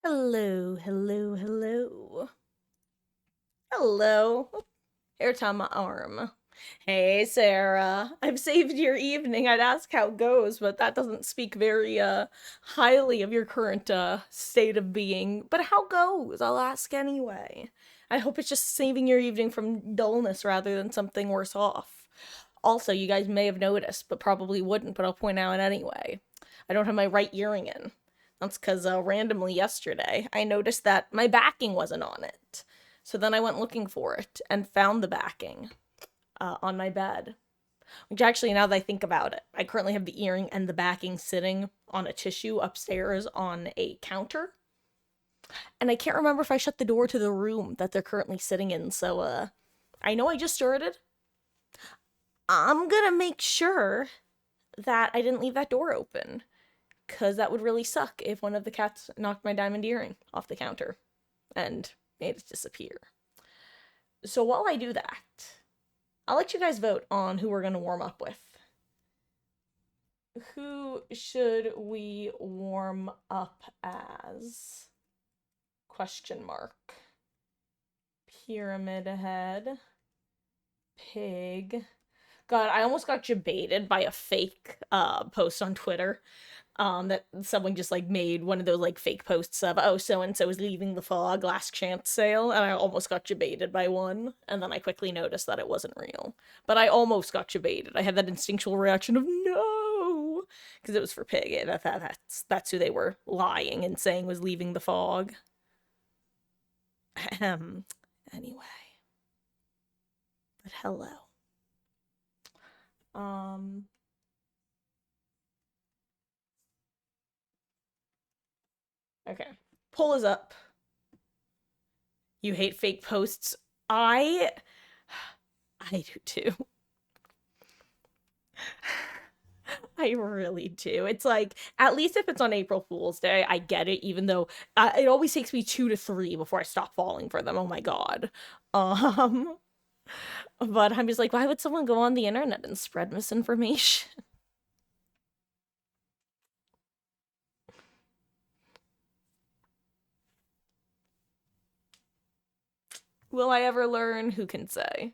Hello, hello, hello. Hello. Hair on my arm. Hey, Sarah. I've saved your evening. I'd ask how it goes, but that doesn't speak very highly of your current state of being. But how goes? I'll ask anyway. I hope it's just saving your evening from dullness rather than something worse off. Also, you guys may have noticed, but probably wouldn't, but I'll point out anyway. I don't have my right earring in. That's because randomly yesterday I noticed that my backing wasn't on it. So then I went looking for it and found the backing on my bed. Which actually, now that I think about it, I currently have the earring and the backing sitting on a tissue upstairs on a counter. And I can't remember if I shut the door to the room that they're currently sitting in. So I know I just started. I'm gonna make sure that I didn't leave that door open. Because that would really suck if one of the cats knocked my diamond earring off the counter and made it disappear. So while I do that, I'll let you guys vote on who we're going to warm up with. Who should we warm up as? Question mark. Pyramid Head. Pig. God, I almost got debated by a fake post on Twitter. That someone just like made one of those like fake posts of, oh, so and so is leaving the fog, last chance sale, and I almost got debated by one, and then I quickly noticed that it wasn't real. But I almost got debated. I had that instinctual reaction of no, because it was for Pig. That's who they were lying and saying was leaving the fog. Anyway, but hello. Um. Okay. Poll is up. You hate fake posts. I do too. I really do. It's like, at least if it's on April Fool's Day, I get it, even though it always takes me 2 to 3 before I stop falling for them. Oh my god. Um, but I'm just like, why would someone go on the internet and spread misinformation? Will I ever learn? Who can say?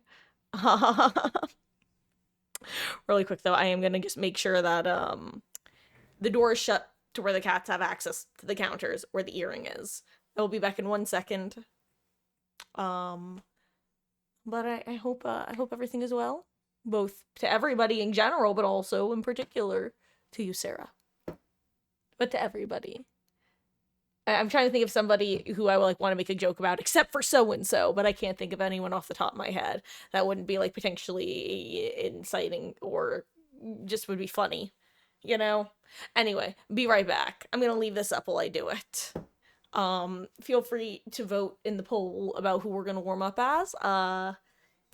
Really quick though, I am gonna just make sure that the door is shut to where the cats have access to the counters where the earring is. I will be back in 1 second. Um, but I hope everything is well, both to everybody in general, but also in particular to you, Sarah. But to everybody. I'm trying to think of somebody who I would like want to make a joke about, except for so and so, but I can't think of anyone off the top of my head that wouldn't be like potentially inciting or just would be funny, you know? Anyway, be right back. I'm gonna leave this up while I do it. Feel free to vote in the poll about who we're gonna warm up as.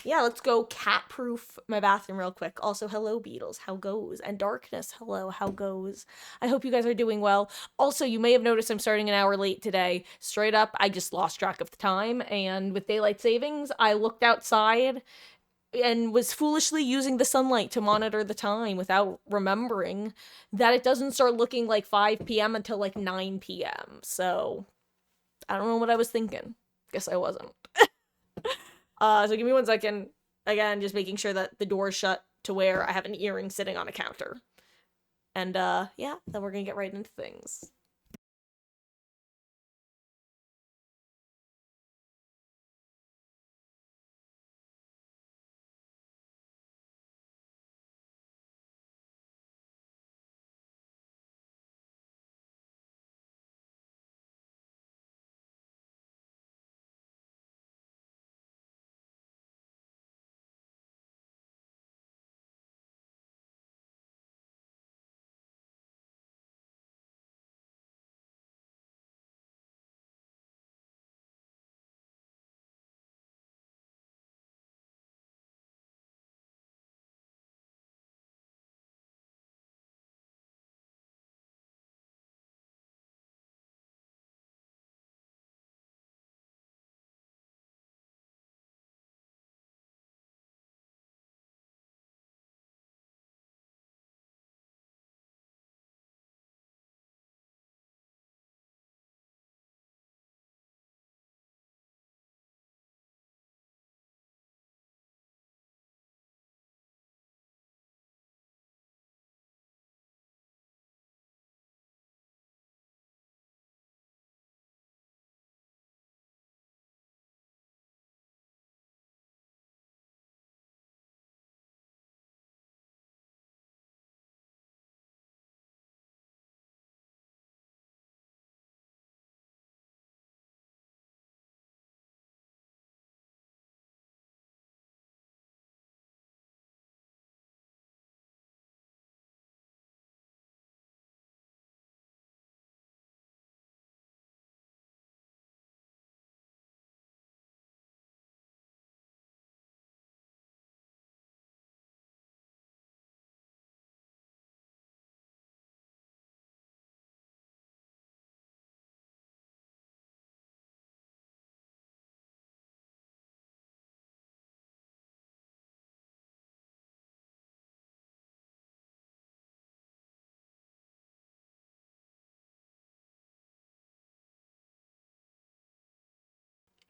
Yeah, let's go cat proof my bathroom real quick. Also, hello, Beatles, how goes? And Darkness, hello, how goes? I hope you guys are doing well. Also, you may have noticed I'm starting an hour late today. Straight up, I just lost track of the time, and with daylight savings, I looked outside and was foolishly using the sunlight to monitor the time without remembering that it doesn't start looking like 5 p.m. until like 9 p.m. So, I don't know what I was thinking. Guess I wasn't. So give me 1 second. Again, just making sure that the door is shut to where I have an earring sitting on a counter. And yeah, then we're gonna get right into things.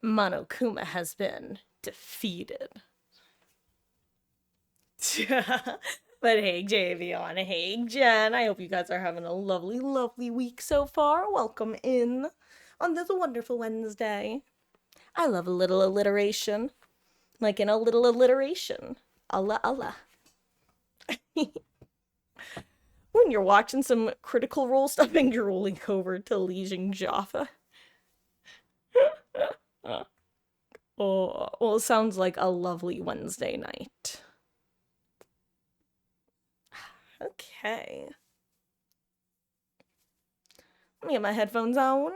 Monokuma has been defeated. But hey, Javion, hey, Jen, I hope you guys are having a lovely, lovely week so far. Welcome in on this wonderful Wednesday. I love a little alliteration. Like in a little alliteration. Allah, Allah. When you're watching some Critical Role stuff and you're rolling over to Legion Jaffa. Oh, well, it sounds like a lovely Wednesday night. Okay. Let me get my headphones on.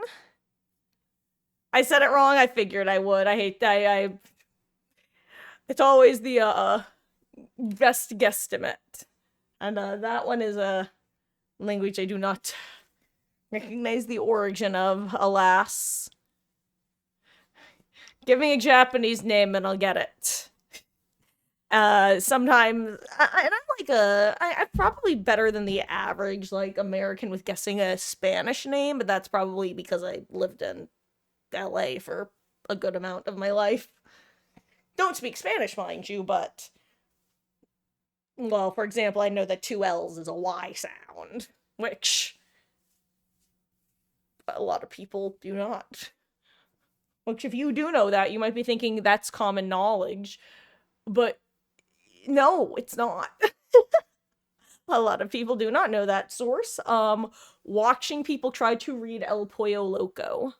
I said it wrong. I figured I would. It's always the best guesstimate. And that one is a language I do not recognize the origin of, alas. Give me a Japanese name and I'll get it. Sometimes, I'm probably better than the average, like, American with guessing a Spanish name, but that's probably because I lived in LA for a good amount of my life. Don't speak Spanish, mind you, but, well, for example, I know that 2 L's is a Y sound, which a lot of people do not. Which, if you do know that, you might be thinking that's common knowledge, but no, it's not. A lot of people do not know that source. Watching people try to read El Pollo Loco,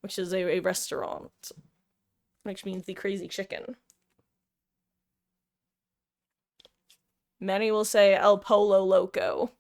which is a restaurant, which means the crazy chicken. Many will say El Polo Loco.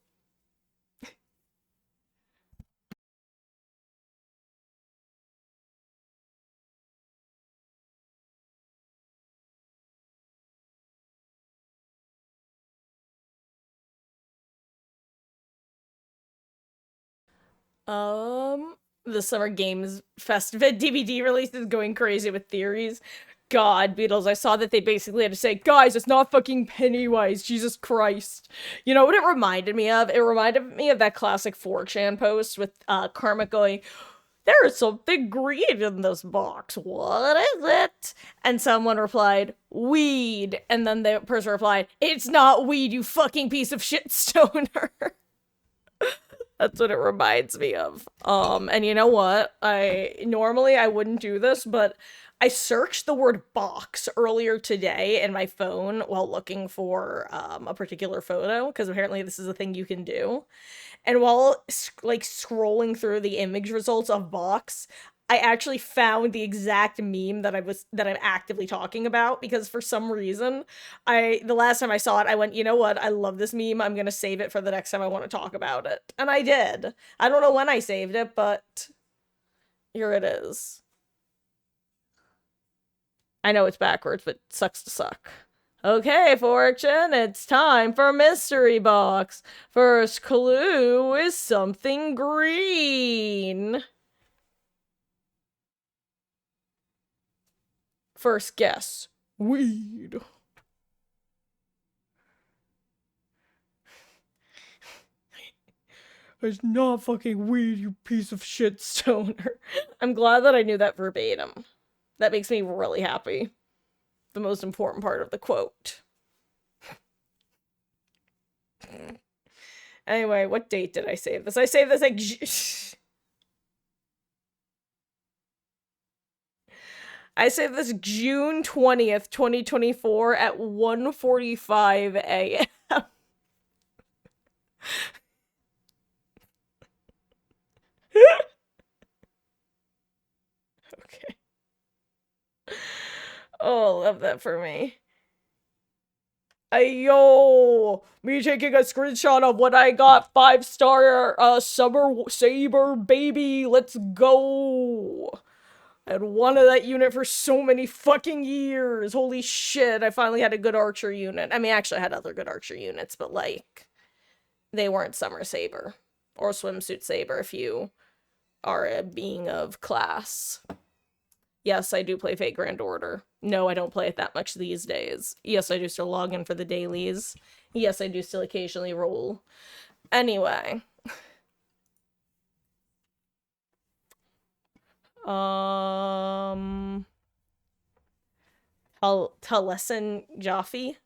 The Summer Games Festival DVD release is going crazy with theories. God, Beatles, I saw that they basically had to say, guys, it's not fucking Pennywise, Jesus Christ. You know what it reminded me of? It reminded me of that classic 4chan post with Karma going, there is something green in this box. What is it? And someone replied, weed. And then the person replied, it's not weed, you fucking piece of shit stoner. That's what it reminds me of. And you know what? Normally I wouldn't do this, but I searched the word box earlier today in my phone while looking for a particular photo, because apparently this is a thing you can do. And while like scrolling through the image results of box, I actually found the exact meme that I'm actively talking about, because for some reason, the last time I saw it, I went, you know what? I love this meme. I'm gonna save it for the next time I want to talk about it. And I did. I don't know when I saved it, but here it is. I know it's backwards, but sucks to suck. Okay, Fortune, it's time for Mystery Box. First clue is something green. First guess, weed. It's not fucking weed, you piece of shit stoner. I'm glad that I knew that verbatim. That makes me really happy. The most important part of the quote. Anyway, what date did I save this? I saved this like... I saved this June 20th, 2024 at 1:45 a.m. Okay. Oh, love that for me. Yo, me taking a screenshot of what I got. 5-star Summer Saber, baby. Let's go. I had one of that unit for so many fucking years. Holy shit, I finally had a good archer unit. I mean, actually I had other good archer units, but like, they weren't Summer Saber. Or Swimsuit Saber if you are a being of class. Yes, I do play Fate Grand Order. No, I don't play it that much these days. Yes, I do still log in for the dailies. Yes, I do still occasionally roll. Anyway. Taliesin Jaffe.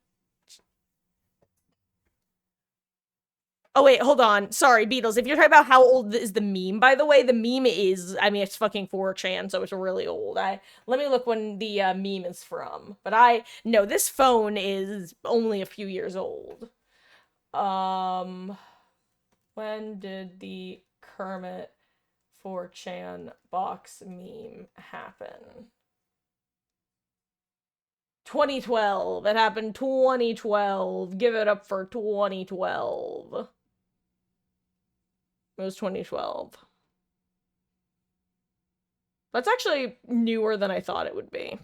Oh, wait, hold on. Sorry, Beatles. If you're talking about how old is the meme, by the way, the meme is, I mean, it's fucking 4chan, so it's really old. Let me look when the meme is from. But no, this phone is only a few years old. When did the Kermit 4chan box meme happen? 2012. It happened 2012. Give it up for 2012. It was 2012. That's actually newer than I thought it would be.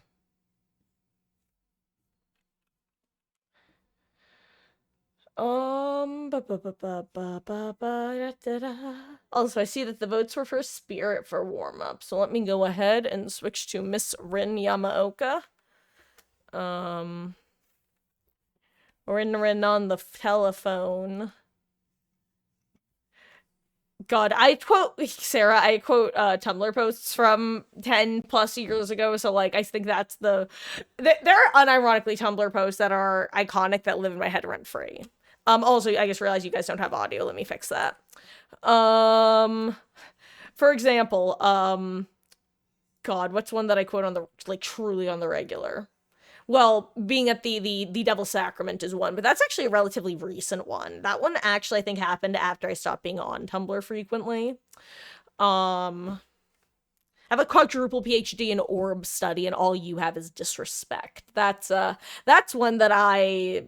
Also, I see that the votes were for Spirit for warm-up, so let me go ahead and switch to Miss Rin Yamaoka. Rin on the telephone. God, I quote Tumblr posts from 10 plus years ago, so, like, I think that's there are unironically Tumblr posts that are iconic that live in my head rent-free. Also, I just realized you guys don't have audio, let me fix that. For example, God, what's one that I quote on the, like, truly on the regular? Well, being at the Devil's Sacrament is one, but that's actually a relatively recent one. That one actually, I think, happened after I stopped being on Tumblr frequently. I have a quadruple PhD in orb study, and all you have is disrespect. That's one that I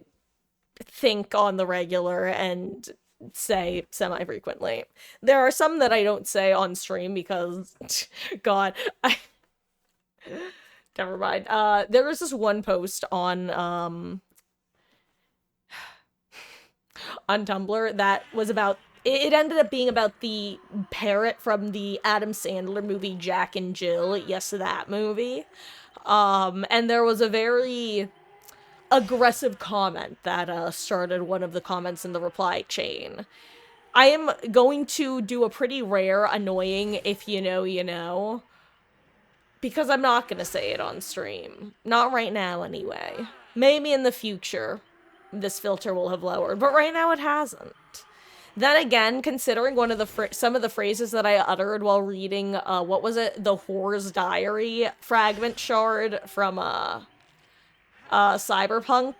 think on the regular and say semi-frequently. There are some that I don't say on stream because, God, never mind. There was this one post on Tumblr that was about, it ended up being about the parrot from the Adam Sandler movie Jack and Jill. Yes, that movie. And there was a very aggressive comment that started one of the comments in the reply chain. I am going to do a pretty rare annoying if you know, you know. Because I'm not gonna say it on stream. Not right now, anyway. Maybe in the future, this filter will have lowered, but right now it hasn't. Then again, considering one of the some of the phrases that I uttered while reading, what was it? The Whore's Diary fragment shard from, Cyberpunk.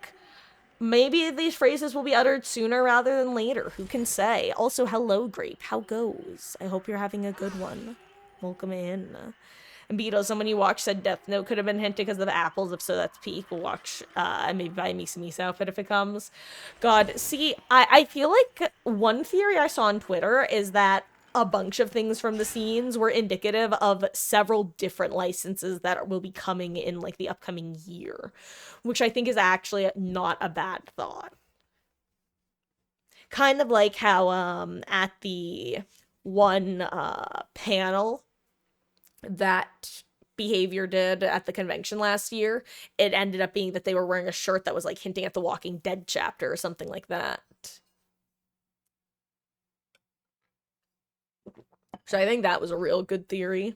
Maybe these phrases will be uttered sooner rather than later. Who can say? Also, hello, Grape. How goes? I hope you're having a good one. Welcome in. And Beatles, someone you watched said Death Note could have been hinted because of apples. If so, that's peak. We'll watch, maybe buy a Misa outfit if it comes. God, see, I feel like one theory I saw on Twitter is that a bunch of things from the scenes were indicative of several different licenses that will be coming in, like, the upcoming year. Which I think is actually not a bad thought. Kind of like how, at the one, panel that Behavior did at the convention last year, it ended up being that they were wearing a shirt that was, like, hinting at the Walking Dead chapter or something like that. So I think that was a real good theory.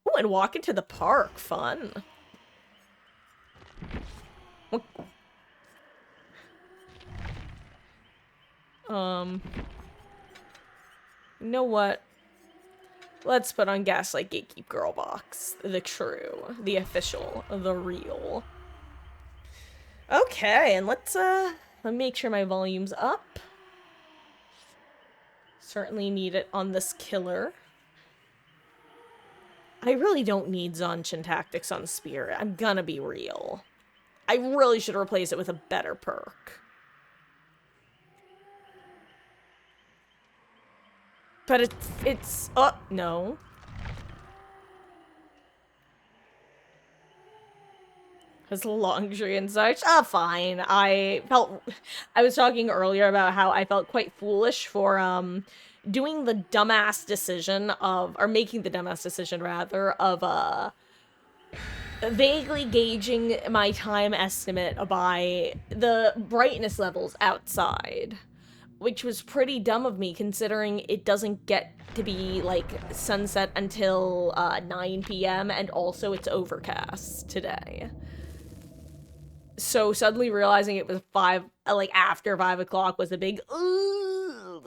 Oh, and walk into the park. Fun. You know what? Let's put on Gaslight Gatekeep Girl Box. The true, the official, the real. Okay, and let me make sure my volume's up. Certainly need it on this killer. I really don't need Zonchin Tactics on Spirit. I'm gonna be real. I really should replace it with a better perk. But it's, oh, no. His luxury and such. Fine. I was talking earlier about how I felt quite foolish for, doing the dumbass decision of, or making the dumbass decision, rather, of, vaguely gauging my time estimate by the brightness levels outside. Which was pretty dumb of me, considering it doesn't get to be, like, sunset until, 9 p.m., and also it's overcast today. So suddenly realizing it was after 5 o'clock was a big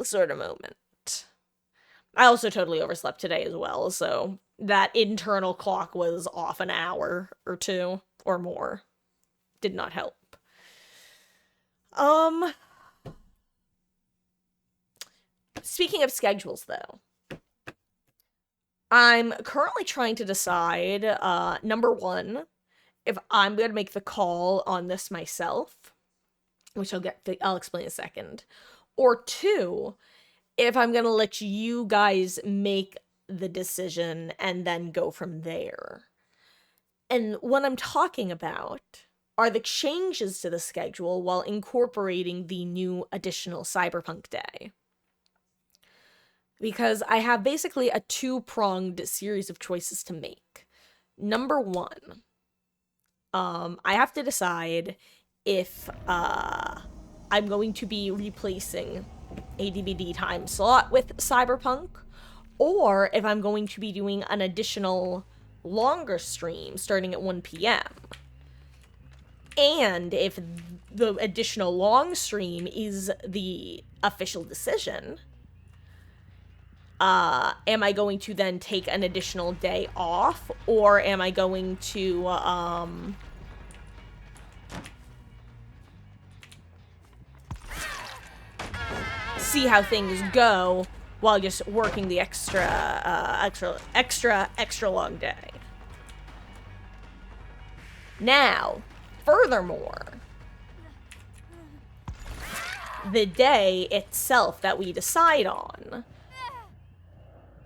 sort of moment. I also totally overslept today as well, so that internal clock was off an hour or two or more. Did not help. Speaking of schedules, though, I'm currently trying to decide, number one, if I'm going to make the call on this myself, which I'll explain in a second, or two, if I'm going to let you guys make the decision and then go from there. And what I'm talking about are the changes to the schedule while incorporating the new additional Cyberpunk day. Because I have basically a two-pronged series of choices to make. Number one, I have to decide if I'm going to be replacing a DBD time slot with Cyberpunk, or if I'm going to be doing an additional longer stream starting at 1 p.m. And if the additional long stream is the official decision, am I going to then take an additional day off, or am I going to, see how things go while just working the extra long day? Now, furthermore, the day itself that we decide on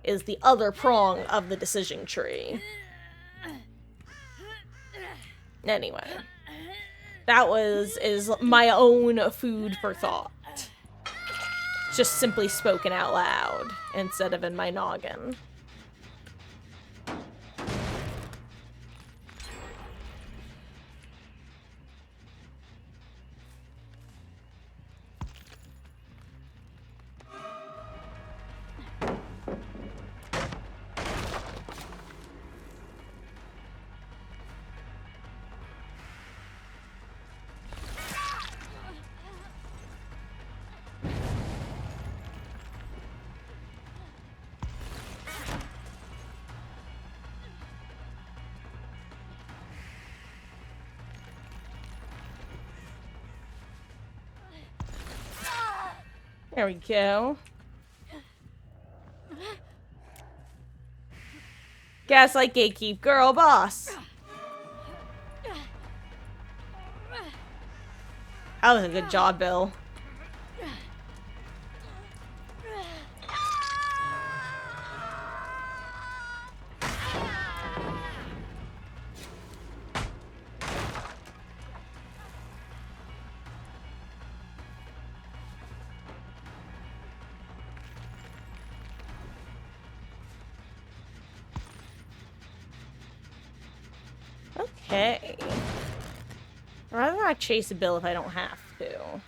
is the other prong of the decision tree. Anyway, that is my own food for thought. Just simply spoken out loud instead of in my noggin. There we go. Gaslight, gatekeep, girl boss. That was a good job, Bill. Okay. I'd rather not chase a Bill if I don't have to.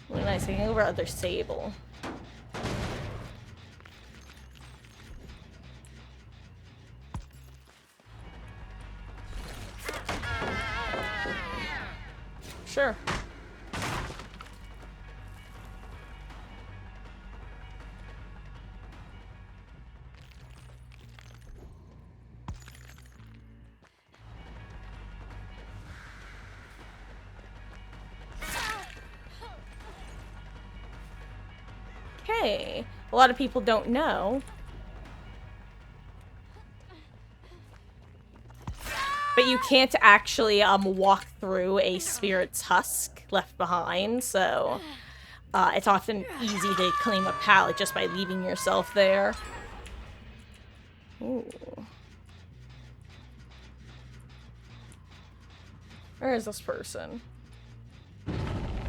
Really nice. I can go over other Sable. Sure. Okay. A lot of people don't know, but you can't actually walk through a spirit's husk left behind, so it's often easy to claim a pallet just by leaving yourself there. Ooh. Where is this person?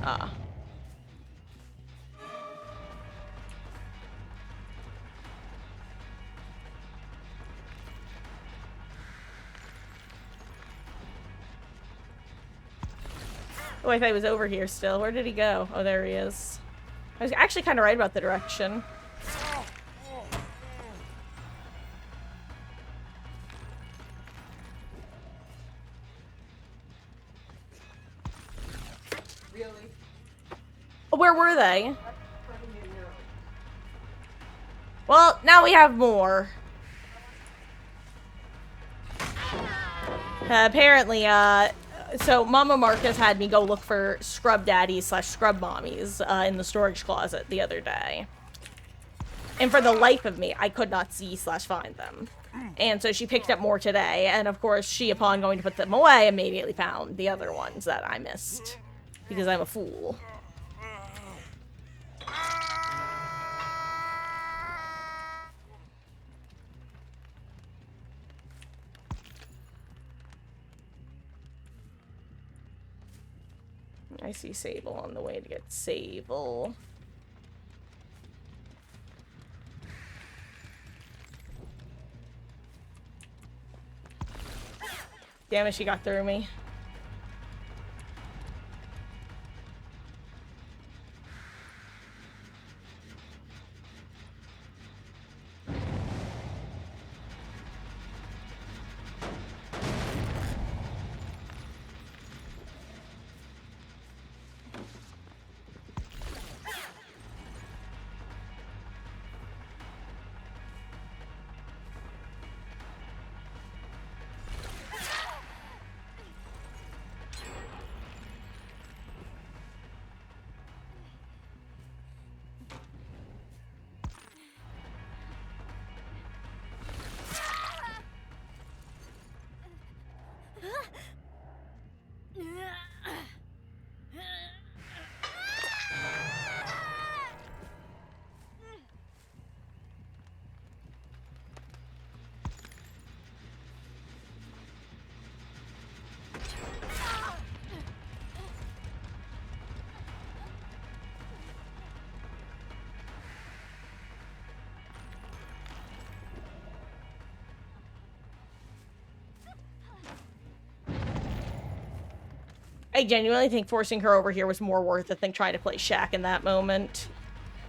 Ah. Oh, I thought he was over here still. Where did he go? Oh, there he is. I was actually kind of right about the direction. Really? Where were they? Well, now we have more. Apparently, so Mama Marcus had me go look for scrub daddies / scrub mommies in the storage closet the other day. And for the life of me, I could not see / find them. And so she picked up more today, and of course she, upon going to put them away, immediately found the other ones that I missed. Because I'm a fool. I see Sable on the way to get Sable. Damn it, she got through me. I genuinely think forcing her over here was more worth it than trying to play Shaq in that moment.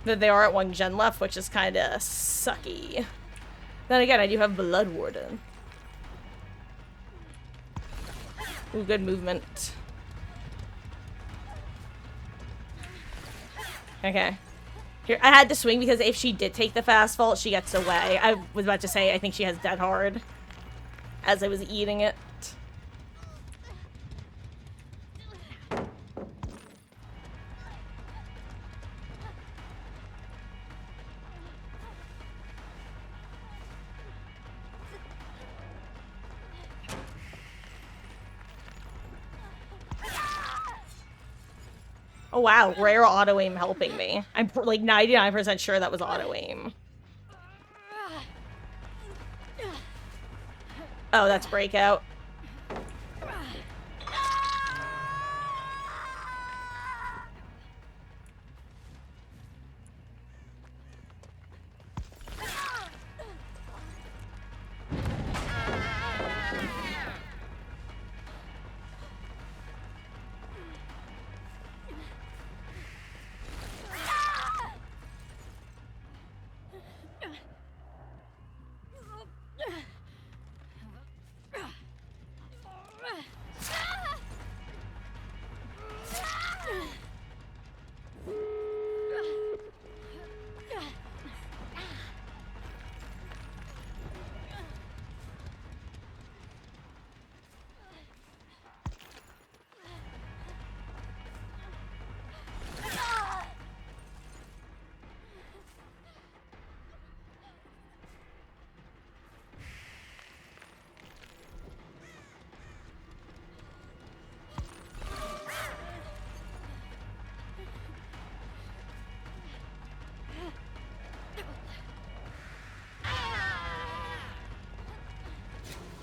That they are at 1 gen left, which is kind of sucky. Then again, I do have Blood Warden. Ooh, good movement. Okay. Here, I had to swing because if she did take the fast fault, she gets away. I was about to say, I think she has Dead Hard. As I was eating it. Oh wow, rare auto-aim helping me. I'm like 99% sure that was auto-aim. Oh, that's breakout.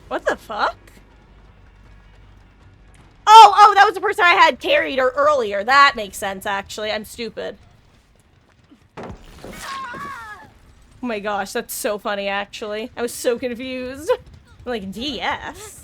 What the fuck? Oh, that was the person I had carried earlier. That makes sense, actually. I'm stupid. Oh my gosh, that's so funny, actually. I was so confused. I'm like, DS?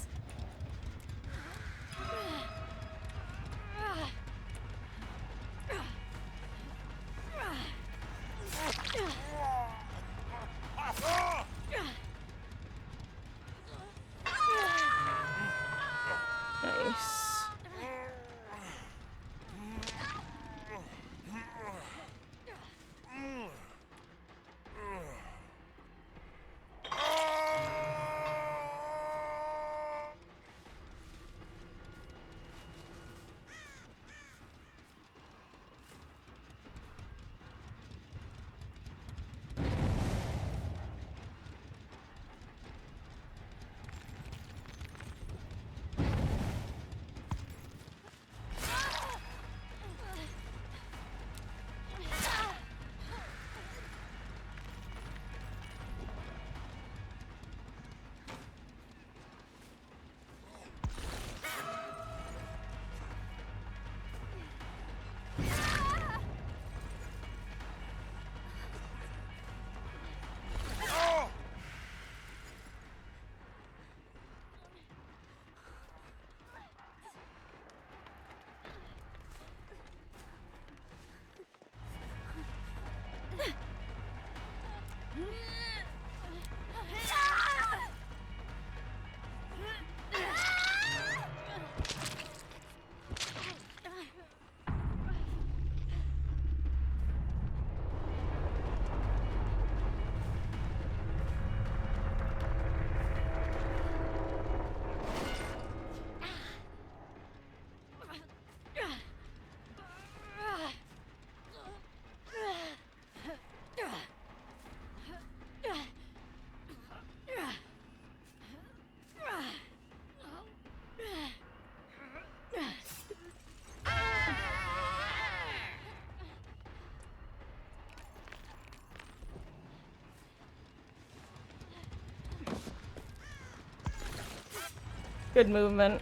Good movement.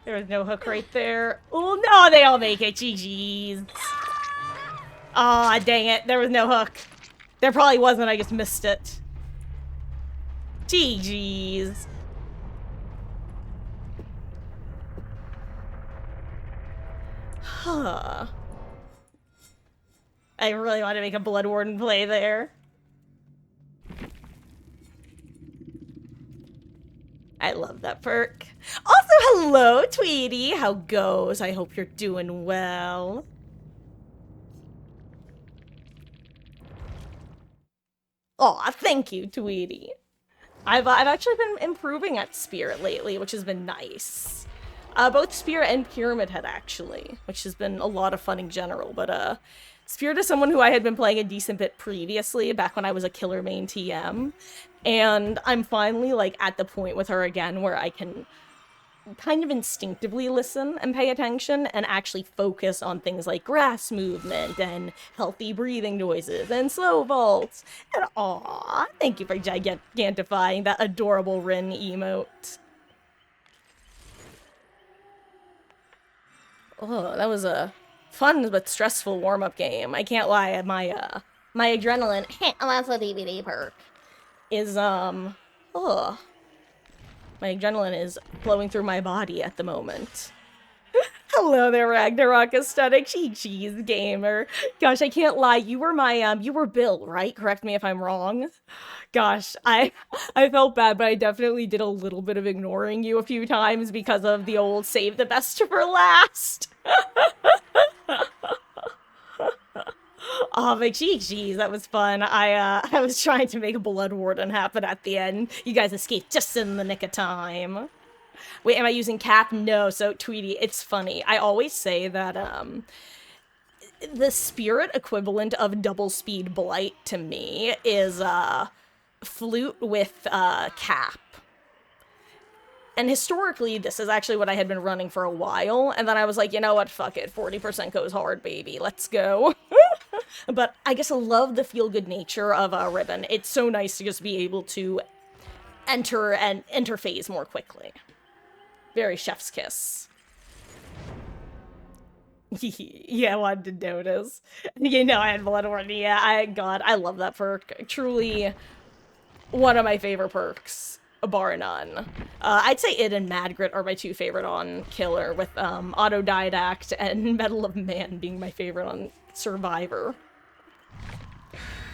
There was no hook right there. Oh no, they all make it. GG's. Aw, dang it. There was no hook. There probably wasn't, I just missed it. GG's. Huh. I really want to make a Blood Warden play there. I love that perk. Also, hello, Tweety. How goes? I hope you're doing well. Aw, thank you, Tweety. I've actually been improving at Spirit lately, which has been nice. Both Spirit and Pyramid Head, actually, which has been a lot of fun in general, but, Spirit is someone who I had been playing a decent bit previously, back when I was a killer main TM, and I'm finally, like, at the point with her again where I can kind of instinctively listen and pay attention and actually focus on things like grass movement and healthy breathing noises and slow vaults. And aw, thank you for gigantifying that adorable Rin emote. Oh, that was a fun but stressful warm-up game. I can't lie, my adrenaline, that's a DBD perk, is, my adrenaline is flowing through my body at the moment. Hello there, Ragnarok Aesthetic. Cheese gamer. Gosh, I can't lie. You were my, you were Bill, right? Correct me if I'm wrong. Gosh, I felt bad, but I definitely did a little bit of ignoring you a few times because of the old save the best for last. Oh, but geez, that was fun. I was trying to make a Blood Warden happen at the end. You guys escaped just in the nick of time. Wait, am I using cap? No, so Tweety, it's funny. I always say that, the spirit equivalent of double speed blight to me is, flute with, cap. And historically, this is actually what I had been running for a while, and then I was like, you know what, fuck it, 40% goes hard, baby, let's go. But I guess I love the feel-good nature of Ribbon. It's so nice to just be able to enter and interface more quickly. Very chef's kiss. Yeah, I wanted to notice. You know I had Blood Warden. Yeah, God, I love that perk. Truly one of my favorite perks, bar none. I'd say it and Madgrit are my two favorite on Killer, with Autodidact and Medal of Man being my favorite on Survivor.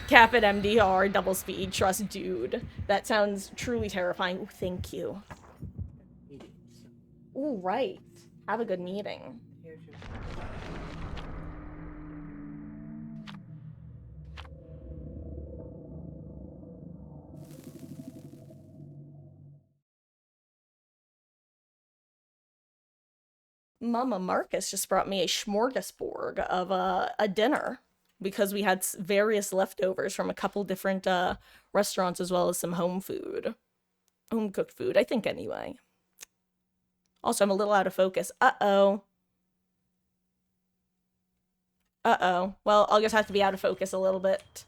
Cap at MDR, double speed, trust dude. That sounds truly terrifying. Ooh, thank you. Ooh, right. Have a good meeting. Mama Marcus just brought me a smorgasbord of a dinner because we had various leftovers from a couple different restaurants as well as some home food. Home cooked food, I think anyway. Also, I'm a little out of focus. Uh-oh. Uh-oh. Well, I'll just have to be out of focus a little bit.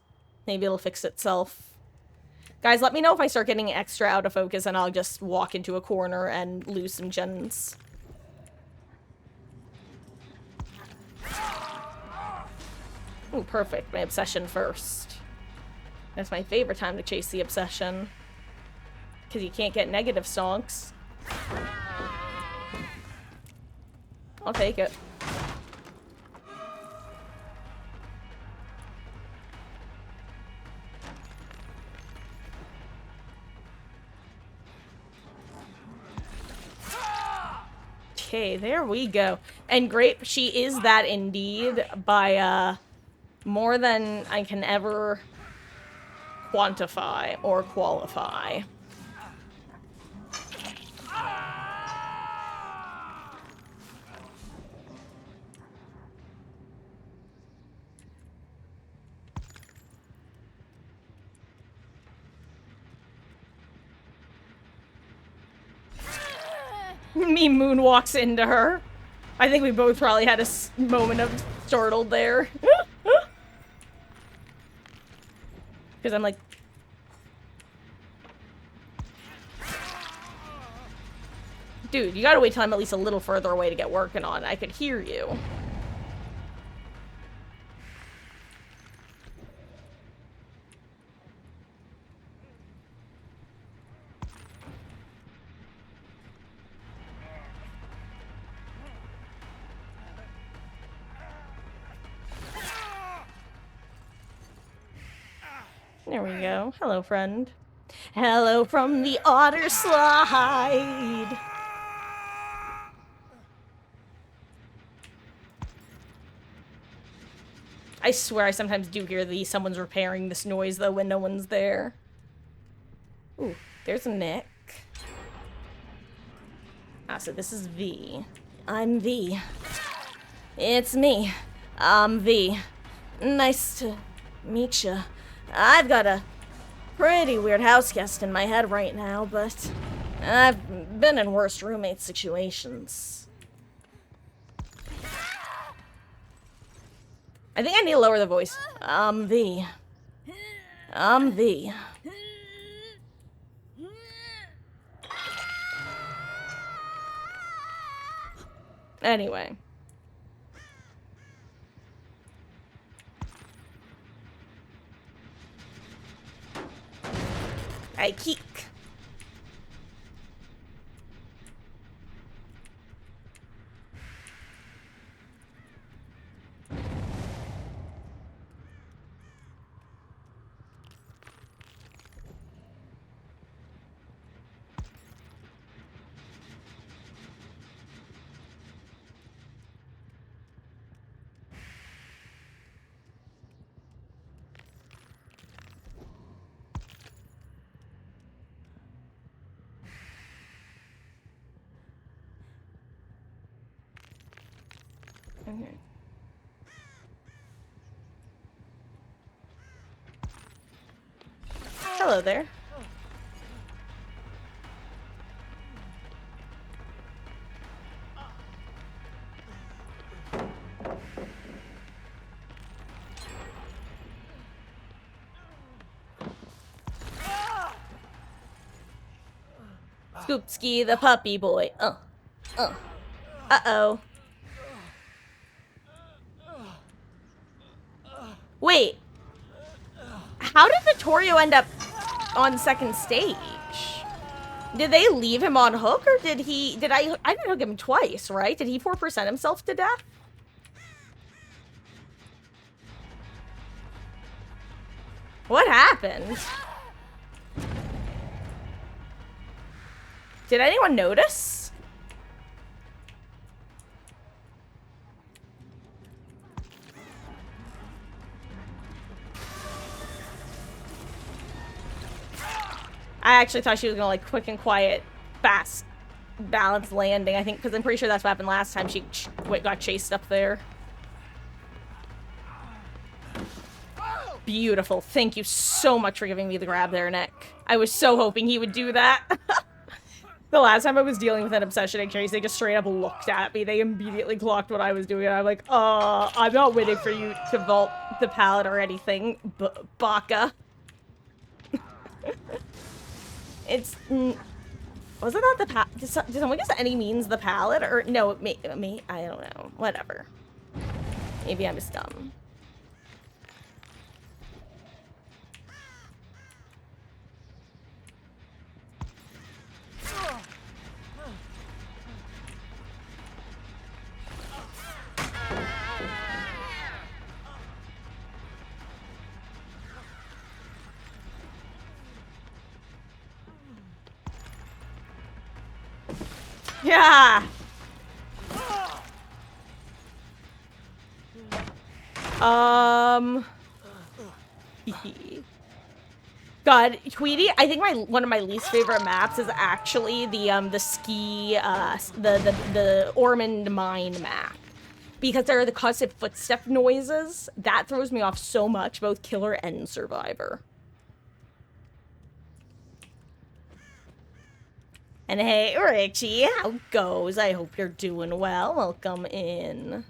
Maybe it'll fix itself. Guys, let me know if I start getting extra out of focus and I'll just walk into a corner and lose some gens. Ooh, perfect. My obsession first. That's my favorite time to chase the obsession. Because you can't get negative stonks. I'll take it. Okay, there we go. And great, she is that indeed by, more than I can ever quantify or qualify. Me moonwalks into her. I think we both probably had a moment of startled there. Because I'm like... Dude, you gotta wait till I'm at least a little further away to get working on. I could hear you. There we go. Hello, friend. Hello from the otter slide. I swear I sometimes do hear someone's repairing this noise, though, when no one's there. Ooh, there's Nick. Ah, so this is V. I'm V. It's me. I'm V. Nice to meet ya. I've got a pretty weird house guest in my head right now, but I've been in worse roommate situations. I think I need to lower the voice. I'm V. I'm V. Anyway. I keek. Okay. Hello there. Scoopski the puppy boy. Uh-oh. Wait. How did Vittorio end up on second stage? Did they leave him on hook, or I didn't hook him twice, right? Did he 4% himself to death? What happened? Did anyone notice? I actually thought she was gonna, like, quick and quiet, fast, balanced landing, I think, because I'm pretty sure that's what happened last time she got chased up there. Beautiful. Thank you so much for giving me the grab there, Nick. I was so hoping he would do that. The last time I was dealing with an obsession case, they just straight up looked at me. They immediately clocked what I was doing, and I'm like, I'm not waiting for you to vault the pallet or anything, Baka. It's... Was it not the pallet? Did someone guess any means the pallet? Or, no, me, I don't know. Whatever. Maybe I'm just dumb. Yeah. God, Tweety, I think one of my least favorite maps is actually the ski, the Ormond Mine map. Because there are the constant footstep noises. That throws me off so much, both Killer and Survivor. And hey, Richie, how goes? I hope you're doing well. Welcome in.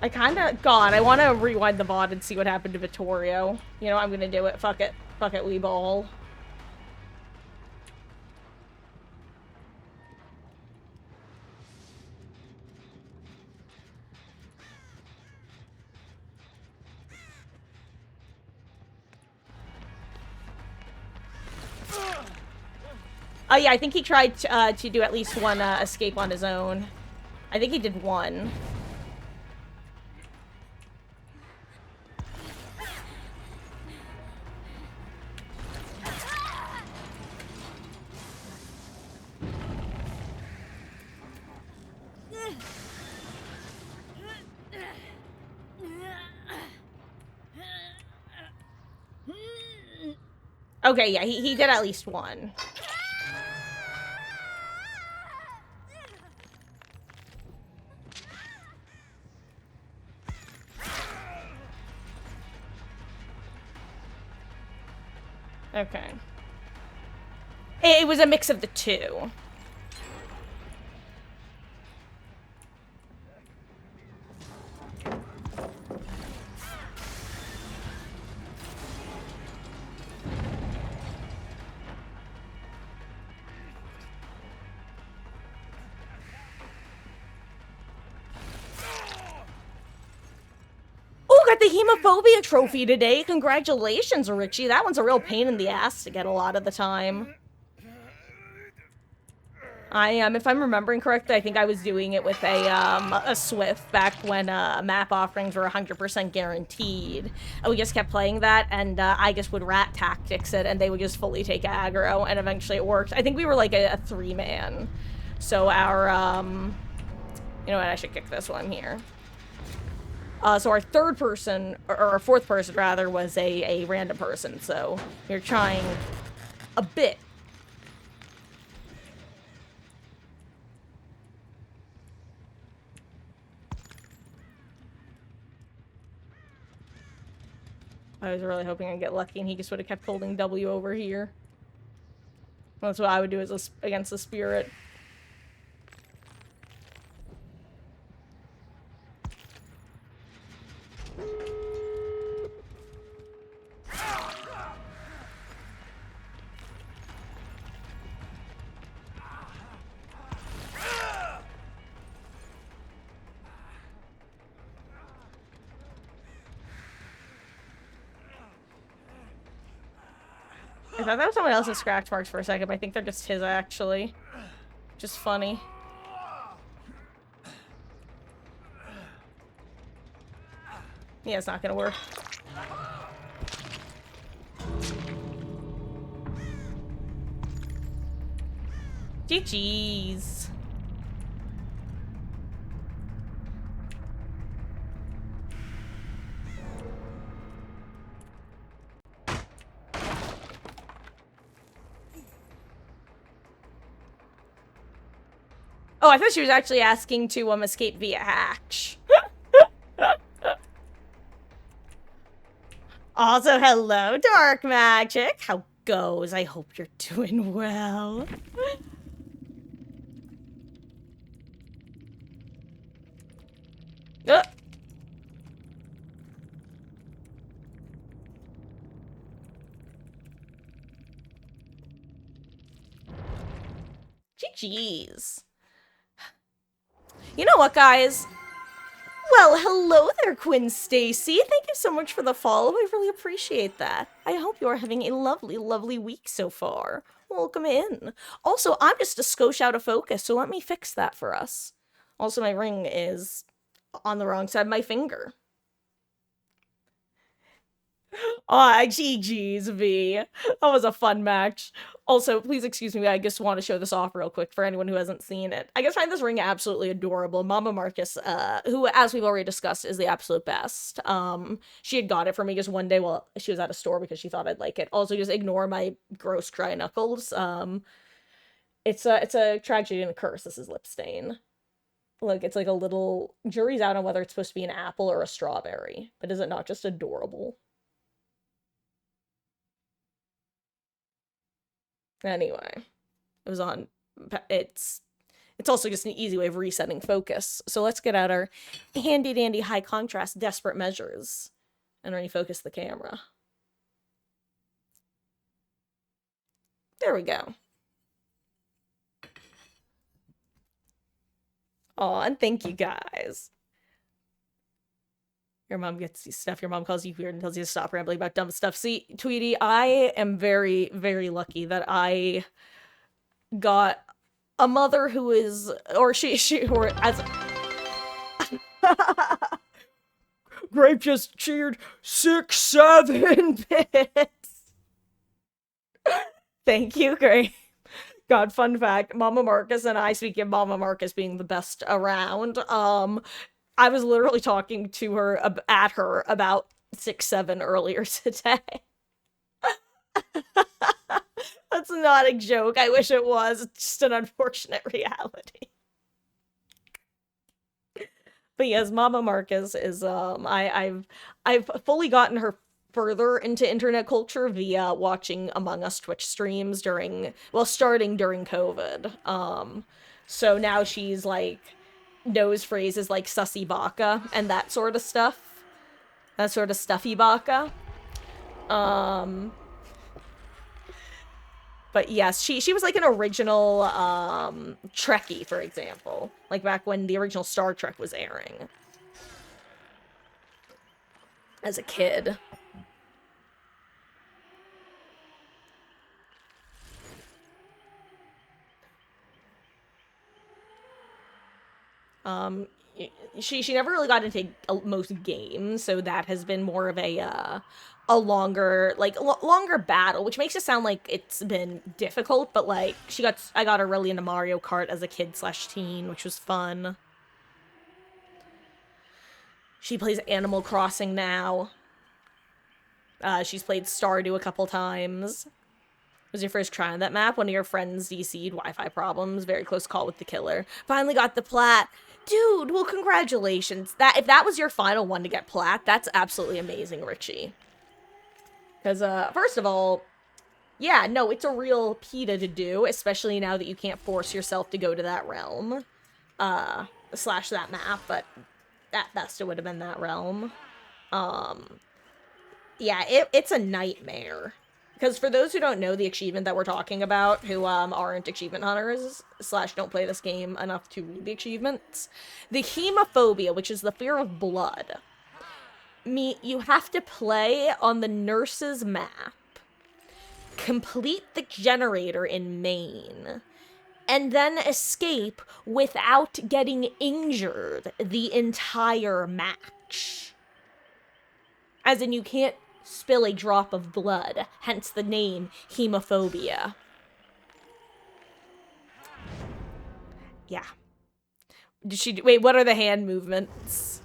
I want to rewind the VOD and see what happened to Vittorio. You know, I'm gonna do it. Fuck it. Fuck it, we ball. Oh yeah, I think he tried to do at least one escape on his own. I think he did one. Okay, yeah, he did at least one. Okay. It was a mix of the two. Oh, got the hemophobia trophy today. Congratulations, Richie. That one's a real pain in the ass to get a lot of the time. If I'm remembering correctly, I think I was doing it with a Swift back when map offerings were 100% guaranteed. And we just kept playing that, and I just would rat tactics it, and they would just fully take aggro, and eventually it worked. I think we were like a 3-man. So our, you know what, I should kick this one here. So our third person, or our fourth person rather, was a random person, so you're trying a bit. I was really hoping I'd get lucky and he just would have kept holding W over here. That's what I would do as against the spirit. I thought that was someone else's scratch marks for a second, but I think they're just his, actually. Just funny. Yeah, it's not gonna work. GG's. Oh, I thought she was actually asking to escape via hatch. Also, hello, Dark Magic. How goes? I hope you're doing well. GG's. You know what, guys? Well, hello there, Quinn Stacy. Thank you so much for the follow. I really appreciate that. I hope you're having a lovely, lovely week so far. Welcome in. Also, I'm just a skosh out of focus, so let me fix that for us. Also, my ring is on the wrong side of my finger. Aw, GG's, V. That was a fun match. Also, please excuse me, I just want to show this off real quick for anyone who hasn't seen it. I just find this ring absolutely adorable. Mama Marcus, who, as we've already discussed, is the absolute best. She had got it for me just one day while she was at a store because she thought I'd like it. Also, just ignore my gross dry knuckles. It's a tragedy and a curse. This is lip stain. Look, it's like a little jury's out on whether it's supposed to be an apple or a strawberry, but is it not just adorable? Anyway, it was on. It's also just an easy way of resetting focus. So let's get out our handy dandy high contrast desperate measures and refocus the camera. There we go. Aw, and thank you guys. Your mom gets you stuff. Your mom calls you weird and tells you to stop rambling about dumb stuff. See, Tweety, I am very, very lucky that I got a mother who is, or or as. Grape just cheered 6-7 bits. Thank you, Grape. God, fun fact, Mama Marcus and I, speaking of Mama Marcus being the best around, I was literally talking to her, at her, about 6-7 earlier today. That's not a joke. I wish it was. It's just an unfortunate reality. But yes, Mama Marcus is, I've fully gotten her further into internet culture via watching Among Us Twitch streams starting during COVID. So now she's like, knows phrases like sussy baka and that sort of stuff. That sort of stuffy baka. But yes, she was like an original, Trekkie, for example. Like back when the original Star Trek was airing. As a kid. She never really got into most games, so that has been more of a longer, like, longer battle, which makes it sound like it's been difficult, but, like, I got her really into Mario Kart as a kid/teen, which was fun. She plays Animal Crossing now. She's played Stardew a couple times. Was your first try on that map? One of your friends DC'd Wi-Fi problems. Very close call with the killer. Finally got the plat. Dude, well, congratulations. If that was your final one to get plat, that's absolutely amazing, Richie. Because, first of all, yeah, no, it's a real PETA to do, especially now that you can't force yourself to go to that realm. Slash that map, but at best it would have been that realm. Yeah, it's a nightmare. Because for those who don't know the achievement that we're talking about, who aren't achievement hunters, / don't play this game enough to read the achievements, the hemophobia, which is the fear of blood, you have to play on the nurse's map, complete the generator in Maine, and then escape without getting injured the entire match. As in, you can't spill a drop of blood, hence the name hemophobia. Yeah. Wait, what are the hand movements?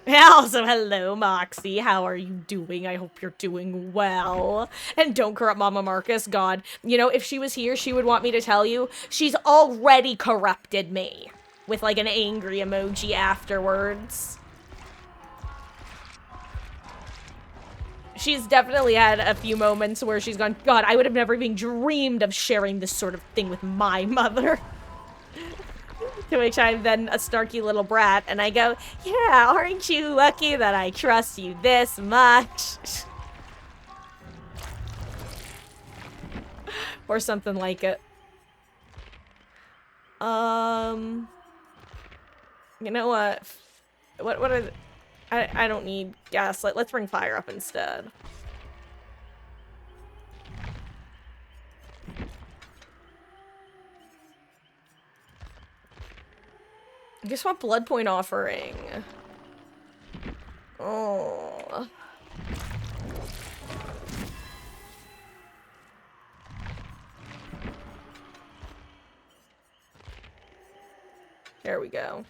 Also, hello, Moxie. How are you doing? I hope you're doing well. And don't corrupt Mama Marcus. God, you know, if she was here, she would want me to tell you she's already corrupted me. With, like, an angry emoji afterwards. She's definitely had a few moments where she's gone, God, I would have never even dreamed of sharing this sort of thing with my mother. To which I'm then a snarky little brat, and I go, yeah, aren't you lucky that I trust you this much? Or something like it. You know what? What are I don't need gaslight. Let's bring fire up instead. I just want blood point offering. Oh. There we go.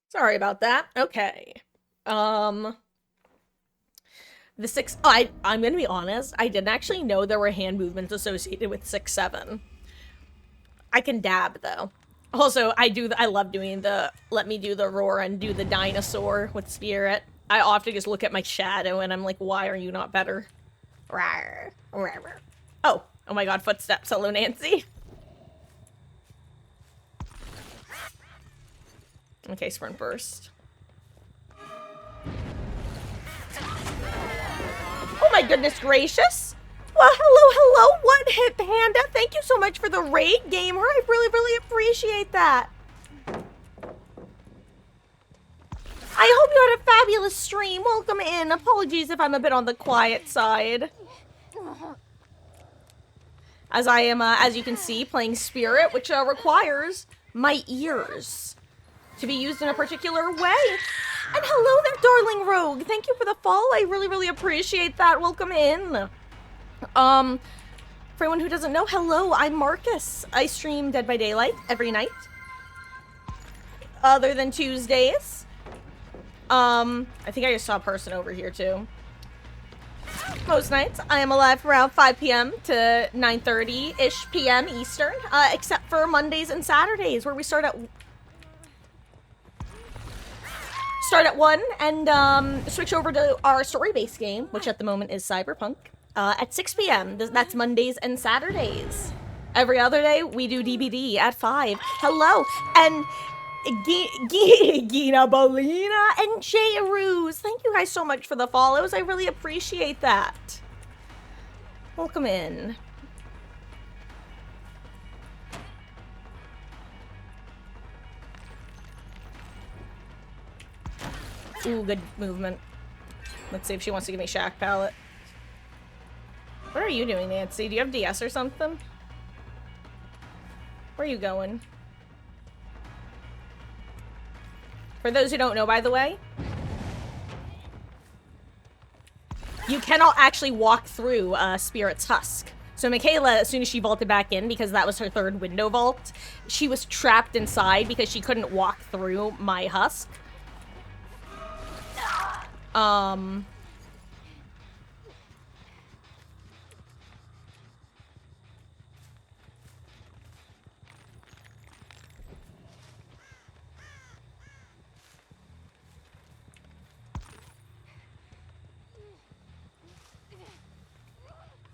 Sorry about that. Okay. The I'm gonna be honest, I didn't actually know there were hand movements associated with 6-7. I can dab, though. Also, I love doing the, let me do the roar and do the dinosaur with Spirit. I often just look at my shadow and I'm like, why are you not better? Rawr, rawr, rawr. Oh my god, footsteps. Hello, Nancy. Okay, sprint burst. Oh my goodness gracious. Well, hello, One Hit Panda. Thank you so much for the raid, gamer. I really appreciate that. I hope you had a fabulous stream. Welcome in. Apologies if I'm a bit on the quiet side. As I am, as you can see, playing Spirit, which requires my ears to be used in a particular way. And hello there, darling rogue. Thank you for the follow. I really appreciate that. Welcome in. For anyone who doesn't know, hello, I'm Marcus. I stream Dead by Daylight every night. Other than Tuesdays. I think I just saw a person over here too. Most nights, I am alive from around 5 p.m. to 9:30-ish p.m. Eastern, except for Mondays and Saturdays, where we start at 1 and switch over to our story-based game, which at the moment is Cyberpunk, at 6 p.m. That's Mondays and Saturdays. Every other day, we do DBD at 5. Hello, and Gina Bolina and Jay Ruse. Thank you guys so much for the follows. I really appreciate that. Welcome in. Ooh, good movement. Let's see if she wants to give me Shack Palette. What are you doing, Nancy? Do you have DS or something? Where are you going? For those who don't know, by the way, you cannot actually walk through Spirit's Husk. So Michaela, as soon as she vaulted back in, because that was her third window vault, she was trapped inside because she couldn't walk through my Husk.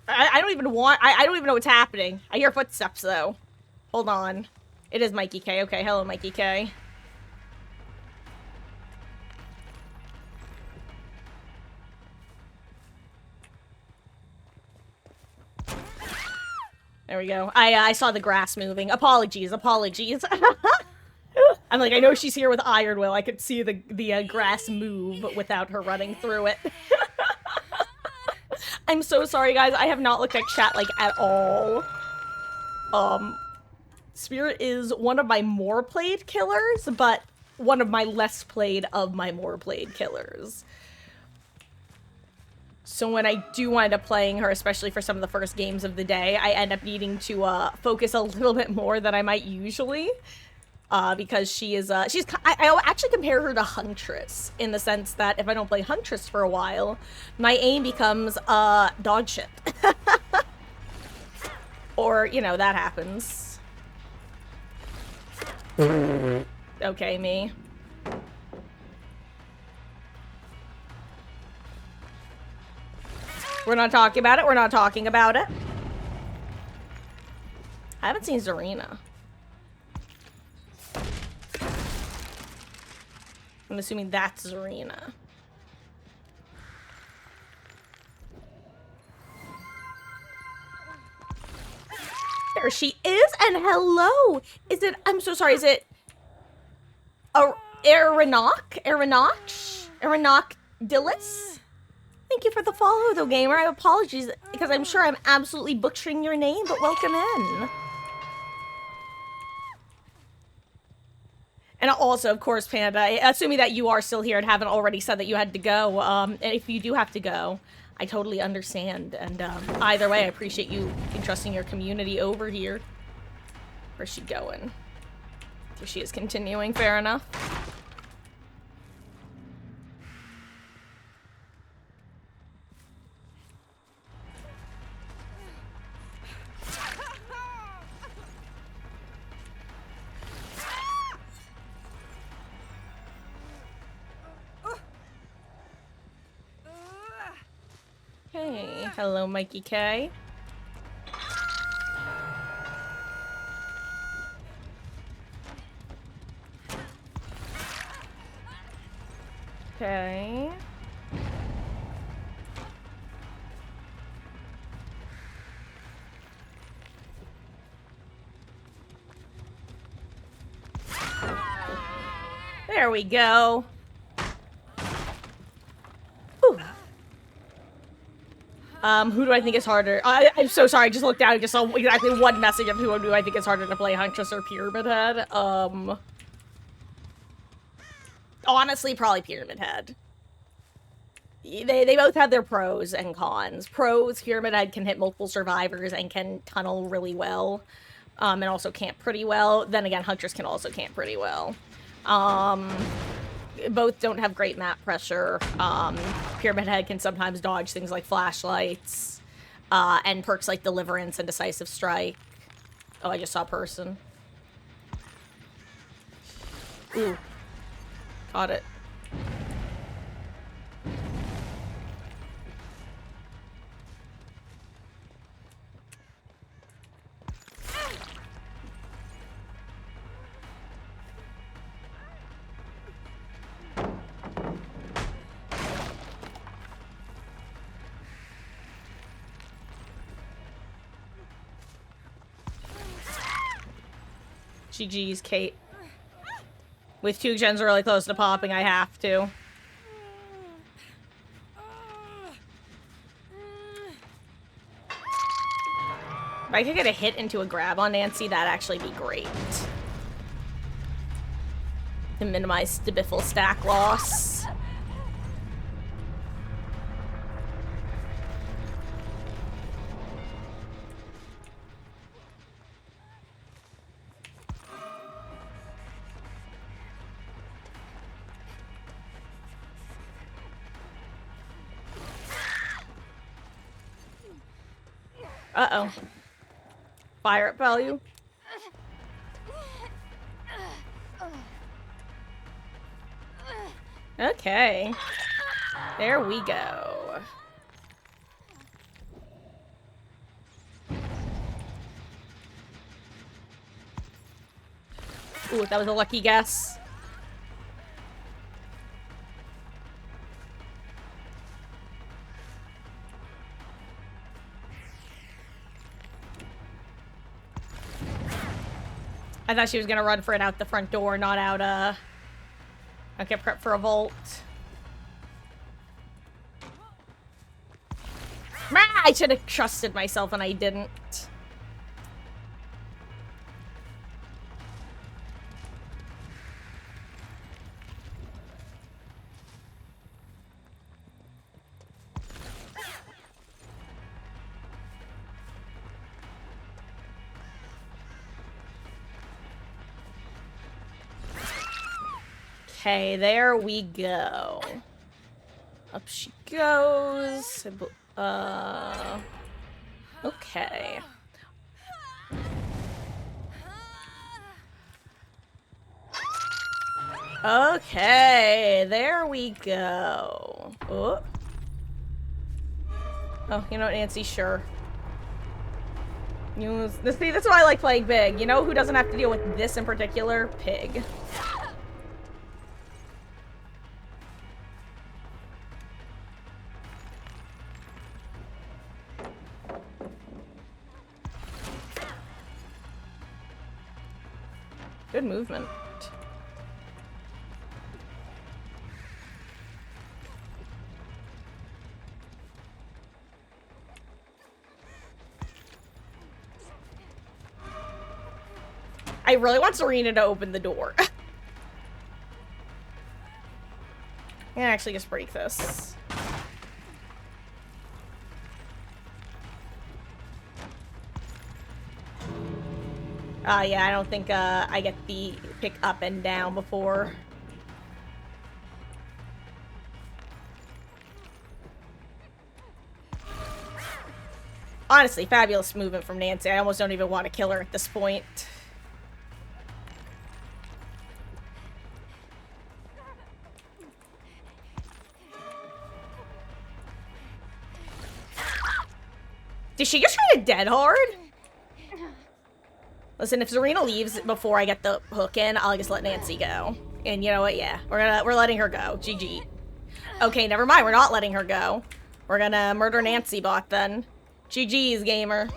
I don't even want, I don't even know what's happening. I hear footsteps, though. Hold on. It is Mikey K. Okay, hello, Mikey K. There we go. I saw the grass moving. Apologies. I'm like, I know she's here with Iron Will. I could see the grass move without her running through it. I'm so sorry, guys. I have not looked at chat, like, at all. Spirit is one of my more played killers, but one of my less played of my more played killers. So when I do wind up playing her, especially for some of the first games of the day, I end up needing to focus a little bit more than I might usually. Because she is, I actually compare her to Huntress, in the sense that if I don't play Huntress for a while, my aim becomes, dog shit. Or, you know, that happens. Okay, me. We're not talking about it, I haven't seen Zarina. I'm assuming that's Zarina. There she is, and hello! Is it, I'm so sorry, is it... Aeronach Dillis? Thank you for the follow, though, gamer. I apologize, because I'm sure I'm absolutely butchering your name, but welcome in. And also, of course, Panda, assuming that you are still here and haven't already said that you had to go, and if you do have to go, I totally understand. And either way, I appreciate you entrusting your community over here. Where's she going? Here she is continuing, fair enough. Hey, hello, Mikey K. Okay. There we go. Whew. Who do I think is harder? I'm so sorry, I just looked down and just saw exactly one message of who do I think is harder to play, Huntress or Pyramid Head. Honestly, probably Pyramid Head. They both have their pros and cons. Pros, Pyramid Head can hit multiple survivors and can tunnel really well. And also camp pretty well. Then again, Huntress can also camp pretty well. Both don't have great map pressure. Pyramid Head can sometimes dodge things like flashlights, and perks like Deliverance and Decisive Strike. Oh, I just saw a person. Ooh. Got it. GG's, Kate. With 2 gens really close to popping, I have to. If I could get a hit into a grab on Nancy, that'd actually be great. To minimize the Biffle stack loss. Uh-oh. Fire up value. Okay. There we go. Ooh, that was a lucky guess. I thought she was gonna run for it out the front door, not out, okay, prep for a vault. I should have trusted myself and I didn't. Okay, there we go. Up she goes. Okay. Okay, there we go. Oh, you know what, Nancy? Sure. See, that's why I like playing big. You know who doesn't have to deal with this in particular? Pig. Good movement. I really want Serena to open the door. I'm gonna actually just break this. Yeah, I don't think, I get the pick up and down before. Honestly, fabulous movement from Nancy. I almost don't even want to kill her at this point. Did she just try to dead hard? Listen, if Zarina leaves before I get the hook in, I'll just let Nancy go. And you know what? Yeah, we're letting her go. GG. Okay, never mind. We're not letting her go. We're gonna murder Nancy bot then. GG's, gamer.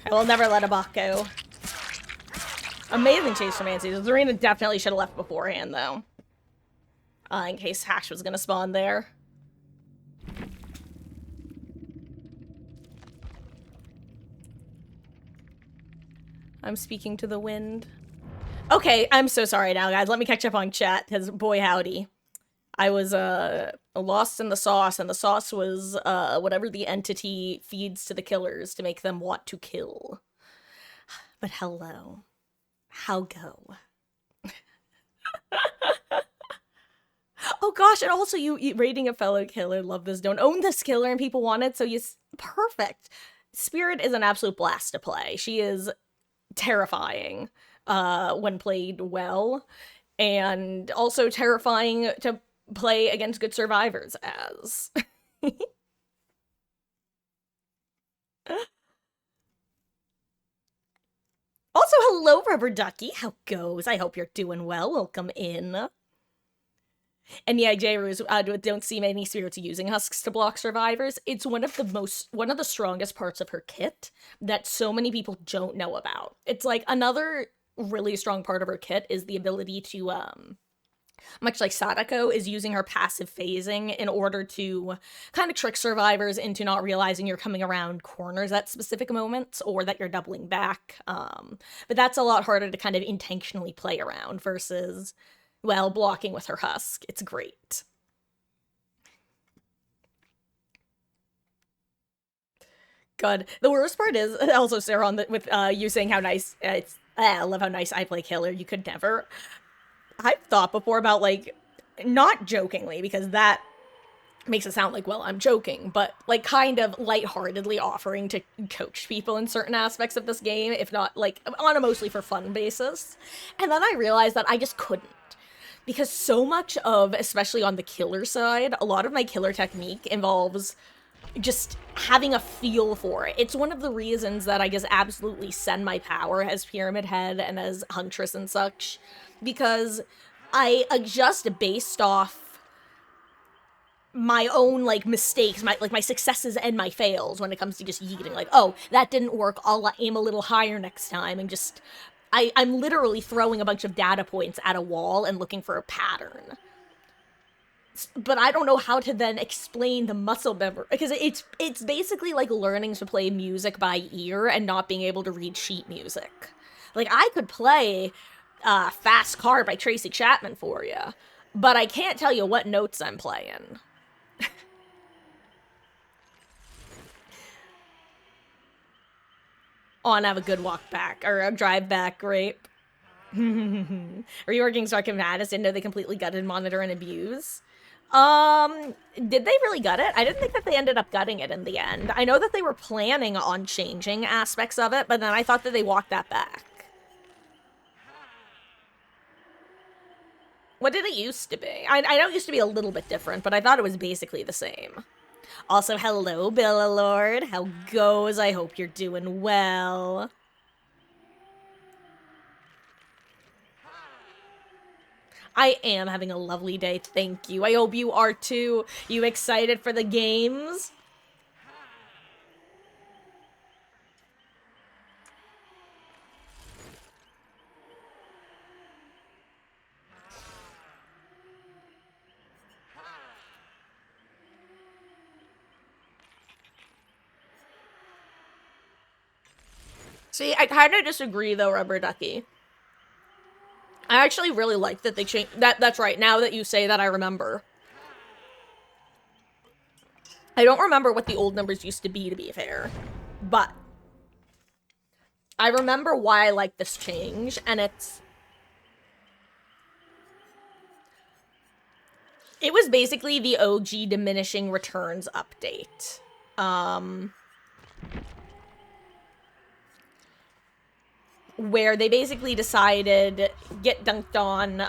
I will never let a bot go. Amazing chase from Nancy. Zarina definitely should have left beforehand, though. In case Hash was gonna spawn there. I'm speaking to the wind. Okay, I'm so sorry now, guys. Let me catch up on chat, because boy howdy. I was, lost in the sauce, and the sauce was, whatever the entity feeds to the killers to make them want to kill. But hello. How go? Oh gosh, and also you raiding a fellow killer, love this, don't own this killer, and people want it, so perfect. Spirit is an absolute blast to play. She is terrifying when played well, and also terrifying to play against good survivors as. Also, hello, Rubber Ducky. How goes? I hope you're doing well. Welcome in. And yeah, J-Ruse, don't see many spirits using husks to block survivors. It's one of the strongest parts of her kit that so many people don't know about. It's like another really strong part of her kit is the ability to, much like Sadako, is using her passive phasing in order to kind of trick survivors into not realizing you're coming around corners at specific moments or that you're doubling back. But that's a lot harder to kind of intentionally play around versus, well, blocking with her husk. It's great. God, the worst part is also Sarah with you saying how nice I love how nice I play killer. You could never. I've thought before about, like, not jokingly, because that makes it sound like, well, I'm joking, but, like, kind of lightheartedly offering to coach people in certain aspects of this game, if not, like, on a mostly for fun basis. And then I realized that I just couldn't. Because so much of, especially on the killer side, a lot of my killer technique involves just having a feel for it. It's one of the reasons that I just absolutely send my power as Pyramid Head and as Huntress and such, because I adjust based off my own, like, mistakes, my successes and my fails when it comes to just yeeting. Like, oh, that didn't work, I'll aim a little higher next time, and just, I'm literally throwing a bunch of data points at a wall and looking for a pattern. But I don't know how to then explain the muscle memory, because it's basically like learning to play music by ear and not being able to read sheet music. Like, I could play Fast Car by Tracy Chapman for you, but I can't tell you what notes I'm playing. Oh, and have a good walk back, or a drive back, great. Reworking Stark and Madison, know they completely gutted Monitor and Abuse. Did they really gut it? I didn't think that they ended up gutting it in the end. I know that they were planning on changing aspects of it, but then I thought that they walked that back. What did it used to be? I know it used to be a little bit different, but I thought it was basically the same. Also, hello, Billa Lord. How goes? I hope you're doing well. I am having a lovely day, thank you. I hope you are too. You excited for the games? See, I kind of disagree, though, Rubber Ducky. I actually really like that they changed... That's right, now that you say that, I remember. I don't remember what the old numbers used to be fair. But I remember why I like this change, and it's... It was basically the OG diminishing returns update. where they basically decided, get dunked on,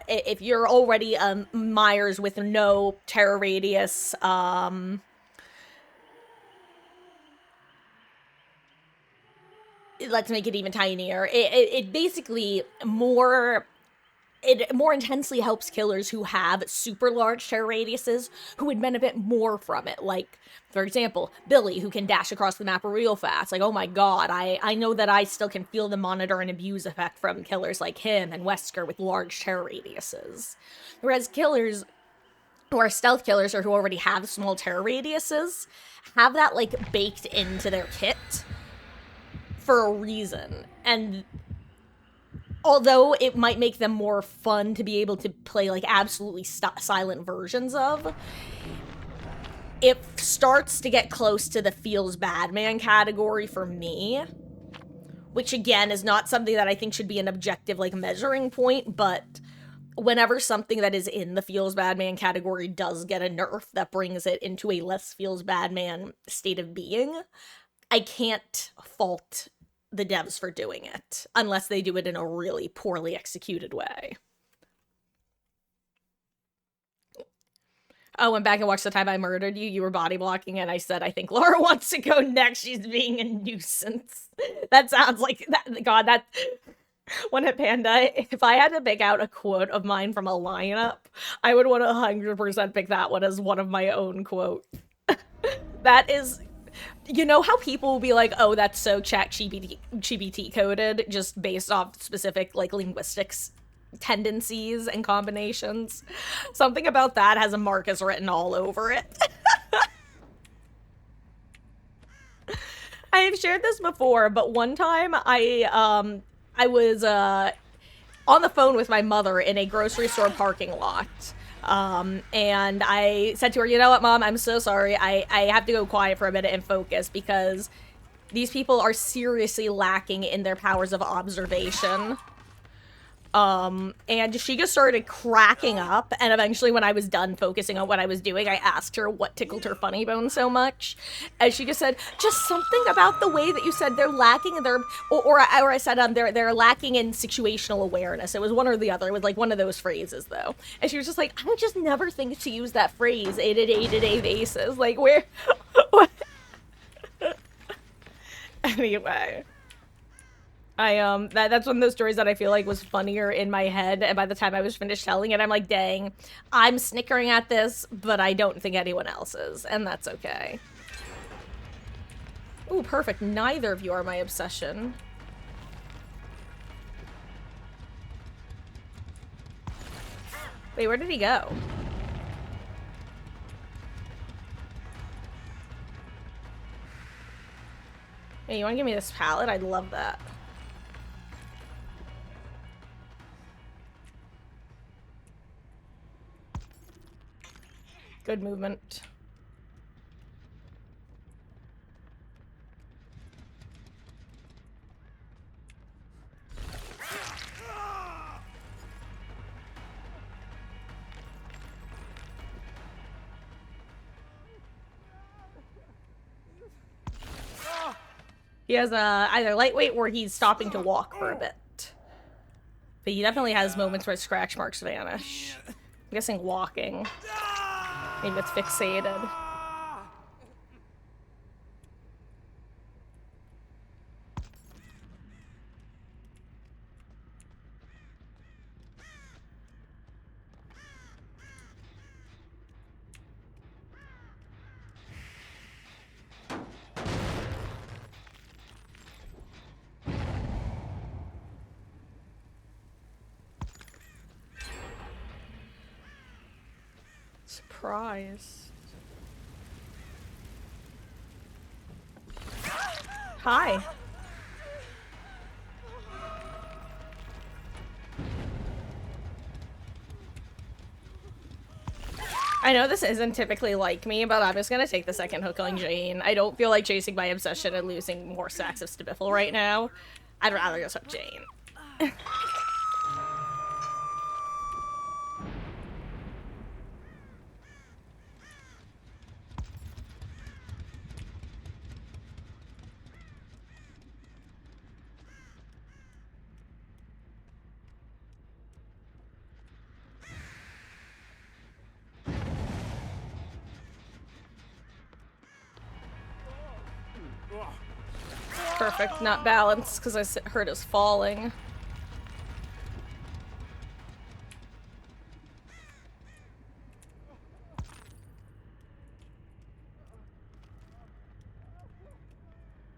if you're already Myers with no terror radius, let's make it even tinier. It basically it more intensely helps killers who have super large terror radiuses who would benefit more from it. Like, for example, Billy, who can dash across the map real fast. Like, oh my god, I know that I still can feel the monitor and abuse effect from killers like him and Wesker with large terror radiuses. Whereas killers who are stealth killers or who already have small terror radiuses have that, like, baked into their kit for a reason. And although it might make them more fun to be able to play, like, absolutely silent versions of, it starts to get close to the feels bad man category for me, which, again, is not something that I think should be an objective, like, measuring point, but whenever something that is in the feels bad man category does get a nerf that brings it into a less feels bad man state of being, I can't fault the devs for doing it, unless they do it in a really poorly executed way. I went back and watched The Time I Murdered You. You were body blocking, and I said, I think Laura wants to go next. She's being a nuisance. That sounds like that. God, that one at Panda. If I had to pick out a quote of mine from a lineup, I would want to 100% pick that one as one of my own quotes. That is. You know how people will be like, oh, that's so ChatGPT coded, just based off specific, like, linguistics tendencies and combinations? Something about that has a Marcus written all over it. I have shared this before, but one time I was on the phone with my mother in a grocery store parking lot. And I said to her, you know what, Mom, I'm so sorry. I have to go quiet for a minute and focus because these people are seriously lacking in their powers of observation. And she just started cracking up, and eventually when I was done focusing on what I was doing, I asked her what tickled her funny bone so much, and she just said, just something about the way that you said they're lacking in their, or I said, they're lacking in situational awareness. It was one or the other. It was like one of those phrases, though. And she was just like, I would just never think to use that phrase day-to-day basis. Like, where, what? Anyway. That's one of those stories that I feel like was funnier in my head, and by the time I was finished telling it, I'm like, dang, I'm snickering at this, but I don't think anyone else is, and that's okay. Ooh, perfect. Neither of you are my obsession. Wait, where did he go? Hey, you wanna give me this pallet? I'd love that. Good movement. He has either lightweight or he's stopping to walk for a bit. But he definitely has moments where scratch marks vanish. I'm guessing walking. Maybe it's fixated. Surprise. Hi. I know this isn't typically like me, but I'm just gonna take the second hook on Jane. I don't feel like chasing my obsession and losing more stacks of Stabiffle right now. I'd rather just hook Jane. Perfect, not balanced, because I heard us falling.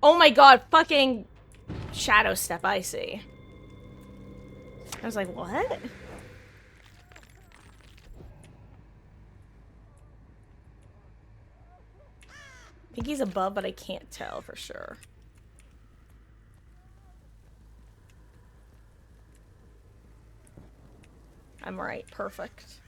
Oh my god, fucking shadow step, I see. I was like, what? I think he's above, but I can't tell for sure. I'm right, perfect.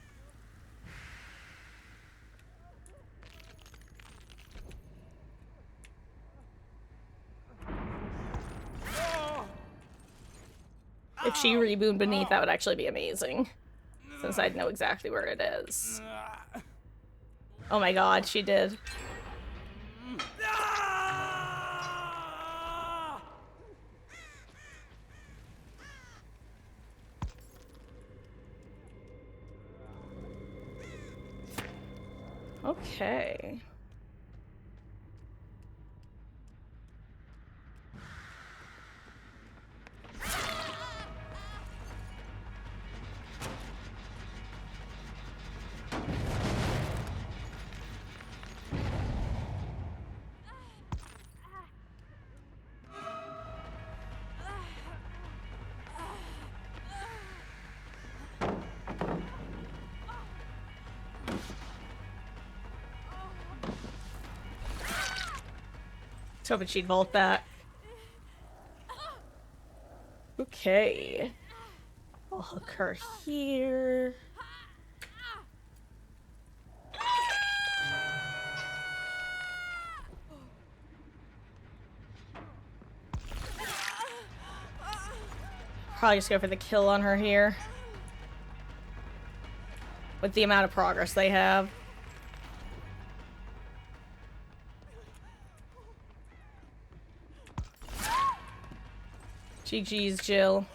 If she reboot beneath, that would actually be amazing. Since I'd know exactly where it is. Oh my god, she did. Okay. I was hoping she'd vault back. Okay. I'll hook her here. Probably just go for the kill on her here. With the amount of progress they have. GG's, Jill.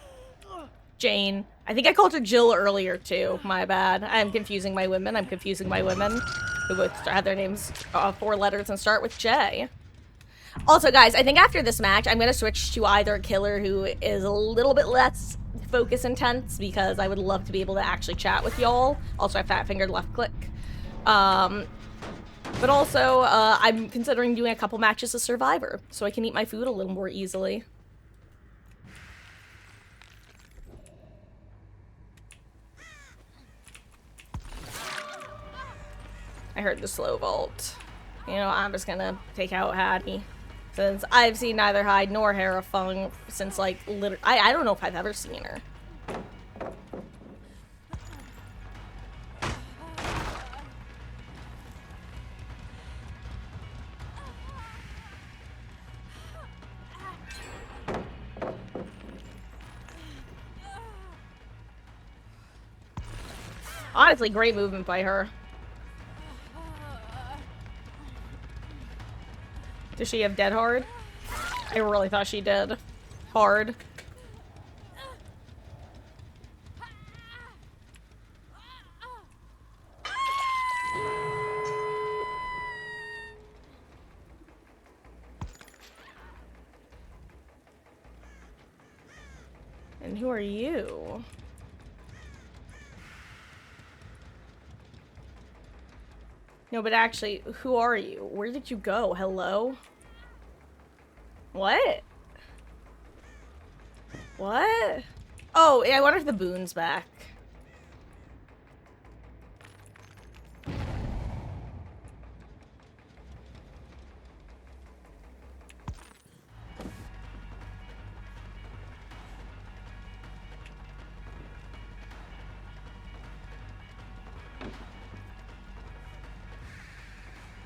Jane. I think I called her Jill earlier, too. My bad. I'm confusing my women. I'm confusing my women. Who both have their names 4 letters and start with J. Also, guys, I think after this match, I'm going to switch to either a killer who is a little bit less focus intense, because I would love to be able to actually chat with y'all. Also, I fat-fingered left click. But also, I'm considering doing a couple matches of Survivor, so I can eat my food a little more easily. I heard the slow vault. You know, I'm just gonna take out Hattie. Since I've seen neither Hyde nor Hera Fung since, like, literally, I don't know if I've ever seen her. Honestly, great movement by her. Does she have dead hard? I really thought she did. Hard. And who are you? No, but actually, who are you? Where did you go? Hello? What? What? Oh, yeah, I wonder if the boon's back.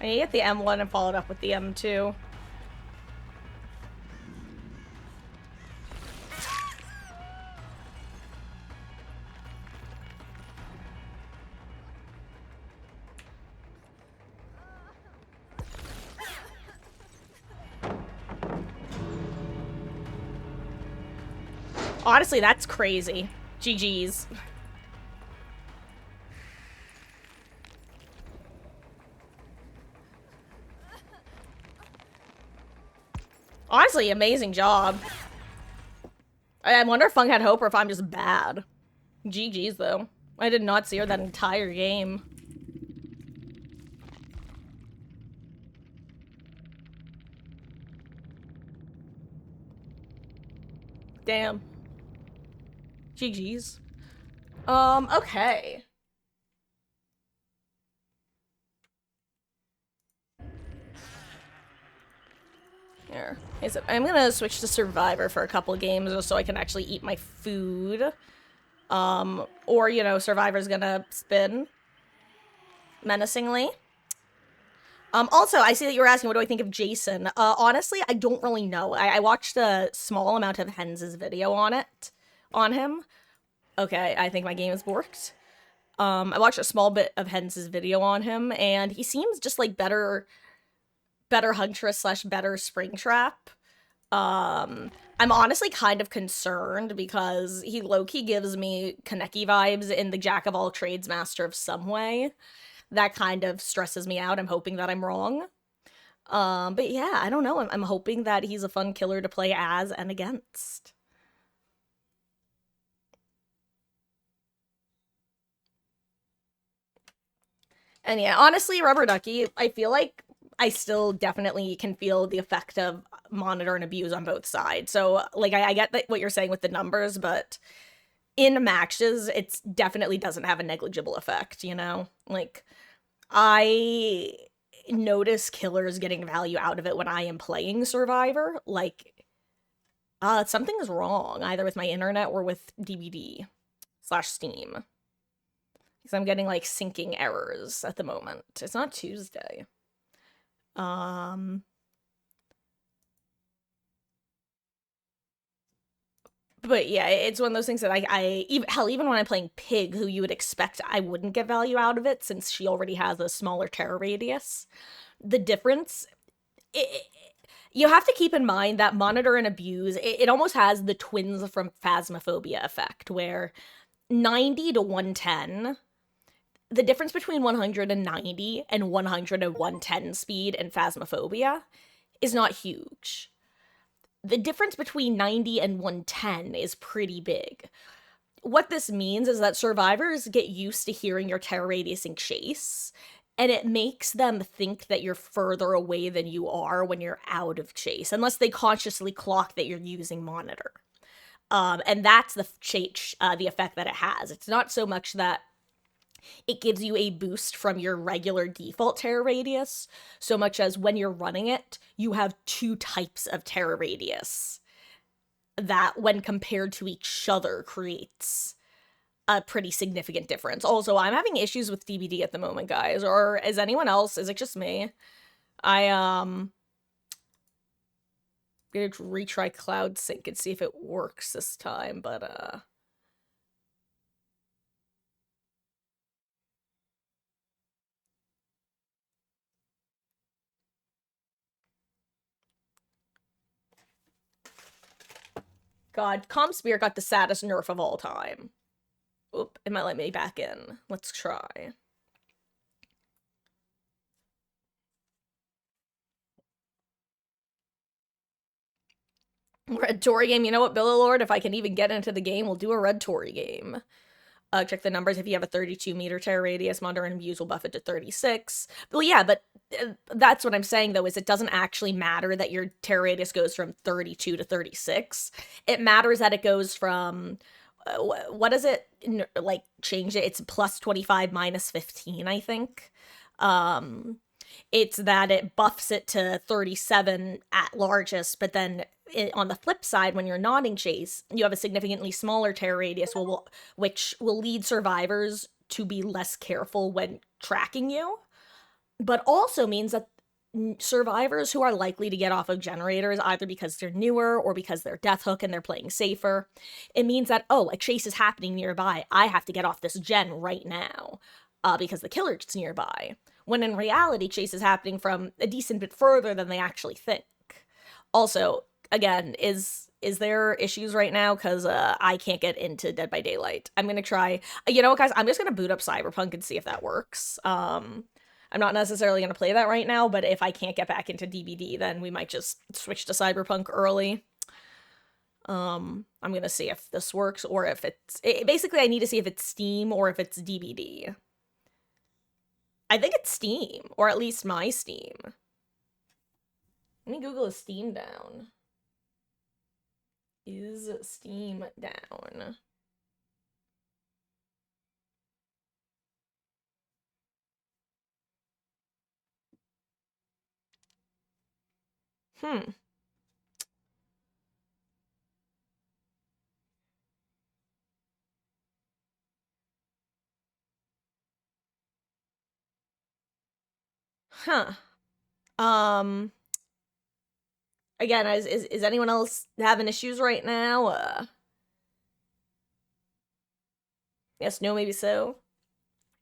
I need to get the M1 and follow it up with the M2. Honestly, that's crazy. GG's. Honestly, amazing job. I wonder if Funk had hope or if I'm just bad. GG's, though. I did not see her that entire game. Damn. GG's. Okay. Here. So I'm gonna switch to Survivor for a couple games just so I can actually eat my food. Or, you know, Survivor's gonna spin menacingly. Also, I see that you were asking what do I think of Jason. Honestly, I don't really know. I watched a small amount of Hens' video on him. Okay, I think my game has worked. I watched a small bit of Hens' video on him, and he seems just like better Huntress / better Springtrap. I'm honestly kind of concerned because he low-key gives me Kaneki vibes in the Jack of all trades, master of some way. That kind of stresses me out. I'm hoping that I'm wrong. But yeah, I don't know. I'm hoping that he's a fun killer to play as and against. And yeah, honestly, Rubber Ducky, I feel like I still definitely can feel the effect of monitor and abuse on both sides. So, like, I get that what you're saying with the numbers, but in matches, it definitely doesn't have a negligible effect, you know? Like, I notice killers getting value out of it when I am playing Survivor. Like, something is wrong, either with my internet or with DBD / Steam. Because I'm getting, like, syncing errors at the moment. It's not Tuesday. But yeah, it's one of those things that even when I'm playing Pig, who you would expect I wouldn't get value out of it since she already has a smaller terror radius. The difference, you have to keep in mind that Monitor and Abuse, it almost has the twins from Phasmophobia effect, where 90 to 110, the difference between 190 and 100 and 110 speed in Phasmophobia is not huge. The difference between 90 and 110 is pretty big. What this means is that survivors get used to hearing your terror radius in chase, and it makes them think that you're further away than you are when you're out of chase, unless they consciously clock that you're using monitor. And that's the effect that it has. It's not so much that it gives you a boost from your regular default terror radius, so much as when you're running it, you have two types of terror radius that, when compared to each other, creates a pretty significant difference. Also, I'm having issues with DBD at the moment, guys, or is anyone else? Is it just me? I'm gonna retry Cloud Sync and see if it works this time, but God, Calm Spirit got the saddest nerf of all time. Oop, it might let me back in. Let's try. Red Tory game. You know what, Billylord? If I can even get into the game, we'll do a Red Tory game. Check the numbers. If you have a 32-meter terror radius, Monitor and Abuse will buff it to 36. Well, yeah, but that's what I'm saying, though, is it doesn't actually matter that your terror radius goes from 32 to 36. It matters that it goes from, what does it, like, change it? It's plus 25 minus 15, I think. It's that it buffs it to 37 at largest, but then on the flip side, when you're not in chase, you have a significantly smaller terror radius, which will lead survivors to be less careful when tracking you, but also means that survivors who are likely to get off of generators, either because they're newer or because they're death hook and they're playing safer, it means that, oh, a chase is happening nearby, I have to get off this gen right now, because the killer's nearby. When in reality, chase is happening from a decent bit further than they actually think. Also, again, is there issues right now? Because I can't get into Dead by Daylight. I'm going to try... You know what, guys? I'm just going to boot up Cyberpunk and see if that works. I'm not necessarily going to play that right now, but if I can't get back into DBD, then we might just switch to Cyberpunk early. I'm gonna see if this works or if basically I need to see if it's Steam or if it's DBD. I think it's Steam, or at least my Steam. Let me Google is Steam down. Is Steam down? Huh. Again, is anyone else having issues right now? Yes, no, maybe so.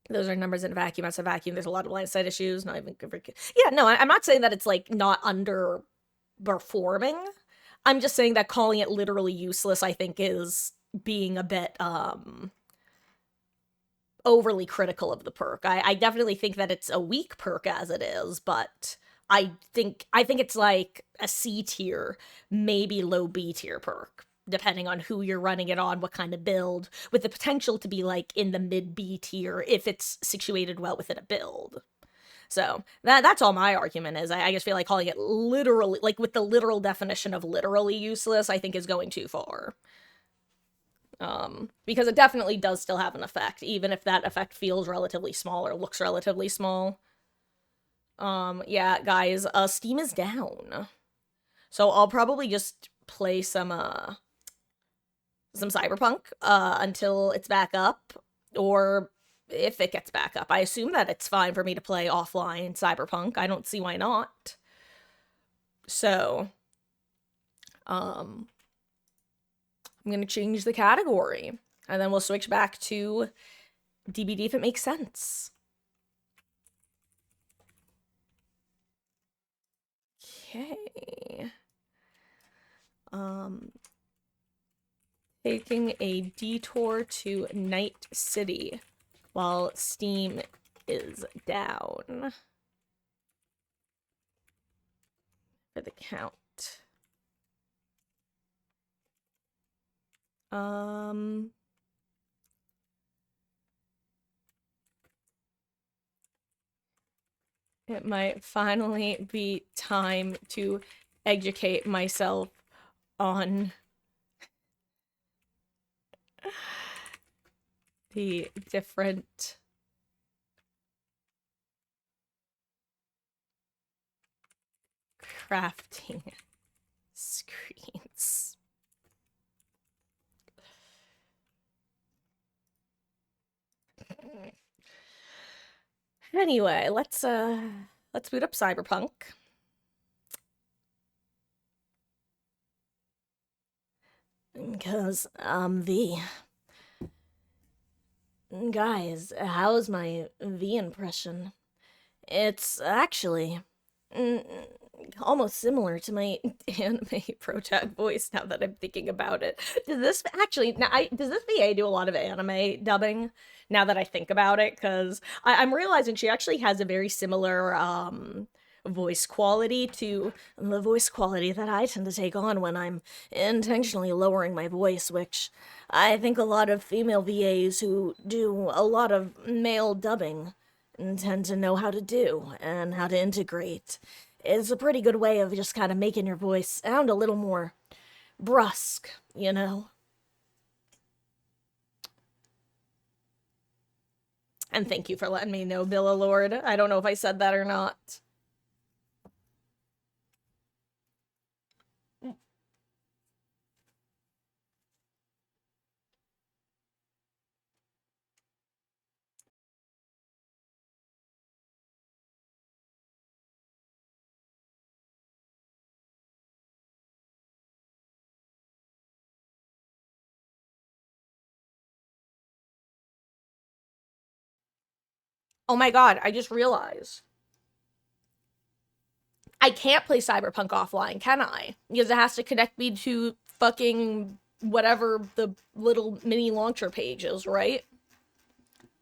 Those are numbers in a vacuum. That's a vacuum. There's a lot of blind side issues. Not even good for yeah, no, I'm not saying that it's like not underperforming. I'm just saying that calling it literally useless, I think, is being a bit overly critical of the perk. I definitely think that it's a weak perk as it is, but I think it's like a C tier, maybe low B tier perk, depending on who you're running it on, what kind of build, with the potential to be like in the mid B tier if it's situated well within a build. So that's all my argument is. I just feel like calling it literally, like with the literal definition of literally useless, I think is going too far. Because it definitely does still have an effect, even if that effect feels relatively small or looks relatively small. Yeah, guys, Steam is down. So I'll probably just play some Cyberpunk, until it's back up, or if it gets back up. I assume that it's fine for me to play offline Cyberpunk. I don't see why not. So, I'm gonna change the category, and then we'll switch back to DBD if it makes sense. Okay. Taking a detour to Night City while Steam is down. For the count. It might finally be time to educate myself on the different crafting screens. Anyway, let's boot up Cyberpunk. Because guys, how's my V impression? It's actually almost similar to my anime protag voice now that I'm thinking about it. Does this VA do a lot of anime dubbing now that I think about it? Because I'm realizing she actually has a very similar voice quality to the voice quality that I tend to take on when I'm intentionally lowering my voice, which I think a lot of female VAs who do a lot of male dubbing tend to know how to do and how to integrate. It's a pretty good way of just kind of making your voice sound a little more brusque, you know? And thank you for letting me know, Billa Lord. I don't know if I said that or not. Oh my god, I just realized. I can't play Cyberpunk offline, can I? Because it has to connect me to fucking whatever the little mini launcher page is, right?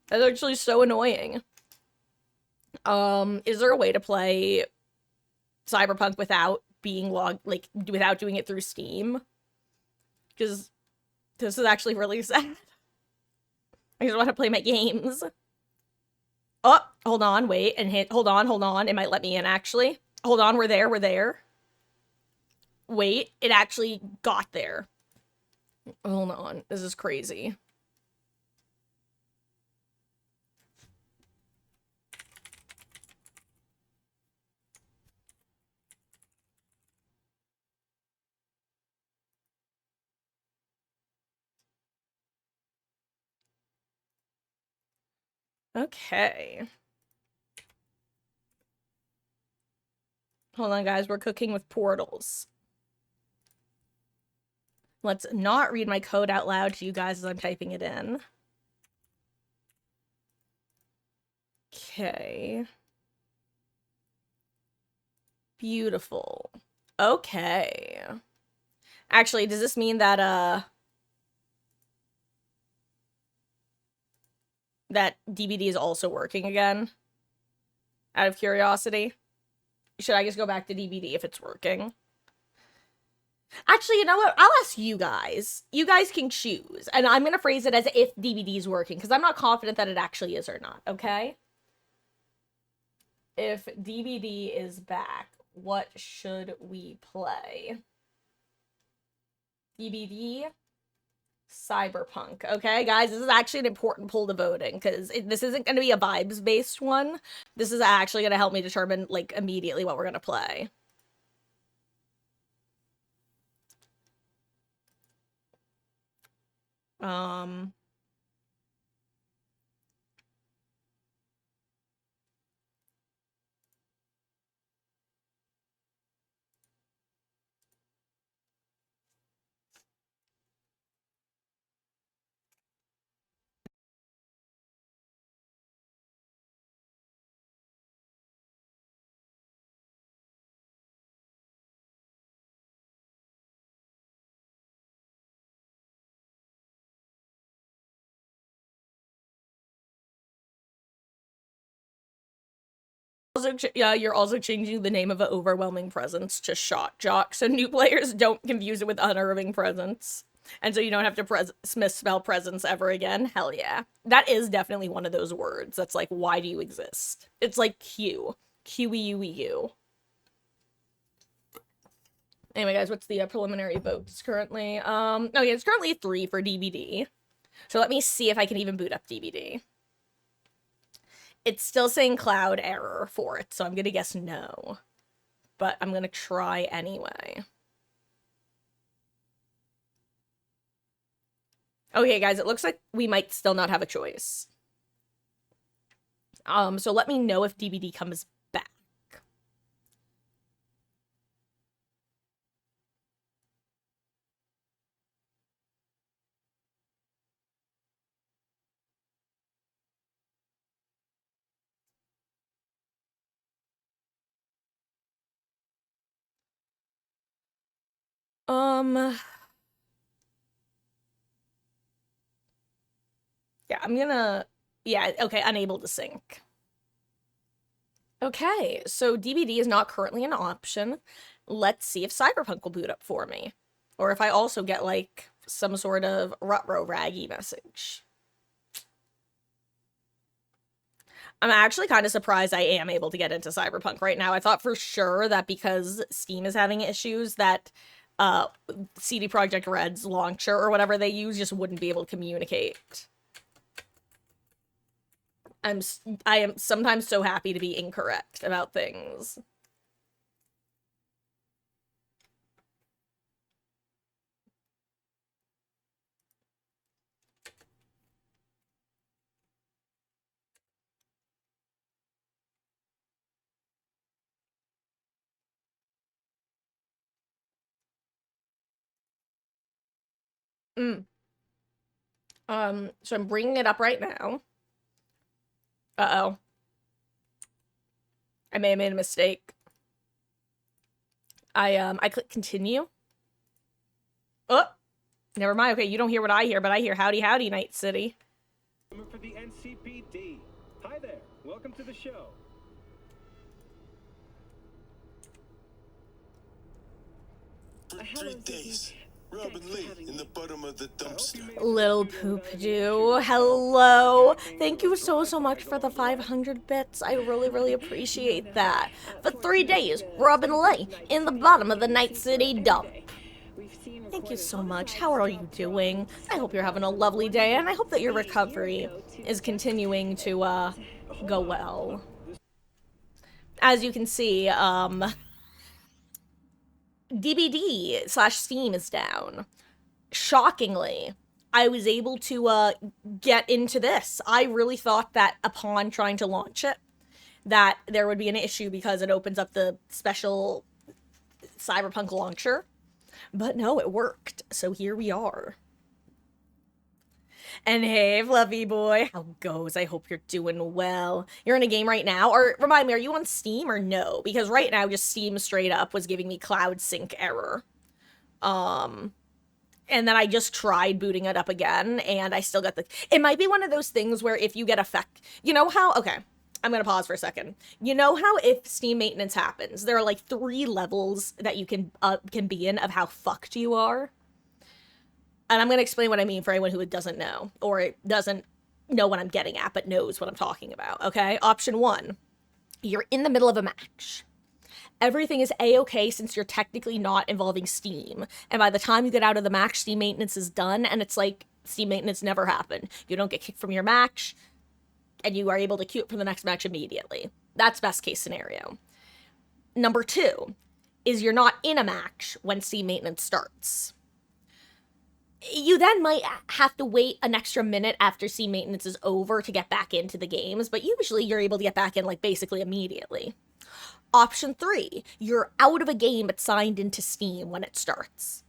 That's actually so annoying. Is there a way to play Cyberpunk without being logged, like, without doing it through Steam? Because this is actually really sad. I just want to play my games. Oh, hold on, wait, and hit, hold on. It might let me in, actually. Hold on, we're there. Wait, it actually got there. Hold on, this is crazy. Okay. Hold on, guys, we're cooking with portals. Let's not read my code out loud to you guys as I'm typing it in. Okay. Beautiful. Okay. Actually, does this mean that, that DBD is also working again? Out of curiosity? Should I just go back to DBD if it's working? Actually, you know what? I'll ask you guys. You guys can choose. And I'm going to phrase it as if DBD is working, because I'm not confident that it actually is or not, okay? If DBD is back, what should we play? DBD, Cyberpunk. Okay, guys, this is actually an important poll to voting, because this isn't going to be a vibes-based one. This is actually going to help me determine, like, immediately what we're going to play. Yeah, you're also changing the name of an overwhelming presence to Shot Jock, so new players don't confuse it with unnerving presence. And so you don't have to misspell presence ever again. Hell yeah. That is definitely one of those words that's like, why do you exist? It's like Q. Q-E-U-E-U. Anyway, guys, what's the preliminary votes currently? Oh yeah, it's currently 3 for DBD. So let me see if I can even boot up DBD. It's still saying cloud error for it, so I'm gonna guess no. But I'm gonna try anyway. Okay, guys, it looks like we might still not have a choice. So let me know if DBD comes back. Yeah, I'm gonna... Yeah, okay, unable to sync. Okay, so DBD is not currently an option. Let's see if Cyberpunk will boot up for me. Or if I also get, like, some sort of rutro-raggy message. I'm actually kind of surprised I am able to get into Cyberpunk right now. I thought for sure that because Steam is having issues that CD Projekt Red's launcher or whatever they use just wouldn't be able to communicate. I am sometimes so happy to be incorrect about things. So I'm bringing it up right now. Uh-oh. I may have made a mistake. I click continue. Oh, never mind. Okay, you don't hear what I hear, but I hear howdy howdy, Night City. For the NCPD. Hi there. Welcome to the show. Little Poop-Doo, hello. Thank you so much for the 500 bits. I really appreciate that. For 3 days, Robin lay in the bottom of the Night City dump. Thank you so much. How are you doing? I hope you're having a lovely day, and I hope that your recovery is continuing to, go well. As you can see, DBD/Steam is down. Shockingly, I was able to get into this. I really thought that upon trying to launch it, that there would be an issue because it opens up the special Cyberpunk launcher. But no, it worked. So here we are. And hey, Fluffy boy, how goes? I hope you're doing well. You're in a game right now? Or remind me, are you on Steam or no? Because right now, just Steam straight up was giving me cloud sync error. And then I just tried booting it up again, and I still got the... It might be one of those things where if you get effect... You know how... Okay, I'm gonna pause for a second. You know how if Steam maintenance happens, there are like 3 levels that you can be in of how fucked you are? And I'm gonna explain what I mean for anyone who doesn't know, or doesn't know what I'm getting at, but knows what I'm talking about, okay? Option 1, you're in the middle of a match. Everything is a-okay since you're technically not involving Steam. And by the time you get out of the match, Steam maintenance is done, and it's like Steam maintenance never happened. You don't get kicked from your match, and you are able to queue up for the next match immediately. That's best case scenario. Number 2 is you're not in a match when Steam maintenance starts. You then might have to wait an extra minute after Steam maintenance is over to get back into the games, but usually you're able to get back in like basically immediately. Option 3, you're out of a game but signed into Steam when it starts.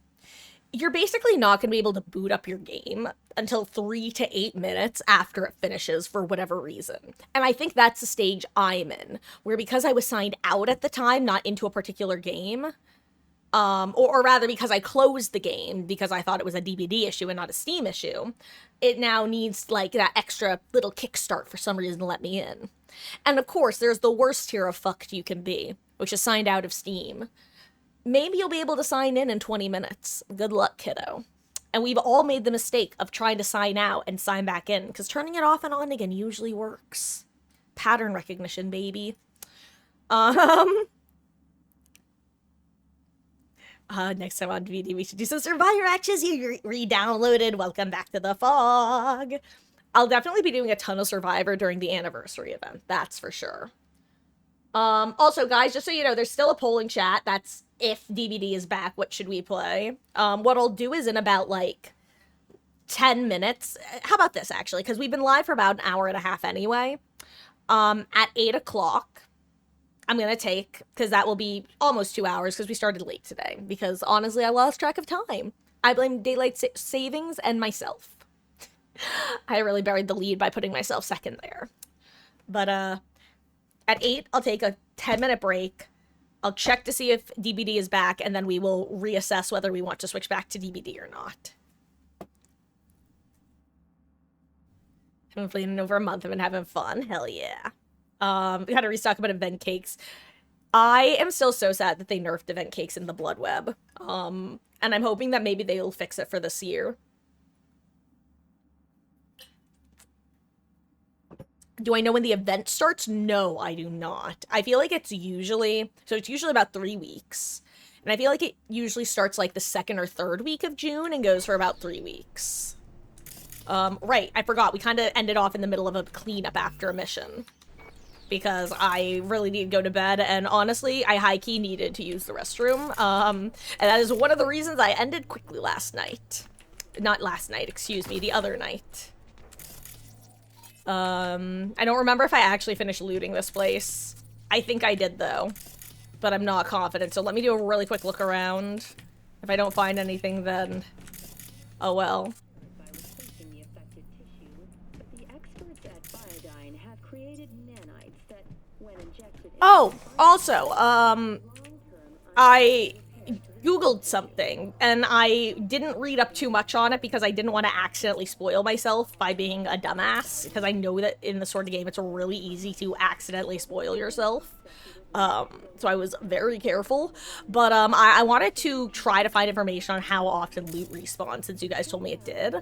You're basically not going to be able to boot up your game until 3 to 8 minutes after it finishes for whatever reason. And I think that's the stage I'm in, where because I was signed out at the time, not into a particular game, or rather because I closed the game because I thought it was a DBD issue and not a Steam issue, it now needs like that extra little kickstart for some reason to let me in. And of course, there's the worst tier of fucked you can be, which is signed out of Steam. Maybe you'll be able to sign in 20 minutes. Good luck, kiddo. And we've all made the mistake of trying to sign out and sign back in, because turning it off and on again usually works. Pattern recognition, baby. Next time on DVD, we should do some Survivor matches. You re-downloaded. Welcome back to the fog. I'll definitely be doing a ton of Survivor during the anniversary event. That's for sure. Also, guys, just so you know, there's still a polling chat. That's if DVD is back, what should we play? What I'll do is in about, like, 10 minutes. How about this, actually? Because we've been live for about an hour and a half anyway. At 8 o'clock, I'm going to take, because that will be almost 2 hours, because we started late today. Because, honestly, I lost track of time. I blame daylight savings and myself. I really buried the lead by putting myself second there. But, at 8, I'll take a 10-minute break. I'll check to see if DBD is back, and then we will reassess whether we want to switch back to DBD or not. I've been playing over a month. I've been having fun. Hell yeah. We had to restock about event cakes. I am still so sad that they nerfed event cakes in the Blood Web. And I'm hoping that maybe they'll fix it for this year. Do I know when the event starts? No, I do not. I feel like it's usually about 3 weeks. And I feel like it usually starts like the 2nd or 3rd week of June and goes for about 3 weeks. Right, I forgot. We kind of ended off in the middle of a cleanup after a mission. Because I really need to go to bed, and honestly, I high-key needed to use the restroom. And that is one of the reasons I ended quickly last night. Not last night, excuse me, the other night. I don't remember if I actually finished looting this place. I think I did, though. But I'm not confident, so let me do a really quick look around. If I don't find anything, then... oh well. Oh, also, Googled something, and I didn't read up too much on it because I didn't want to accidentally spoil myself by being a dumbass, because I know that in this sort of game it's really easy to accidentally spoil yourself. So I was very careful, but I wanted to try to find information on how often loot respawns, since you guys told me it did.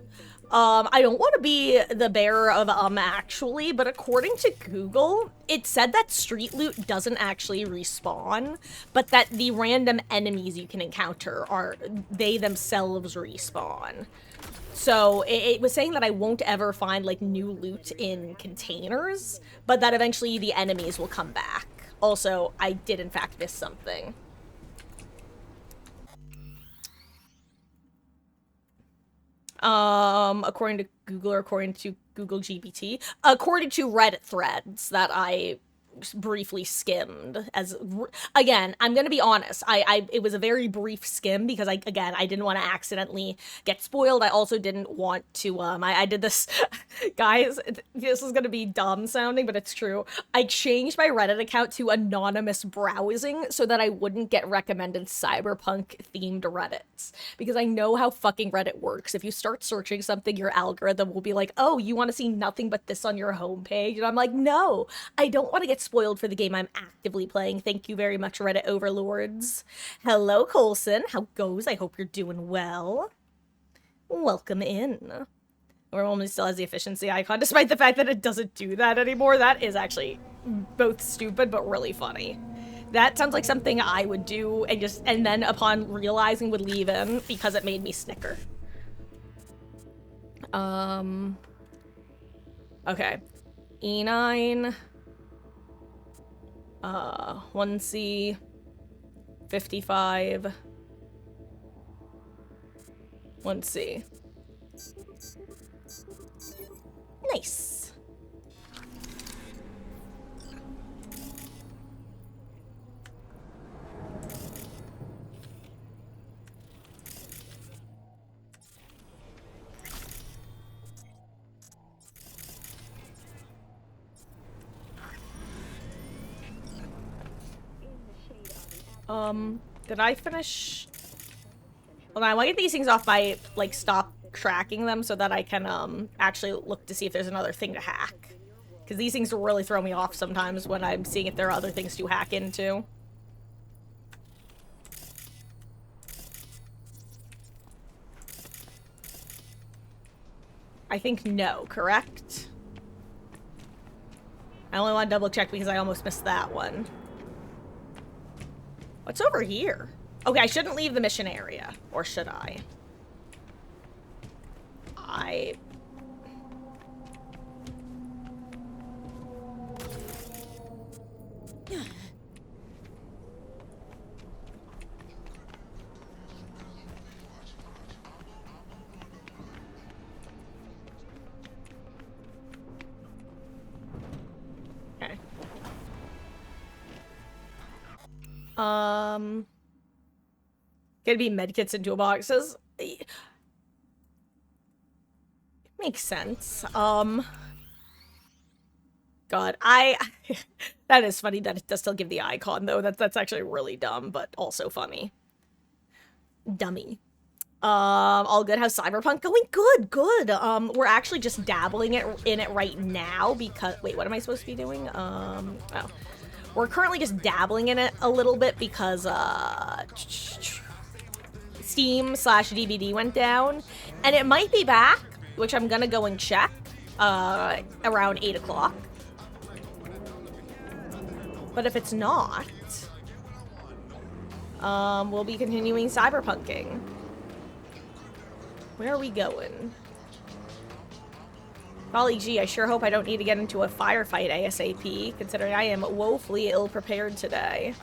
I don't want to be the bearer of actually, but according to Google, it said that street loot doesn't actually respawn, but that the random enemies you can encounter they themselves respawn. So it was saying that I won't ever find like new loot in containers, but that eventually the enemies will come back. Also, I did in fact miss something. According to Google, or according to Google GPT, according to Reddit threads that I briefly skimmed. Again, I'm gonna be honest, it was a very brief skim because I didn't want to accidentally get spoiled. I also didn't want to I did this guys, this is gonna be dumb sounding, but it's true. I changed my Reddit account to anonymous browsing so that I wouldn't get recommended cyberpunk themed Reddits, because I know how fucking Reddit works. If you start searching something, your algorithm will be like, oh, you want to see nothing but this on your homepage, and I'm like, no, I don't want to get spoiled for the game I'm actively playing. Thank you very much, Reddit overlords. Hello, Colson. How goes? I hope you're doing well. Welcome in. Or only still has the efficiency icon, despite the fact that it doesn't do that anymore. That is actually both stupid but really funny. That sounds like something I would do and then upon realizing would leave in because it made me snicker. Okay. E9. 1C, 55, 1C. Nice. Did I finish? Well, I want to get these things off my, like, stop tracking them so that I can, actually look to see if there's another thing to hack. Because these things really throw me off sometimes when I'm seeing if there are other things to hack into. I think no, correct? I only want to double check because I almost missed that one. What's over here? Okay, I shouldn't leave the mission area. Or should I? Okay. Gonna be medkits and toolboxes. It makes sense. God, that is funny that it does still give the icon though. That's actually really dumb, but also funny. Dummy. All good. How's Cyberpunk going? Good. We're actually just dabbling in it right now because wait, what am I supposed to be doing? Oh. We're currently just dabbling in it a little bit because, Steam/DBD went down, and it might be back, which I'm gonna go and check, around 8 o'clock. But if it's not, we'll be continuing cyberpunking. Where are we going? Golly gee, I sure hope I don't need to get into a firefight ASAP, considering I am woefully ill-prepared today.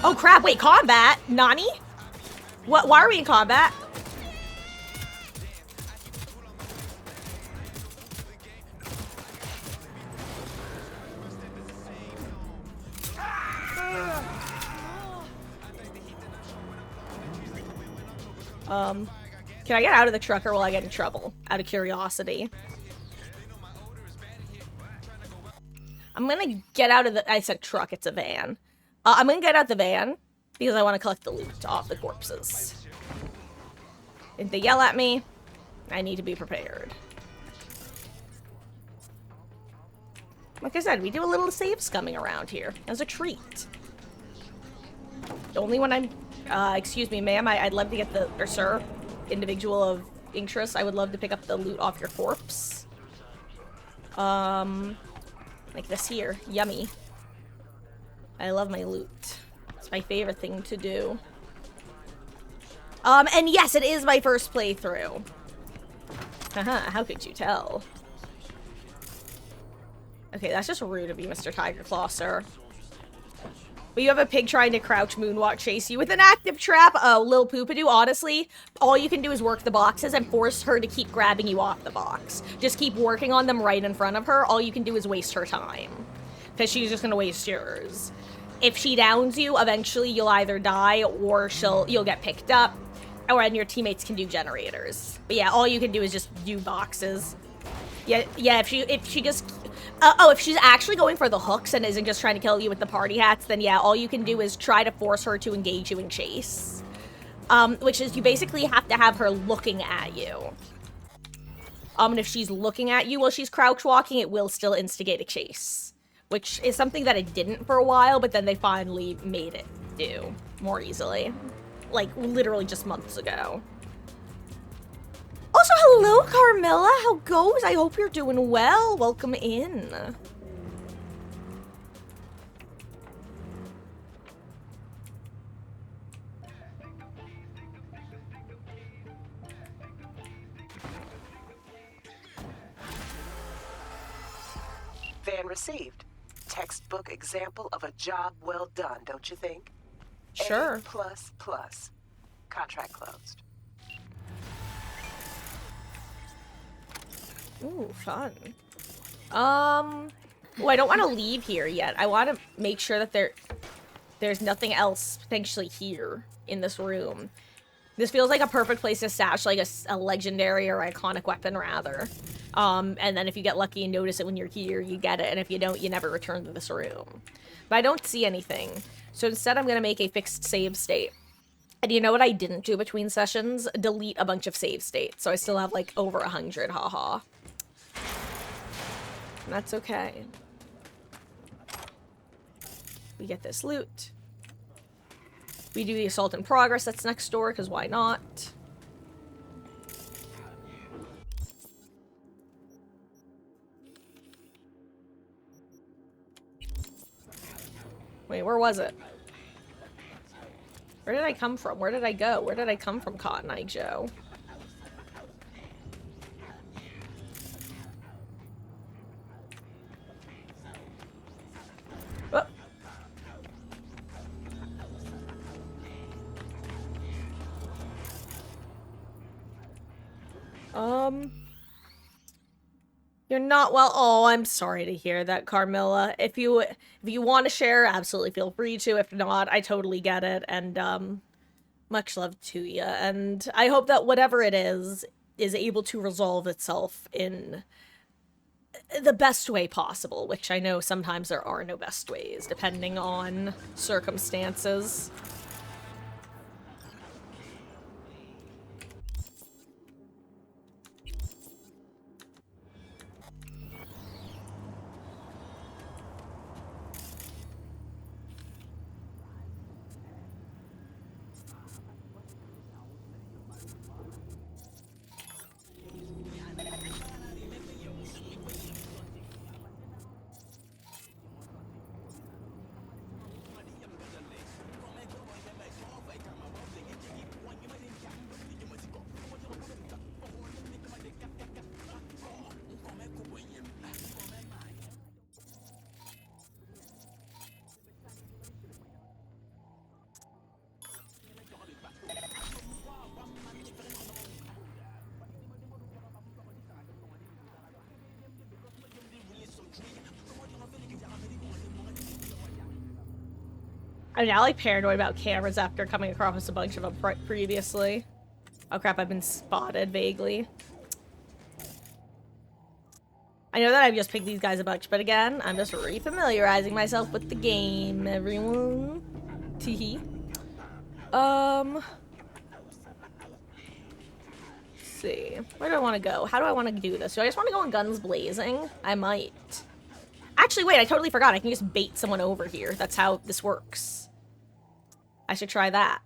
Oh crap, wait, combat? Nani? What? Why are we in combat? Can I get out of the truck or will I get in trouble? Out of curiosity. I'm gonna get out of the- I said truck, it's a van. I'm gonna get out the van. Because I want to collect the loot off the corpses. If they yell at me, I need to be prepared. Like I said, we do a little save scumming around here as a treat. Only when I'm, excuse me, ma'am, I'd love to get the, or sir, individual of interest, I would love to pick up the loot off your corpse. Like this here. Yummy. I love my loot. It's my favorite thing to do. And yes, it is my first playthrough. Haha, how could you tell? Okay, that's just rude of you, Mr. Tiger Claw, sir. But you have a pig trying to crouch moonwalk chase you with an active trap? Oh, Lil Poopadoo, honestly, all you can do is work the boxes and force her to keep grabbing you off the box. Just keep working on them right in front of her. All you can do is waste her time. Because she's just gonna waste yours. If she downs you, eventually you'll either die or you'll get picked up. Or and your teammates can do generators. But yeah, all you can do is just do boxes. Yeah, if she just... if she's actually going for the hooks and isn't just trying to kill you with the party hats, then yeah, all you can do is try to force her to engage you in chase. Which is you basically have to have her looking at you. And if she's looking at you while she's crouch walking, it will still instigate a chase. Which is something that it didn't for a while, but then they finally made it do more easily. Like, literally just months ago. Also, hello, Carmilla. How goes? I hope you're doing well. Welcome in. Van received. Textbook example of a job well done, don't you think? Sure. A++. Contract closed. Ooh, fun. Well, I don't want to leave here yet. I want to make sure that there's nothing else potentially here in this room. This feels like a perfect place to stash like a legendary or iconic weapon, rather. And then if you get lucky and notice it when you're here, you get it. And if you don't, you never return to this room. But I don't see anything. So instead, I'm going to make a fixed save state. And you know what I didn't do between sessions? Delete a bunch of save states. So I still have like over 100, haha. And that's okay. We get this loot. We do the assault in progress that's next door, because why not? Wait, where was it? Where did I come from? Where did I go? Where did I come from, Cotton Eye Joe? You're not well. Oh, I'm sorry to hear that, Carmilla. If you want to share, absolutely feel free to. If not, I totally get it. And much love to you. And I hope that whatever it is able to resolve itself in the best way possible, which I know sometimes there are no best ways, depending on circumstances. I'm now like paranoid about cameras after coming across a bunch of them previously. Oh crap, I've been spotted vaguely. I know that I've just picked these guys a bunch, but again, I'm just refamiliarizing myself with the game, everyone. Teehee. Let's see. Where do I want to go? How do I want to do this? Do I just want to go in guns blazing? I might. Actually, wait, I totally forgot. I can just bait someone over here. That's how this works. I should try that.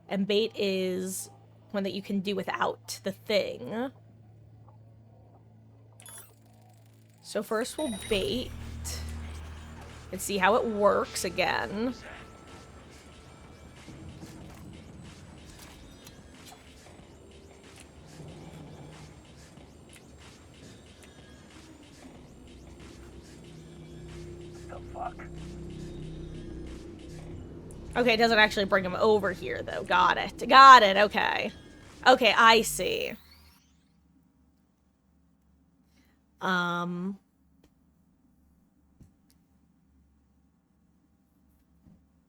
And bait is one that you can do without the thing. So first we'll bait and see how it works again. The fuck? Okay, it doesn't actually bring him over here, though. Got it. Got it. Okay. Okay, I see.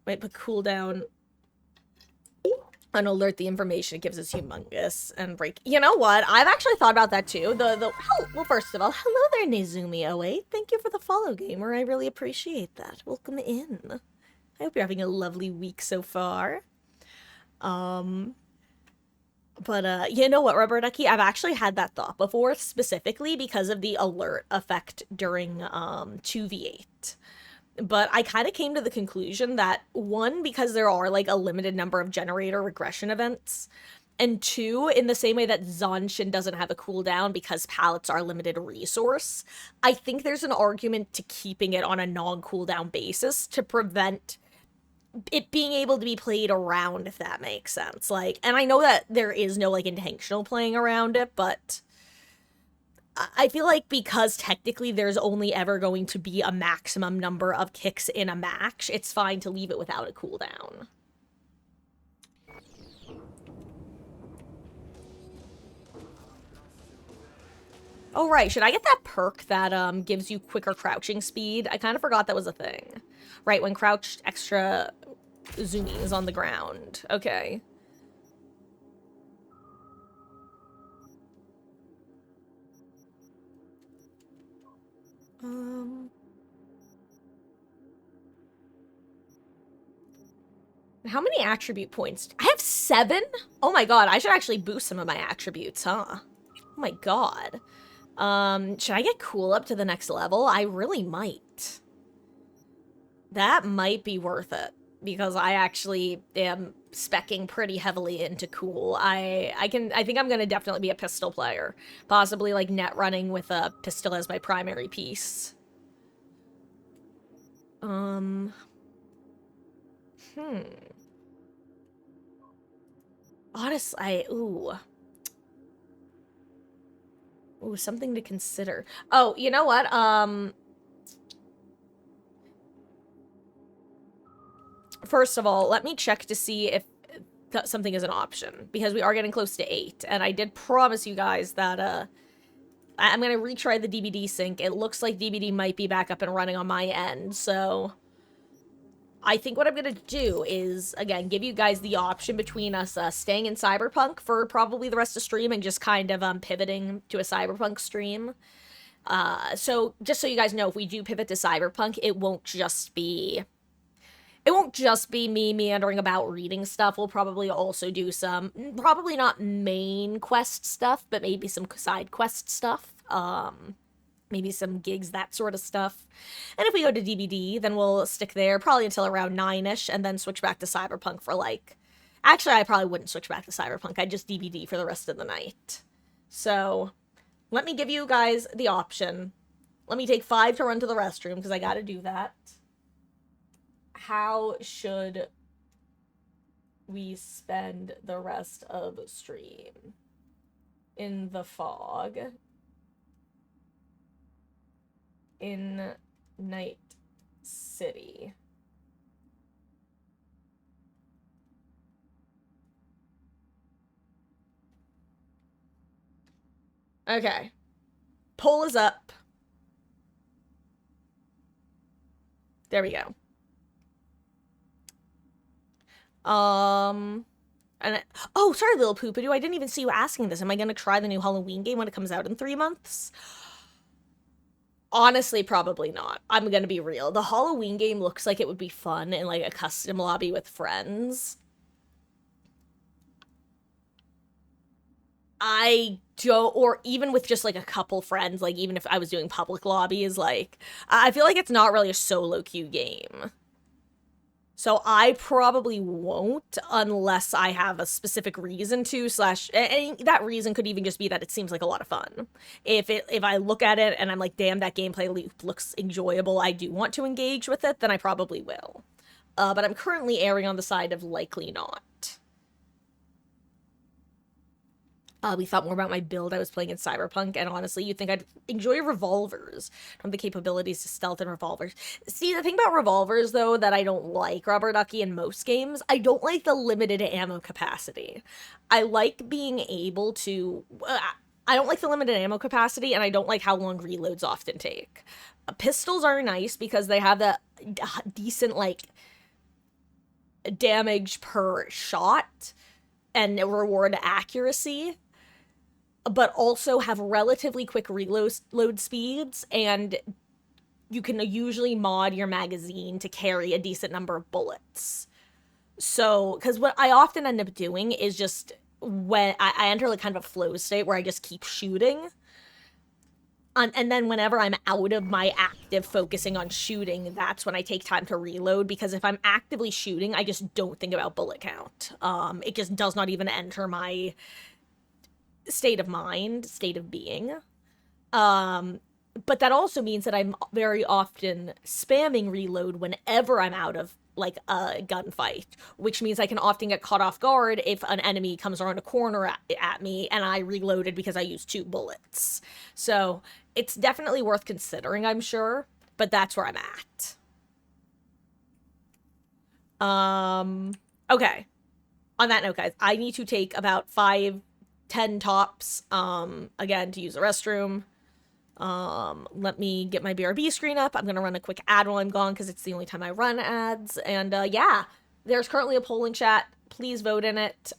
Might put cooldown and alert the information it gives us humongous and break. You know what? I've actually thought about that too. Well, first of all, hello there, Nezumi08. Thank you for the follow, gamer. I really appreciate that. Welcome in. I hope you're having a lovely week so far. But you know what, Rubber Ducky? I've actually had that thought before, specifically because of the alert effect during 2v8. But I kind of came to the conclusion that, one, because there are, like, a limited number of generator regression events, and two, in the same way that Zanshin doesn't have a cooldown because pallets are a limited resource, I think there's an argument to keeping it on a non-cooldown basis to prevent it being able to be played around, if that makes sense. Like, and I know that there is no, like, intentional playing around it, but I feel like because technically there's only ever going to be a maximum number of kicks in a match, it's fine to leave it without a cooldown. Oh, right. Should I get that perk that gives you quicker crouching speed? I kind of forgot that was a thing. Right, when crouched, extra zoomies on the ground. Okay. How many attribute points? I have 7? Oh my god, I should actually boost some of my attributes, huh? Oh my god. Should I get cool up to the next level? I really might. That might be worth it, because I actually am speccing pretty heavily into cool. I think I'm gonna definitely be a pistol player. Possibly, like, net running with a pistol as my primary piece. Honestly, ooh, something to consider. Oh, you know what? First of all, let me check to see if something is an option, because we are getting close to 8, and I did promise you guys that, I'm gonna retry the DBD sync. It looks like DBD might be back up and running on my end, so I think what I'm gonna do is, again, give you guys the option between us staying in Cyberpunk for probably the rest of stream and just kind of pivoting to a Cyberpunk stream. So just so you guys know, if we do pivot to Cyberpunk, it won't just be me meandering about reading stuff. We'll probably also do some, probably not main quest stuff, but maybe some side quest stuff. Maybe some gigs, that sort of stuff. And if we go to DBD, then we'll stick there probably until around 9-ish, and then switch back to Cyberpunk for, like... Actually, I probably wouldn't switch back to Cyberpunk. I'd just DBD for the rest of the night. So, let me give you guys the option. Let me take 5 to run to the restroom, because I gotta do that. How should we spend the rest of stream? In the fog. In Night City. Okay. Poll is up. There we go. Oh, sorry, little Poopadoo. I didn't even see you asking this. Am I gonna try the new Halloween game when it comes out in 3 months? Honestly, probably not. I'm gonna be real. The Halloween game looks like it would be fun in like a custom lobby with friends. I don't, or even with just like a couple friends, like even if I was doing public lobbies, like I feel like it's not really a solo queue game. So I probably won't unless I have a specific reason to, slash and that reason could even just be that it seems like a lot of fun. If I look at it and I'm like, damn, that gameplay loop looks enjoyable, I do want to engage with it, then I probably will. But I'm currently erring on the side of likely not. We thought more about my build I was playing in Cyberpunk, and honestly, you'd think I'd enjoy revolvers from the capabilities to stealth and revolvers. See, the thing about revolvers, though, that I don't like, Rubber Ducky, in most games, I don't like the limited ammo capacity. I like being able to. I don't like the limited ammo capacity, and I don't like how long reloads often take. Pistols are nice because they have the decent, like, damage per shot and reward accuracy, but also have relatively quick reload speeds, and you can usually mod your magazine to carry a decent number of bullets. So, because what I often end up doing is just when I enter like kind of a flow state where I just keep shooting. And then whenever I'm out of my active focusing on shooting, that's when I take time to reload, because if I'm actively shooting, I just don't think about bullet count. It just does not even enter my state of mind, state of being. But that also means that I'm very often spamming reload whenever I'm out of like a gunfight, which means I can often get caught off guard if an enemy comes around a corner at me and I reloaded because I used 2 bullets. So it's definitely worth considering, I'm sure, but that's where I'm at. Okay. On that note, guys, I need to take about 5-10 tops, again, to use the restroom. Let me get my BRB screen up. I'm gonna run a quick ad while I'm gone because it's the only time I run ads. And yeah, there's currently a polling chat. Please vote in it.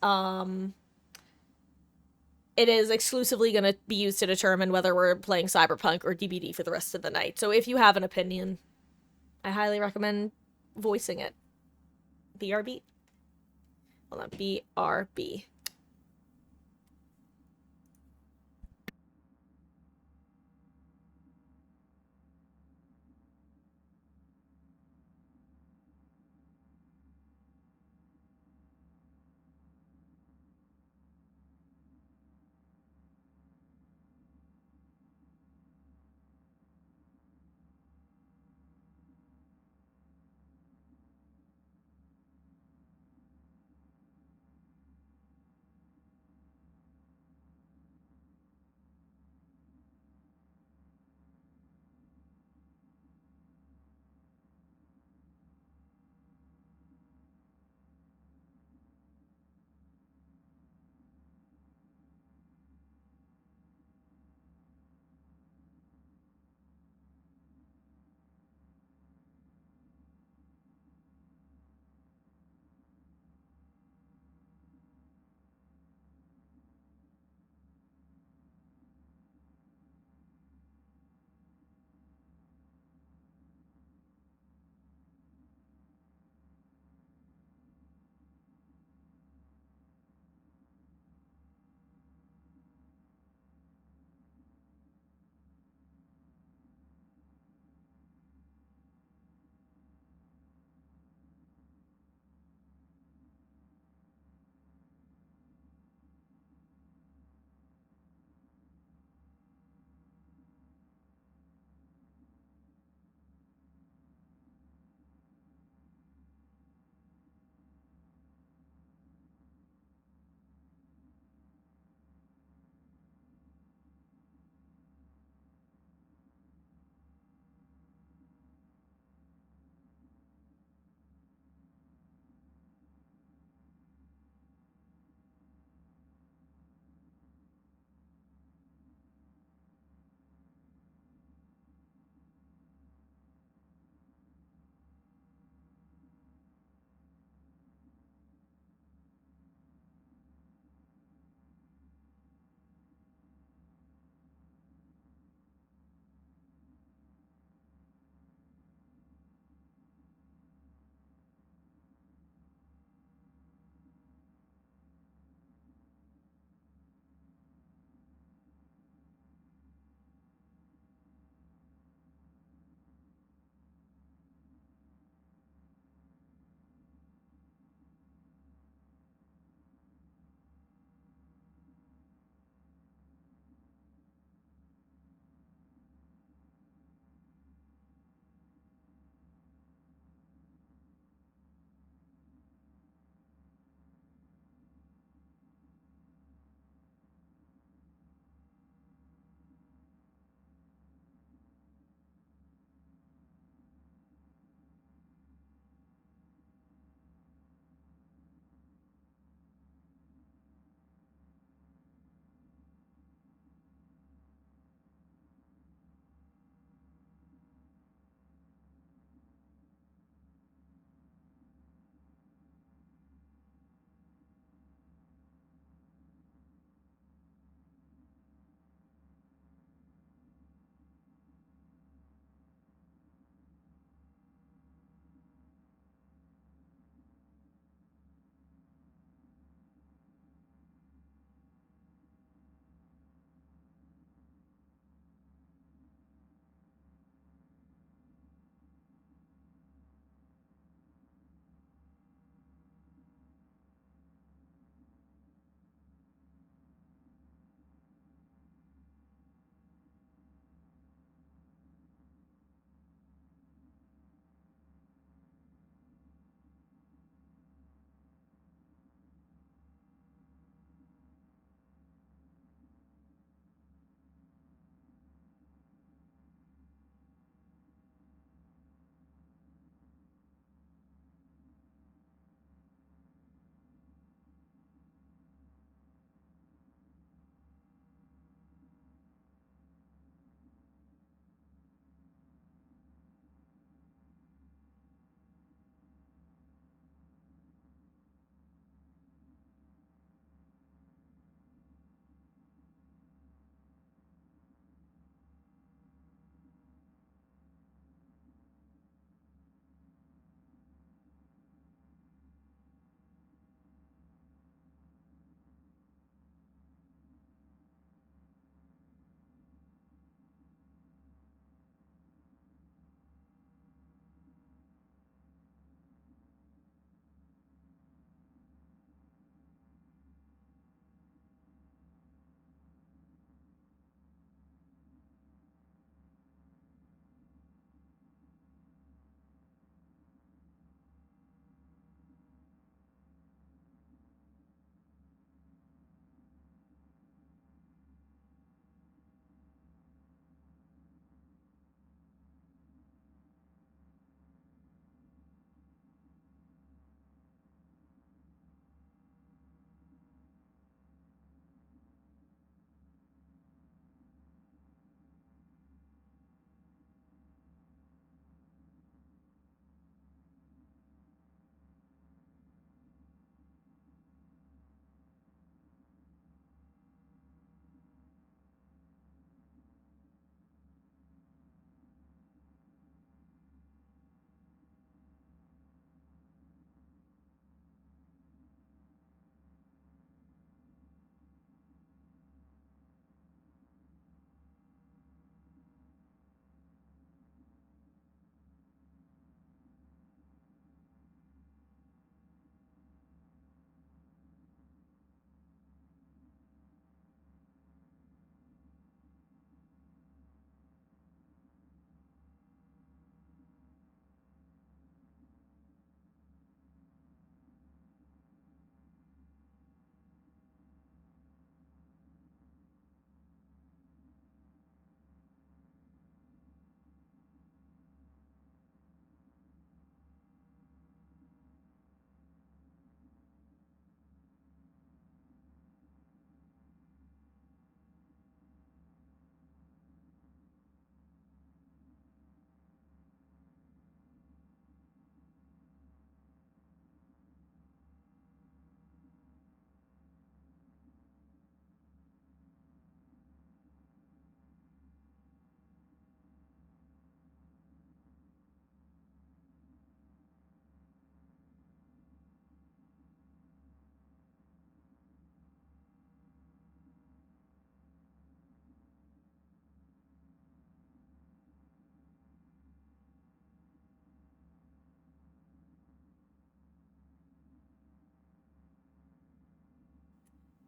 It is exclusively gonna be used to determine whether we're playing Cyberpunk or DBD for the rest of the night. So if you have an opinion, I highly recommend voicing it. BRB. Hold on, BRB.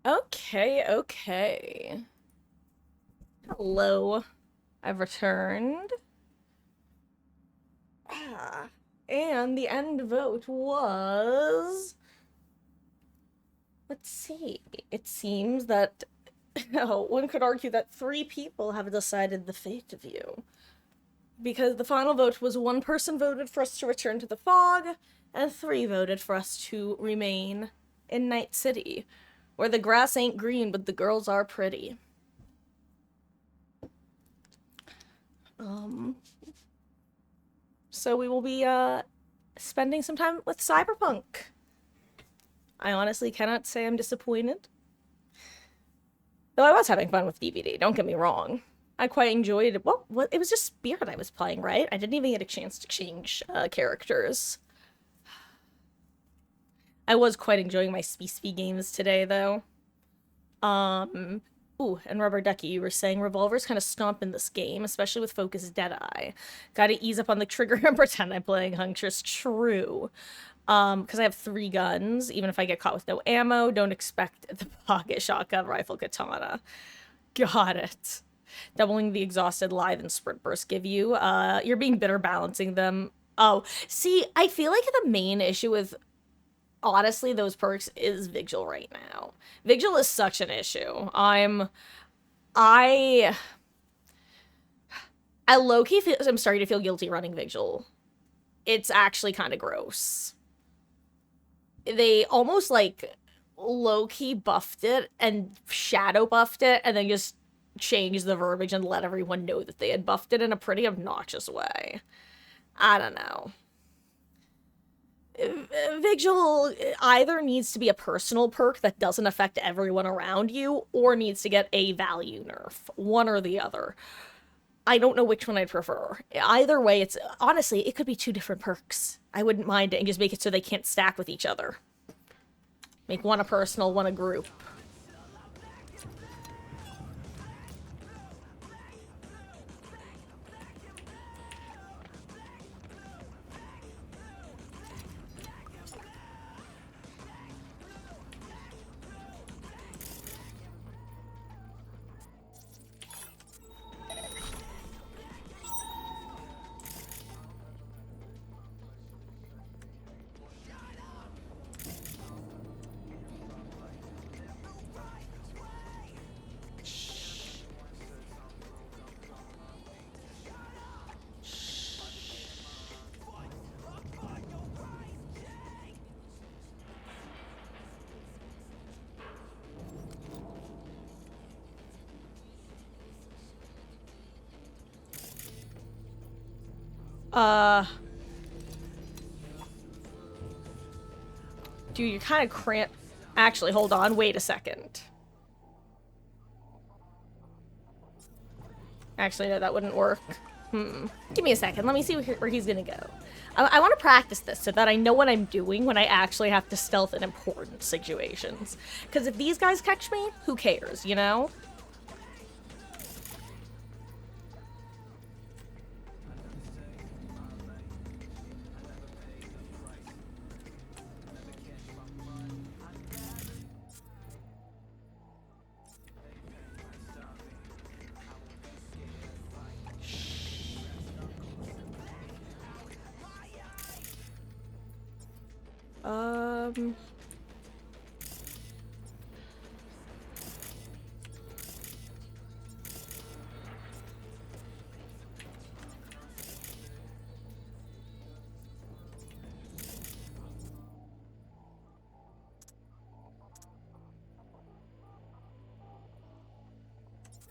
Okay. Hello. I've returned. And the end vote was... Let's see. It seems that one could argue that 3 people have decided the fate of you. Because the final vote was 1 person voted for us to return to the fog, and 3 voted for us to remain in Night City, where the grass ain't green, but the girls are pretty. So we will be, spending some time with Cyberpunk. I honestly cannot say I'm disappointed. Though I was having fun with DBD, don't get me wrong. I quite enjoyed it. Well, it was just Spirit I was playing, right? I didn't even get a chance to change characters. I was quite enjoying my Spee games today, though. Ooh, and Rubber Ducky, you were saying revolvers kind of stomp in this game, especially with Focus Deadeye. Gotta ease up on the trigger and pretend I'm playing Huntress. True. Because I have 3 guns. Even if I get caught with no ammo, don't expect the pocket shotgun rifle katana. Got it. Doubling the exhausted live and sprint burst give you. You're being bitter balancing them. Oh, see, I feel like the main issue with, honestly, those perks is Vigil right now. Vigil is such an issue. I low-key I'm starting to feel guilty running Vigil. It's actually kind of gross. They almost, like, low-key buffed it and shadow buffed it and then just changed the verbiage and let everyone know that they had buffed it in a pretty obnoxious way. I don't know. Vigil either needs to be a personal perk that doesn't affect everyone around you, or needs to get a value nerf. One or the other. I don't know which one I'd prefer. Either way, it's honestly, it could be 2 different perks. I wouldn't mind it, and just make it so they can't stack with each other. Make one a personal, one a group. Dude, you're kind of cramped. Actually, hold on. Wait a second. Actually, no, that wouldn't work. Give me a second. Let me see where he's gonna go. I want to practice this so that I know what I'm doing when I actually have to stealth in important situations. Because if these guys catch me, who cares, you know?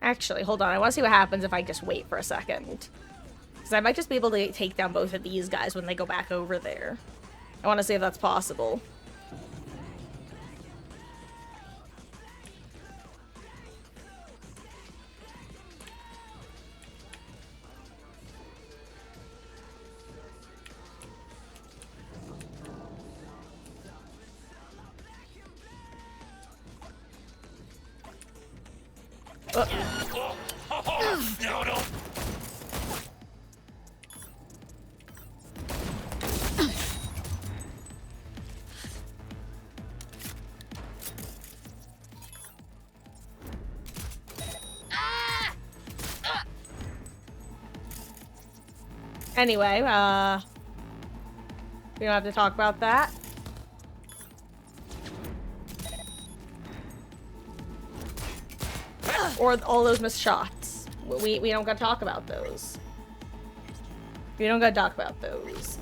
Actually, hold on. I want to see what happens if I just wait for a second. Because I might just be able to take down both of these guys when they go back over there. I want to see if that's possible. Anyway, we don't have to talk about that. Or all those missed shots. We don't gotta talk about those. We don't gotta talk about those.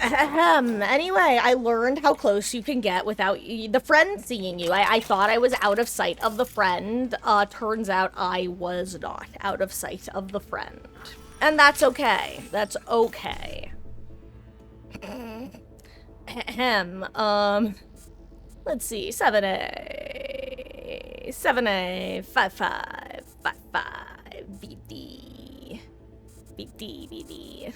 Anyway, I learned how close you can get without the friend seeing you. I thought I was out of sight of the friend. Turns out I was not out of sight of the friend. And that's okay. That's okay. Let's see. 7A. 7A. 55. 55. BD. BD.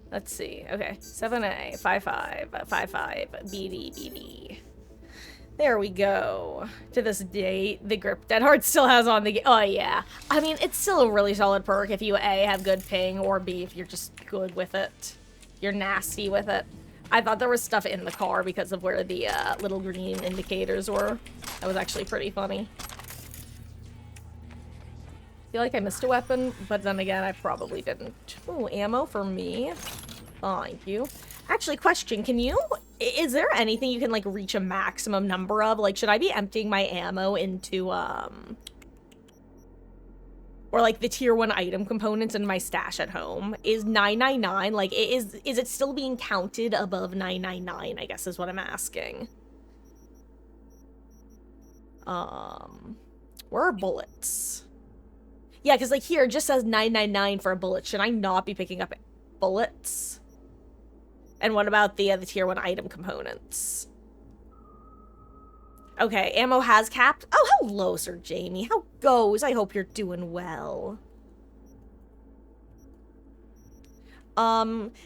Let's see. Okay. 7A. 55. 55. BD. There we go. To this day, the grip Dead Heart still has on the... Oh, yeah. I mean, it's still a really solid perk if you, A, have good ping, or B, if you're just good with it. You're nasty with it. I thought there was stuff in the car because of where the little green indicators were. That was actually pretty funny. I feel like I missed a weapon, but then again, I probably didn't. Ooh, ammo for me. Thank you. Actually, question, can you... Is there anything you can, like, reach a maximum number of? Like, should I be emptying my ammo into, or, like, the tier 1 item components in my stash at home? Is 999, like, is it still being counted above 999, I guess is what I'm asking. Where are bullets? Yeah, because, like, here, it just says 999 for a bullet. Should I not be picking up bullets? And what about the tier 1 item components? Okay, ammo has capped. Oh, hello, Sir Jamie. How goes? I hope you're doing well.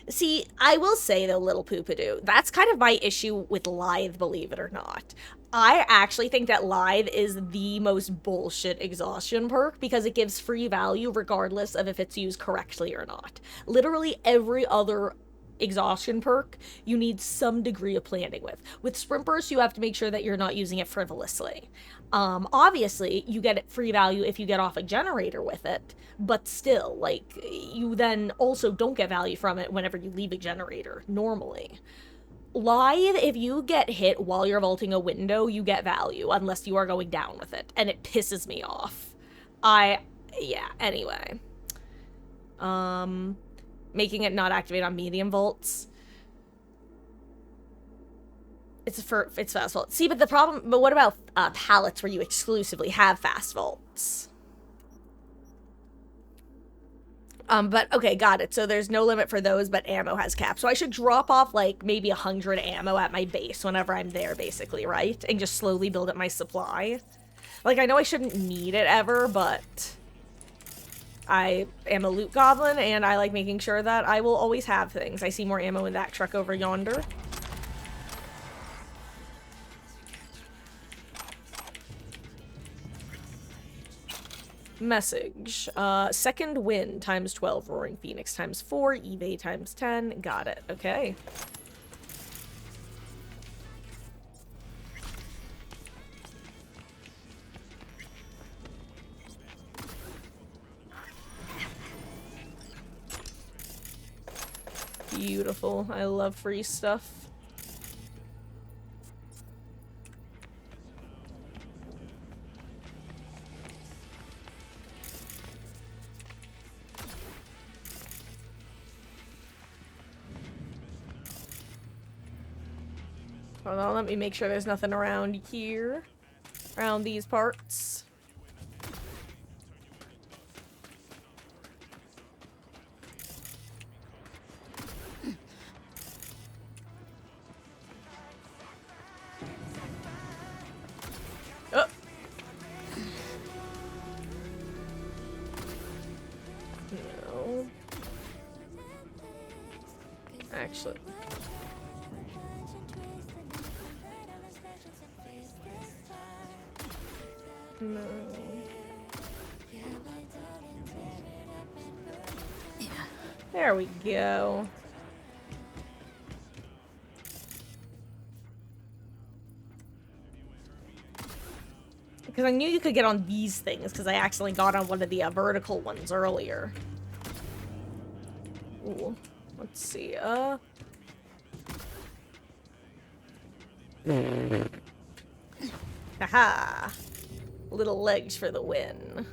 See, I will say, though, little poo-poo-doo, that's kind of my issue with Lithe, believe it or not. I actually think that Lithe is the most bullshit exhaustion perk because it gives free value regardless of if it's used correctly or not. Literally every other exhaustion perk you need some degree of planning with. With Sprint Burst, you have to make sure that you're not using it frivolously. Obviously, you get free value if you get off a generator with it, but still, like, you then also don't get value from it whenever you leave a generator, normally. Lithe, if you get hit while you're vaulting a window, you get value, unless you are going down with it, and it pisses me off. Yeah, anyway. Making it not activate on medium vaults. It's fast vault. See, but what about pallets where you exclusively have fast vaults? But okay, got it. So there's no limit for those, but ammo has caps. So I should drop off like maybe 100 ammo at my base whenever I'm there, basically, right? And just slowly build up my supply. Like, I know I shouldn't need it ever, but I am a loot goblin, and I like making sure that I will always have things. I see more ammo in that truck over yonder. Message. Second wind times 12, roaring phoenix times 4, eBay times 10. Got it. Okay. Beautiful. I love free stuff. Hold on, let me make sure there's nothing around here. Around these parts. Oh. No. Actually. No. There we go. Because I knew you could get on these things, because I accidentally got on one of the vertical ones earlier. Ooh, let's see, haha! Little legs for the win.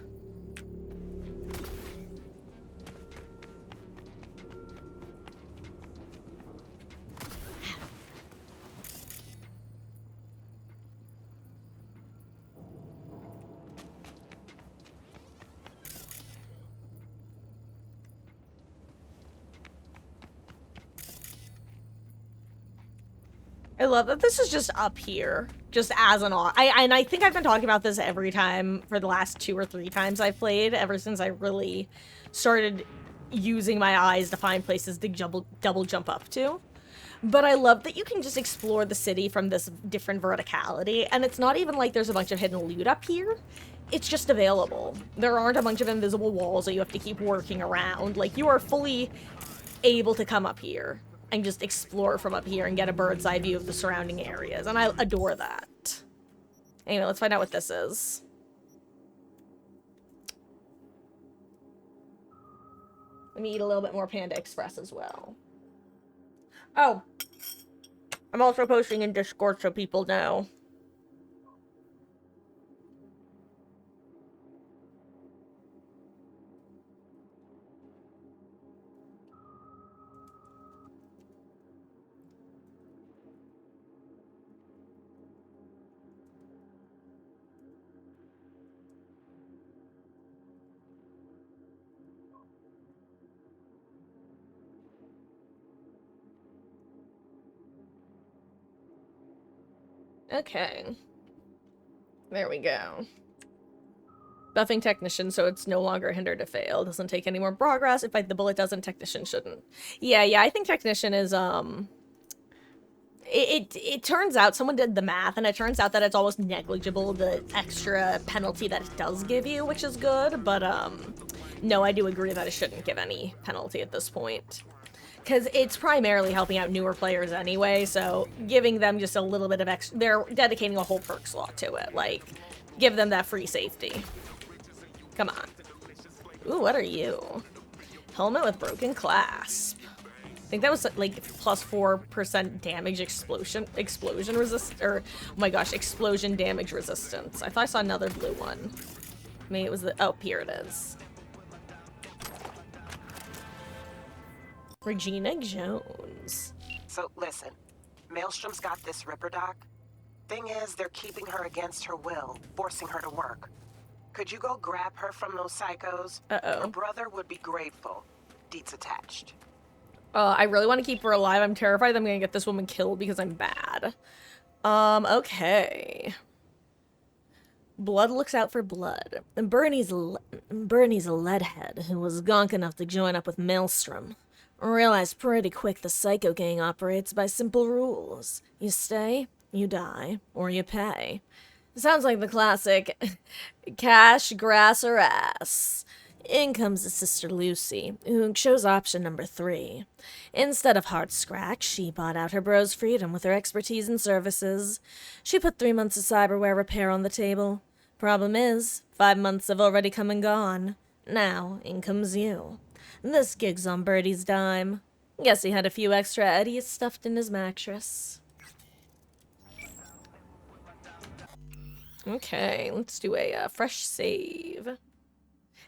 I love that this is just up here, just as an and I think I've been talking about this every time for the last 2 or 3 times I've played, ever since I really started using my eyes to find places to double jump up to. But I love that you can just explore the city from this different verticality, and it's not even like there's a bunch of hidden loot up here. It's just available. There aren't a bunch of invisible walls that you have to keep working around. Like, you are fully able to come up here and just explore from up here and get a bird's eye view of the surrounding areas, and I adore that. Anyway, let's find out what this is. Let me eat a little bit more Panda Express as well. Oh, I'm also posting in Discord so people know. Okay. There we go. Buffing Technician, so it's no longer hindered to fail. Doesn't take any more progress. If the bullet doesn't, Technician shouldn't. Yeah, I think Technician is, It turns out, someone did the math, and it turns out that it's almost negligible, the extra penalty that it does give you, which is good, but, no, I do agree that it shouldn't give any penalty at this point. Because it's primarily helping out newer players anyway, so giving them just a little bit of extra... They're dedicating a whole perk slot to it. Like, give them that free safety. Come on. Ooh, what are you? Helmet with broken clasp. I think that was, like, plus 4% damage explosion resist... Or, oh my gosh, explosion damage resistance. I thought I saw another blue one. Maybe it was the... Oh, here it is. Regina Jones. So, listen. Maelstrom's got this Ripper doc. Thing is, they're keeping her against her will, forcing her to work. Could you go grab her from those psychos? Uh-oh. Her brother would be grateful. Deets attached. I really want to keep her alive. I'm terrified I'm gonna get this woman killed because I'm bad. Okay. Blood looks out for blood. And Bernie's a leadhead who was gonk enough to join up with Maelstrom. Realized pretty quick the Psycho Gang operates by simple rules. You stay, you die, or you pay. Sounds like the classic cash, grass, or ass. In comes his sister Lucy, who chose option number 3. Instead of hard scratch, she bought out her bro's freedom with her expertise and services. She put 3 months of cyberware repair on the table. Problem is, 5 months have already come and gone. Now, in comes you. This gig's on Birdie's dime. Guess he had a few extra eddies stuffed in his mattress. Okay, let's do a fresh save.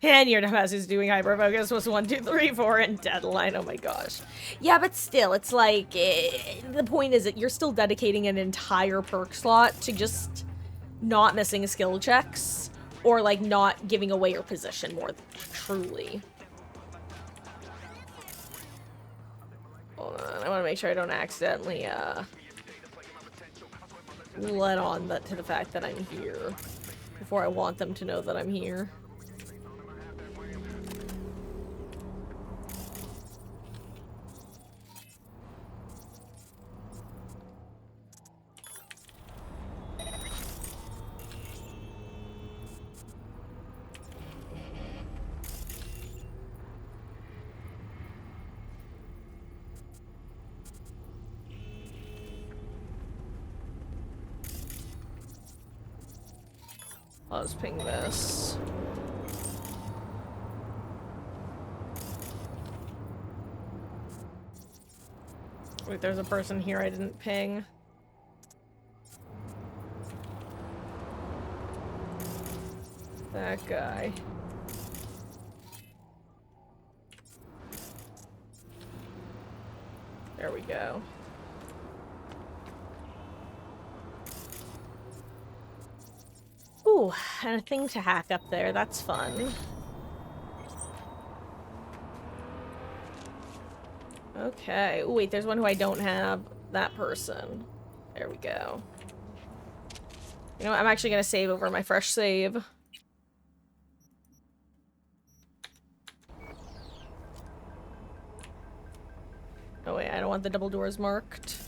And your dumbass is doing hyperfocus was 1, 2, 3, 4, and deadline. Oh my gosh. Yeah, but still, it's like, the point is that you're still dedicating an entire perk slot to just not missing skill checks, or like not giving away your position more truly. Hold on, I want to make sure I don't accidentally, let on to the fact that I'm here before I want them to know that I'm here. I'll just ping this. Wait, there's a person here I didn't ping. That guy. There we go. Ooh, and a thing to hack up there. That's fun. Okay. Ooh, wait, there's one who I don't have. That person. There we go. You know what? I'm actually gonna save over my fresh save. Oh wait, I don't want the double doors marked.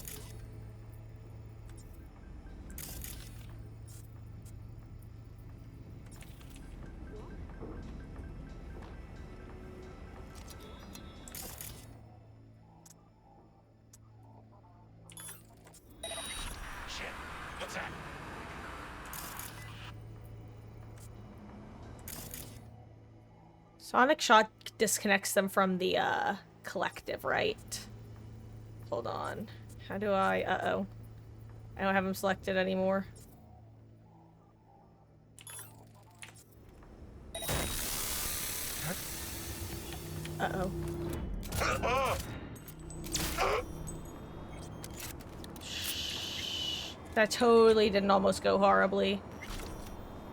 Shit. What's that? Sonic Shot disconnects them from the, collective, right? Hold on. How do I... Uh-oh. I don't have them selected anymore. Uh-oh. That totally didn't almost go horribly.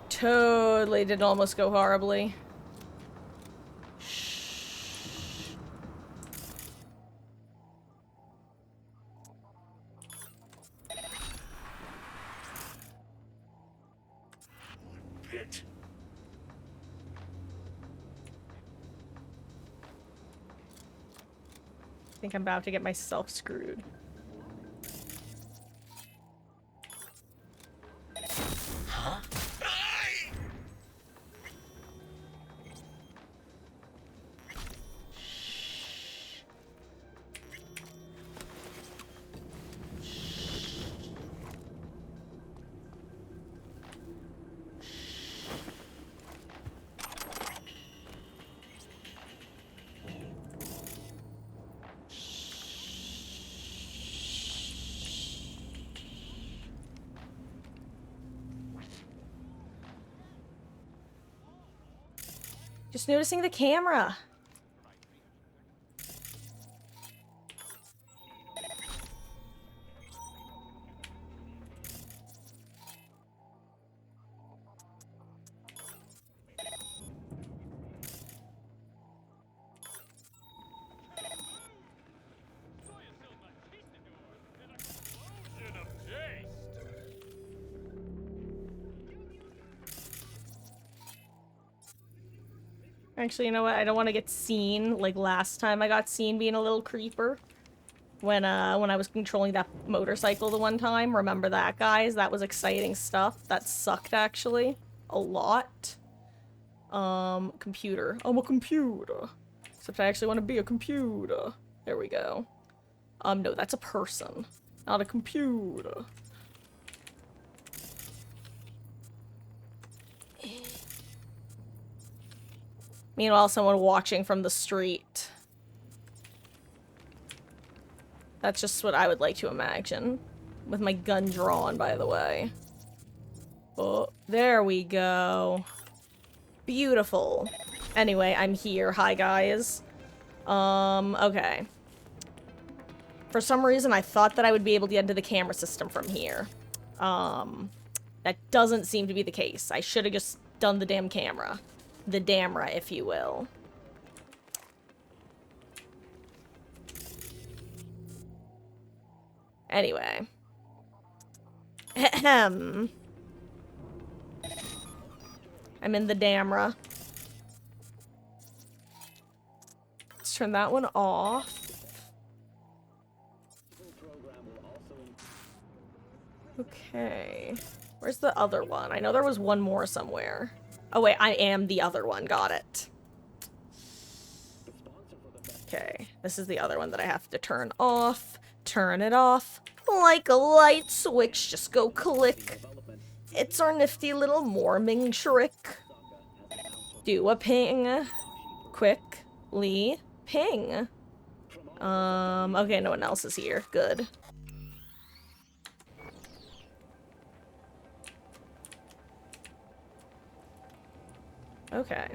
Totally didn't almost go horribly. Bitch. I think I'm about to get myself screwed. Huh? Just noticing the camera. Actually, you know what? I don't want to get seen like last time I got seen being a little creeper. When I was controlling that motorcycle the one time. Remember that, guys? That was exciting stuff. That sucked, actually. A lot. Computer. I'm a computer. Except I actually want to be a computer. There we go. No, that's a person. Not a computer. Meanwhile, someone watching from the street. That's just what I would like to imagine. With my gun drawn, by the way. Oh, there we go. Beautiful. Anyway, I'm here. Hi, guys. Okay. For some reason, I thought that I would be able to get into the camera system from here. That doesn't seem to be the case. I should have just done the damn camera. The damra, if you will. Anyway. Ahem. I'm in the damra. Let's turn that one off. Okay. Where's the other one? I know there was one more somewhere. Oh wait, I am the other one. Got it. Okay, this is the other one that I have to turn off. Turn it off. Like a light switch, just go click. It's our nifty little morming trick. Do a ping. Quickly ping. Okay, no one else is here. Good. Okay.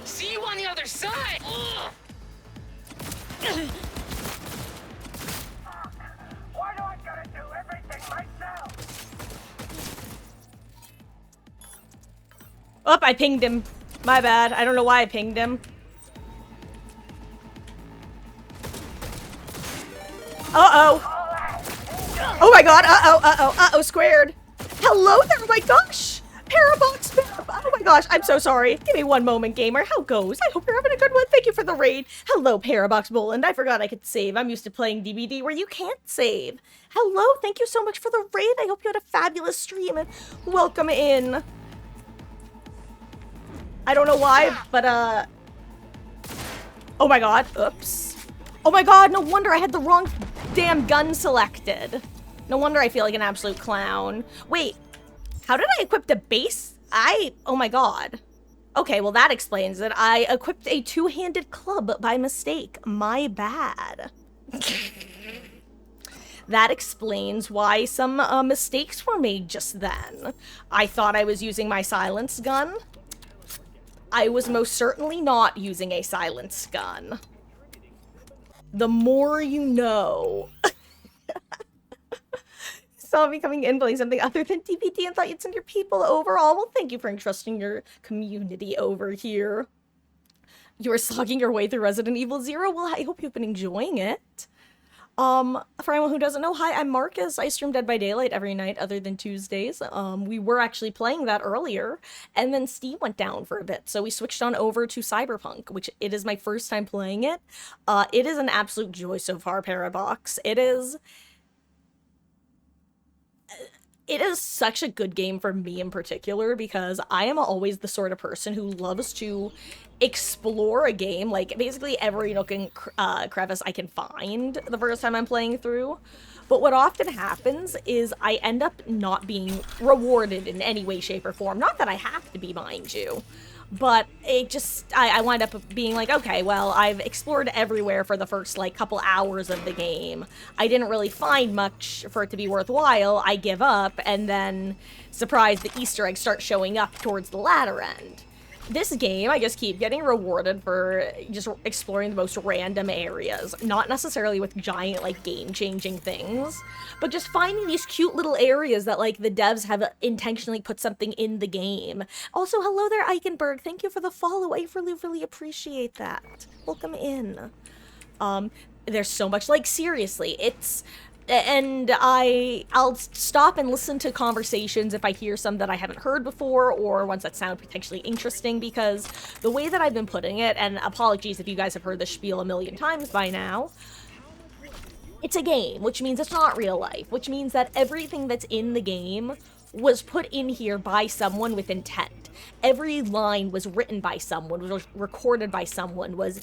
See you on the other side! Ugh. Why do I gotta do everything myself? Oh, I pinged him. My bad. I don't know why I pinged him. Uh-oh. Oh my god. Uh-oh, uh-oh, uh-oh, squared. Hello there, oh my gosh. Parabox, oh my gosh, I'm so sorry. Give me one moment, gamer. How goes? I hope you're having a good one. Thank you for the raid. Hello, Parabox Boland. I forgot I could save. I'm used to playing DBD where you can't save. Hello, thank you so much for the raid. I hope you had a fabulous stream and welcome in. I don't know why, but oh my god, oops. Oh my god, no wonder I had the wrong damn gun selected. No wonder I feel like an absolute clown. Wait, how did I equip the base? Oh my god. Okay, well that explains it. I equipped a two-handed club by mistake. My bad. That explains why some mistakes were made just then. I thought I was using my silence gun. I was most certainly not using a silence gun. The more you know. Saw me coming in playing something other than DBD and thought you'd send your people over. Oh, well, thank you for entrusting your community over here. You are slogging your way through Resident Evil 0. Well, I hope you've been enjoying it. For anyone who doesn't know, hi, I'm Marcus. I stream Dead by Daylight every night other than Tuesdays. We were actually playing that earlier, and then Steam went down for a bit, so we switched on over to Cyberpunk, which it is my first time playing it. It is an absolute joy so far, Parabox. It is such a good game for me in particular because I am always the sort of person who loves to explore a game, like basically every nook and crevice I can find the first time I'm playing through. But what often happens is I end up not being rewarded in any way, shape, or form. Not that I have to be, mind you. But it just, I wind up being like, okay, well, I've explored everywhere for the first, like, couple hours of the game. I didn't really find much for it to be worthwhile. I give up, and then, surprise, the Easter eggs start showing up towards the latter end. This game, I just keep getting rewarded for just exploring the most random areas. Not necessarily with giant, like, game-changing things, but just finding these cute little areas that, like, the devs have intentionally put something in the game. Also, hello there, Eichenberg. Thank you for the follow. I really, really appreciate that. Welcome in. There's so much, like, seriously, and I'll stop and listen to conversations if I hear some that I haven't heard before or ones that sound potentially interesting, because the way that I've been putting it, and apologies if you guys have heard this spiel a million times by now, it's a game, which means it's not real life, which means that everything that's in the game was put in here by someone with intent. Every line was written by someone, was recorded by someone, was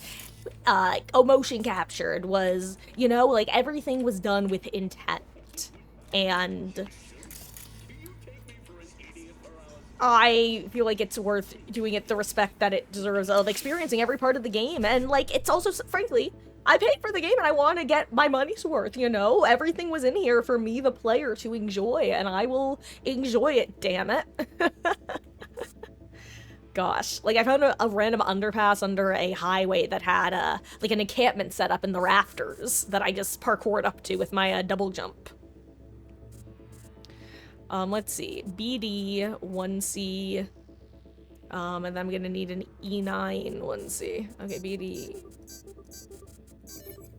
emotion captured, was, you know, like, everything was done with intent. And I feel like it's worth doing it the respect that it deserves of experiencing every part of the game. And, like, it's also, frankly, I paid for the game and I want to get my money's worth, you know? Everything was in here for me, the player, to enjoy, and I will enjoy it, damn it. Gosh. Like, I found a random underpass under a highway that had, like, an encampment set up in the rafters that I just parkoured up to with my, double jump. Let's see. BD, 1C. And then I'm gonna need an E9, 1C. Okay, BD.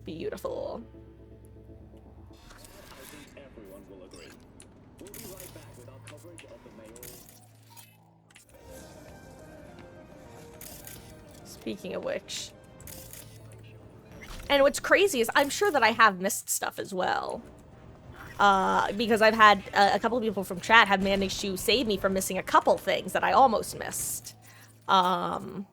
Beautiful. Speaking of which. And what's crazy is I'm sure that I have missed stuff as well. Because I've had a couple of people from chat have managed to save me from missing a couple things that I almost missed. Not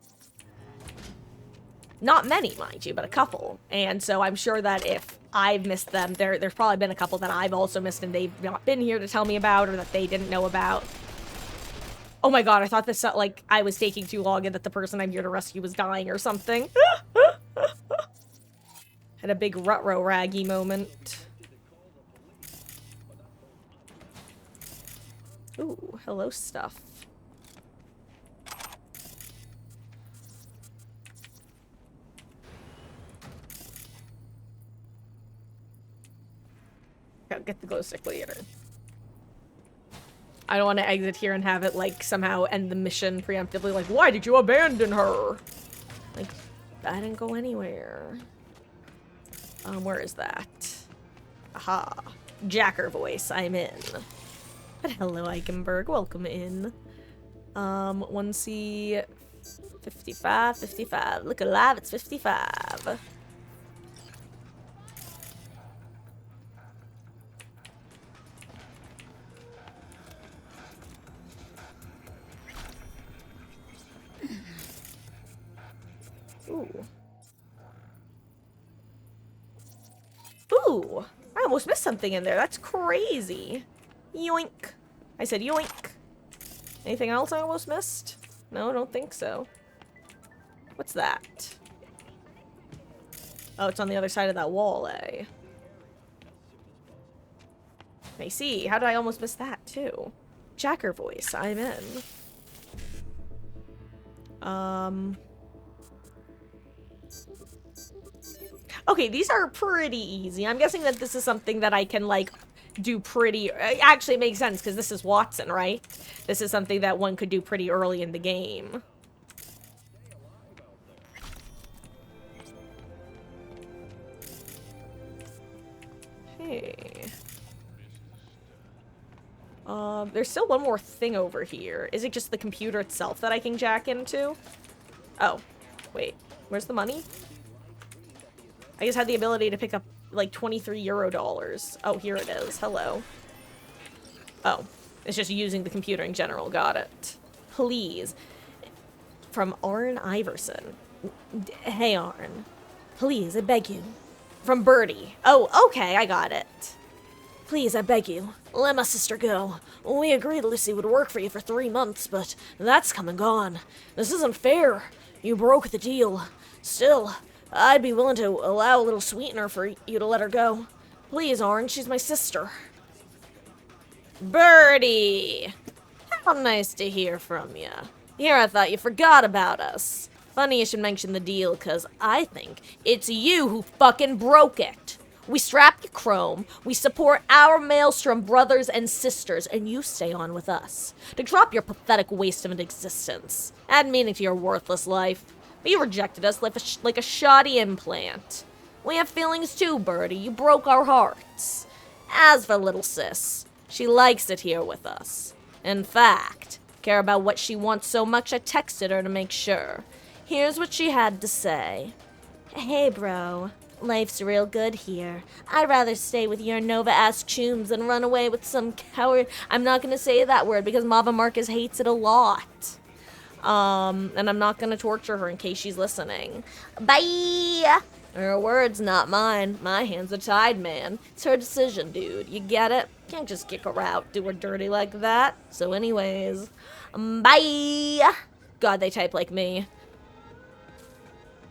many, mind you, but a couple. And so I'm sure that if I've missed them, there's probably been a couple that I've also missed and they've not been here to tell me about or that they didn't know about. Oh my god, I thought this, like, I was taking too long and that the person I'm here to rescue was dying or something. Had a big rut-row-raggy moment. Ooh, hello stuff. Gotta get the glow stick later. I don't want to exit here and have it, like, somehow end the mission preemptively, like, why did you abandon her? Like, I didn't go anywhere. Where is that? Aha. Jacker voice, I'm in. But hello, Eichenberg, welcome in. 1C... 55, 55. Look alive, it's 55. Ooh. Ooh! I almost missed something in there. That's crazy. Yoink. I said yoink. Anything else I almost missed? No, I don't think so. What's that? Oh, it's on the other side of that wall, eh? I see. How did I almost miss that, too? Jacker voice. I'm in. Okay, these are pretty easy. I'm guessing that this is something that I can, like, do pretty... Actually, it makes sense, because this is Watson, right? This is something that one could do pretty early in the game. Hey. There's still one more thing over here. Is it just the computer itself that I can jack into? Oh. Wait. Where's the money? I just had the ability to pick up, like, 23 euro dollars. Oh, here it is. Hello. Oh. It's just using the computer in general. Got it. Please. From Arn Iverson. Hey, Arn. Please, I beg you. From Birdie. Oh, okay, I got it. Please, I beg you. Let my sister go. We agreed Lucy would work for you for 3 months, but that's come and gone. This isn't fair. You broke the deal. Still... I'd be willing to allow a little sweetener for you to let her go. Please, Orange, she's my sister. Birdie! How nice to hear from you. Here I thought you forgot about us. Funny you should mention the deal, cause I think it's you who fucking broke it. We strap you chrome, we support our Maelstrom brothers and sisters, and you stay on with us. To drop your pathetic waste of an existence. Add meaning to your worthless life. But you rejected us like a shoddy implant. We have feelings too, Birdie. You broke our hearts. As for little sis, she likes it here with us. In fact, care about what she wants so much I texted her to make sure. Here's what she had to say. Hey, bro. Life's real good here. I'd rather stay with your Nova-ass chooms than run away with some coward. I'm not gonna say that word because Mava Marcus hates it a lot. And I'm not gonna torture her in case she's listening. Bye! Her words, not mine. My hands are tied, man. It's her decision, dude. You get it? Can't just kick her out, do her dirty like that. So anyways, bye! God, they type like me.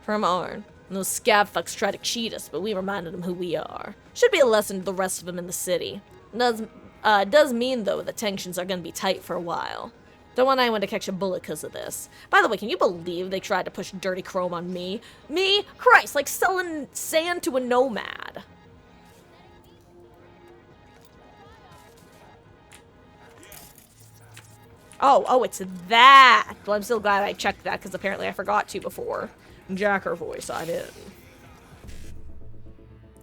From Arn. Those scab fucks try to cheat us, but we reminded them who we are. Should be a lesson to the rest of them in the city. Does mean, though, that tensions are gonna be tight for a while. Don't want anyone to catch a bullet because of this. By the way, can you believe they tried to push dirty chrome on me? Me? Christ, like selling sand to a nomad. Oh, it's that. Well, I'm still glad I checked that because apparently I forgot to before. Jacker voice, I'm in.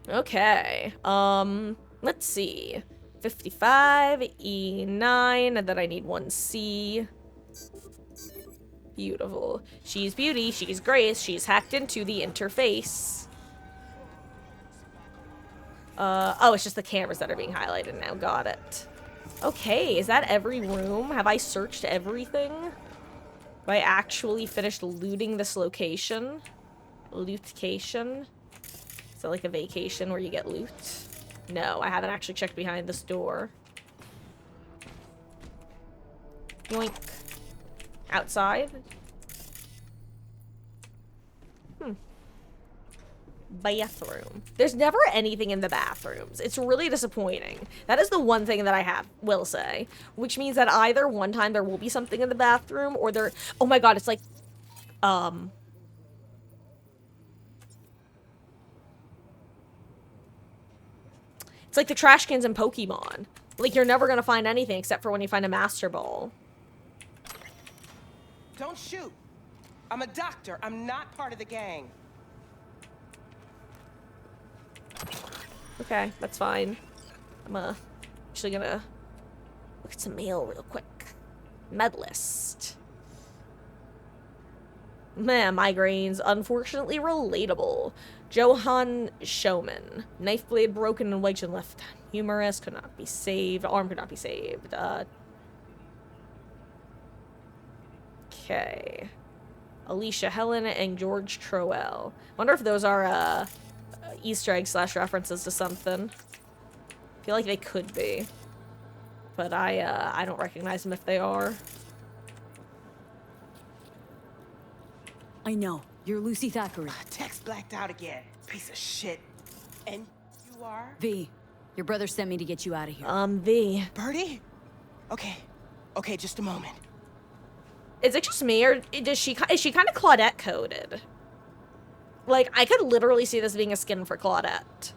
Okay. Let's see. 55, E9, and then I need 1C. Beautiful. She's beauty, she's grace, she's hacked into the interface. Oh, it's just the cameras that are being highlighted now. Got it. Okay, is that every room? Have I searched everything? Have I actually finished looting this location? Lootcation? Is that like a vacation where you get loot? No, I haven't actually checked behind this door. Yoink. Outside? Bathroom. There's never anything in the bathrooms. It's really disappointing. That is the one thing that I will say. Which means that either one time there will be something in the bathroom, or there... Oh my god, it's like... It's like the trash cans in Pokemon. Like, you're never gonna find anything except for when you find a Master Ball. Don't shoot. I'm a doctor. I'm not part of the gang. Okay, that's fine. I'm actually gonna look at some mail real quick. Med list. Man, migraines. Unfortunately relatable. Johann Showman. Knife blade broken and wedged in left. Humorous. Could not be saved. Arm could not be saved. Okay. Alicia Helen and George Troell. Wonder if those are, Easter egg / references to something. I feel like they could be. But I don't recognize them if they are. I know. You're Lucy Thackeray. Text blacked out again. Piece of shit. And you are? V. Your brother sent me to get you out of here. V. Birdie? Okay. Okay, just a moment. Is it just me, or is she kind of Claudette coded? Like, I could literally see this being a skin for Claudette.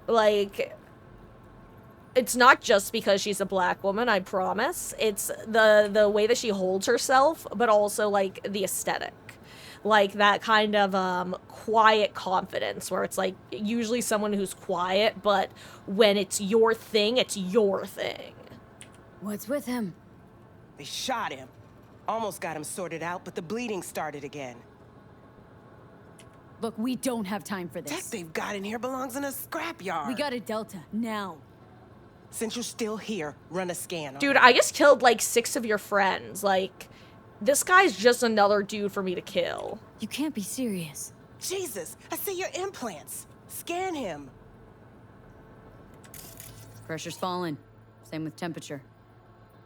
Like, it's not just because she's a black woman, I promise. It's the way that she holds herself, but also, like, the aesthetic. Like, that kind of, quiet confidence, where it's, like, usually someone who's quiet, but when it's your thing, it's your thing. What's with him? They shot him. Almost got him sorted out, but the bleeding started again. Look, we don't have time for Tech this. they've got in here belongs in a scrapyard. We got a Delta, now. Since you're still here, run a scan on Dude, him. I just killed, like, 6 of your friends. Like, this guy's just another dude for me to kill. You can't be serious. Jesus, I see your implants. Scan him. Pressure's falling. Same with temperature.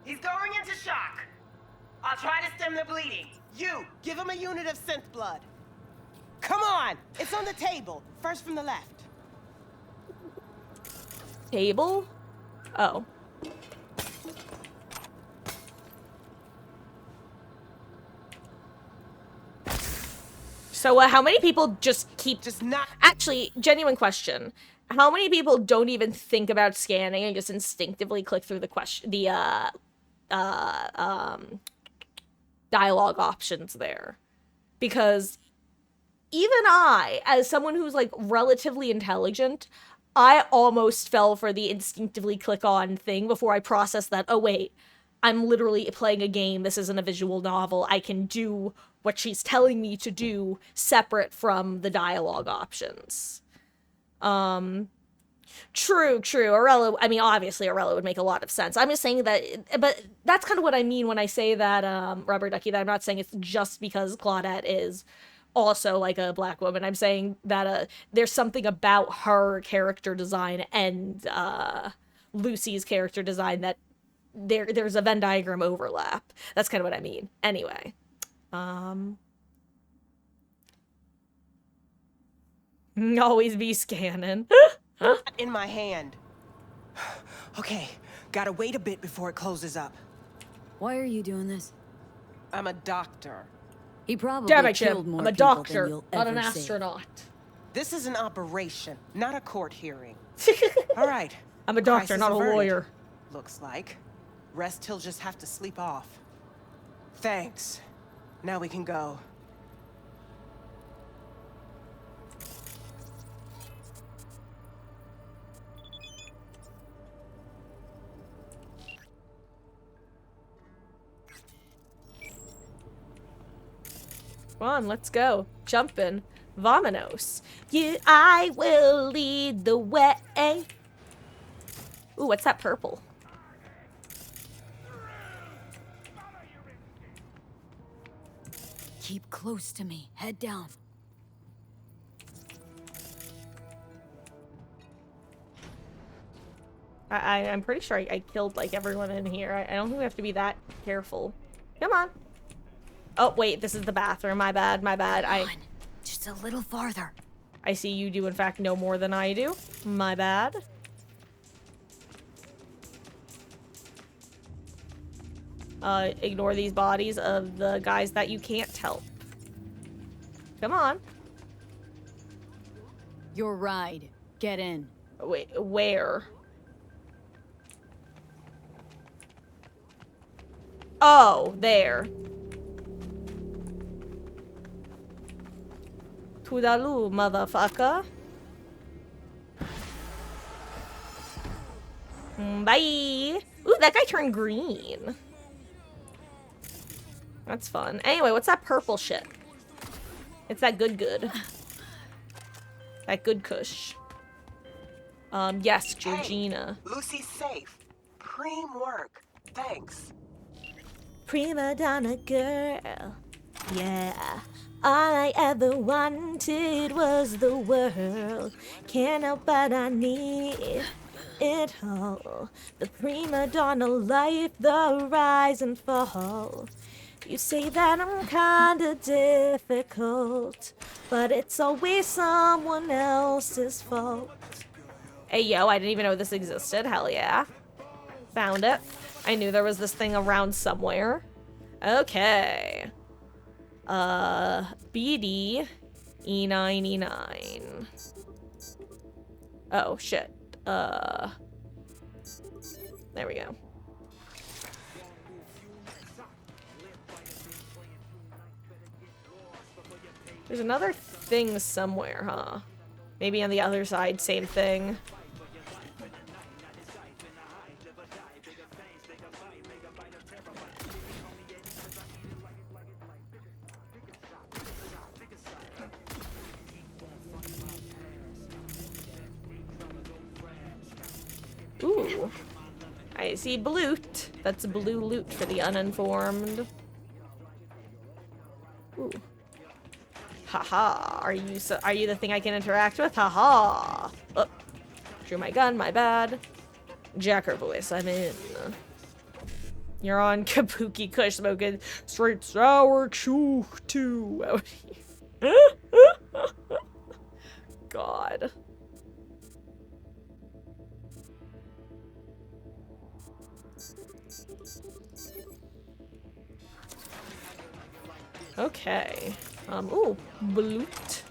He's going into shock. I'll try to stem the bleeding. You, give him a unit of synth blood. Come on, it's on the table. First from the left. Table? Oh. So, how many people just keep... Just not... Actually, genuine question. How many people don't even think about scanning and just instinctively click through the dialogue options there? Because even I, as someone who's, like, relatively intelligent, I almost fell for the instinctively click on thing before I processed that, oh wait, I'm literally playing a game, this isn't a visual novel, I can do what she's telling me to do separate from the dialogue options. True. Arella, I mean, obviously Arella would make a lot of sense. I'm just saying that, but that's kind of what I mean when I say that, Rubber Ducky, that I'm not saying it's just because Claudette is also like a black woman. I'm saying that there's something about her character design and Lucy's character design that there's a Venn diagram overlap. That's kind of what I mean. Anyway. Always be scanning. In my hand. Okay, gotta wait a bit before it closes up. Why are you doing this? I'm a doctor. He probably Damn it, killed Jim. more I'm a people than doctor, you'll not ever an save. astronaut. This is an operation, not a court hearing. All right. I'm a doctor, crisis not a averted, lawyer. looks like. Rest he'll just have to sleep off. Thanks. Now we can go. Come on, let's go. Jumpin'. Vamonos. I will lead the way. Ooh, what's that purple? Keep close to me. Head down. I'm pretty sure I killed, like, everyone in here. I don't think we have to be that careful. Come on. Oh, wait, this is the bathroom. My bad, my bad. Come on. Just a little farther. I see you do, in fact, know more than I do. My bad. Ignore these bodies of the guys that you can't help. Come on. Your ride. Get in. Wait, where? Oh, there. Toodaloo, motherfucker. Bye. Ooh, that guy turned green. That's fun. Anyway, what's that purple shit? It's that good. That good kush. Yes, Georgina. Hey, Lucy's safe. Preem work. Thanks. Prima donna girl. Yeah. All I ever wanted was the world. Can't help but I need it all. The prima donna life, the rise and fall. You say that I'm kinda difficult, but it's always someone else's fault. Hey yo, I didn't even know this existed. Hell yeah. Found it. I knew there was this thing around somewhere. Okay. BD E9E9. Oh shit. There we go. There's another thing somewhere, huh? Maybe on the other side, same thing. Ooh. I see loot. That's blue loot for the uninformed. Ooh. Haha. Are you the thing I can interact with? Haha. Oh. Drew my gun, my bad. Jacker voice, I'm in. You're on Kabuki Kush smoking straight sour chew too. God. Okay. Ooh, bloot.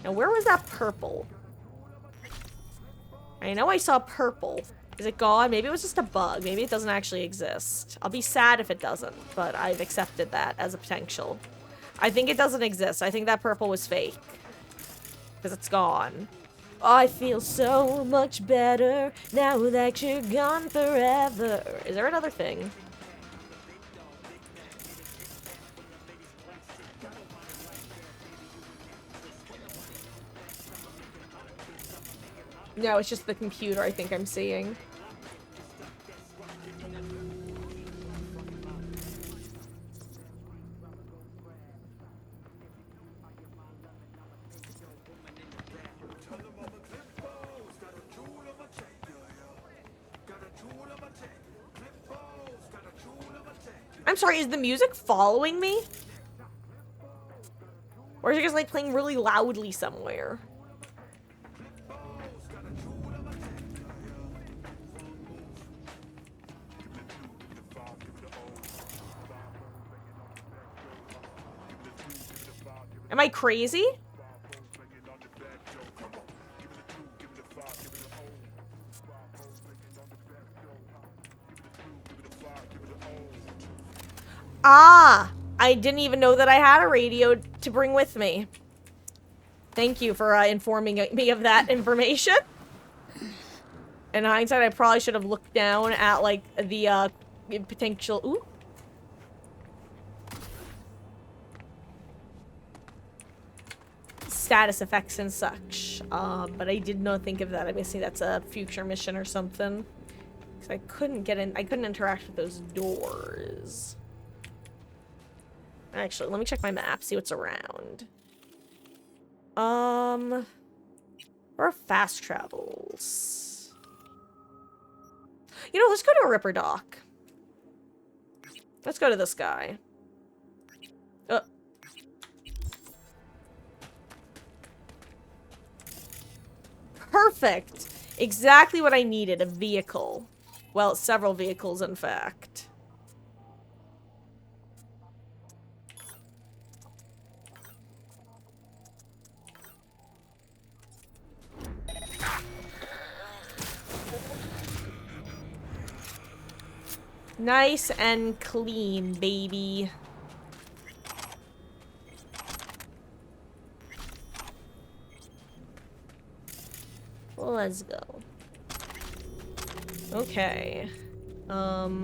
Now, where was that purple? I know I saw purple. Is it gone? Maybe it was just a bug. Maybe it doesn't actually exist. I'll be sad if it doesn't, but I've accepted that as a potential. I think it doesn't exist. I think that purple was fake. Because it's gone. I feel so much better now that you're gone forever. Is there another thing? No, it's just the computer I think I'm seeing. I'm sorry, is the music following me? Or is it just like playing really loudly somewhere? Am I crazy? Ah! I didn't even know that I had a radio to bring with me. Thank you for informing me of that information. In hindsight, I probably should have looked down at, like, the, potential... Ooh. Status effects and such. But I did not think of that. I'm guessing that's a future mission or something. Because I couldn't get in... I couldn't interact with those doors. Actually, let me check my map, see what's around. Where are fast travels? You know, let's go to a Ripper Dock. Let's go to this guy. Perfect! Exactly what I needed, a vehicle. Well, several vehicles, in fact. Nice and clean, baby. Let's go. Okay. I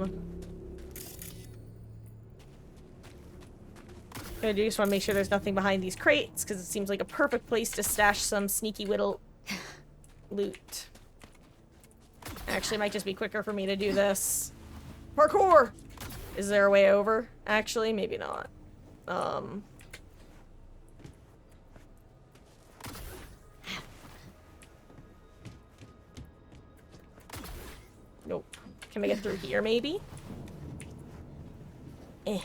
just want to make sure there's nothing behind these crates, because it seems like a perfect place to stash some sneaky whittle loot. Actually, it might just be quicker for me to do this. Parkour! Is there a way over? Actually, maybe not. Nope. Can we get through here, maybe? Eh.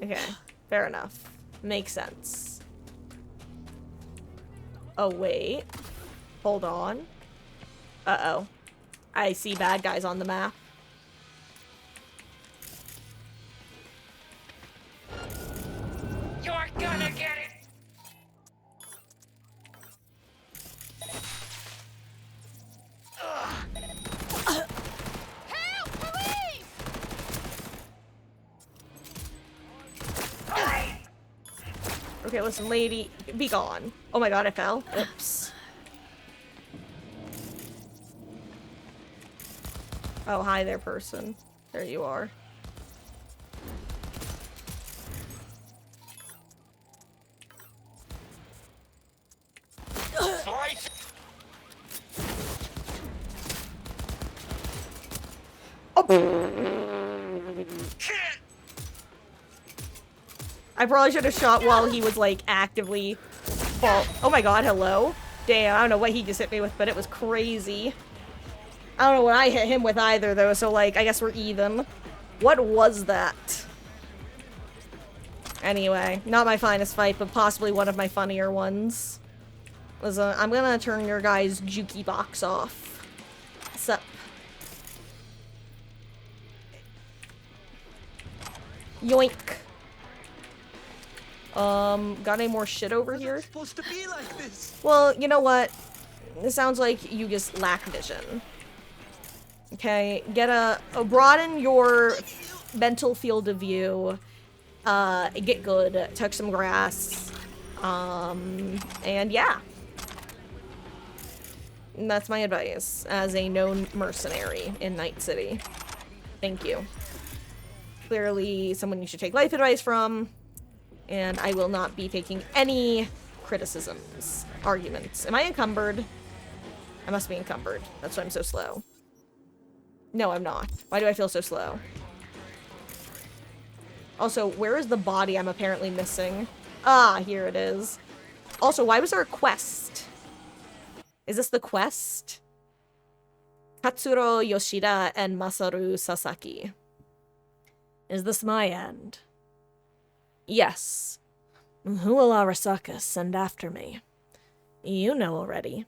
Okay. Fair enough. Makes sense. Oh, wait. Hold on. Uh-oh. I see bad guys on the map. You're gonna get it! Help! Police! Okay, listen, lady. Be gone. Oh my god, I fell. Oops. Oh, hi there, person. There you are. I probably should have shot while he was, like, actively fall. Oh my god, hello? Damn, I don't know what he just hit me with, but it was crazy. I don't know what I hit him with either, though, so, like, I guess we're even. What was that? Anyway, not my finest fight, but possibly one of my funnier ones. Listen, I'm gonna turn your guys' jukey box off. Sup? Yoink. Got any more shit over here? Supposed to be like this. Well, you know what? It sounds like you just lack vision. Okay, broaden your mental field of view. Get good, touch some grass. And yeah. And that's my advice as a known mercenary in Night City. Thank you. Clearly someone you should take life advice from. And I will not be taking any criticisms, arguments. Am I encumbered? I must be encumbered. That's why I'm so slow. No, I'm not. Why do I feel so slow? Also, where is the body I'm apparently missing? Ah, here it is. Also, why was there a quest? Is this the quest? Katsuro Yoshida and Masaru Sasaki. Is this my end? Yes. Who will Arasaka send after me? You know already.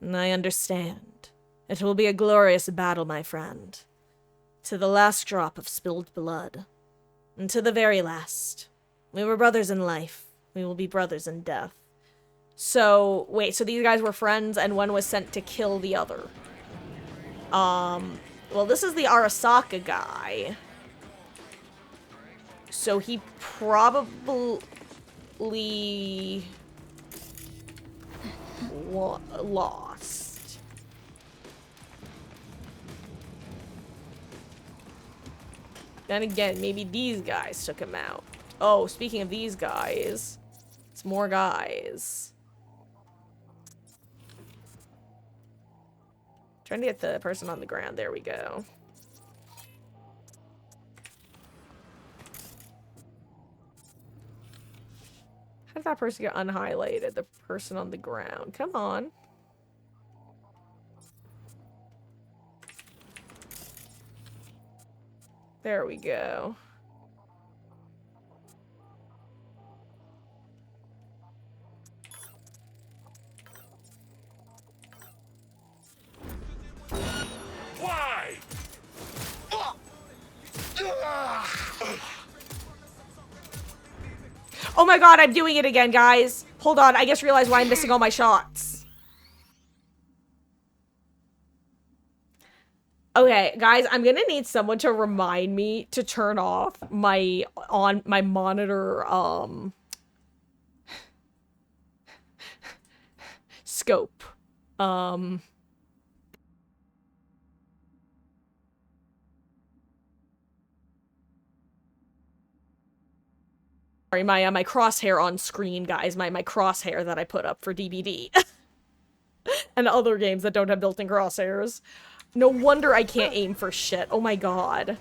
I understand. It will be a glorious battle, my friend. To the last drop of spilled blood. And to the very last. We were brothers in life. We will be brothers in death. So, wait, so these guys were friends and one was sent to kill the other. Well, this is the Arasaka guy. So he probably lost. Then again, maybe these guys took him out. Oh, speaking of these guys, it's more guys. Trying to get the person on the ground. There we go. How did that person get unhighlighted? The person on the ground. Come on. There we go. Why? Oh my god, I'm doing it again, guys. Hold on, I just realized why I'm missing all my shots. Okay, guys, I'm gonna need someone to remind me to turn off my monitor, scope. Sorry, my crosshair on screen, guys. My crosshair that I put up for DBD. And other games that don't have built-in crosshairs. No wonder I can't aim for shit. Oh my god.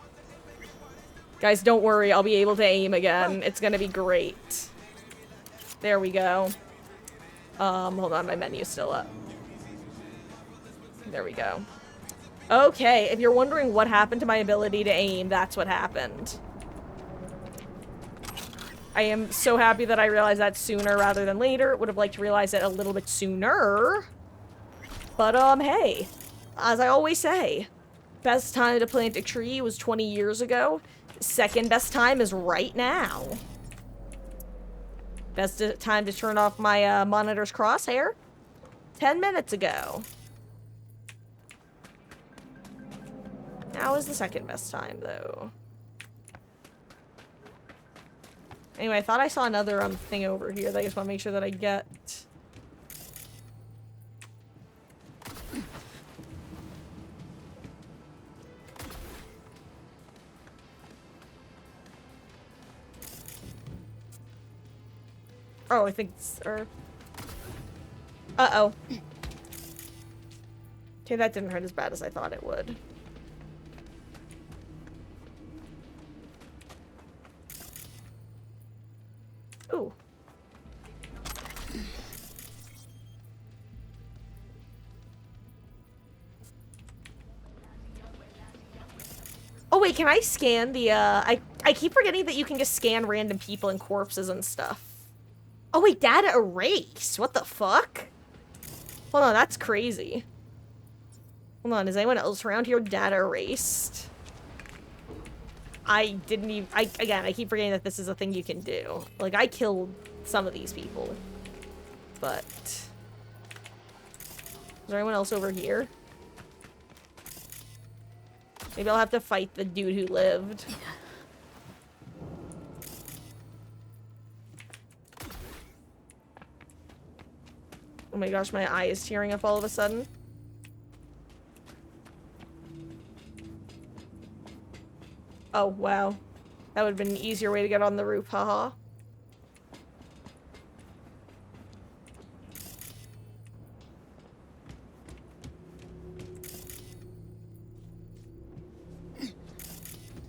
Guys, don't worry. I'll be able to aim again. It's gonna be great. There we go. Hold on. My menu's still up. There we go. Okay, if you're wondering what happened to my ability to aim, that's what happened. I am so happy that I realized that sooner rather than later. Would have liked to realize it a little bit sooner. But, hey. As I always say, best time to plant a tree was 20 years ago. Second best time is right now. Best time to turn off my monitor's crosshair? 10 minutes ago. Now is the second best time, though. Anyway, I thought I saw another thing over here that I just want to make sure that I get. Oh, I think it's... Uh-oh. Okay, that didn't hurt as bad as I thought it would. Ooh. Oh wait, can I scan the, I keep forgetting that you can just scan random people and corpses and stuff. Oh wait, data erase? What the fuck? Hold on, that's crazy. Hold on, is anyone else around here data erased? I didn't even, again, I keep forgetting that this is a thing you can do. Like, I killed some of these people. But... is there anyone else over here? Maybe I'll have to fight the dude who lived. Oh my gosh, my eye is tearing up all of a sudden. Oh, wow. That would have been an easier way to get on the roof, haha.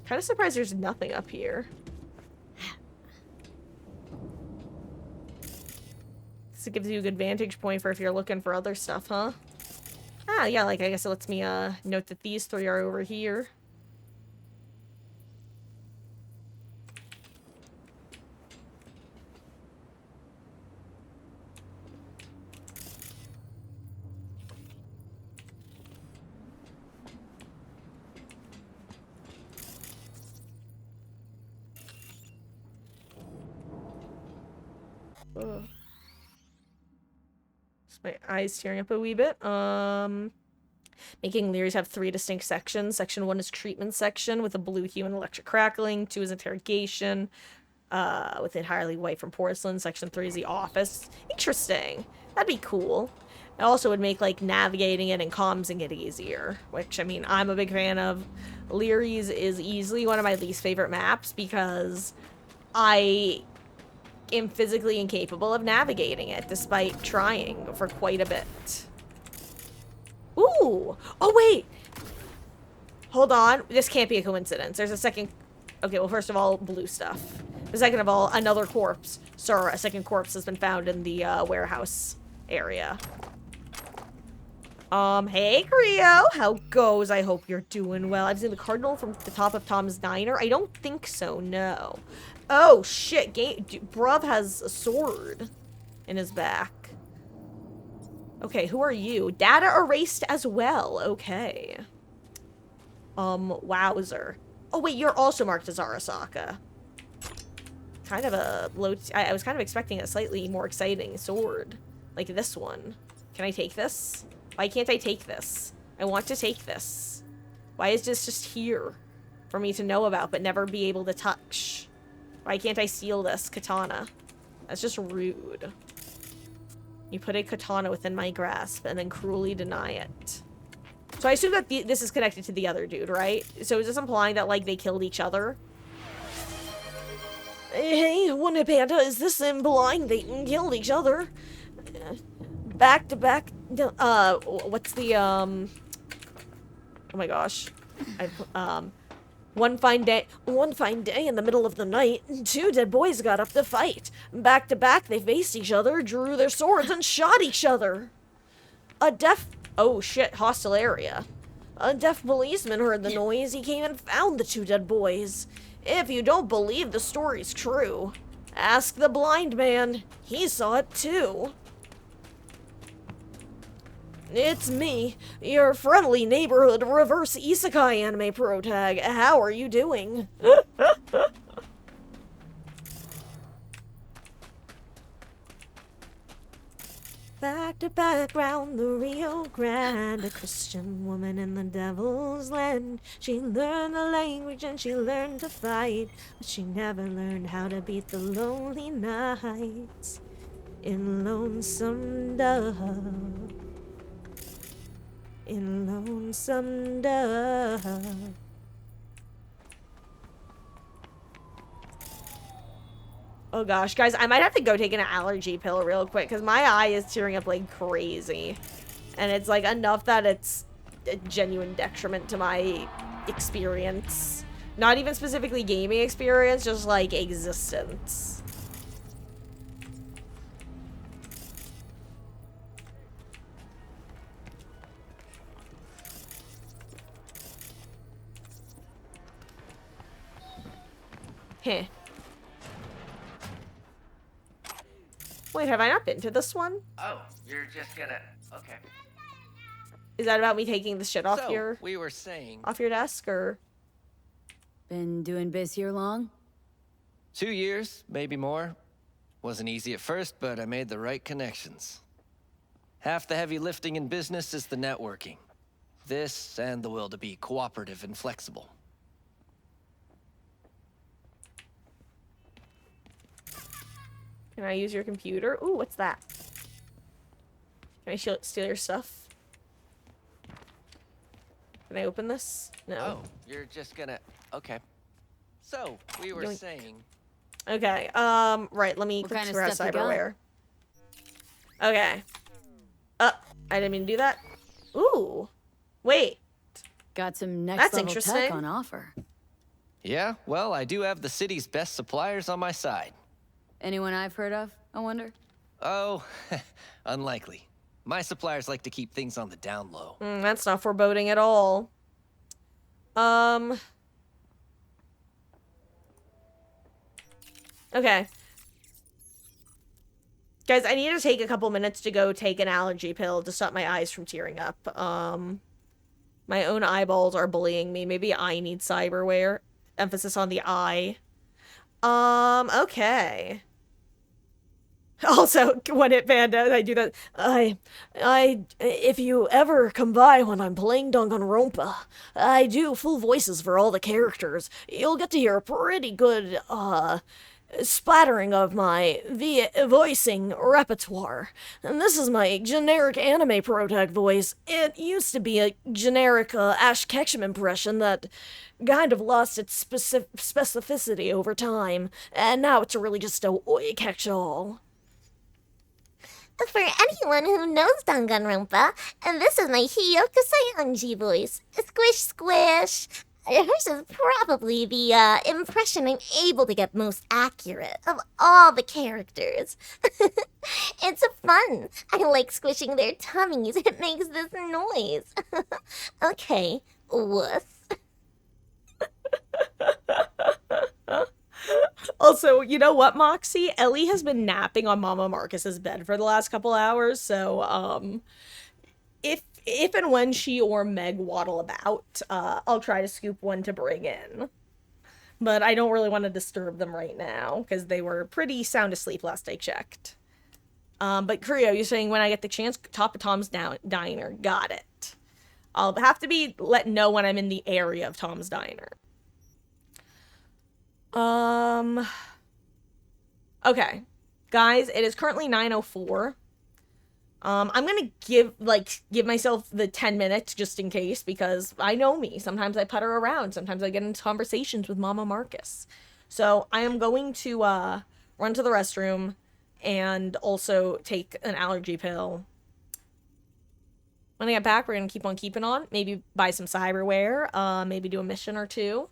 Kind of surprised there's nothing up here. This gives you a good vantage point for if you're looking for other stuff, huh? Ah, yeah, like, I guess it lets me, note that these three are over here. Ugh. My eyes tearing up a wee bit. Making Leary's have 3 distinct sections. Section 1 is treatment section with a blue hue and electric crackling. 2 is interrogation, with entirely white from porcelain. Section 3 is the office. Interesting. That'd be cool. It also would make, like, navigating it and commsing it easier, which, I mean, I'm a big fan of. Leary's is easily one of my least favorite maps because I am physically incapable of navigating it, despite trying for quite a bit. Ooh! Oh, wait! Hold on. This can't be a coincidence. There's a second... Okay, well, first of all, blue stuff. The second of all, another corpse. Sir, a second corpse has been found in the, warehouse area. Hey, Creo! How goes? I hope you're doing well. I've seen the cardinal from the top of Tom's Diner. I don't think so, no. Oh, shit. Bruv has a sword in his back. Okay, who are you? Data erased as well. Okay. Wowzer. Oh, wait, you're also marked as Arasaka. Kind of a low... I was kind of expecting a slightly more exciting sword. Like this one. Can I take this? Why can't I take this? I want to take this. Why is this just here for me to know about but never be able to touch? Why can't I steal this katana? That's just rude. You put a katana within my grasp and then cruelly deny it. So I assume that this is connected to the other dude, right? So is this implying that, like, they killed each other? Hey, Wonder Panda, is this implying they killed each other? Back to back... what's the, Oh my gosh. One fine day in the middle of the night, 2 dead boys got up to fight. Back to back, they faced each other, drew their swords, and shot each other. Oh shit, hostile area. A deaf policeman heard the noise. He came and found the 2 dead boys. If you don't believe the story's true, ask the blind man. He saw it too. It's me, your friendly neighborhood reverse isekai anime protag. How are you doing? Back to back round the Rio Grande, a Christian woman in the devil's land. She learned the language and she learned to fight, but she never learned how to beat the lonely nights in Lonesome Dove. In Lonesome Dove. Oh gosh, guys, I might have to go take an allergy pill real quick because my eye is tearing up like crazy. And it's like enough that it's a genuine detriment to my experience. Not even specifically gaming experience, just like existence. Heh. Wait, have I not been to this one? Oh, you're just gonna... Okay. Is that about me taking the shit off we were saying... off your desk, or? Been doing biz here long? 2 years, maybe more. Wasn't easy at first, but I made the right connections. Half the heavy lifting in business is the networking. This and the will to be cooperative and flexible. Can I use your computer? Ooh, what's that? Can I steal your stuff? Can I open this? No. Oh, you're just gonna... Okay. So, we were saying... Okay, right, let me click Square Cyberware. Okay. I didn't mean to do that. Ooh. Wait. Got some next level interesting. tech on offer. Yeah, well, I do have the city's best suppliers on my side. Anyone I've heard of, I wonder? Oh, unlikely. My suppliers like to keep things on the down low. That's not foreboding at all. Okay. Guys, I need to take a couple minutes to go take an allergy pill to stop my eyes from tearing up. My own eyeballs are bullying me. Maybe I need cyberware. Emphasis on the eye. Okay. Also, when it Panda, I do that. If you ever come by when I'm playing Danganronpa, I do full voices for all the characters. You'll get to hear a pretty good, splattering of my voicing repertoire. And this is my generic anime protag voice. It used to be a generic Ash Ketchum impression that kind of lost its specificity over time, and now it's really just a oi catch-all. For anyone who knows Danganronpa, and this is my Hiyoko Sayanji voice. Squish, squish. Hers is probably the impression I'm able to get most accurate of all the characters. It's fun. I like squishing their tummies. It makes this noise. Okay, wuss. Also, you know what, Moxie? Ellie has been napping on Mama Marcus's bed for the last couple hours, so, if and when she or Meg waddle about, I'll try to scoop one to bring in. But I don't really want to disturb them right now, because they were pretty sound asleep last I checked. But Creo, you're saying when I get the chance, top of Tom's Diner. Got it. I'll have to be let know when I'm in the area of Tom's Diner. Okay. Guys, it is currently 9:04. I'm gonna give myself the 10 minutes just in case, because I know me. Sometimes I putter around. Sometimes I get into conversations with Mama Marcus. So I am going to, run to the restroom and also take an allergy pill. When I get back, we're gonna keep on keeping on. Maybe buy some cyberware. Maybe do a mission or two.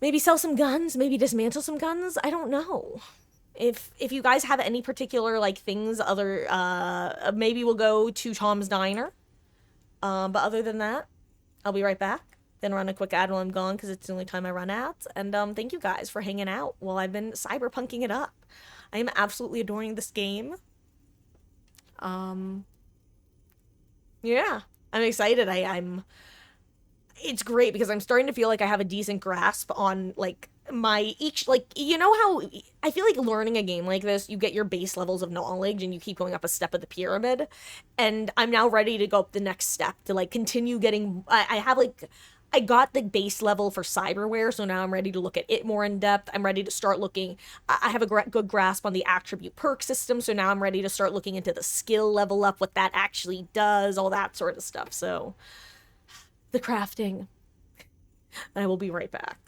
Maybe sell some guns, maybe dismantle some guns, I don't know. If you guys have any particular, things, maybe we'll go to Tom's Diner. But other than that, I'll be right back. Then run a quick ad while I'm gone, because it's the only time I run ads. And, thank you guys for hanging out while I've been cyberpunking it up. I am absolutely adoring this game. Yeah, I'm excited. It's great because I'm starting to feel like I have a decent grasp on, you know how, I feel like learning a game like this, you get your base levels of knowledge and you keep going up a step of the pyramid, and I'm now ready to go up the next step to, continue getting, I got the base level for cyberware, so now I'm ready to look at it more in depth. I'm ready to start looking, I have a good grasp on the attribute perk system, so now I'm ready to start looking into the skill level up, what that actually does, all that sort of stuff, so... the crafting. I will be right back.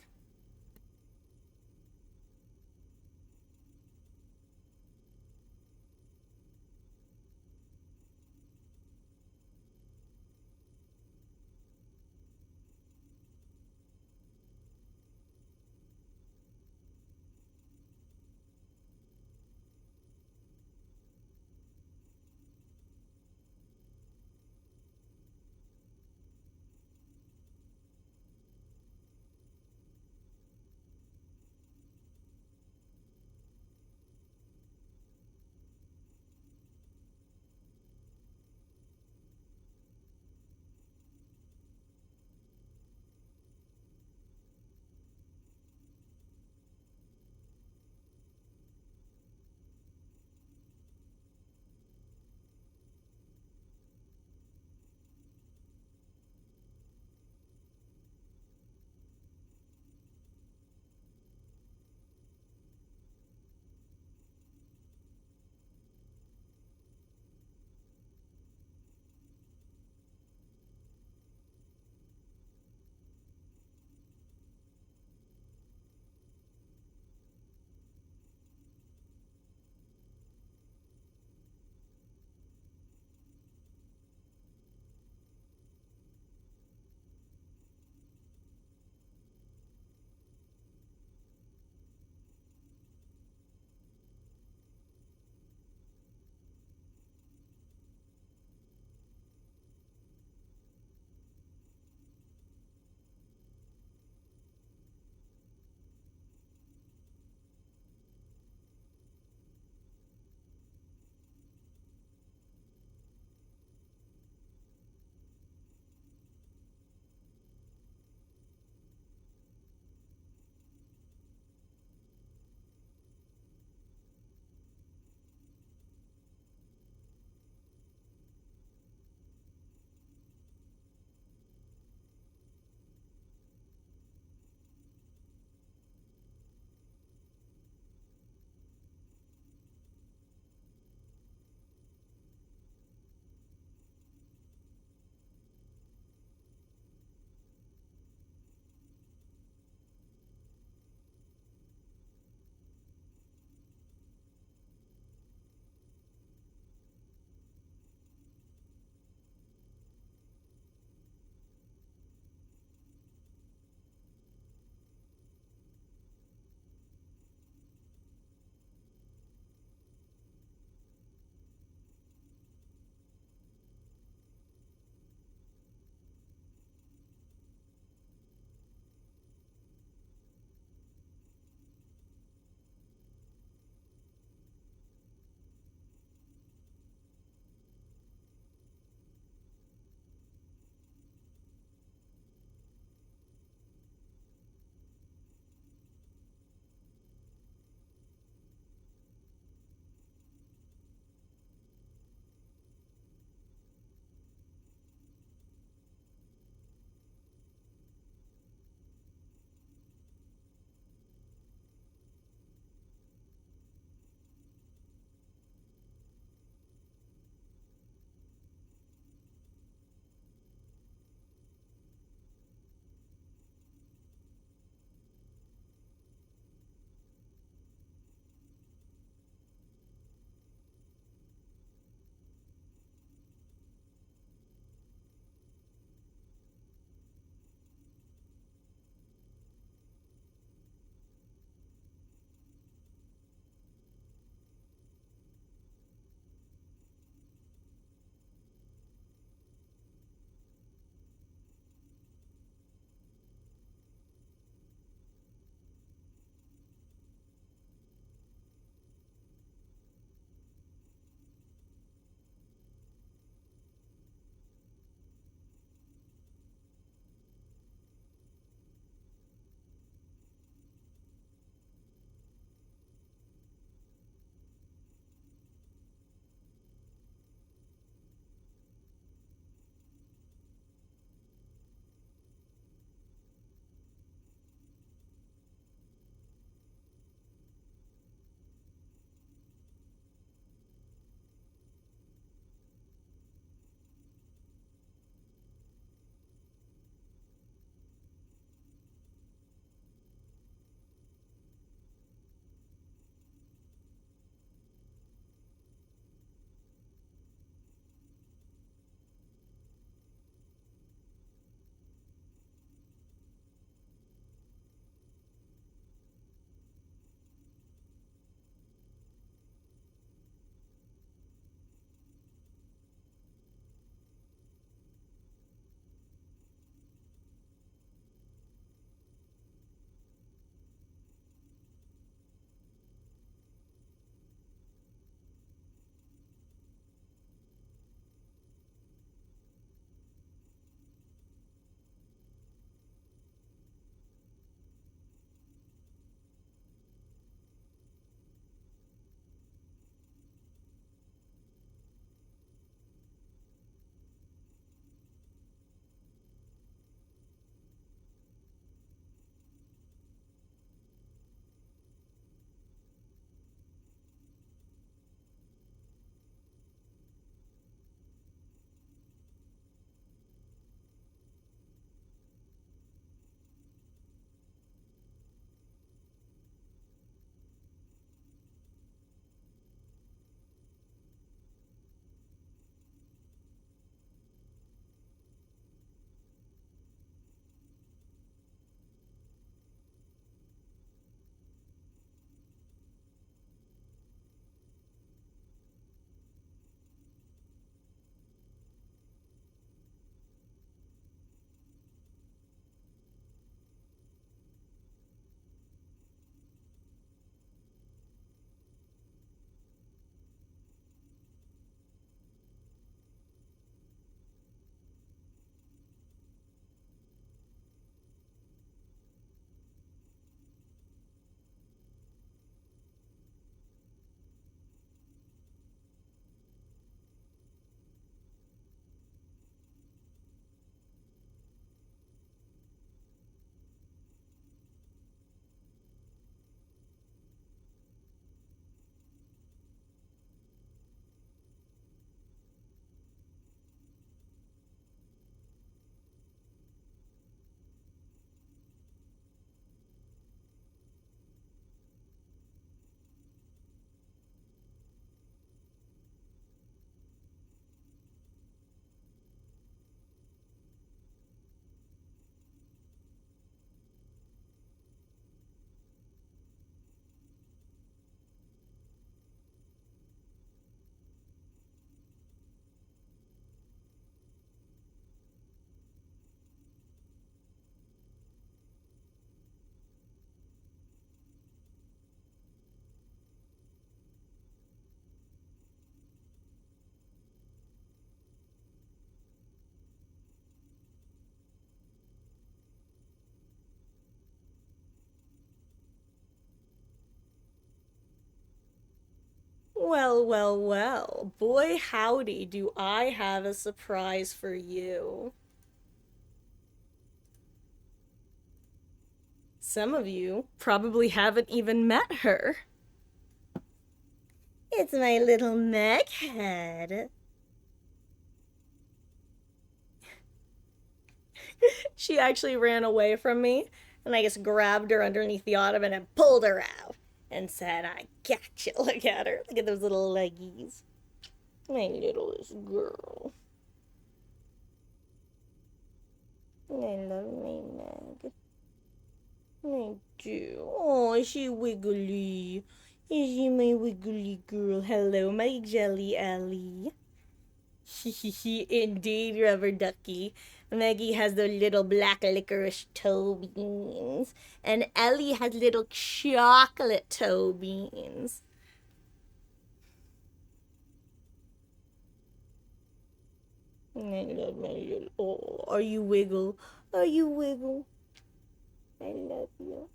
Well, well, well. Boy, howdy, do I have a surprise for you. Some of you probably haven't even met her. It's my little Meg head. She actually ran away from me, and I just grabbed her underneath the ottoman and pulled her out and said, I gotcha. Look at her. Look at those little leggies. My littlest girl. I love my Meg. I do. Oh, is she wiggly? Is she my wiggly girl? Hello, my jelly Ellie. Indeed, rubber ducky. Maggie has the little black licorice toe beans, and Ellie has little chocolate toe beans. I love my little. Oh, are you wiggle? Are you wiggle? I love you.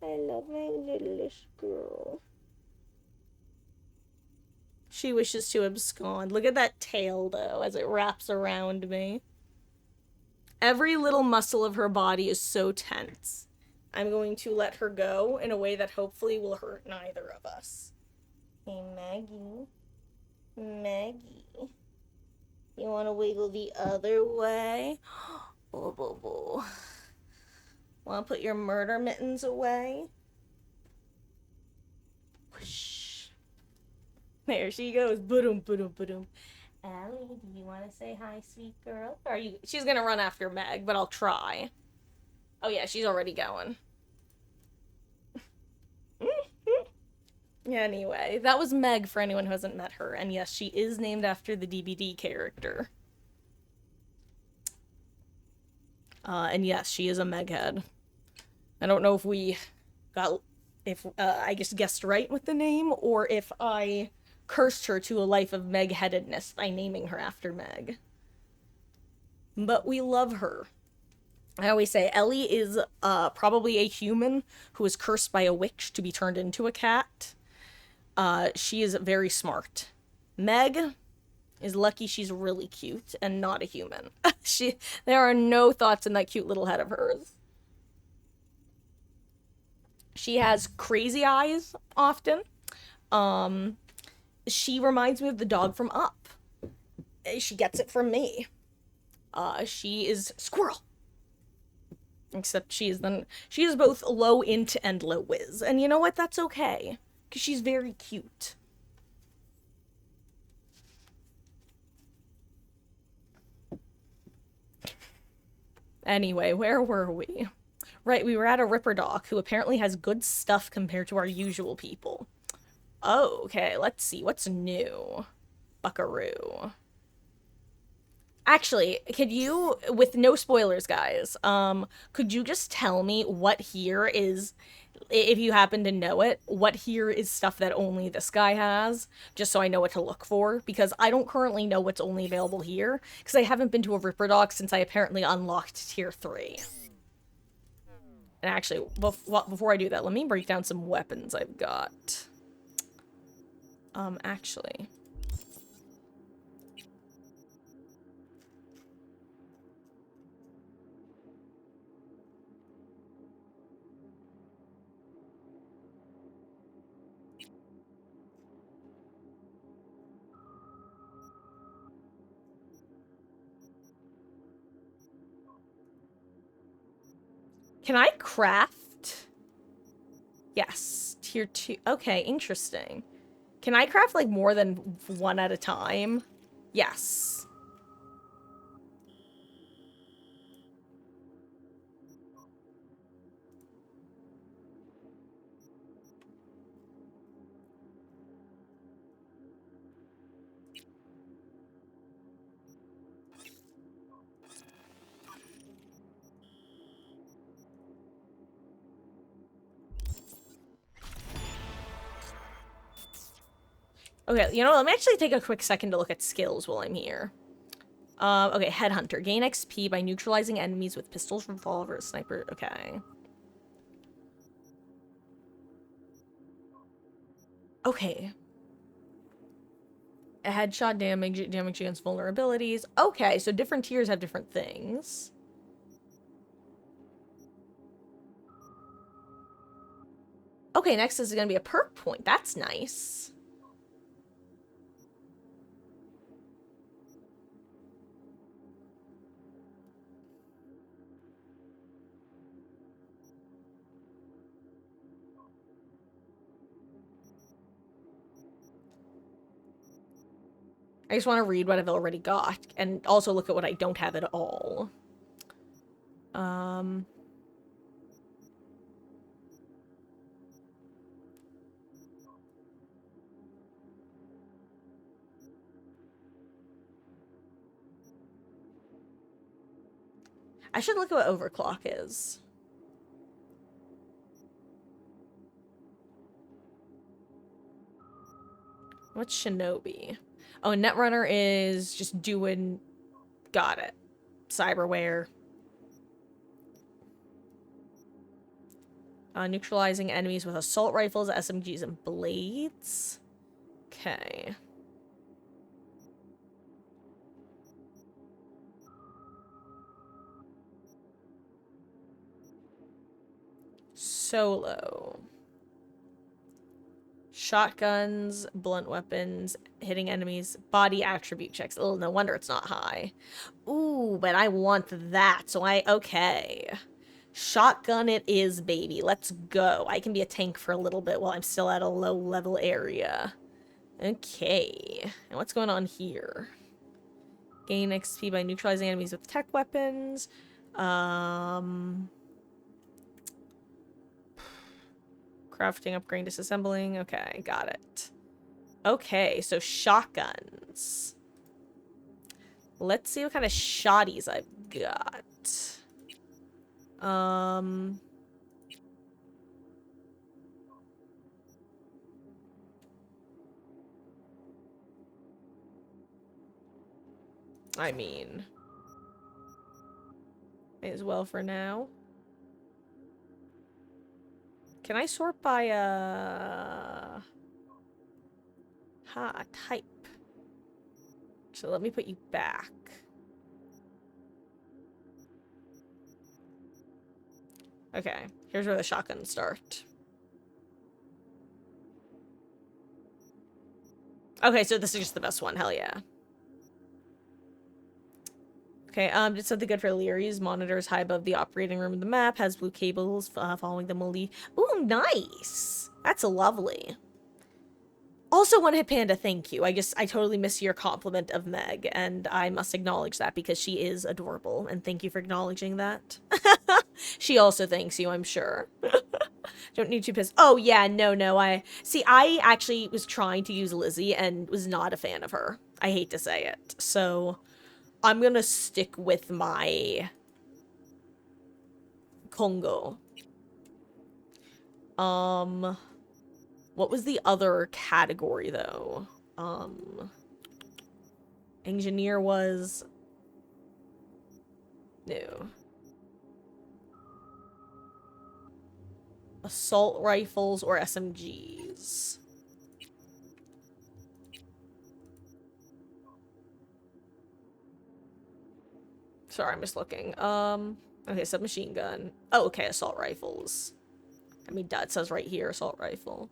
I love my littlest girl. She wishes to abscond. Look at that tail, though, as it wraps around me. Every little muscle of her body is so tense. I'm going to let her go in a way that hopefully will hurt neither of us. Hey, Maggie. Maggie. You want to wiggle the other way? Oh, boo, boo. Want to put your murder mittens away? Whoosh. There she goes. Boom, boom, boom. Allie, do you want to say hi, sweet girl? Or are you? She's gonna run after Meg, but I'll try. Oh yeah, she's already going. Anyway, that was Meg for anyone who hasn't met her, and yes, she is named after the DBD character. And yes, she is a Meghead. I don't know if we got, I just guessed right with the name, or if I cursed her to a life of Meg-headedness by naming her after Meg. But we love her. I always say Ellie is probably a human who is cursed by a witch to be turned into a cat. She is very smart. Meg is lucky she's really cute and not a human. There are no thoughts in that cute little head of hers. She has crazy eyes often. She reminds me of the dog from Up. She gets it from me. She is Squirrel. Except she is both low int and low whiz. And you know what? That's okay. Because she's very cute. Anyway, where were we? Right, we were at a Ripper Doc who apparently has good stuff compared to our usual people. Oh, okay, let's see. What's new? Buckaroo. Actually, could you, with no spoilers, guys, could you just tell me what here is, if you happen to know it, what here is stuff that only this guy has, just so I know what to look for, because I don't currently know what's only available here, because I haven't been to a Ripper Doc since I apparently unlocked Tier 3. And actually, before I do that, let me break down some weapons I've got. Actually. Can I craft? Yes, Tier 2. Okay, interesting. Can I craft, like, more than one at a time? Yes. Okay, you know, let me actually take a quick second to look at skills while I'm here. Okay, Headhunter. Gain XP by neutralizing enemies with pistols, revolver, sniper. Okay. Okay. A headshot damage against vulnerabilities. Okay, so different tiers have different things. Okay, next is going to be a perk point. That's nice. I just want to read what I've already got, and also look at what I don't have at all. I should look at what overclock is. What's Shinobi? Oh, Netrunner is just doing... Got it. Cyberware. Neutralizing enemies with assault rifles, SMGs, and blades. Okay. Solo. Shotguns, blunt weapons, hitting enemies, body attribute checks. Oh, no wonder it's not high. Ooh, but I want that, so okay. Shotgun it is, baby. Let's go. I can be a tank for a little bit while I'm still at a low-level area. Okay. And what's going on here? Gain XP by neutralizing enemies with tech weapons. Crafting, upgrading, disassembling. Okay, got it. Okay, so shotguns. Let's see what kind of shotties I've got. I mean, may as well for now. Can I sort by, type. So let me put you back. Okay, here's where the shotguns start. Okay, so this is just the best one, hell yeah. Okay, did something good for Leary's. Monitors high above the operating room of the map. Has blue cables following them will lead. Ooh, nice! That's lovely. Also, One Hit Panda, thank you. I totally miss your compliment of Meg, and I must acknowledge that because she is adorable, and thank you for acknowledging that. She also thanks you, I'm sure. Don't need to piss. Oh, yeah, no, I actually was trying to use Lizzie and was not a fan of her. I hate to say it. So, I'm gonna stick with my Kongo. What was the other category, though? Engineer was... No. Assault rifles or SMGs. Sorry, I'm just looking. Okay, submachine gun. Oh, okay, assault rifles. I mean, that says right here, assault rifle.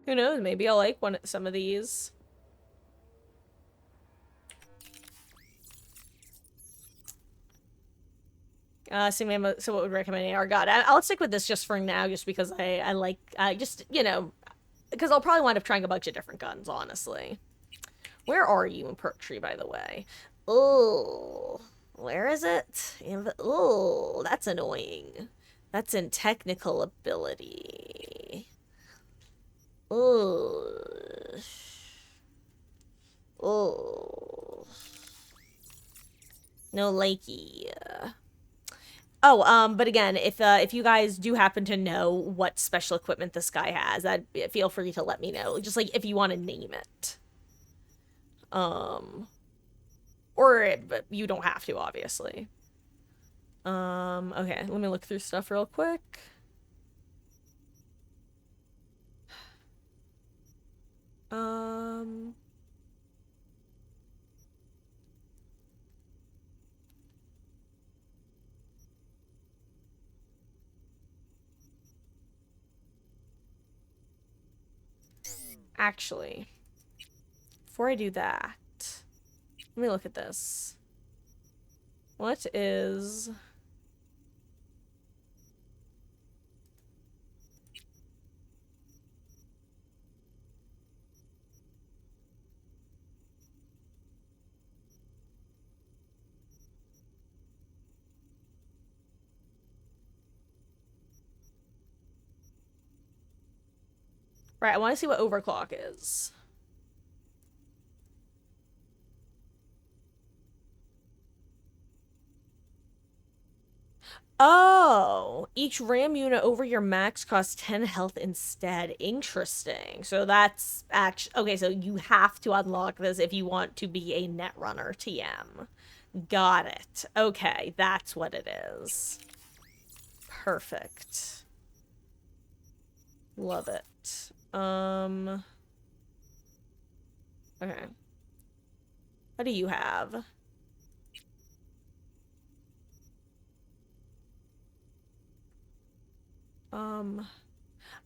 Who knows? Maybe I'll like some of these. So what would recommend AR? God, I'll stick with this just for now, just because I like, just, you know, because I'll probably wind up trying a bunch of different guns, honestly. Where are you in Perk Tree, by the way? Oh, where is it? Oh, that's annoying. That's in technical ability. Oh. Oh. No likey. Oh, but again, if you guys do happen to know what special equipment this guy has, feel free to let me know. Just like if you want to name it. But you don't have to, obviously. Okay, let me look through stuff real quick. Actually, before I do that, let me look at this. What is... Right, I want to see what overclock is. Oh, each RAM unit over your max costs 10 health instead. Interesting. So that's actually... Okay, so you have to unlock this if you want to be a Netrunner TM. Got it. Okay, that's what it is. Perfect. Love it. Okay. What do you have?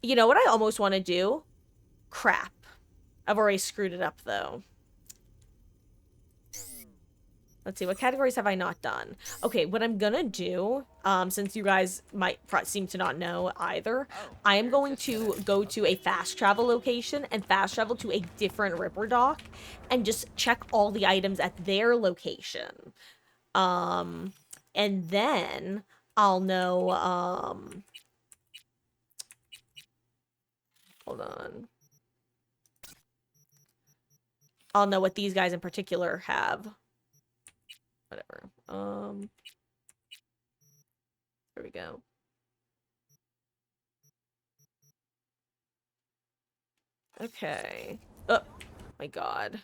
You know what I almost want to do? Crap. I've already screwed it up, though. Let's see, what categories have I not done? Okay, what I'm gonna do, since you guys might seem to not know either, I am going to go to a fast travel location and fast travel to a different Ripper dock and just check all the items at their location. And then I'll know, hold on. I'll know what these guys in particular have. Whatever. There we go. Okay. Oh, my God.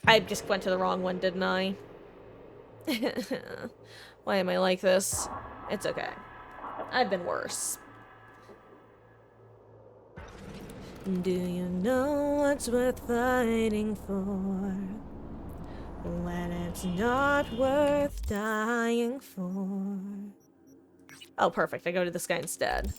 I just went to the wrong one, didn't I? Why am I like this? It's okay. I've been worse. Do you know what's worth fighting for? When it's not worth dying for. Oh, perfect. I go to this guy instead.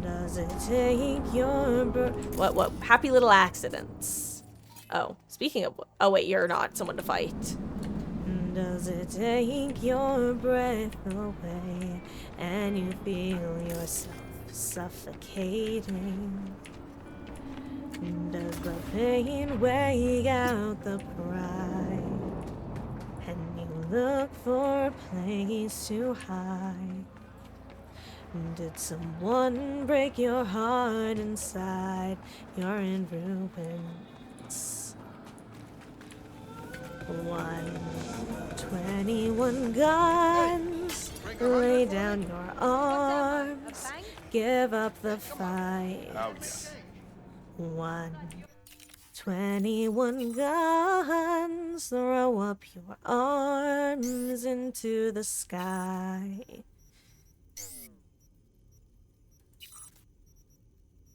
Does it take your what? Happy little accidents. Oh, speaking of... Oh, wait, you're not someone to fight. Does it take your breath away and you feel yourself suffocating? Does the pain weigh out the pride? And you look for a place to hide? Did someone break your heart inside? You're in ruins. 121 guns. Lay down your arms. Give up the fight. 121 guns. Throw up your arms into the sky.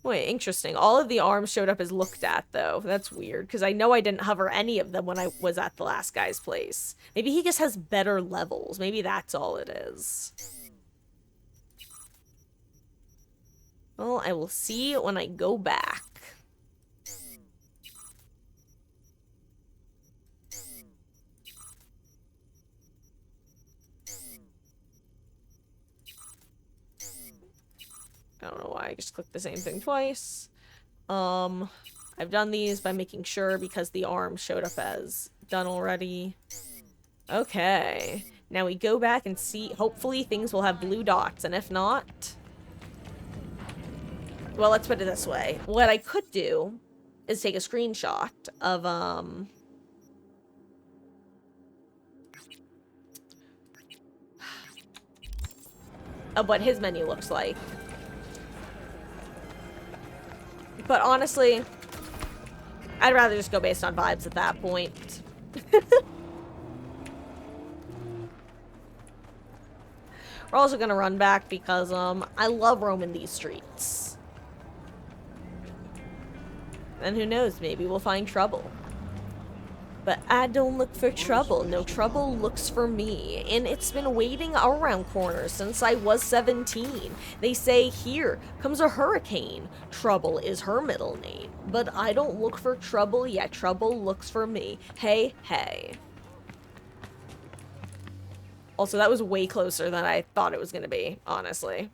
Wait, interesting. All of the arms showed up as looked at, though. That's weird, because I know I didn't hover any of them when I was at the last guy's place. Maybe he just has better levels. Maybe that's all it is. Well, I will see when I go back. I don't know why I just clicked the same thing twice. I've done these by making sure because the arm showed up as done already. Okay. Now we go back and see. Hopefully things will have blue dots, and if not... Well, let's put it this way. What I could do is take a screenshot of, what his menu looks like. But honestly, I'd rather just go based on vibes at that point. We're also gonna run back because, I love roaming these streets. And who knows, maybe we'll find trouble. But I don't look for trouble. No trouble looks for me. And it's been waiting around corners since I was 17. They say, here comes a hurricane. Trouble is her middle name. But I don't look for trouble, yet trouble looks for me. Hey, hey. Also, that was way closer than I thought it was gonna be, honestly.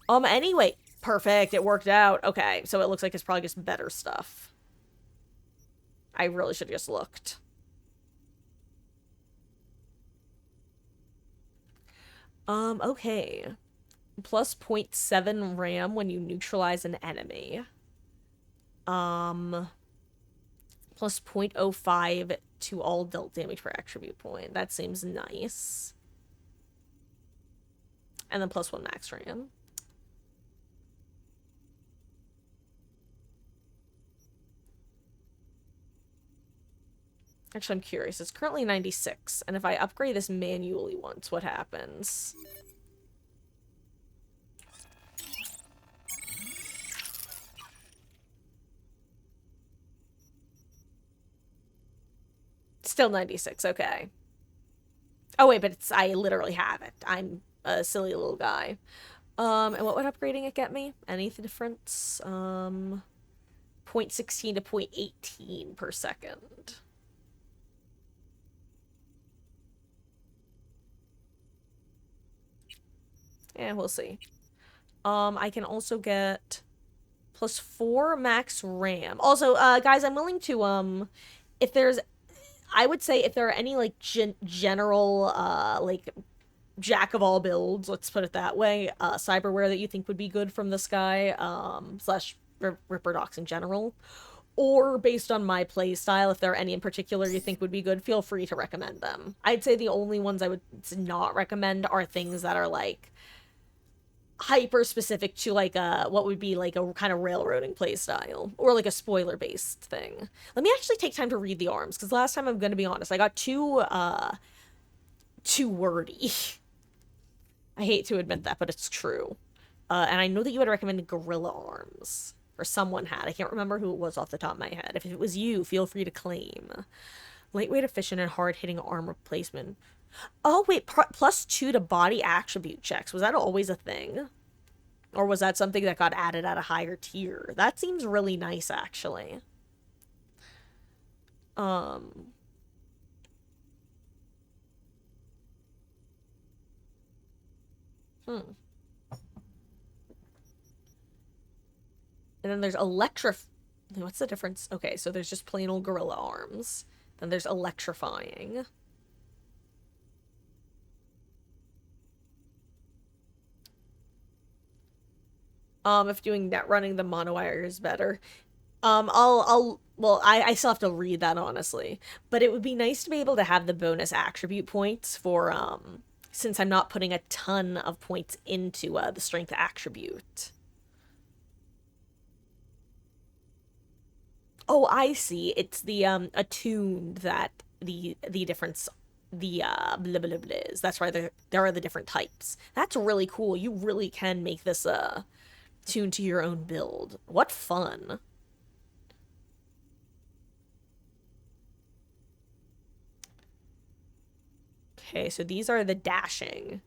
Anyway. Perfect, it worked out. Okay, so it looks like it's probably just better stuff. I really should have just looked. Okay. Plus 0.7 RAM when you neutralize an enemy. Plus 0.05 to all dealt damage per attribute point. That seems nice. And then plus 1 max RAM. Actually, I'm curious. It's currently 96, and if I upgrade this manually once, what happens? Still 96, okay. Oh wait, but it's, I literally have it. I'm a silly little guy. And what would upgrading it get me? Any difference? 0.16 to 0.18 per second. Yeah, we'll see. I can also get plus 4 max RAM. Also, guys, I'm willing to, if there's, I would say if there are any, like, general, like, jack of all builds, let's put it that way, cyberware that you think would be good from this guy, slash Ripper Docs in general, or based on my play style, if there are any in particular you think would be good, feel free to recommend them. I'd say the only ones I would not recommend are things that are, like, hyper specific to like what would be like a kind of railroading play style or like a spoiler based thing. Let me actually take time to read the arms because last time, I'm gonna be honest, I got too wordy. I hate to admit that, but it's true. And I know that you had recommended gorilla arms, or someone had. I can't remember who it was off the top of my head. If it was you, feel free to claim. Lightweight, efficient, and hard-hitting arm replacement. Oh, wait, plus 2 to body attribute checks. Was that always a thing? Or was that something that got added at a higher tier? That seems really nice, actually. And then there's what's the difference? Okay, so there's just plain old gorilla arms. Then there's electrifying. If doing net running, the monowire is better. Well, I still have to read that, honestly. But it would be nice to be able to have the bonus attribute points for, since I'm not putting a ton of points into, the strength attribute. Oh, I see. It's the, attuned that the difference, the, blah, blah, blah, blah is. That's why there are the different types. That's really cool. You really can make this, tuned to your own build. What fun. Okay, so these are the dashing.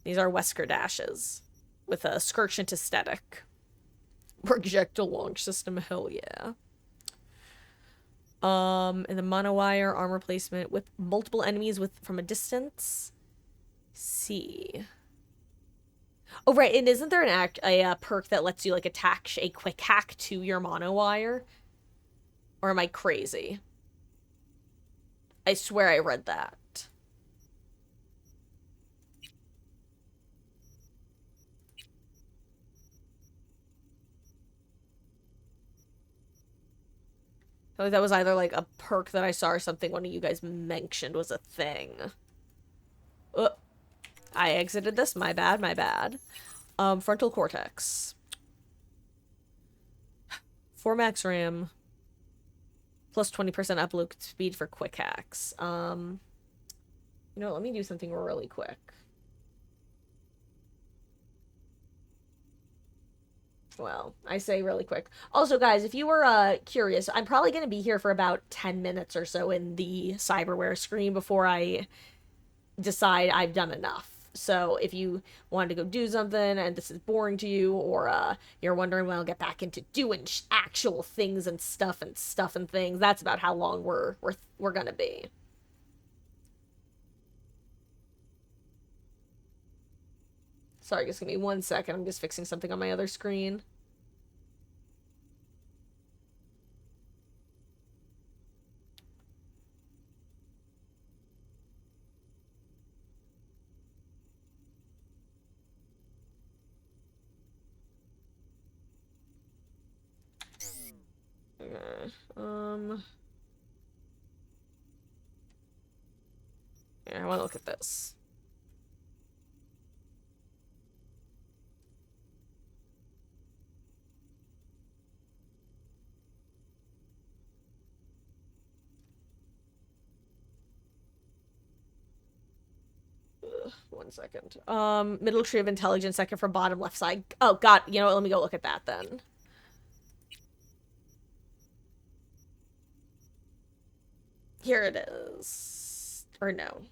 These are Wesker dashes. with a Scorchant aesthetic. Projectile launch system, hell yeah. And the monowire armor placement with multiple enemies from a distance. See. Oh right, and isn't there a perk that lets you like attach a quick hack to your monowire? Or am I crazy? I swear I read that. I feel like that was either like a perk that I saw or something one of you guys mentioned was a thing. I exited this. My bad, my bad. Frontal cortex. 4 max RAM. Plus 20% upload speed for quick hacks. You know, let me do something really quick. Well, I say really quick. Also, guys, if you were curious, I'm probably going to be here for about 10 minutes or so in the cyberware screen before I decide I've done enough. So if you wanted to go do something and this is boring to you, or you're wondering when I'll get back into doing actual things and stuff and things, that's about how long we're gonna be. Sorry, just give me 1 second. I'm just fixing something on my other screen. Okay. Yeah, I want to look at this. Ugh, 1 second. Middle tree of intelligence, second from bottom left side. Oh, God. You know what? Let me go look at that then. Here it is. Or no.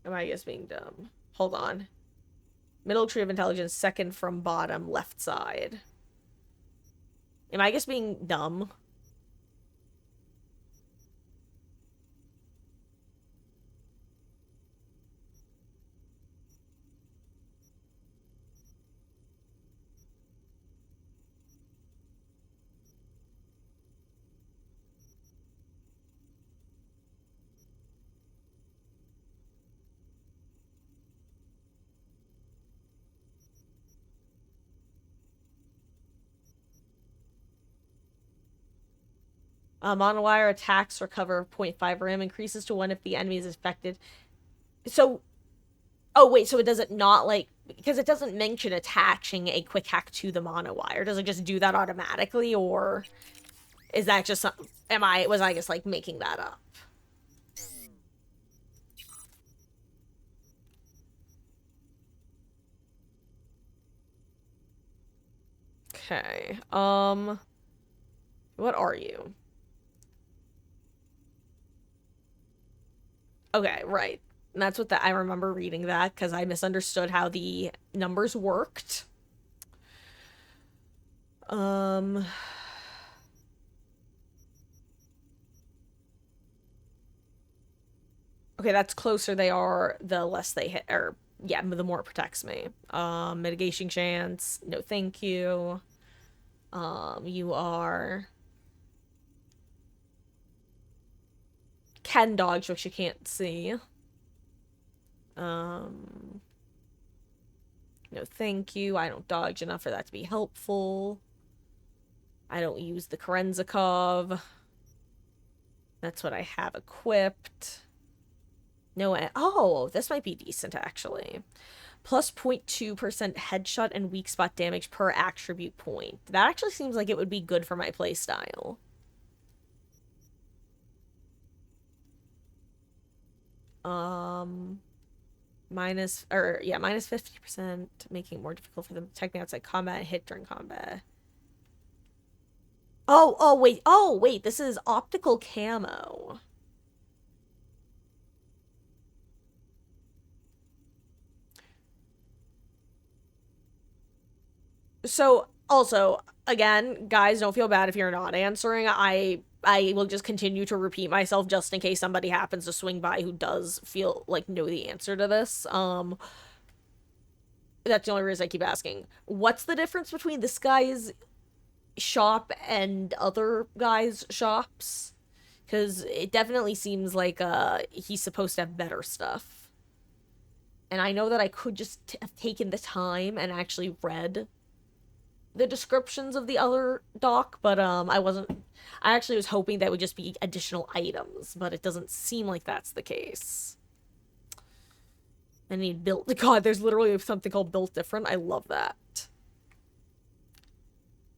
Am I just being dumb? Hold on. Middle tree of intelligence, second from bottom left side. Am I just being dumb? Monowire attacks recover 0.5 RAM, increases to 1 if the enemy is affected. So, oh wait, so it doesn't not like, because it doesn't mention attaching a quick hack to the monowire. Does it just do that automatically, or is that just some, was I just like making that up? Okay, what are you? Okay, right. And that's what I remember reading that because I misunderstood how the numbers worked. Okay, that's closer they are, the less they hit, or yeah, the more it protects me. Mitigation chance, no thank you. You are can dodge, which you can't see. No thank you. I don't dodge enough for that to be helpful. I don't use the Kerenzikov. That's what I have equipped. No, oh, this might be decent, actually. Plus 0.2% headshot and weak spot damage per attribute point. That actually seems like it would be good for my playstyle. Minus 50%, making it more difficult for them to protect me outside combat and hit during combat. Oh, wait, this is optical camo. So, also, again, guys, don't feel bad if you're not answering. I will just continue to repeat myself just in case somebody happens to swing by who does feel like know the answer to this. That's the only reason I keep asking. What's the difference between this guy's shop and other guys' shops? Because it definitely seems like he's supposed to have better stuff. And I know that I could just have taken the time and actually read the descriptions of the other dock, but I actually was hoping that would just be additional items, but it doesn't seem like that's the case. I need built. God, there's literally something called built different. I love that.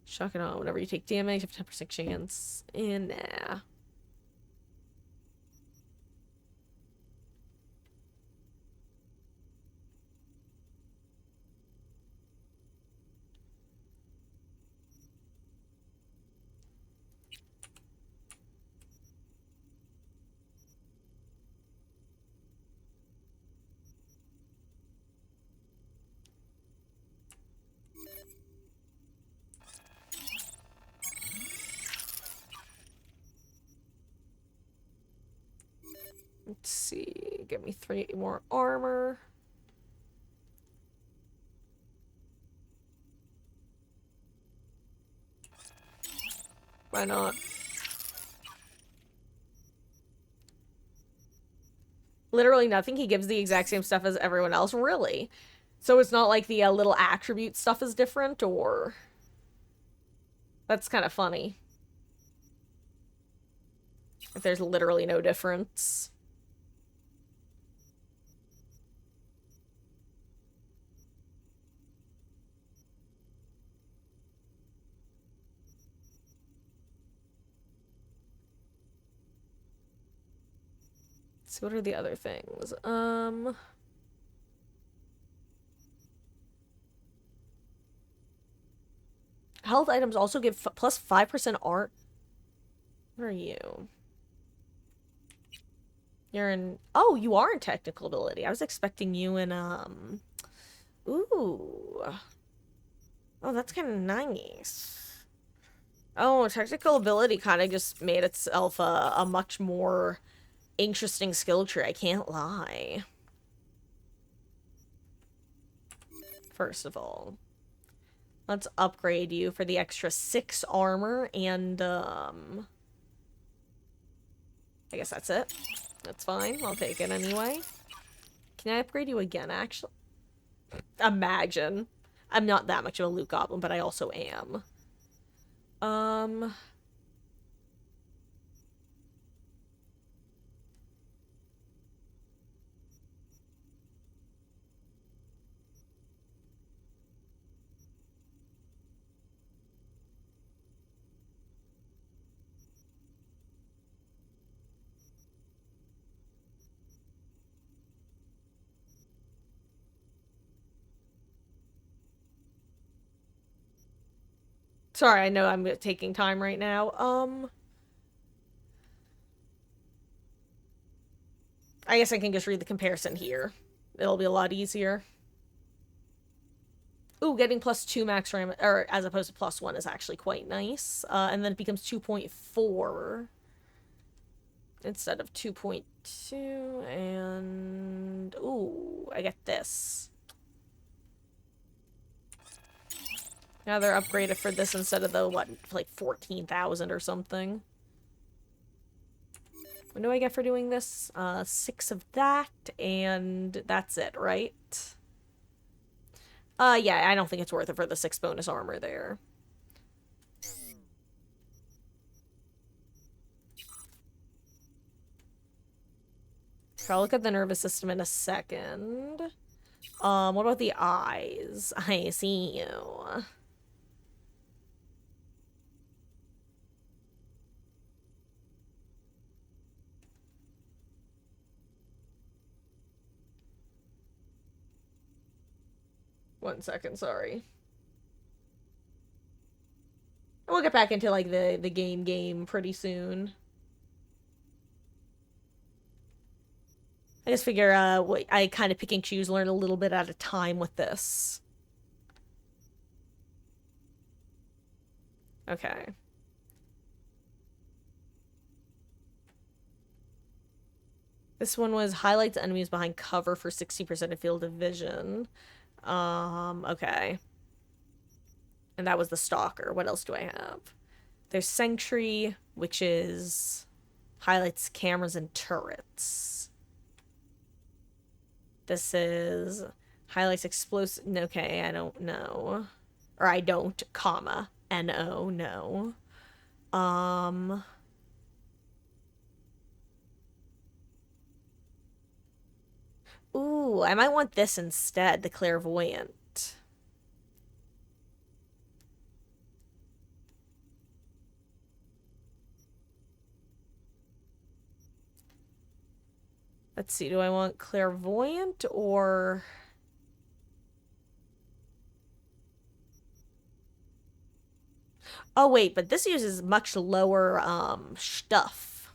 Shock it on. Whenever you take damage, you have a 10% chance. And nah. Let's see. Give me 3 more armor. Why not? Literally nothing. He gives the exact same stuff as everyone else. Really? So it's not like the little attribute stuff is different, or... That's kind of funny. If there's literally no difference. So what are the other things? Health items also give plus 5% art. Where are you? You're in... Oh, you are in technical ability. I was expecting you in, Ooh. Oh, that's kind of nice. Oh, technical ability kind of just made itself a much more interesting skill tree, I can't lie. First of all, let's upgrade you for the extra 6 armor and, I guess that's it. That's fine. I'll take it anyway. Can I upgrade you again, actually? Imagine. I'm not that much of a loot goblin, but I also am. Sorry, I know I'm taking time right now. I guess I can just read the comparison here. It'll be a lot easier. Ooh, getting plus 2 max RAM, or as opposed to plus 1 is actually quite nice. And then it becomes 2.4 instead of 2.2, and ooh, I get this. Now they're upgraded for this instead of the, what, like 14,000 or something. What do I get for doing this? 6 of that, and that's it, right? Yeah, I don't think it's worth it for the 6 bonus armor there. So I'll look at the nervous system in a second. What about the eyes? I see you. One second, sorry. We'll get back into, like, the game pretty soon. I just figure, I kind of pick and choose, learn a little bit at a time with this. Okay. This one was highlights enemies behind cover for 60% of field of vision. Okay. And that was the stalker. What else do I have? There's sentry, which is highlights cameras and turrets. This is highlights explosive. Okay, I don't know. Or I don't, comma, N-O, no. Ooh, I might want this instead, the clairvoyant. Let's see, do I want clairvoyant or... Oh, wait, but this uses much lower, stuff.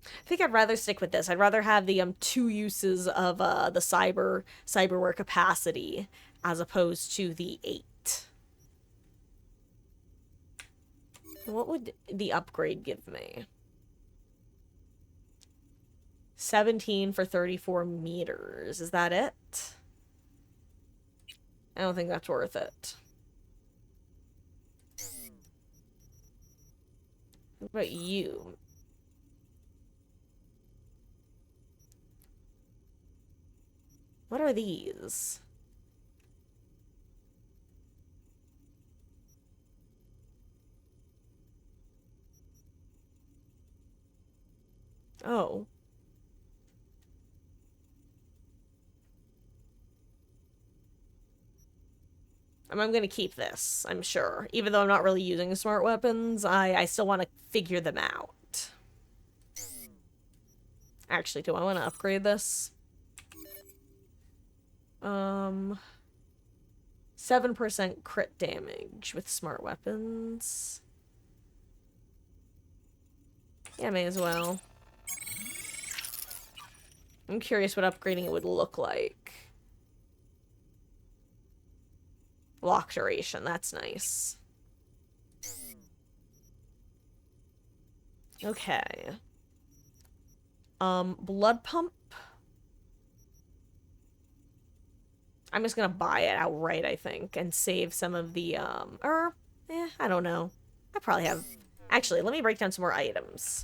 I think I'd rather stick with this. I'd rather have the, 2 uses of, the cyberware capacity as opposed to the 8. What would the upgrade give me? 17 for 34 meters. Is that it? I don't think that's worth it. What about you? What are these? Oh. I'm gonna keep this, I'm sure. Even though I'm not really using smart weapons, I still want to figure them out. Actually, do I want to upgrade this? 7% crit damage with smart weapons. Yeah, may as well. I'm curious what upgrading it would look like. Lock duration, that's nice. Okay. Blood pump. I'm just gonna buy it outright, I think, and save some of the, I don't know. I probably have... Actually, let me break down some more items.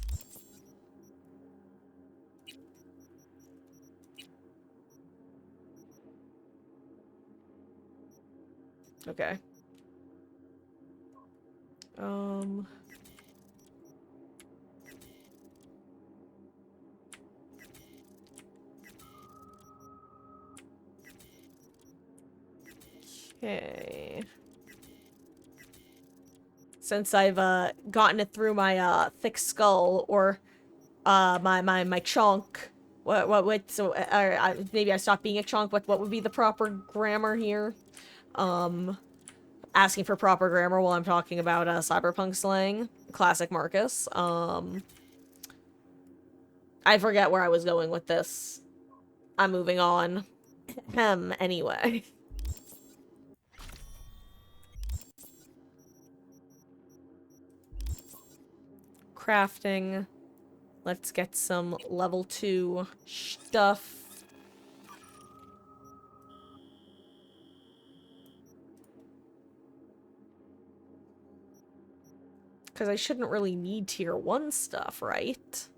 Okay. Okay. Since I've gotten it through my thick skull or my chunk, so maybe I stopped being a chunk. What would be the proper grammar here? Asking for proper grammar while I'm talking about cyberpunk slang, classic Marcus. I forget where I was going with this. I'm moving on. Anyway. Crafting. Let's get some level 2 stuff. Because I shouldn't really need tier 1 stuff, right?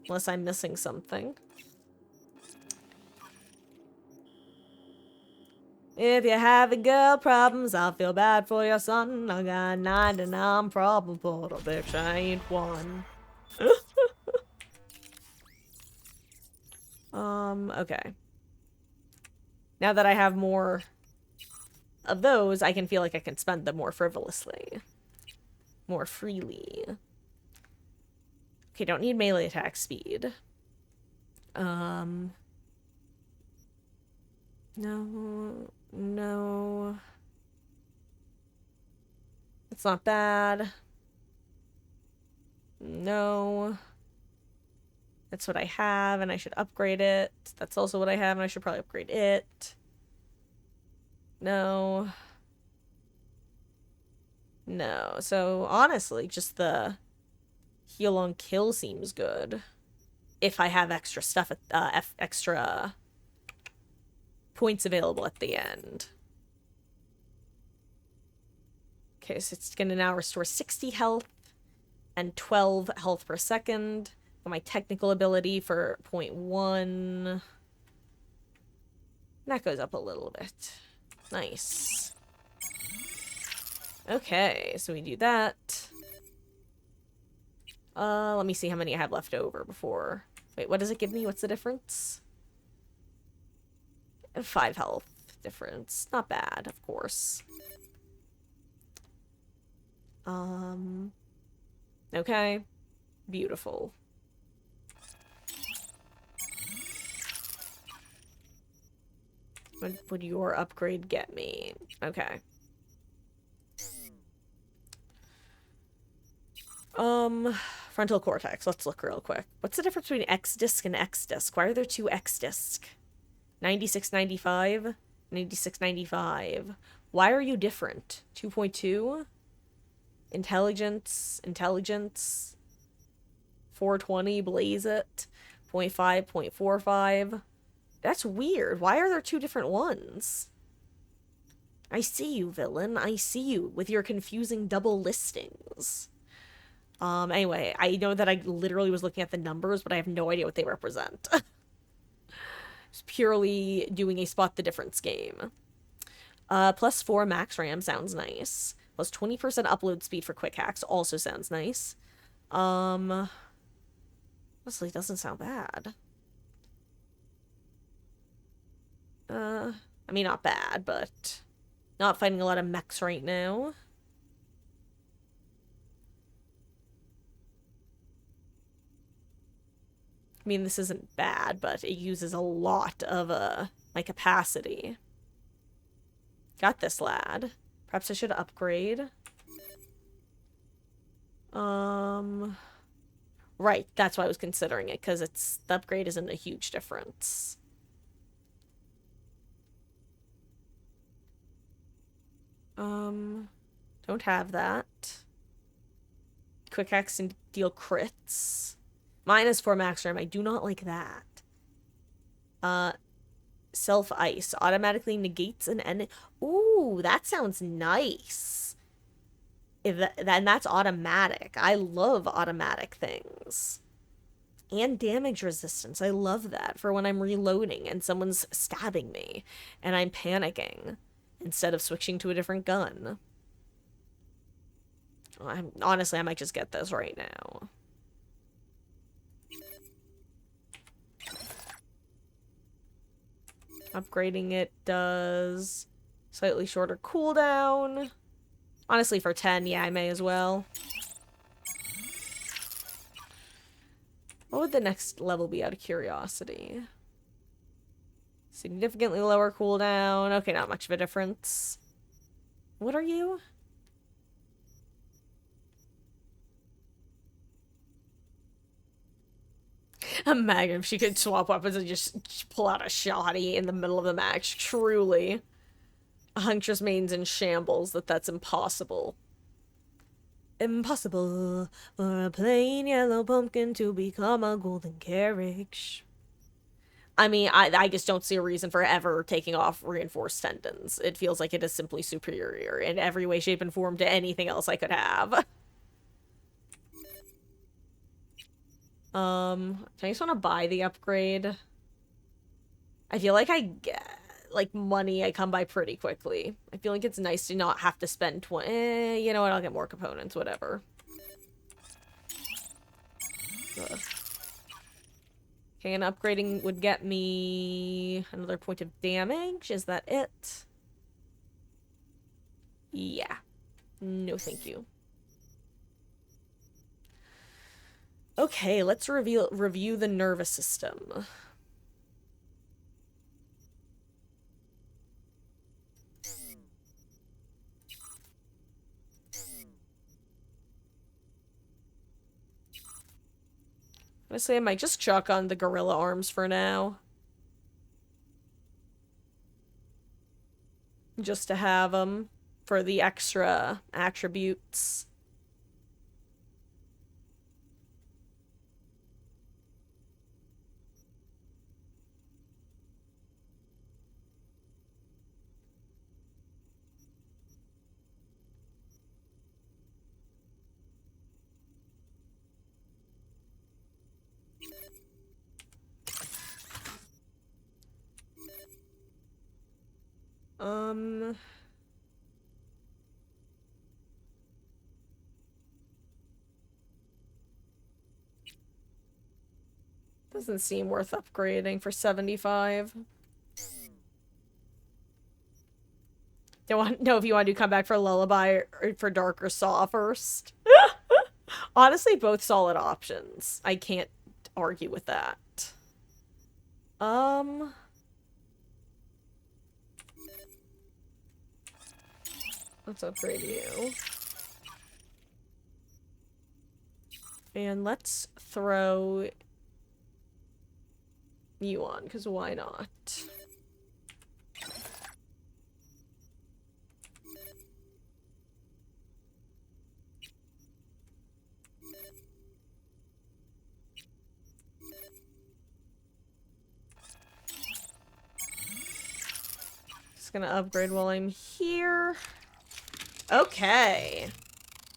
Unless I'm missing something. If you're having girl problems, I'll feel bad for your son. I got 99 problems, but I bet you ain't one. Okay. Now that I have more of those, I can feel like I can spend them more frivolously. More freely. Okay, don't need melee attack speed. No. It's not bad. No. That's what I have, and I should upgrade it. That's also what I have, and I should probably upgrade it. No. No. So, honestly, just the heal on kill seems good. If I have extra stuff, extra points available at the end. Okay, so it's gonna now restore 60 health and 12 health per second. My technical ability for 0.1. That goes up a little bit. Nice. Okay, so we do that. Let me see how many I have left over before. Wait, what does it give me? What's the difference? 5 health difference. Not bad, of course. Okay. Beautiful. What would your upgrade get me? Okay. Frontal cortex. Let's look real quick. What's the difference between X disc and X disc? Why are there two X disc? 9695? 9695. Why are you different? 2.2? Intelligence. 420, blaze it. 0.5, 0.45. That's weird. Why are there two different ones? I see you, villain. I see you with your confusing double listings. Anyway, I know that I literally was looking at the numbers, but I have no idea what they represent. It's purely doing a spot the difference game. +4 max RAM sounds nice. Plus 20% upload speed for quick hacks also sounds nice. Honestly, doesn't sound bad. I mean, not bad, but not fighting a lot of mechs right now. I mean, this isn't bad, but it uses a lot of, my capacity. Got this, lad. Perhaps I should upgrade. Right, that's why I was considering it, because the upgrade isn't a huge difference. Don't have that. Quick hacks and deal crits. -4 max RAM. I do not like that. Self-ice. Automatically negates an enemy. Ooh, that sounds nice. Then that's automatic. I love automatic things. And damage resistance. I love that for when I'm reloading and someone's stabbing me and I'm panicking instead of switching to a different gun. Honestly, I might just get this right now. Upgrading it does slightly shorter cooldown. Honestly, for 10, yeah, I may as well. What would the next level be out of curiosity? Significantly lower cooldown. Okay, not much of a difference. What are you? Imagine if she could swap weapons and just pull out a shotty in the middle of the match. Truly. A huntress main's in shambles. That's impossible. Impossible for a plain yellow pumpkin to become a golden carriage. I mean, I just don't see a reason for ever taking off reinforced tendons. It feels like it is simply superior in every way, shape, and form to anything else I could have. I just want to buy the upgrade. I feel like I get, like, money I come by pretty quickly. I feel like it's nice to not have to spend 20... you know what, I'll get more components, whatever. Ugh. Okay, and upgrading would get me another point of damage. Is that it? Yeah. No, thank you. Okay, let's review the nervous system. Honestly, I might just chuck on the gorilla arms for now. Just to have them for the extra attributes. Doesn't seem worth upgrading for 75. Don't know if you want to come back for Lullaby or for Dark or Saw first. Honestly, both solid options. I can't argue with that. Let's upgrade you. And let's throw you on, because why not? Just gonna upgrade while I'm here. Okay.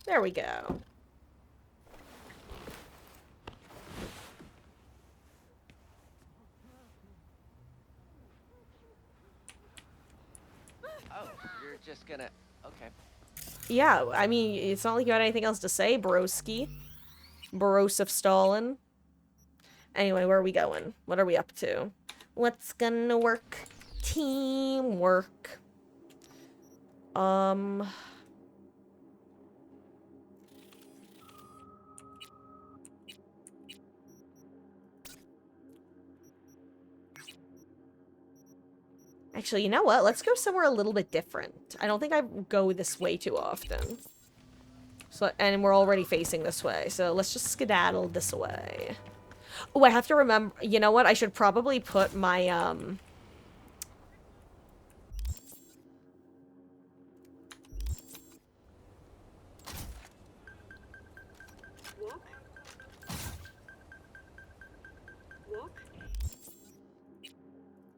There we go. Oh, you're just gonna... Okay. Yeah, I mean, it's not like you had anything else to say, broski. Borosif Stalin. Anyway, where are we going? What are we up to? What's gonna work? Teamwork. Actually, you know what? Let's go somewhere a little bit different. I don't think I go this way too often. So, and we're already facing this way, so let's just skedaddle this way. Oh, I have to remember... You know what? I should probably put my,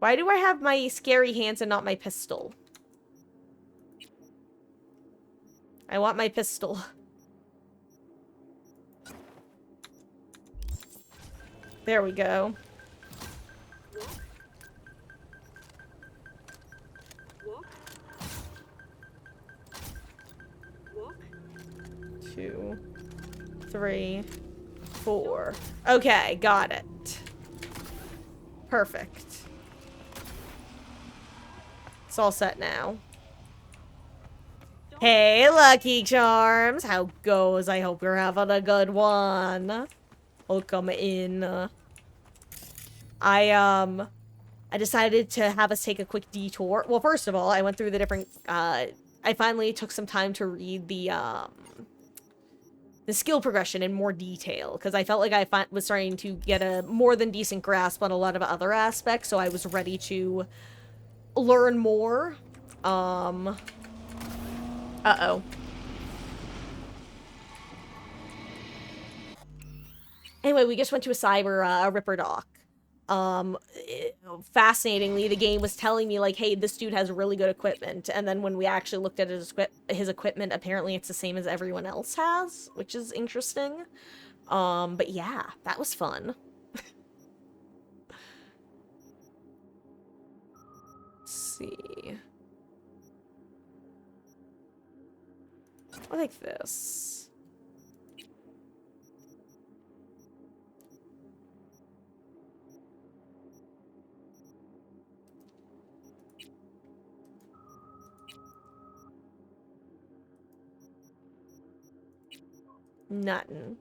Why do I have my scary hands and not my pistol? I want my pistol. There we go. Two, 3, 4. Okay, got it. Perfect. It's all set now. Hey, Lucky Charms. How goes? I hope you're having a good one. Welcome in. I decided to have us take a quick detour. Well, first of all, I went through the different, I finally took some time to read the skill progression in more detail, because I felt like I was starting to get a more than decent grasp on a lot of other aspects, so I was ready to learn more. Uh-oh. Anyway, we just went to a cyber Ripper dock. Fascinatingly, the game was telling me, like, hey, this dude has really good equipment. And then when we actually looked at his equipment, apparently it's the same as everyone else has, which is interesting. But yeah, that was fun. Let's see. I like this. Nothing.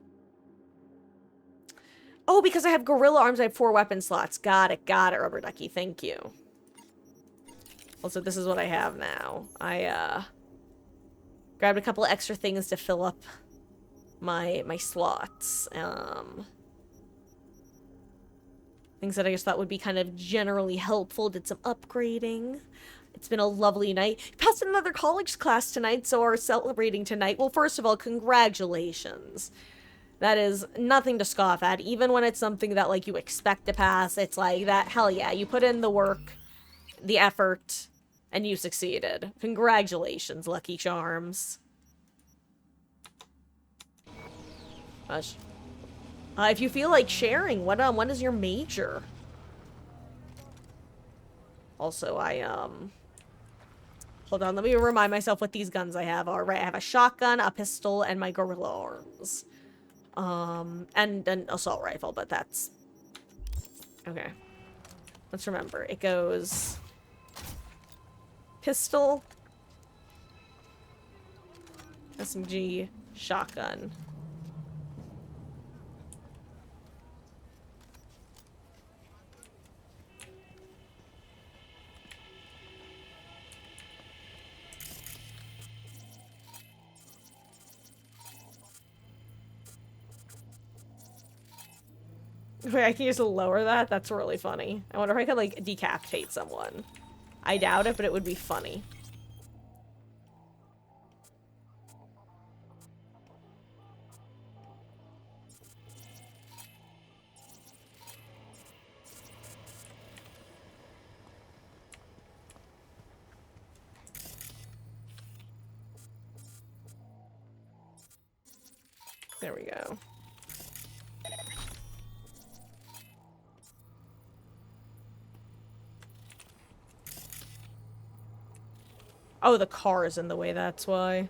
Oh, because I have gorilla arms, I have 4 weapon slots. Got it, Rubber Ducky. Thank you. Also, this is what I have now. I, grabbed a couple of extra things to fill up my slots. Things that I just thought would be kind of generally helpful. Did some upgrading. It's been a lovely night. Passed another college class tonight, so are celebrating tonight. Well, first of all, congratulations. That is nothing to scoff at. Even when it's something that, like, you expect to pass, it's like that, hell yeah, you put in the work, the effort, and you succeeded. Congratulations, Lucky Charms. Gosh. If you feel like sharing, what is your major? Also, hold on, let me remind myself what these guns I have are. Right, I have a shotgun, a pistol, and my gorilla arms. And an assault rifle, but that's... Okay. Let's remember. It goes... Pistol. SMG. Shotgun. Wait, I can just lower that? That's really funny. I wonder if I could, like, decapitate someone. I doubt it, but it would be funny. There we go. Oh, the car is in the way, that's why.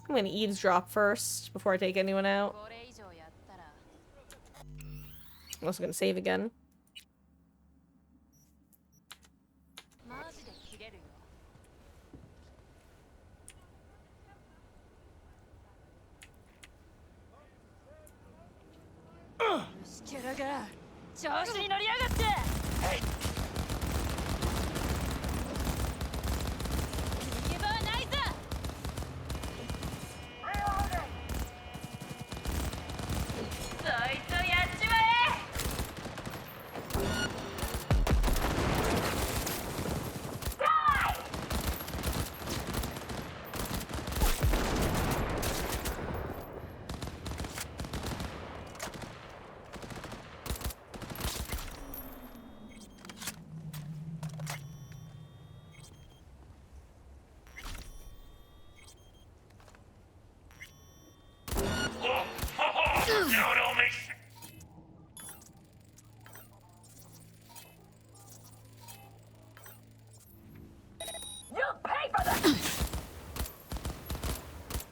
I'm gonna eavesdrop first before I take anyone out. I'm also gonna save again.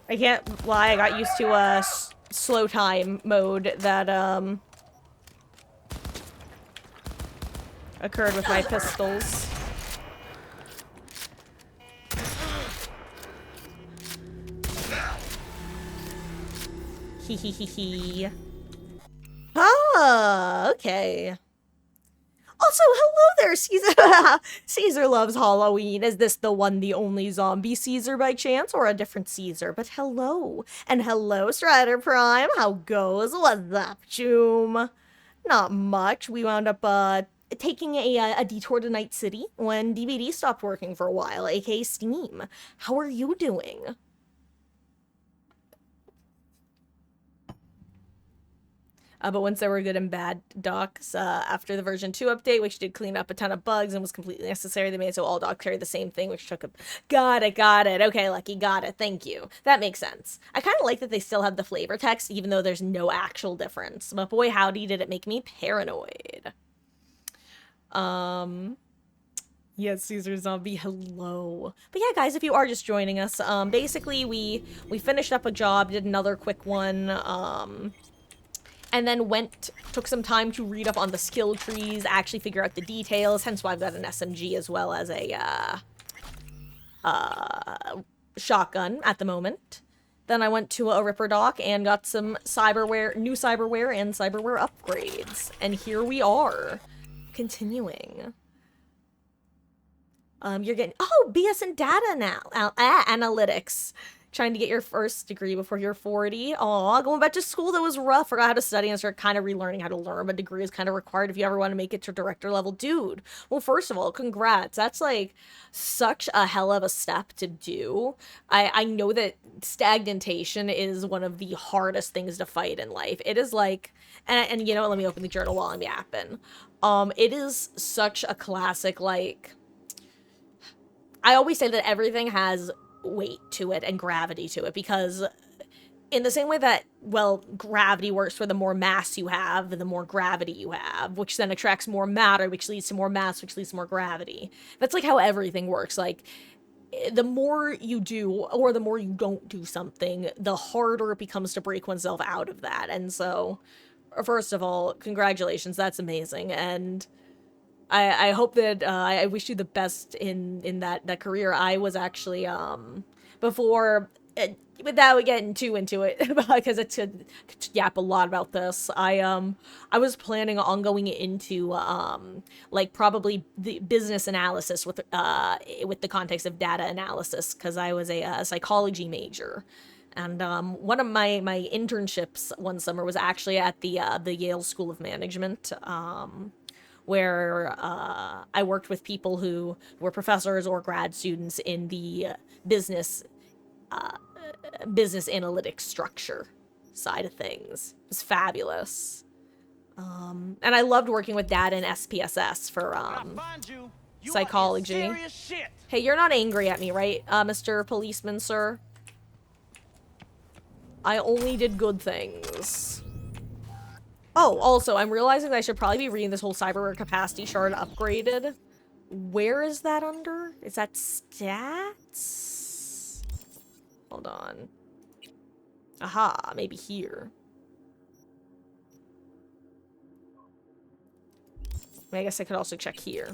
I can't lie, I got used to a slow time mode that occurred with my pistols. Hee hee hee hee. Ah, okay. Also, hello there, Caesar. Caesar loves Halloween. Is this the one, the only zombie Caesar by chance, or a different Caesar? But hello. And hello, Strider Prime. How goes? What's up, Choom? Not much. We wound up, taking a detour to Night City when DBD stopped working for a while, aka Steam. How are you doing? But once there were good and bad docs, after the version 2 update, which did clean up a ton of bugs and was completely necessary, they made it so all docs carry the same thing, which took a... Got it. Okay, Lucky, got it. Thank you. That makes sense. I kind of like that they still have the flavor text, even though there's no actual difference. But boy, howdy, did it make me paranoid. Yes, Caesar Zombie, hello. But yeah, guys, if you are just joining us, basically, we finished up a job, did another quick one, and then took some time to read up on the skill trees, actually figure out the details, hence why I've got an SMG as well as a, shotgun at the moment. Then I went to a Ripper Dock and got some new cyberware and cyberware upgrades. And here we are. Continuing. You're getting BS in data now, analytics. Trying to get your first degree before you're 40. Aw, going back to school, that was rough. Forgot how to study and start kind of relearning how to learn. A degree is kind of required if you ever want to make it to director level. Dude, well, first of all, congrats. That's like such a hell of a step to do. I know that stagnation is one of the hardest things to fight in life. It is like, and you know what, let me open the journal while I'm yapping. It is such a classic, like, I always say that everything has weight to it and gravity to it, because in the same way that, well, gravity works for the more mass you have, the more gravity you have, which then attracts more matter, which leads to more mass, which leads to more gravity. That's like how everything works. Like, the more you do or the more you don't do something, the harder it becomes to break oneself out of that. And so, first of all, congratulations, that's amazing. And I hope that, I wish you the best in that career. I was actually, before, without getting too into it, because it could yap a lot about this, I was planning on going into, like, probably the business analysis with the context of data analysis, because I was a psychology major. And one of my internships one summer was actually at the Yale School of Management, where I worked with people who were professors or grad students in the business analytics structure side of things. It was fabulous. And I loved working with data and SPSS for psychology. Hey, you're not angry at me, right, Mr. Policeman, sir? I only did good things. Oh, also, I'm realizing that I should probably be reading this whole cyberware capacity shard upgraded. Where is that under? Is that stats? Hold on. Aha, maybe here. I guess I could also check here.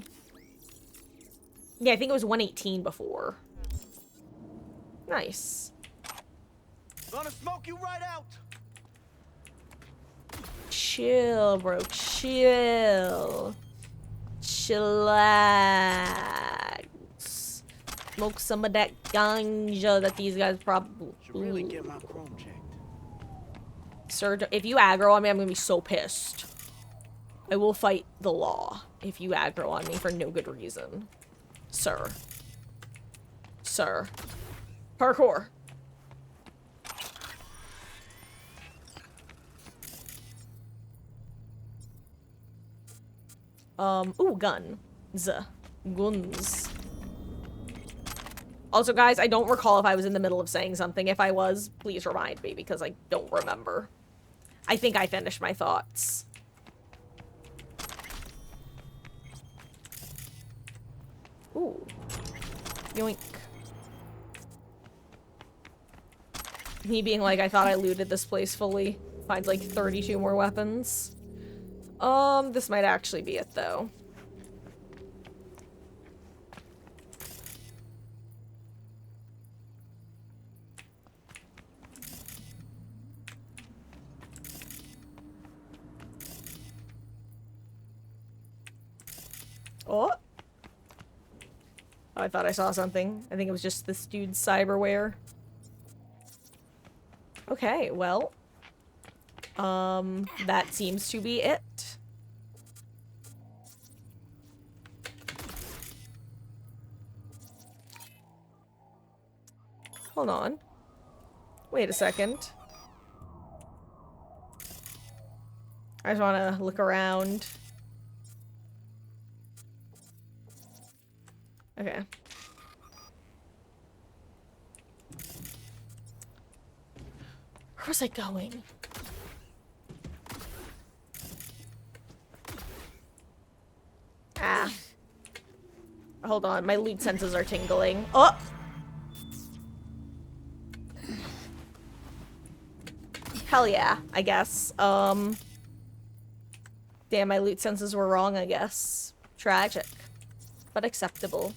Yeah, I think it was 118 before. Nice. Gonna smoke you right out. Chill, bro. Chill. Chillax. Smoke some of that ganja that these guys probably... Should really get my chrome checked. Sir, if you aggro on me, I'm gonna be so pissed. I will fight the law if you aggro on me for no good reason. Sir. Sir. Parkour. Ooh, gun. Guns. Also, guys, I don't recall if I was in the middle of saying something. If I was, please remind me, because I don't remember. I think I finished my thoughts. Ooh. Yoink. Me being like, I thought I looted this place fully. Find like 32 more weapons. This might actually be it, though. Oh! I thought I saw something. I think it was just this dude's cyberware. Okay, well. That seems to be it. Hold on. Wait a second. I just want to look around. Okay. Where was I going? Ah. Hold on, my loot senses are tingling. Oh! Hell yeah, I guess. Damn, my loot senses were wrong, I guess. Tragic. But acceptable.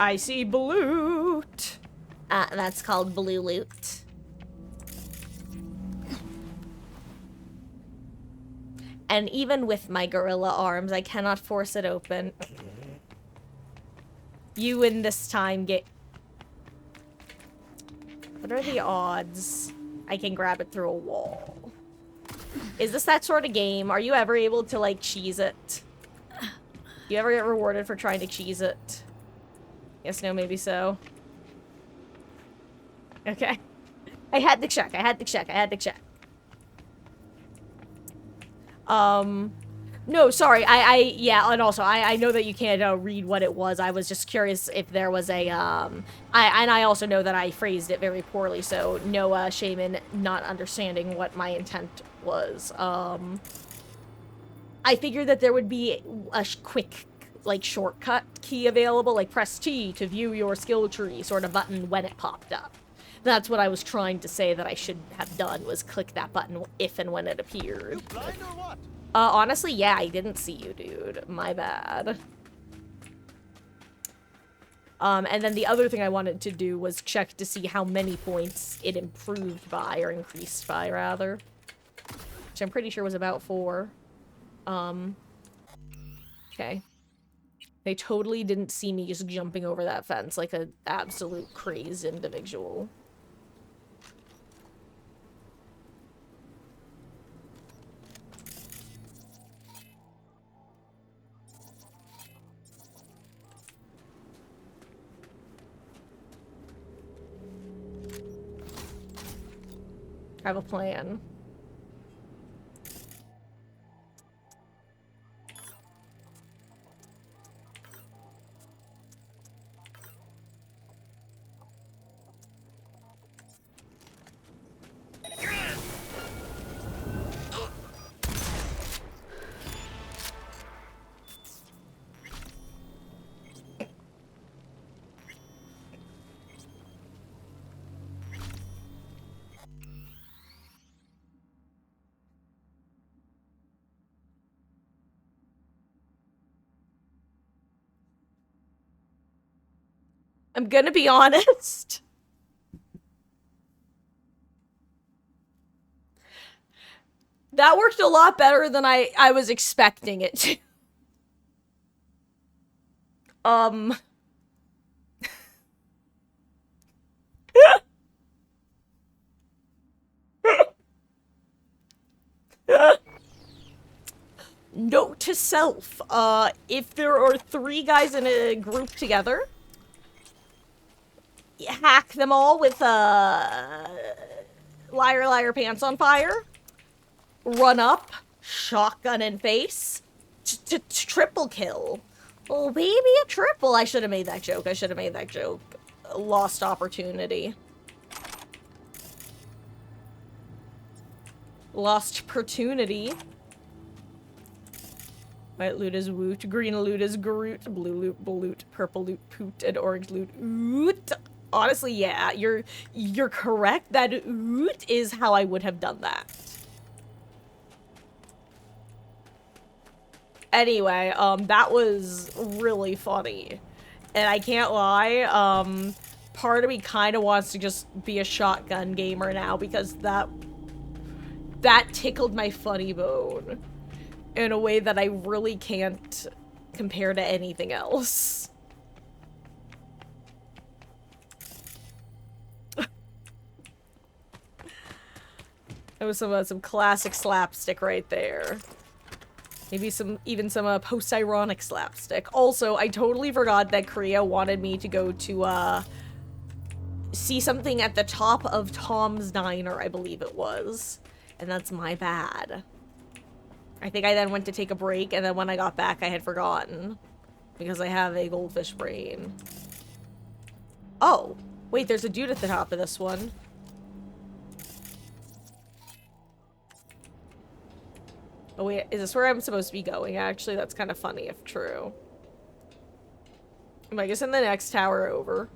I see blue. That's called blue loot. And even with my gorilla arms, I cannot force it open. You in this time get... What are the odds I can grab it through a wall? Is this that sort of game? Are you ever able to, like, cheese it? You ever get rewarded for trying to cheese it? Yes, no, maybe so. Okay. I had to check. No, sorry. Yeah, and also, I know that you can't read what it was. I was just curious if there was a, I also know that I phrased it very poorly, so no, shame in not understanding what my intent was. I figured that there would be a quick, like, shortcut key available, like press T to view your skill tree sort of button when it popped up. That's what I was trying to say that I should have done, was click that button if and when it appeared. You blind or what? Honestly, yeah, I didn't see you, dude. My bad. And then the other thing I wanted to do was check to see how many points it improved by, or increased by, rather. Which I'm pretty sure was about 4. Okay. They totally didn't see me just jumping over that fence like an absolute crazed individual. I have a plan. I'm gonna be honest. That worked a lot better than I was expecting it to. Note to self, if there are 3 guys in a group together, hack them all with, liar liar pants on fire, run up, shotgun in face, triple kill. Oh, baby, a triple. I should have made that joke. Lost opportunity. Lost opportunity. White loot is woot, green loot is groot, blue loot bloot, purple loot poot, and orange loot oot. Honestly, yeah, you're correct. That oot is how I would have done that. Anyway, that was really funny. And I can't lie, part of me kind of wants to just be a shotgun gamer now because that tickled my funny bone in a way that I really can't compare to anything else. That was some classic slapstick right there. Maybe even some post-ironic slapstick. Also, I totally forgot that Korea wanted me to go to see something at the top of Tom's Diner, I believe it was. And that's my bad. I think I then went to take a break, and then when I got back, I had forgotten. Because I have a goldfish brain. Oh! Wait, there's a dude at the top of this one. Oh wait, is this where I'm supposed to be going? Actually, that's kind of funny if true. I guess in the next tower over.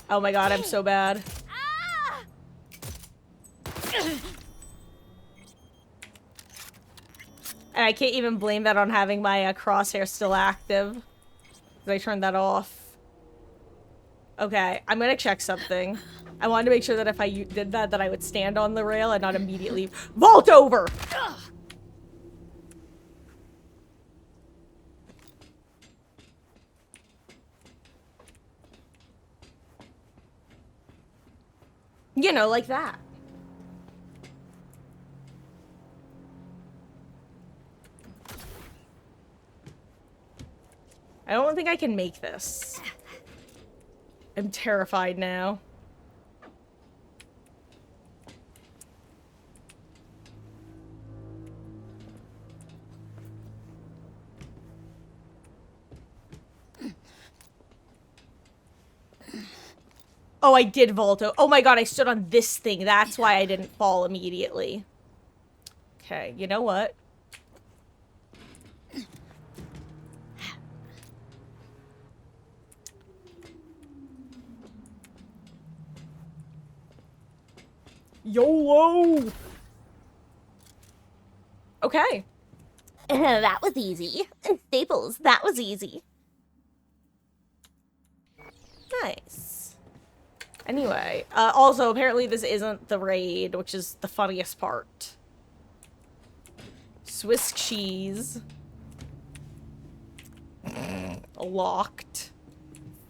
Oh my god, I'm so bad. And I can't even blame that on having my crosshair still active. Because I turned that off. Okay, I'm gonna check something. I wanted to make sure that if I did that, that I would stand on the rail and not immediately vault over! You know, like that. I don't think I can make this. I'm terrified now. Oh, I did vault. Oh my god, I stood on this thing. That's why I didn't fall immediately. Okay, you know what? YOLO! Okay. That was easy. Staples, that was easy. Nice. Anyway, also, apparently this isn't the raid, which is the funniest part. Swiss cheese. Locked.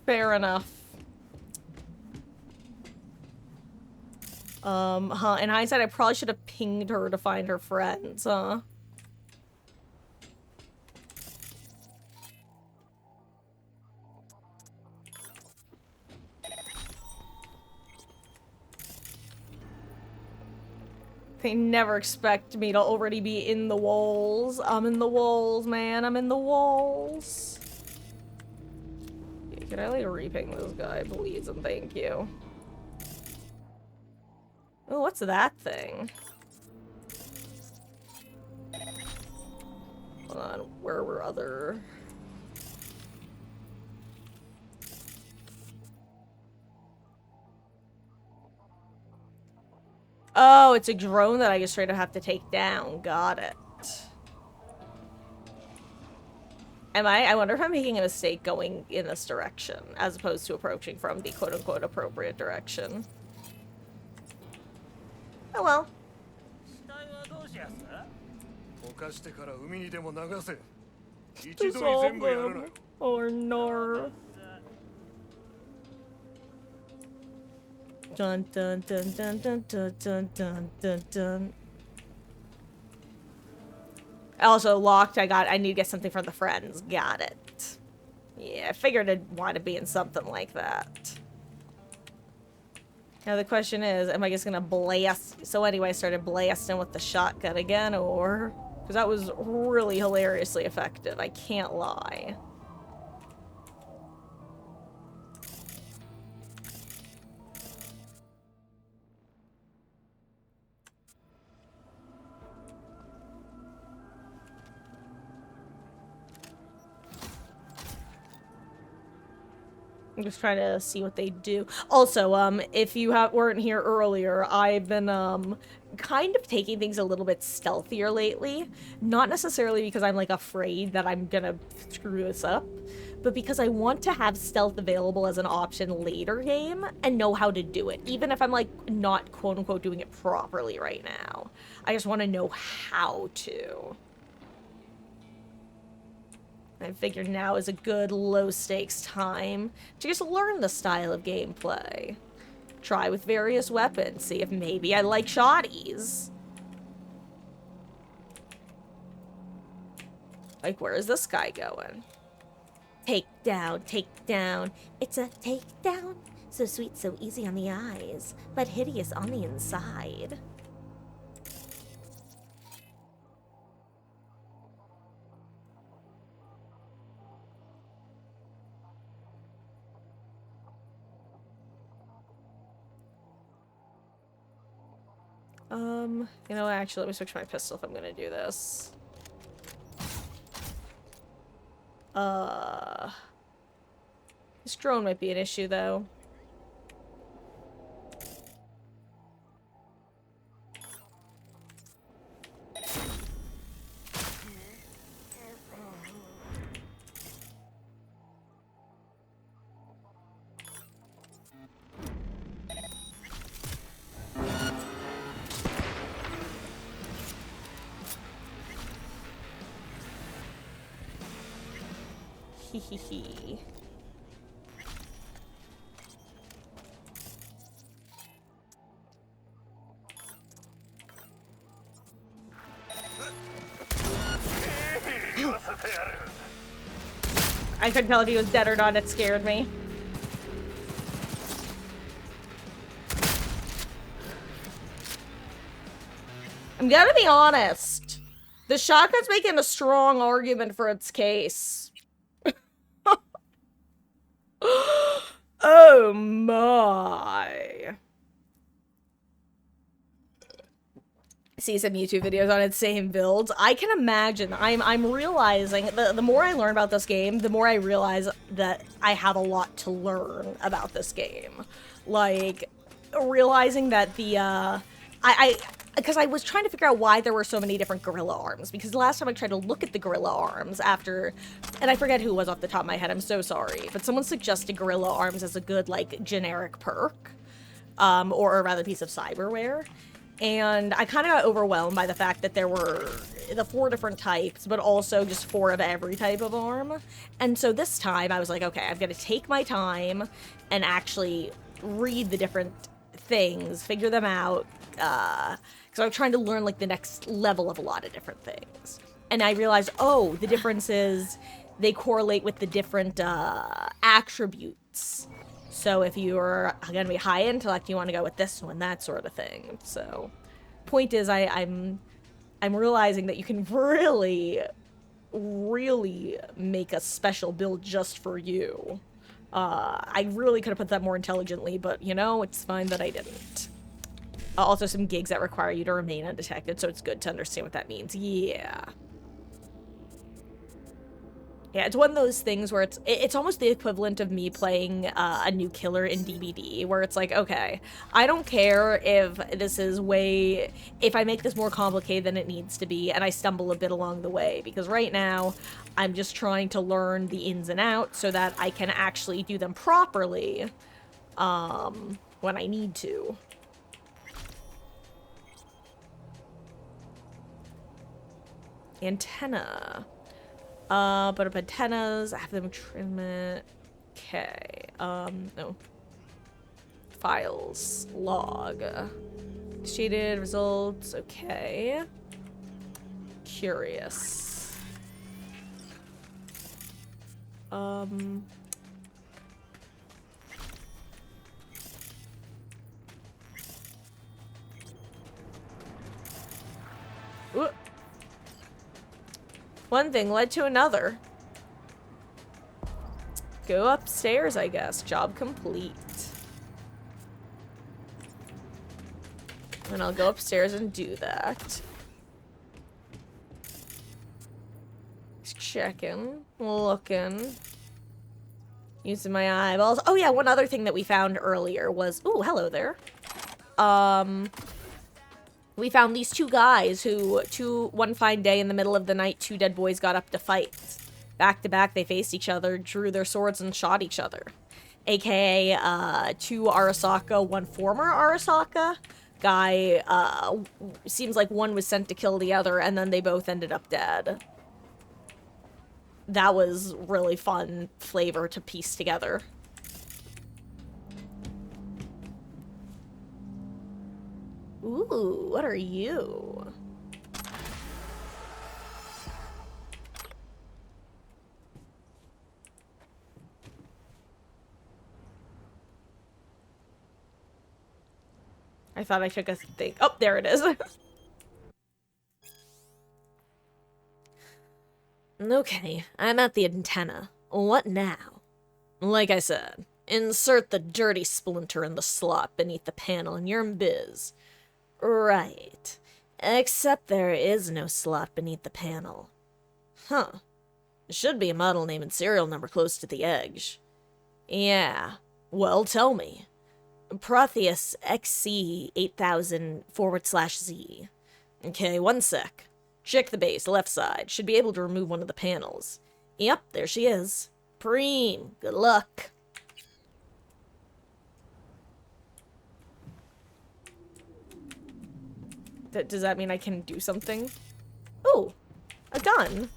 Fair enough. In hindsight, I probably should have pinged her to find her friends, huh? They never expect me to already be in the walls. I'm in the walls, man. I'm in the walls. Yeah, can I, like, reping this guy, please, and thank you? Oh, what's that thing? Hold on, where were other... Oh, it's a drone that I just straight up have to take down. Got it. Am I? I wonder if I'm making a mistake going in this direction, as opposed to approaching from the quote-unquote appropriate direction. Oh well. Dissolve them. Or no. Dun dun dun dun dun dun dun dun dun dun. Also locked. I need to get something from the friends. Got it. Yeah, I figured I'd want to be in something like that. Now the question is, am I just gonna blast? So anyway, I started blasting with the shotgun again, or because that was really hilariously effective. I can't lie. I'm just trying to see what they do. Also, if you weren't here earlier, I've been, kind of taking things a little bit stealthier lately. Not necessarily because I'm, like, afraid that I'm gonna screw this up, but because I want to have stealth available as an option later game and know how to do it. Even if I'm, like, not quote-unquote doing it properly right now. I just want to know how to. I figured now is a good low-stakes time to just learn the style of gameplay. Try with various weapons, see if maybe I like shotties. Like, where is this guy going? Take down, it's a takedown. So sweet, so easy on the eyes, but hideous on the inside. You know, actually, let me switch my pistol if I'm gonna do this. This drone might be an issue, though. Hee. I couldn't tell if he was dead or not. It scared me. I'm gonna be honest. The shotgun's making a strong argument for its case. Oh my. See some YouTube videos on its same builds. I can imagine. I'm realizing the more I learn about this game, the more I realize that I have a lot to learn about this game. Like realizing that the because I was trying to figure out why there were so many different gorilla arms, because the last time I tried to look at the gorilla arms after, and I forget who it was off the top of my head, I'm so sorry, but someone suggested gorilla arms as a good, like, generic perk, or rather piece of cyberware, and I kind of got overwhelmed by the fact that there were the 4 different types, but also just 4 of every type of arm, and so this time I was like, okay, I'm gonna take my time and actually read the different things, figure them out, because I'm trying to learn, like, the next level of a lot of different things. And I realized, oh, the difference is they correlate with the different, attributes. So if you're gonna be high intellect, you want to go with this one, that sort of thing. So, point is, I'm realizing that you can really make a special build just for you. I really could have put that more intelligently, but, you know, it's fine that I didn't. Also, some gigs that require you to remain undetected, so it's good to understand what that means. Yeah. Yeah, it's one of those things where it's almost the equivalent of me playing a new killer in DBD, where it's like, okay, I don't care if this is if I make this more complicated than it needs to be, and I stumble a bit along the way, because right now, I'm just trying to learn the ins and outs so that I can actually do them properly, when I need to. Antenna. Put up antennas, have them trim it. Okay. No. Files. Log. Shaded results. Okay. Curious. Ooh. One thing led to another. Go upstairs, I guess. Job complete. And I'll go upstairs and do that. Just checking, looking, using my eyeballs. Oh yeah, one other thing that we found earlier was, ooh, hello there. We found these 2 guys who, one fine day in the middle of the night, 2 dead boys got up to fight. Back to back, they faced each other, drew their swords, and shot each other. AKA, 2 Arasaka, 1 former Arasaka. Guy, seems like one was sent to kill the other, and then they both ended up dead. That was really fun flavor to piece together. Ooh, what are you? I thought I took a thing. Oh, there it is. Okay, I'm at the antenna. What now? Like I said, insert the dirty splinter in the slot beneath the panel and you're in biz. Right. Except there is no slot beneath the panel. Huh. There should be a model name and serial number close to the edge. Yeah. Well, tell me. Protheus XC 8000 / Z. Okay, one sec. Check the base, left side. Should be able to remove one of the panels. Yep, there she is. Preem, good luck. Does that mean I can do something? Oh, a gun.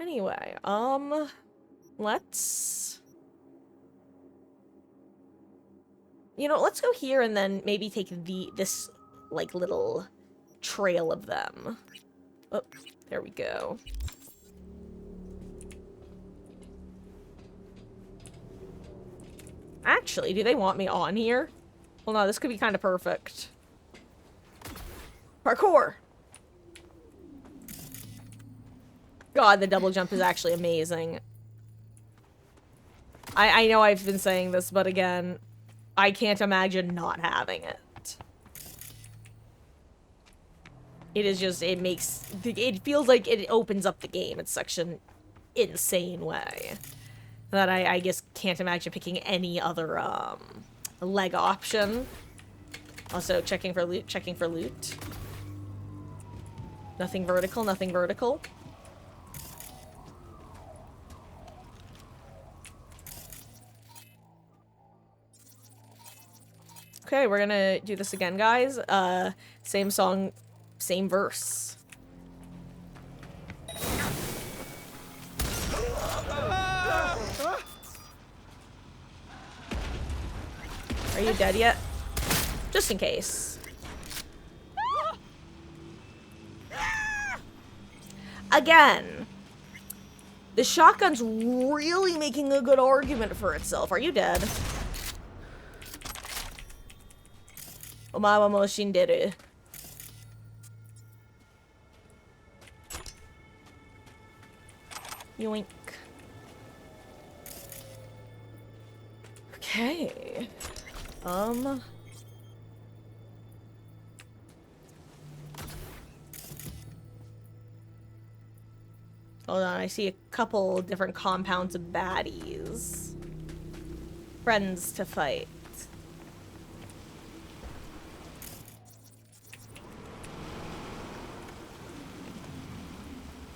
Anyway, let's... You know, let's go here and then maybe take this, like, little trail of them. Oh, there we go. Actually, do they want me on here? Well, no, this could be kind of perfect. Parkour! God, the double jump is actually amazing. I know I've been saying this, but again, I can't imagine not having it. It is just, it feels like it opens up the game in such an insane way that I just can't imagine picking any other, leg option. Also, checking for loot. Nothing vertical, nothing vertical. Okay, we're gonna do this again, guys. Same song, same verse. Are you dead yet? Just in case. Again. The shotgun's really making a good argument for itself. Are you dead? Omae wa mo shinderu. Yoink. Okay. Hold on, I see a couple different compounds of baddies. Friends to fight.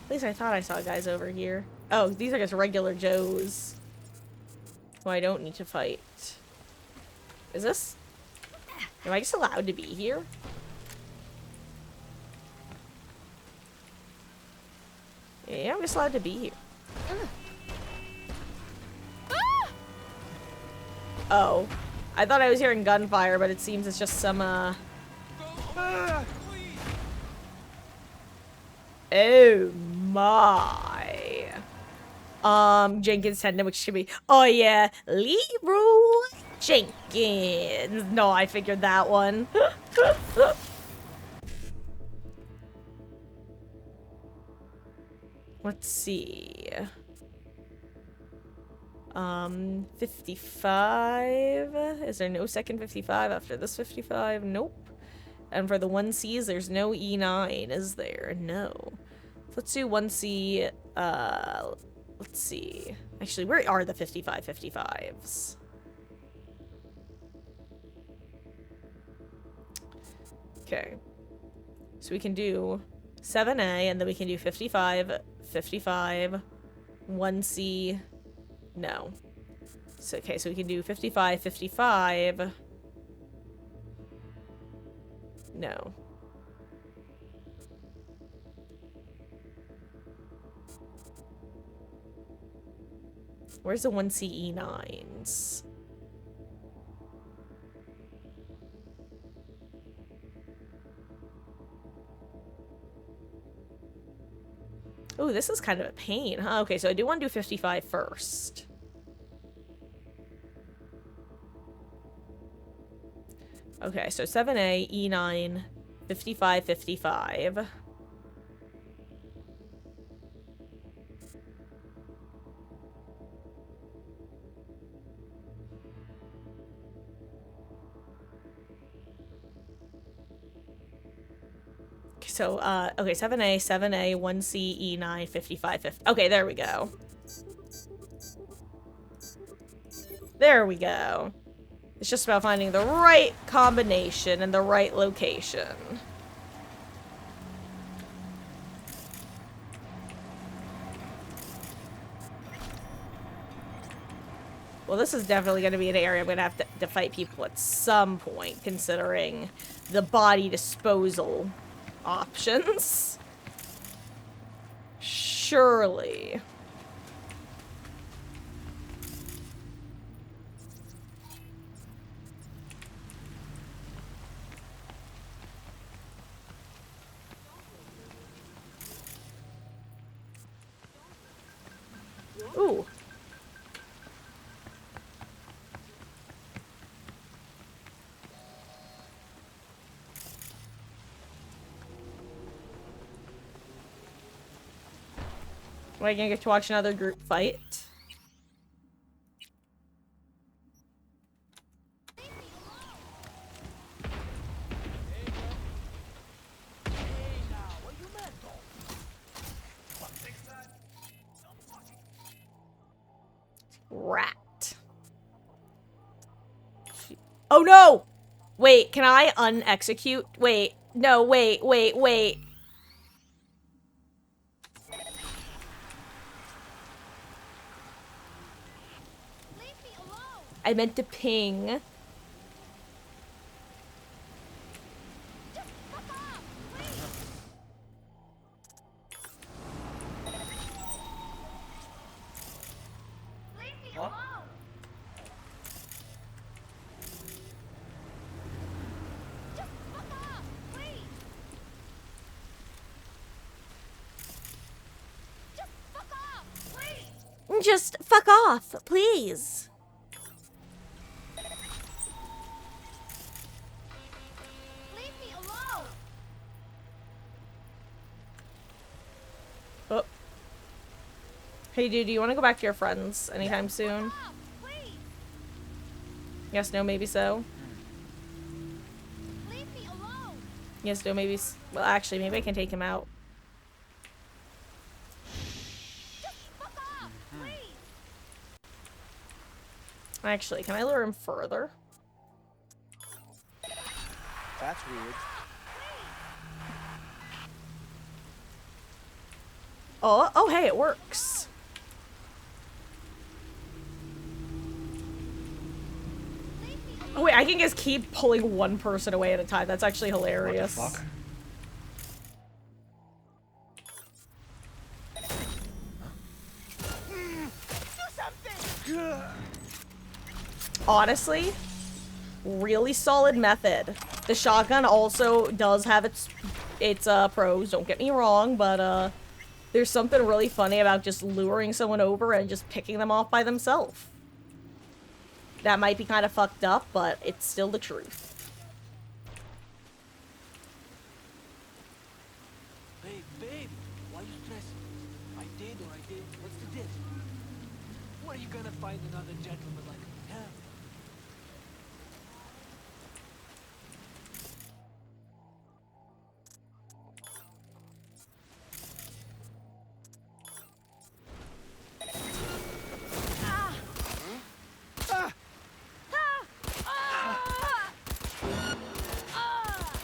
At least I thought I saw guys over here. Oh, these are just regular Joes. Who I don't need to fight. Is this... Am I just allowed to be here? Yeah, I'm just allowed to be here. Oh. I thought I was hearing gunfire, but it seems it's just some, Oh my. Jenkins tendon, which should be... Oh yeah, Leroy Jenkins. No, I figured that one. Let's see. 55. Is there no second 55 after this 55? Nope. And for the 1Cs, there's no E9, is there? No. Let's do 1C, let's see. Actually, where are the 55s? Okay. So we can do 7A, and then we can do 55, 1C, no. So, okay, so we can do 55, no. Where's the 1C E9s? Oh, this is kind of a pain, huh? Okay, so I do want to do 55 first. Okay, so 7A, E9, 55. So, okay, 7A, 7A, 1C, E9, 55, 50. Okay, there we go. There we go. It's just about finding the right combination and the right location. Well, this is definitely going to be an area I'm going to have to fight people at some point, considering the body disposal options. Surely. Ooh. Am I gonna get to watch another group fight? Rat. Oh no! Wait, can I unexecute? Wait, no, wait. I meant to ping. Just fuck off, please. Leave me alone. Oh. Hey, dude, do you want to go back to your friends anytime soon? Yes, no, maybe so. Leave me alone. Yes, no, maybe. Well, actually, maybe I can take him out. Actually, can I lure him further? That's weird. Oh, hey, it works. Oh wait, I can just keep pulling one person away at a time. That's actually hilarious. What the fuck? Honestly, really solid method. The shotgun also does have its pros, don't get me wrong, but there's something really funny about just luring someone over and just picking them off by themselves. That might be kind of fucked up, but it's still the truth. Babe, why you stressing? I did or I did. What's the diff? Where are you gonna find another gentleman like me, huh?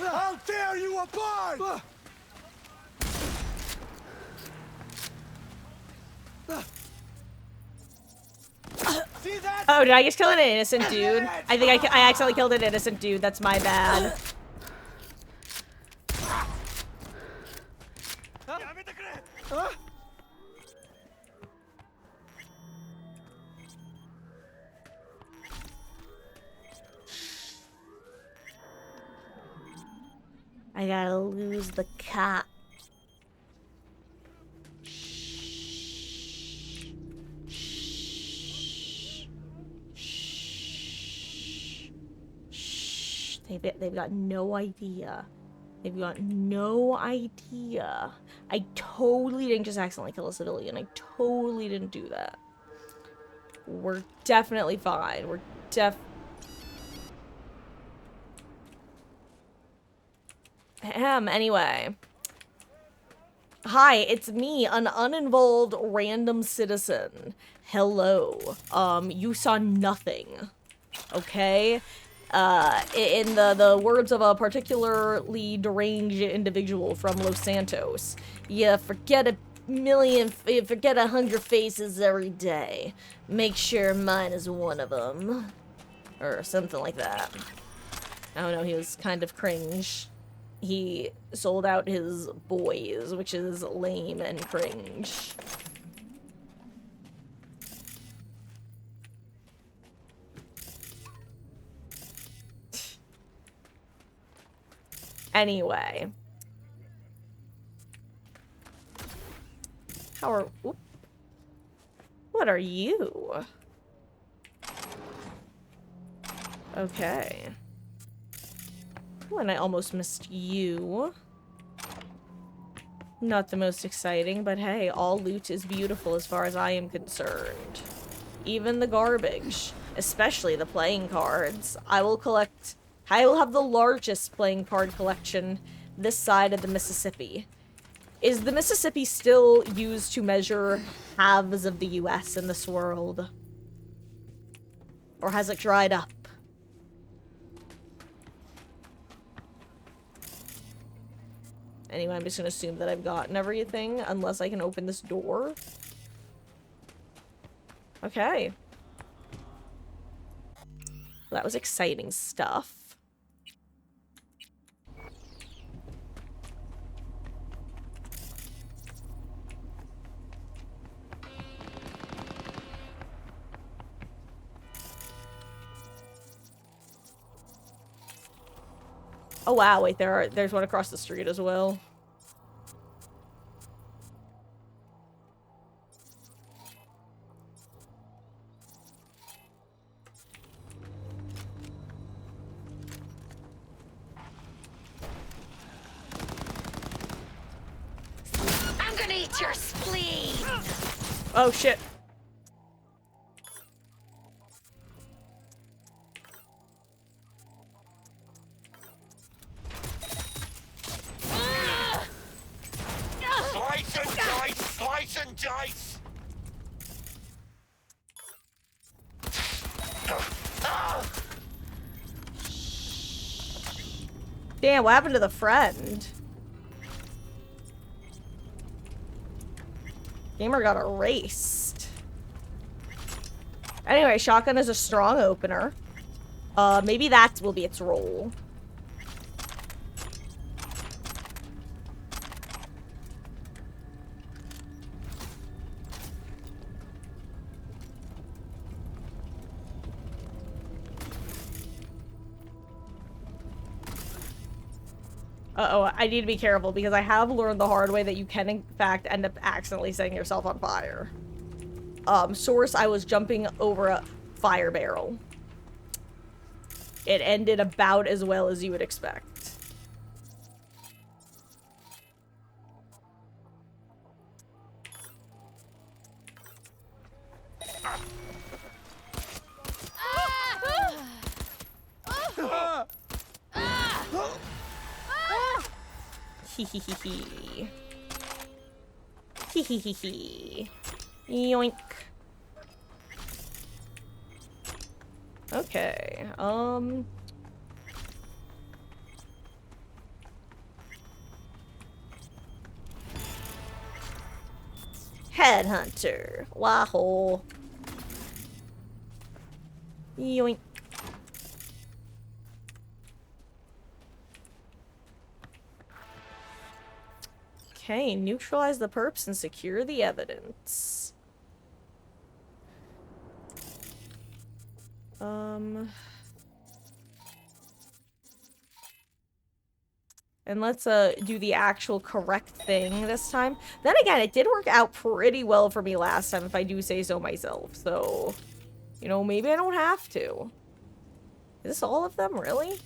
How dare you abide! See that? Oh, did I just kill an innocent dude? I think I accidentally killed an innocent dude. That's my bad. Huh? I gotta lose the cat. They've got no idea. They've got no idea. I totally didn't just accidentally kill a civilian. I totally didn't do that. We're definitely fine. We're anyway. Hi, it's me, an uninvolved random citizen. Hello. You saw nothing. Okay? In the words of a particularly deranged individual from Los Santos, you forget 100 faces every day. Make sure mine is one of them. Or something like that. I don't know, he was kind of cringe. He sold out his boys, which is lame and cringe. Anyway. Oop. What are you? Okay. Oh, and I almost missed you. Not the most exciting, but hey, all loot is beautiful as far as I am concerned. Even the garbage. Especially the playing cards. I will have the largest playing card collection this side of the Mississippi. Is the Mississippi still used to measure halves of the US in this world? Or has it dried up? Anyway, I'm just gonna assume that I've gotten everything, unless I can open this door. Okay. Well, that was exciting stuff. Oh wow, wait, there's one across the street as well. I'm gonna eat your spleen! Oh shit. Slice and dice! Slice and dice! Damn, what happened to the friend? Gamer got erased. Anyway, shotgun is a strong opener. Maybe that will be its role. Uh-oh, I need to be careful because I have learned the hard way that you can, in fact, end up accidentally setting yourself on fire. Source, I was jumping over a fire barrel. It ended about as well as you would expect. Hee. Hee. Yoink. Okay, Headhunter. Wahoo. Yoink. Okay, neutralize the perps and secure the evidence. And let's do the actual correct thing this time. Then again, it did work out pretty well for me last time, if I do say so myself. So, you know, maybe I don't have to. Is this all of them, really?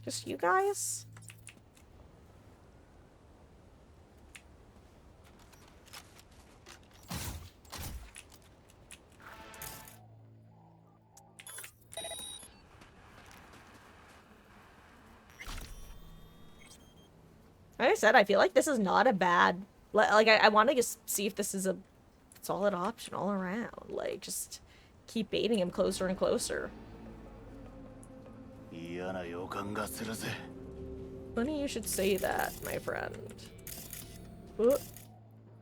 Just you guys? Like I said, I feel like this is not a bad... Like, I want to just see if this is a solid option all around. Like, just keep baiting him closer and closer. Funny you should say that, my friend. Ooh.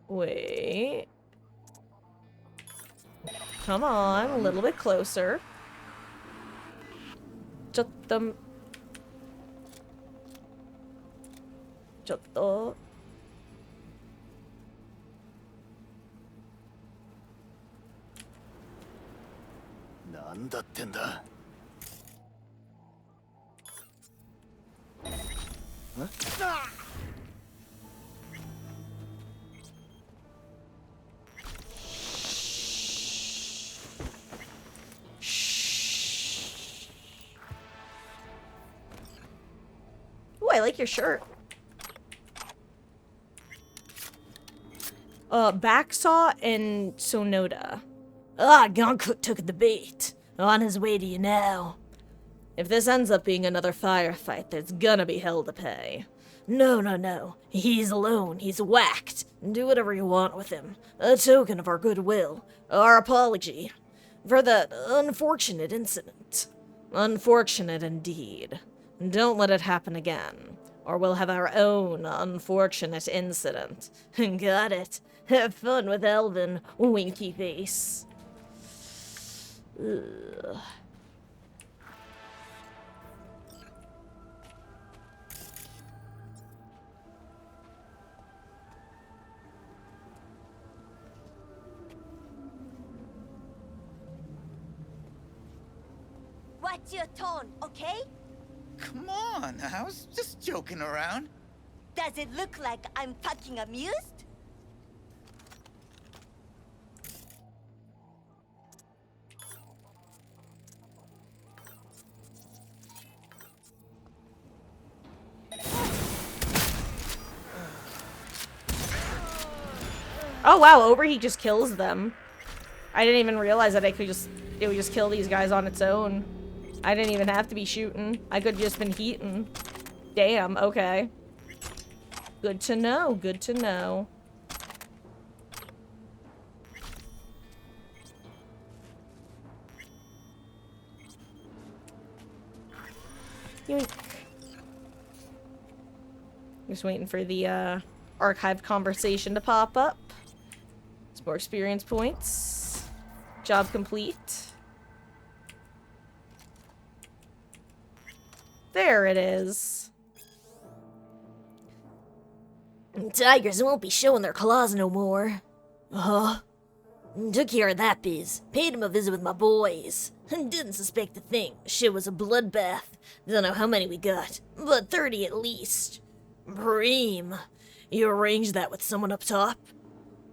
Wait. Come on, a little bit closer. Chatto. Chatto. Ooh, I like your shirt. Backsaw and Sonoda. Goncook took the bait. On his way to you now. If this ends up being another firefight, there's gonna be hell to pay. No. He's alone. He's whacked. Do whatever you want with him. A token of our goodwill. Our apology. For that unfortunate incident. Unfortunate indeed. Don't let it happen again, or we'll have our own unfortunate incident. Got it. Have fun with Elvin, winky face. Ugh. What's your tone, okay? Come on, I was just joking around. Does it look like I'm fucking amused? Oh wow, Overheat just kills them. I didn't even realize that it would just kill these guys on its own. I didn't even have to be shooting. I could have just been heating. Damn, okay. Good to know, good to know. Yoink. Just waiting for the archived conversation to pop up. Some more experience points. Job complete. There it is. Tigers won't be showing their claws no more. Took care of that biz. Paid him a visit with my boys. Didn't suspect a thing. Shit was a bloodbath. Don't know how many we got, but 30 at least. Bream. You arranged that with someone up top?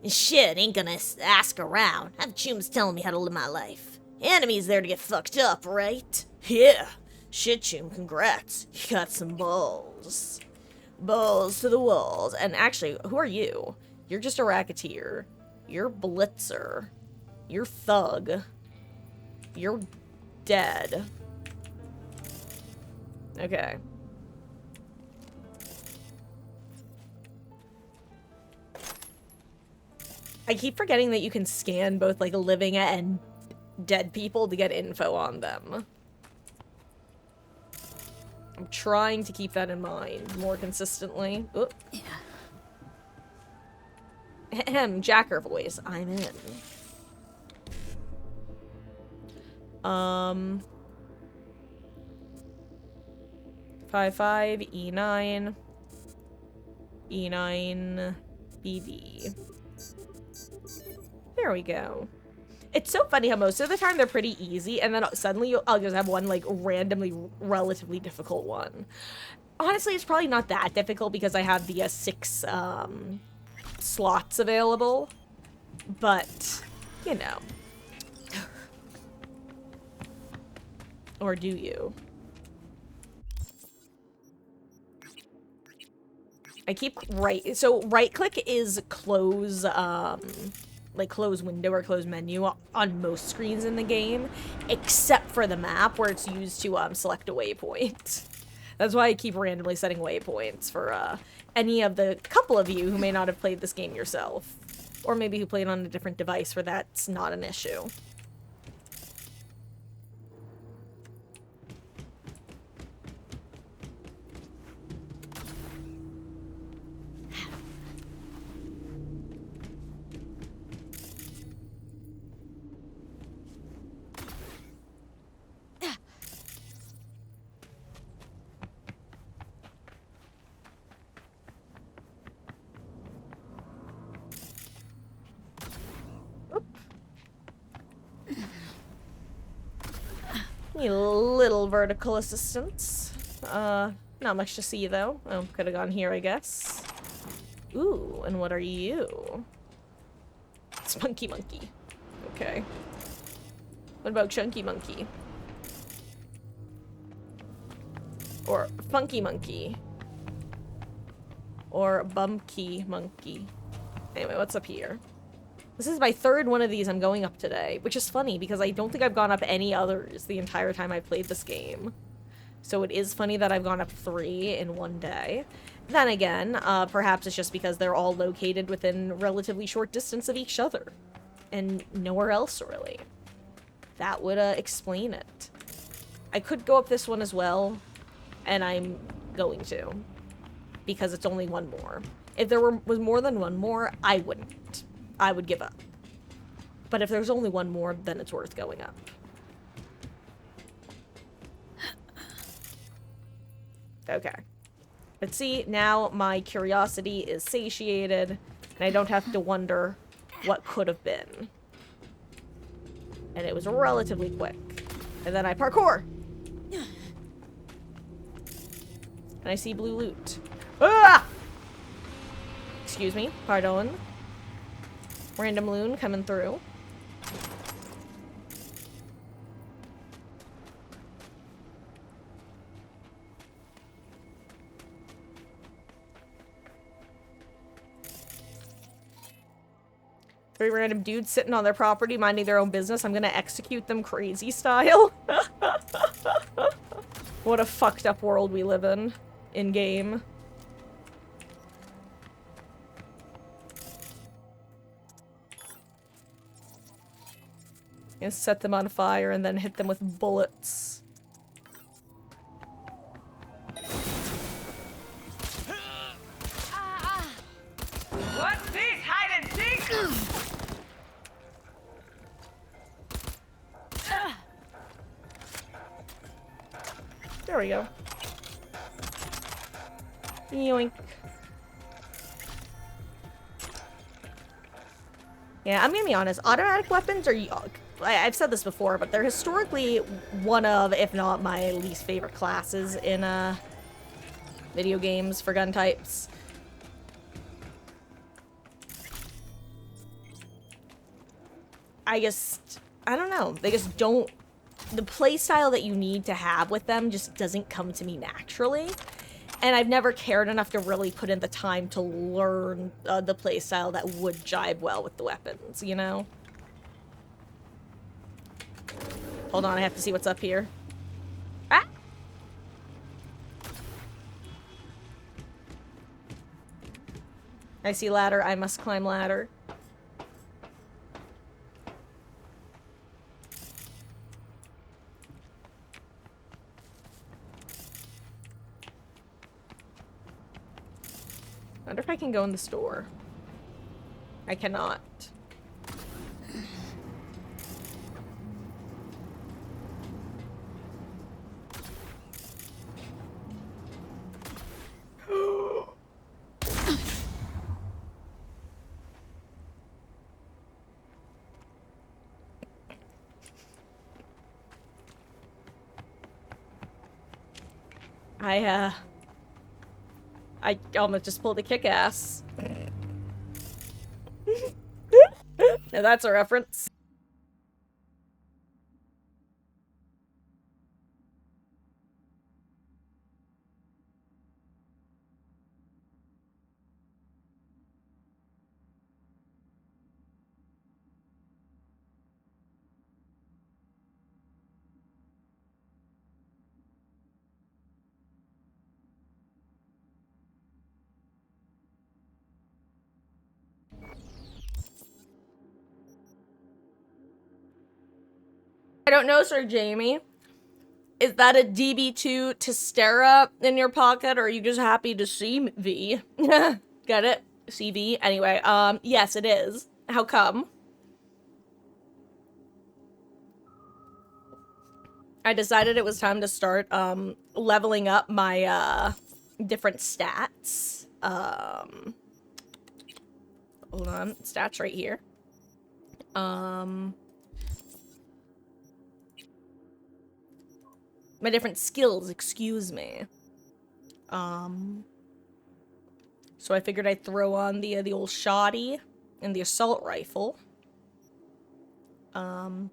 Shit, ain't gonna ask around. Have chums telling me how to live my life. Enemies there to get fucked up, right? Yeah. Shit, chum, congrats. You got some balls. Balls to the walls. And actually, who are you? You're just a racketeer. You're Blitzer. You're Thug. You're dead. Okay. I keep forgetting that you can scan both, like, living and dead people to get info on them. I'm trying to keep that in mind more consistently. Oop. Yeah. Ahem, Jacker voice. I'm in. 55 E9 E9 BB. There we go. It's so funny how most of the time they're pretty easy, and then suddenly I'll just have one, like, randomly relatively difficult one. Honestly, it's probably not that difficult because I have the 6 slots available, but, you know. Or do you? I keep so right click is close, like close window or close menu on most screens in the game, except for the map where it's used to select a waypoint. That's why I keep randomly setting waypoints for any of the couple of you who may not have played this game yourself. Or maybe who played on a different device where that's not an issue. You little vertical assistance. Not much to see though. Oh, could have gone here, I guess. Ooh, and what are you? Spunky Monkey. Okay. What about Chunky Monkey? Or Funky Monkey? Or Bumpky Monkey? Anyway, what's up here? This is my third one of these I'm going up today, which is funny because I don't think I've gone up any others the entire time I've played this game. So it is funny that I've gone up 3 in one day. Then again, perhaps it's just because they're all located within relatively short distance of each other. And nowhere else, really. That would explain it. I could go up this one as well, and I'm going to. Because it's only one more. If there was more than one more, I wouldn't. I would give up. But if there's only one more, then it's worth going up. Okay. But see, now my curiosity is satiated, and I don't have to wonder what could have been. And it was relatively quick. And then I parkour! And I see blue loot. Ah! Excuse me, pardon. Random loon coming through. Three random dudes sitting on their property, minding their own business. I'm gonna execute them crazy style. What a fucked up world we live in game. And set them on fire and then hit them with bullets. What's this, hide and seek? There we go. Yoink. Yeah, I'm gonna be honest. Automatic weapons are... I've said this before, but they're historically one of, if not my least favorite classes in video games for gun types. I don't know. They just don't... The playstyle that you need to have with them just doesn't come to me naturally. And I've never cared enough to really put in the time to learn the playstyle that would jibe well with the weapons, you know? Hold on, I have to see what's up here. Ah! I see ladder, I must climb ladder. I wonder if I can go in the store. I cannot. I almost just pulled a kick-ass. Now that's a reference. I don't know, Sir Jamie. Is that a DB2 Testera in your pocket, or are you just happy to see V? Get it? CV? Anyway, yes, it is. How come? I decided it was time to start, leveling up my, different stats. Hold on. Stats right here. My different skills, excuse me. So I figured I'd throw on the old shoddy and the assault rifle. And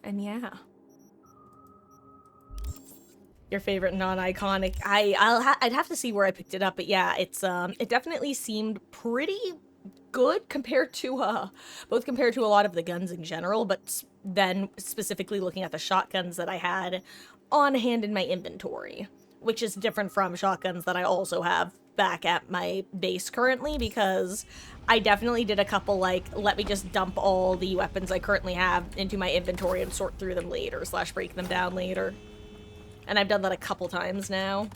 yeah. Your favorite non-iconic? I'd have to see where I picked it up, but yeah, it's it definitely seemed pretty good compared to both compared to a lot of the guns in general, but then specifically looking at the shotguns that I had on hand in my inventory, which is different from shotguns that I also have back at my base currently, because I definitely did a couple, like, let me just dump all the weapons I currently have into my inventory and sort through them later, / break them down later. And I've done that a couple times now.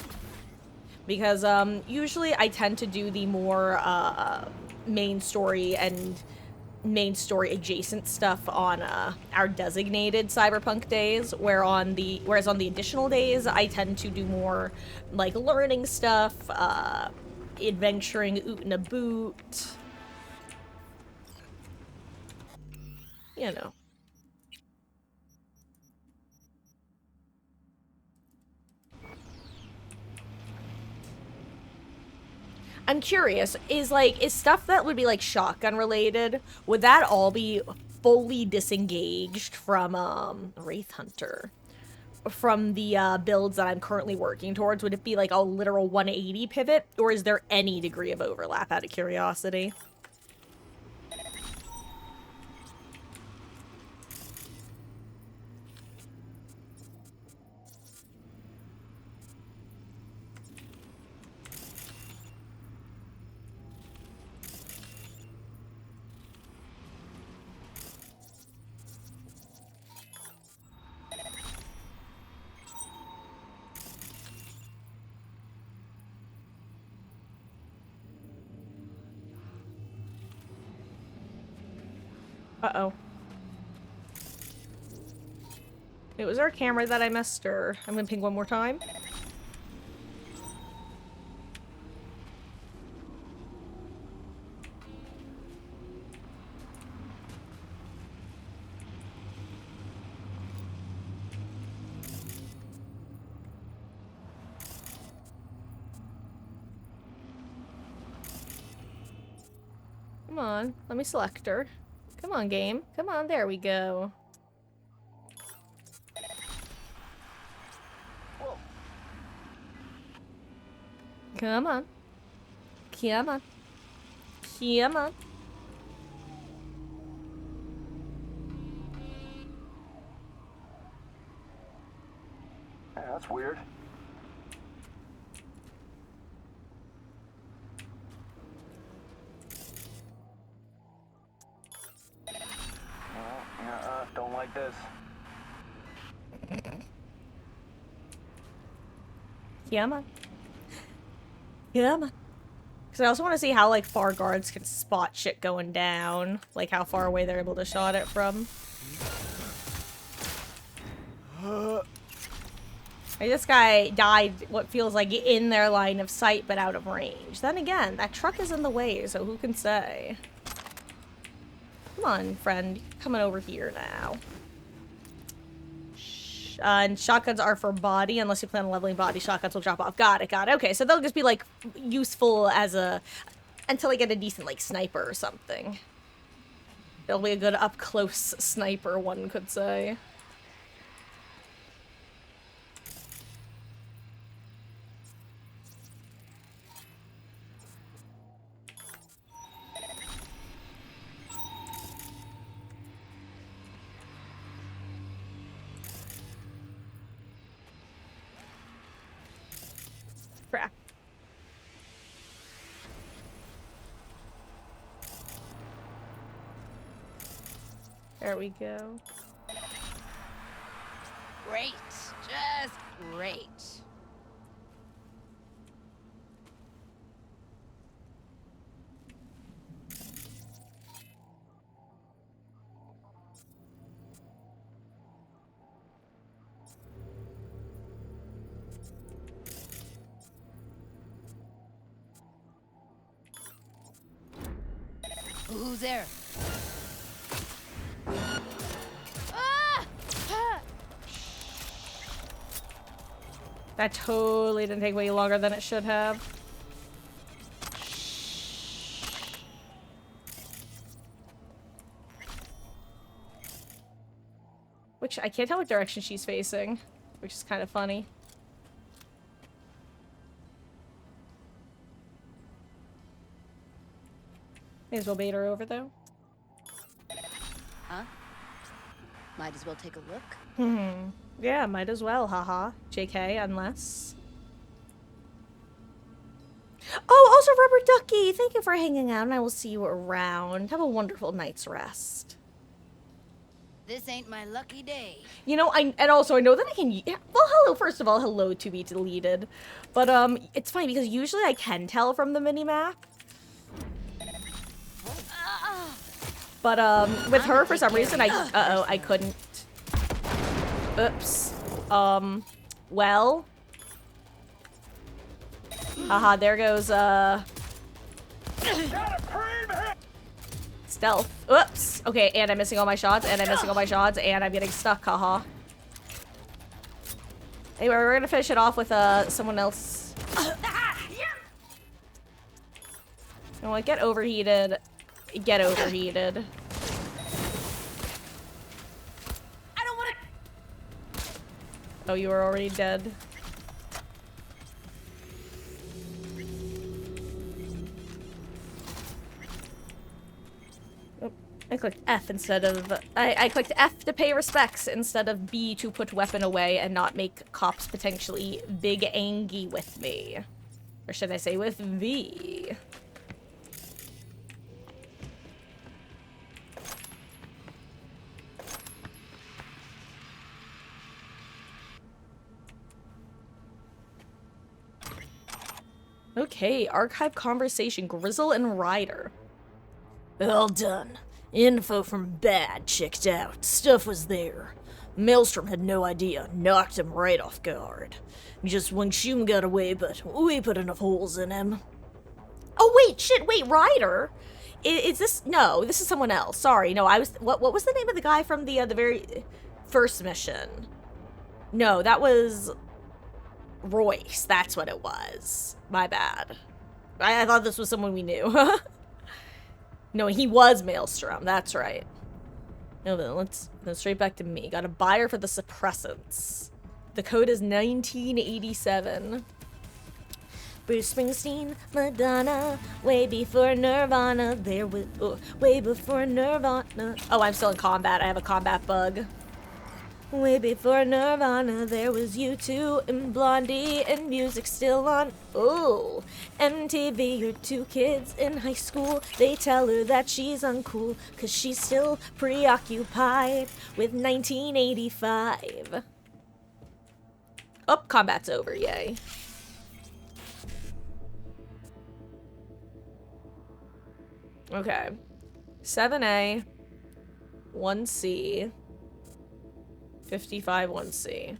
Because, usually I tend to do the more, main story and main story adjacent stuff on, our designated Cyberpunk days, whereas on the additional days, I tend to do more, like, learning stuff, adventuring, oot and a boot. You know. I'm curious, is stuff that would be, like, shotgun related, would that all be fully disengaged from, Wraith Hunter? From the, builds that I'm currently working towards? Would it be, like, a literal 180 pivot? Or is there any degree of overlap, out of curiosity? Uh-oh. Wait, was there a camera that I missed, or I'm gonna ping one more time? Come on, let me select her. Come on, game. Come on, there we go. Come on. Come on. Come on. Yeah, that's weird. Don't like this. Come on. Come on. Because I also want to see how, like, far guards can spot shit going down. Like, how far away they're able to shot it from. Like, this guy died what feels like in their line of sight, but out of range. Then again, that truck is in the way, so who can say? Come on, friend. Coming over here now. And shotguns are for body. Unless you plan on leveling body, shotguns will drop off. Got it, got it. Okay, so they'll just be, like, useful as a... until I get a decent, like, sniper or something. It'll be a good up-close sniper, one could say. Crap. There we go. Great. Just great. Who's there? That totally didn't take way longer than it should have. Which, I can't tell what direction she's facing, which is kind of funny. May as well bait her over, though. Huh? Might as well take a look. Yeah, might as well, haha. JK, unless... Oh, also Rubber Ducky! Thank you for hanging out, and I will see you around. Have a wonderful night's rest. This ain't my lucky day. You know, and also I know that I can... Well, hello, first of all, hello to be deleted. But, it's funny, because usually I can tell from the minimap. But, with her, for some reason, I couldn't. Oops. Well. Haha, there goes, stealth. Oops. Okay, and I'm missing all my shots, and I'm missing all my shots, and I'm getting stuck, haha. Anyway, we're gonna finish it off with, someone else. You know what, get overheated. Get overheated. I don't want to. Oh, you were already dead. Oh, I clicked F instead of... I clicked F to pay respects instead of B to put weapon away and not make cops potentially big angry with me. Or should I say with V? Okay, archive conversation, Grizzle and Ryder. All done. Info from Bad checked out. Stuff was there. Maelstrom had no idea. Knocked him right off guard. Just Wang Shun got away, but we put enough holes in him. Oh, wait, shit, wait, Ryder? Is this... No, this is someone else. Sorry, no, I was... What was the name of the guy from the very first mission? No, that was... Royce, that's what it was. My bad. I thought this was someone we knew. No, he was Maelstrom, that's right. No, then let's go straight back to me. Got a buyer for the suppressants. The code is 1987. Bruce Springsteen, Madonna, way before Nirvana. There was way before Nirvana. Oh, I'm still in combat. I have a combat bug. Way before Nirvana, there was U2 and Blondie and music still on. Oh, MTV, your two kids in high school. They tell her that she's uncool, cause she's still preoccupied with 1985. Oh, combat's over, yay. Okay. 7A, 1C. 55 1C.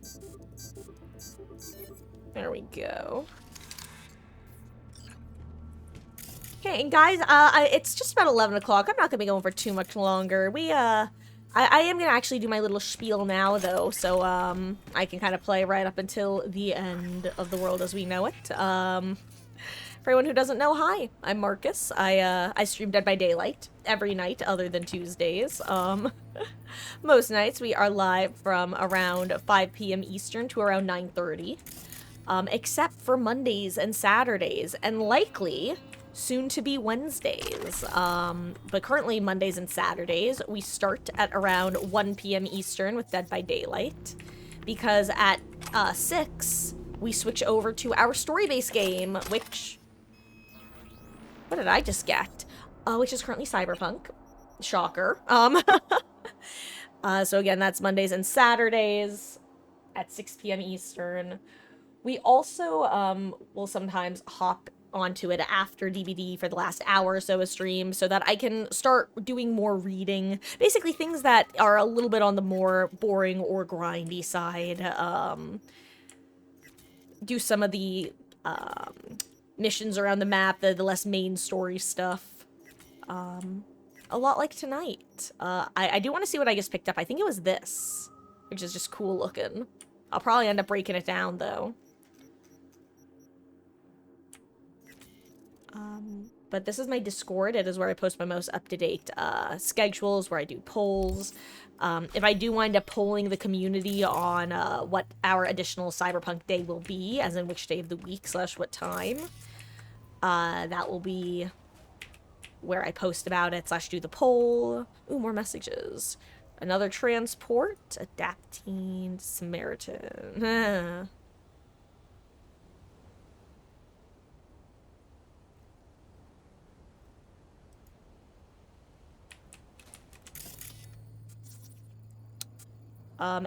There we go. Okay, and guys, it's just about 11 o'clock. I'm not gonna be going for too much longer. I am gonna actually do my little spiel now, though, so, I can kind of play right up until the end of the world as we know it. For anyone who doesn't know, hi, I'm Marcus. I stream Dead by Daylight every night other than Tuesdays. Most nights we are live from around 5 p.m. Eastern to around 9:30. Except for Mondays and Saturdays, and likely soon to be Wednesdays. But currently Mondays and Saturdays, we start at around 1 p.m. Eastern with Dead by Daylight. Because at 6, we switch over to our story-based game, which... What did I just get? Which is currently Cyberpunk. Shocker. So again, that's Mondays and Saturdays at 6 p.m. Eastern. We also will sometimes hop onto it after DBD for the last hour or so of stream so that I can start doing more reading. Basically things that are a little bit on the more boring or grindy side. Do some of the missions around the map, the less main story stuff. A lot like tonight. I do want to see what I just picked up. I think it was this, which is just cool looking. I'll probably end up breaking it down, though. But this is my Discord. It is where I post my most up-to-date schedules, where I do polls. If I do wind up polling the community on what our additional Cyberpunk day will be, as in which day of the week / what time, that will be where I post about it / do the poll. Ooh, more messages. Another transport. Adapting Samaritan.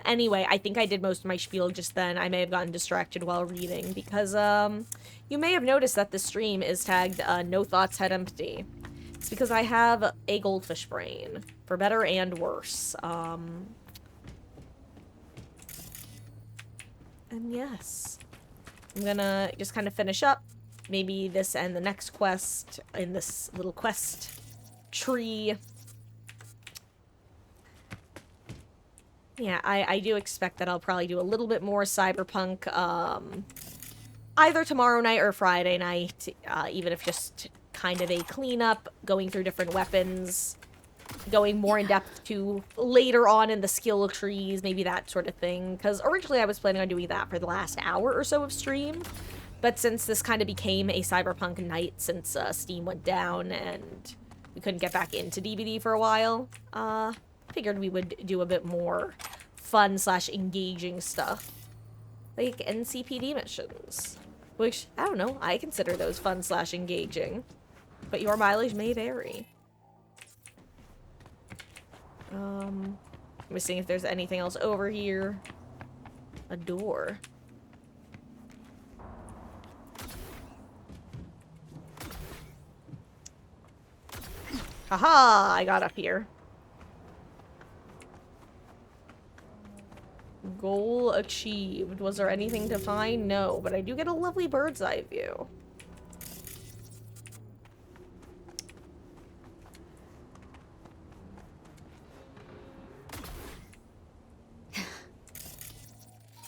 Anyway, I think I did most of my spiel just then. I may have gotten distracted while reading because, you may have noticed that the stream is tagged, No Thoughts Head Empty. It's because I have a goldfish brain, for better and worse. And yes. I'm gonna just kind of finish up. Maybe this and the next quest in this little quest tree. Yeah, I do expect that I'll probably do a little bit more Cyberpunk, either tomorrow night or Friday night, even if just kind of a cleanup, going through different weapons, going more in depth to later on in the skill trees, maybe that sort of thing, because originally I was planning on doing that for the last hour or so of stream, but since this kind of became a Cyberpunk night since Steam went down and we couldn't get back into DBD for a while, figured we would do a bit more fun / engaging stuff, like NCPD missions, which, I don't know, I consider those fun / engaging, but your mileage may vary. Let me see if there's anything else over here. A door. Haha, I got up here. Goal achieved. Was there anything to find? No, but I do get a lovely bird's eye view.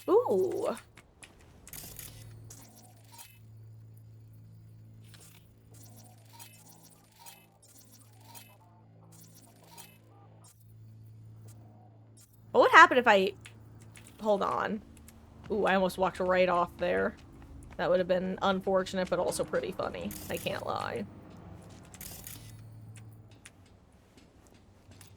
Ooh. What would happen if I... Hold on. Ooh, I almost walked right off there. That would have been unfortunate, but also pretty funny. I can't lie.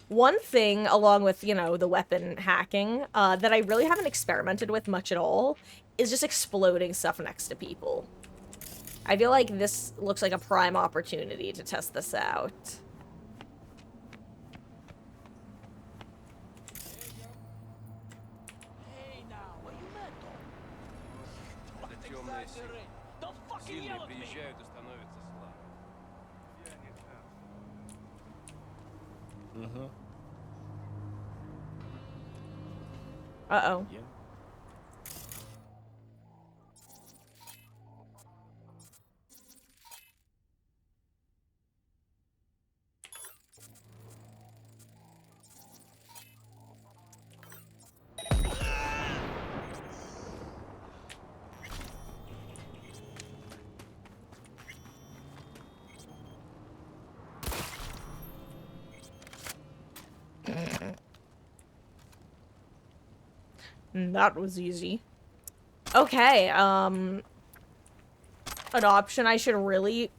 One thing, along with, you know, the weapon hacking, that I really haven't experimented with much at all, is just exploding stuff next to people. I feel like this looks like a prime opportunity to test this out. Uh-oh. Yeah. That was easy. Okay, an option I should really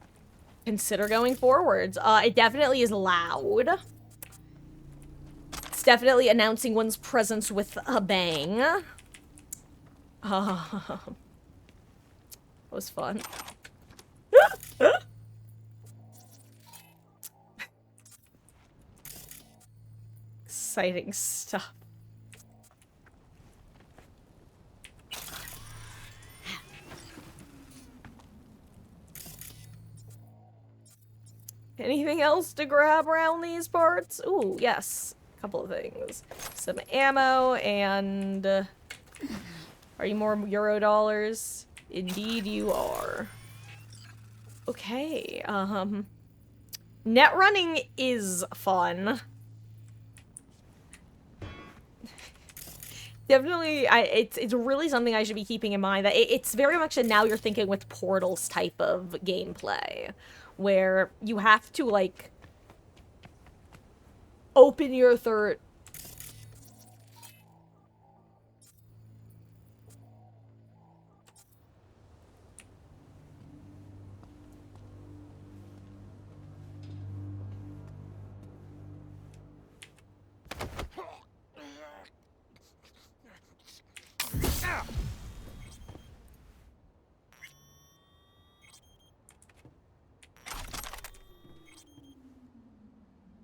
consider going forwards. It definitely is loud. It's definitely announcing one's presence with a bang. That was fun. exciting stuff. Anything else to grab around these parts? Ooh, yes. A couple of things. Some ammo and... are you more Euro dollars? Indeed you are. Okay, net running is fun. Definitely, it's really something I should be keeping in mind, that it's very much a now you're thinking with Portals type of gameplay, where you have to, like, open your third...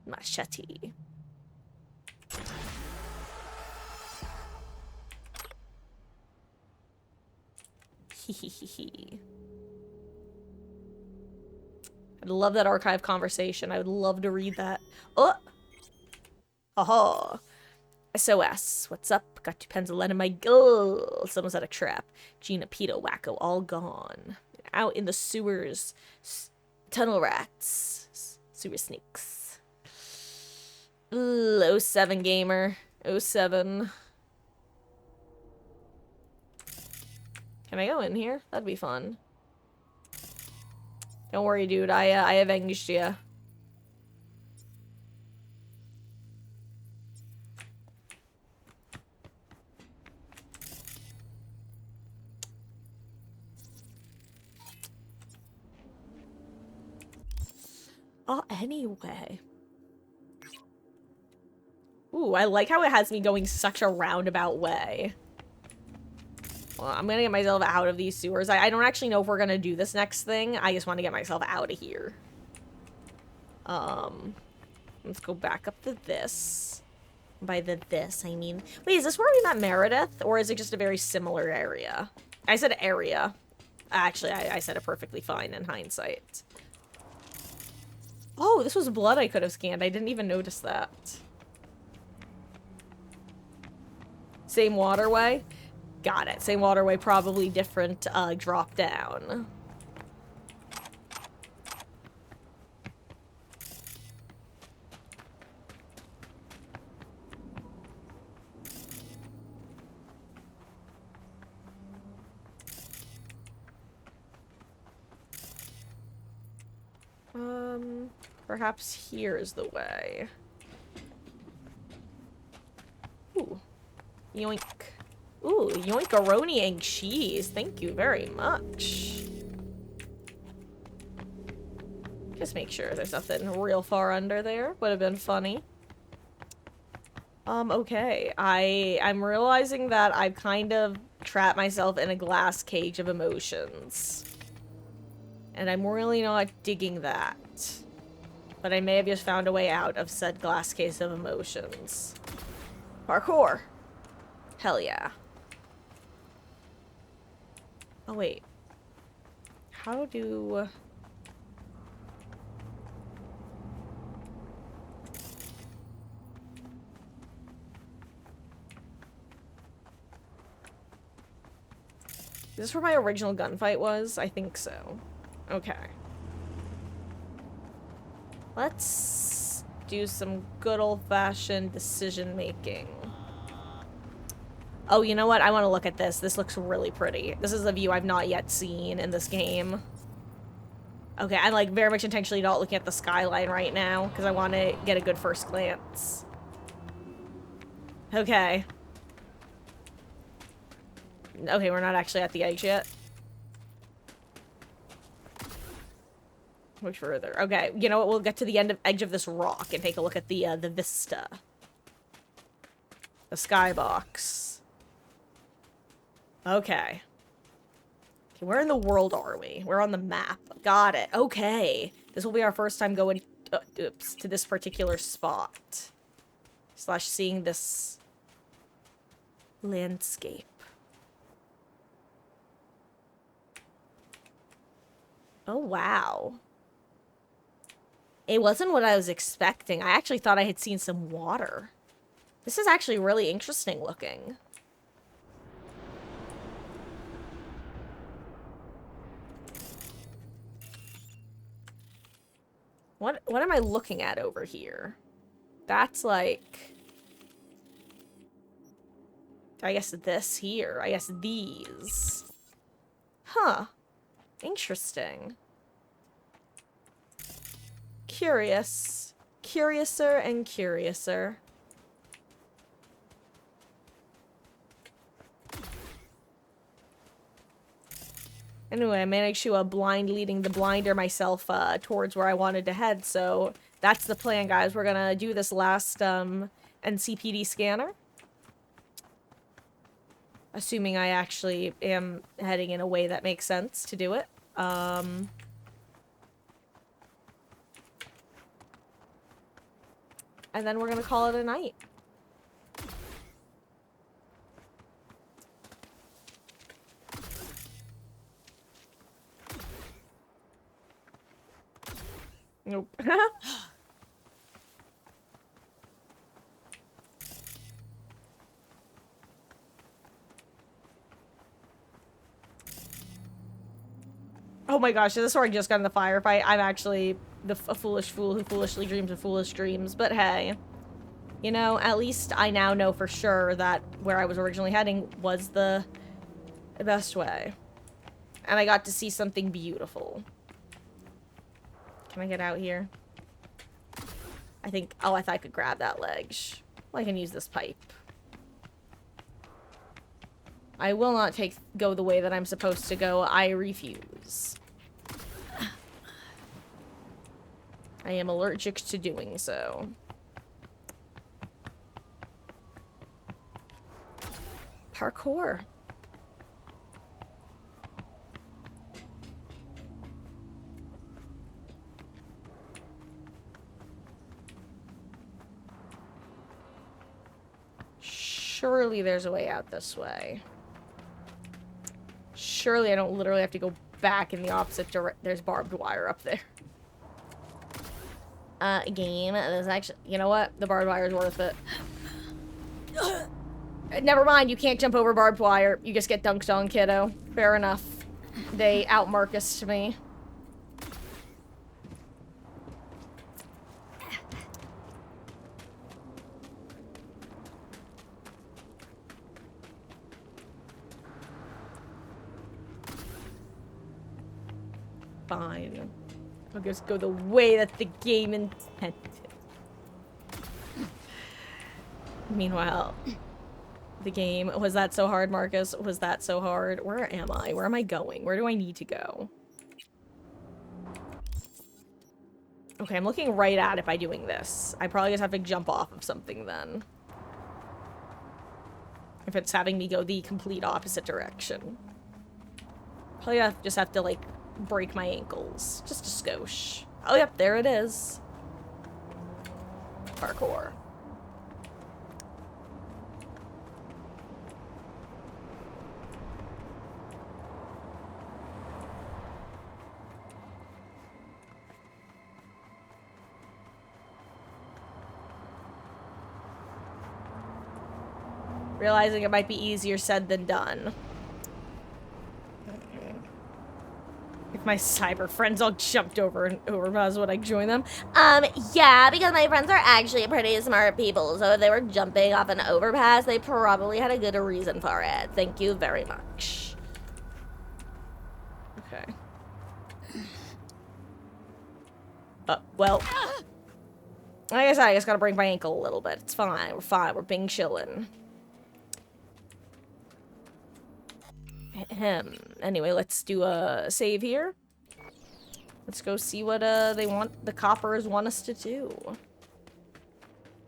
Machete. Hehehe. I'd love that archive conversation. I would love to read that. Oh! Aha! SOS. What's up? Got 2 pens of lead in my... Oh! Someone's at a trap. Gina, Pito, Wacko, all gone. Out in the sewers. Tunnel rats. Sewer snakes. Ooh, 07 gamer. 07. Can I go in here? That'd be fun. Don't worry, dude. I avenged you. Oh, anyway. Ooh, I like how it has me going such a roundabout way. Well, I'm gonna get myself out of these sewers. I don't actually know if we're gonna do this next thing. I just want to get myself out of here. Let's go back up to this. By the this, I mean... Wait, is this where we met Meredith? Or is it just a very similar area? I said area. Actually, I said it perfectly fine in hindsight. Oh, this was blood I could have scanned. I didn't even notice that. Same waterway? Got it. Same waterway, probably different drop down. Perhaps here's the way. Ooh. Yoink. Ooh, yoinkaroni and cheese. Thank you very much. Just make sure there's nothing real far under there. Would have been funny. Okay. I'm realizing that I've kind of trapped myself in a glass cage of emotions. And I'm really not digging that. But I may have just found a way out of said glass case of emotions. Parkour! Hell yeah. Oh, wait. How do... Is this where my original gunfight was? I think so. Okay. Let's do some good old-fashioned decision-making. Oh, you know what? I want to look at this. This looks really pretty. This is a view I've not yet seen in this game. Okay, I'm like very much intentionally not looking at the skyline right now because I want to get a good first glance. Okay. Okay, we're not actually at the edge yet. Much further. Okay, you know what? We'll get to the edge of this rock and take a look at the vista. The skybox. Okay. Okay, where in the world are we? We're on the map. Got it. Okay. This will be our first time going to this particular spot. / seeing this landscape. Oh, wow. It wasn't what I was expecting. I actually thought I had seen some water. This is actually really interesting looking. What am I looking at over here? That's like... I guess this here. I guess these. Huh. Interesting. Curious. Curiouser and curiouser. Anyway, I managed to blind leading the blinder myself towards where I wanted to head, so that's the plan, guys. We're gonna do this last NCPD scanner. Assuming I actually am heading in a way that makes sense to do it. And then we're gonna call it a night. Nope. Oh my gosh, this is where I just got in the firefight. I'm actually a foolish fool who foolishly dreams of foolish dreams. But hey, you know, at least I now know for sure that where I was originally heading was the best way. And I got to see something beautiful. Can I get out here? I think... Oh, I thought I could grab that ledge. Well, I can use this pipe. I will not go the way that I'm supposed to go. I refuse. I am allergic to doing so. Parkour. Surely there's a way out this way. Surely I don't literally have to go back in the opposite direction. There's barbed wire up there. Game. There's actually... You know what? The barbed wire is worth it. Never mind. You can't jump over barbed wire. You just get dunked on, kiddo. Fair enough. They out-Marcused me. Fine. I'll just go the way that the game intended. Meanwhile, the game... Was that so hard, Marcus? Was that so hard? Where am I? Where am I going? Where do I need to go? Okay, I'm looking right at it by doing this. I probably just have to jump off of something then. If it's having me go the complete opposite direction. Probably just have to, like, break my ankles. Just a skosh. Oh, yep, there it is. Parkour. Realizing it might be easier said than done. If my cyber friends all jumped over and overpass, would I join them? Yeah, because my friends are actually pretty smart people, so if they were jumping off an overpass, they probably had a good reason for it. Thank you very much. Okay. Well. I guess gotta break my ankle a little bit. It's fine. We're fine. We're being chillin'. Anyway, let's do a save here. Let's go see what the coppers want us to do.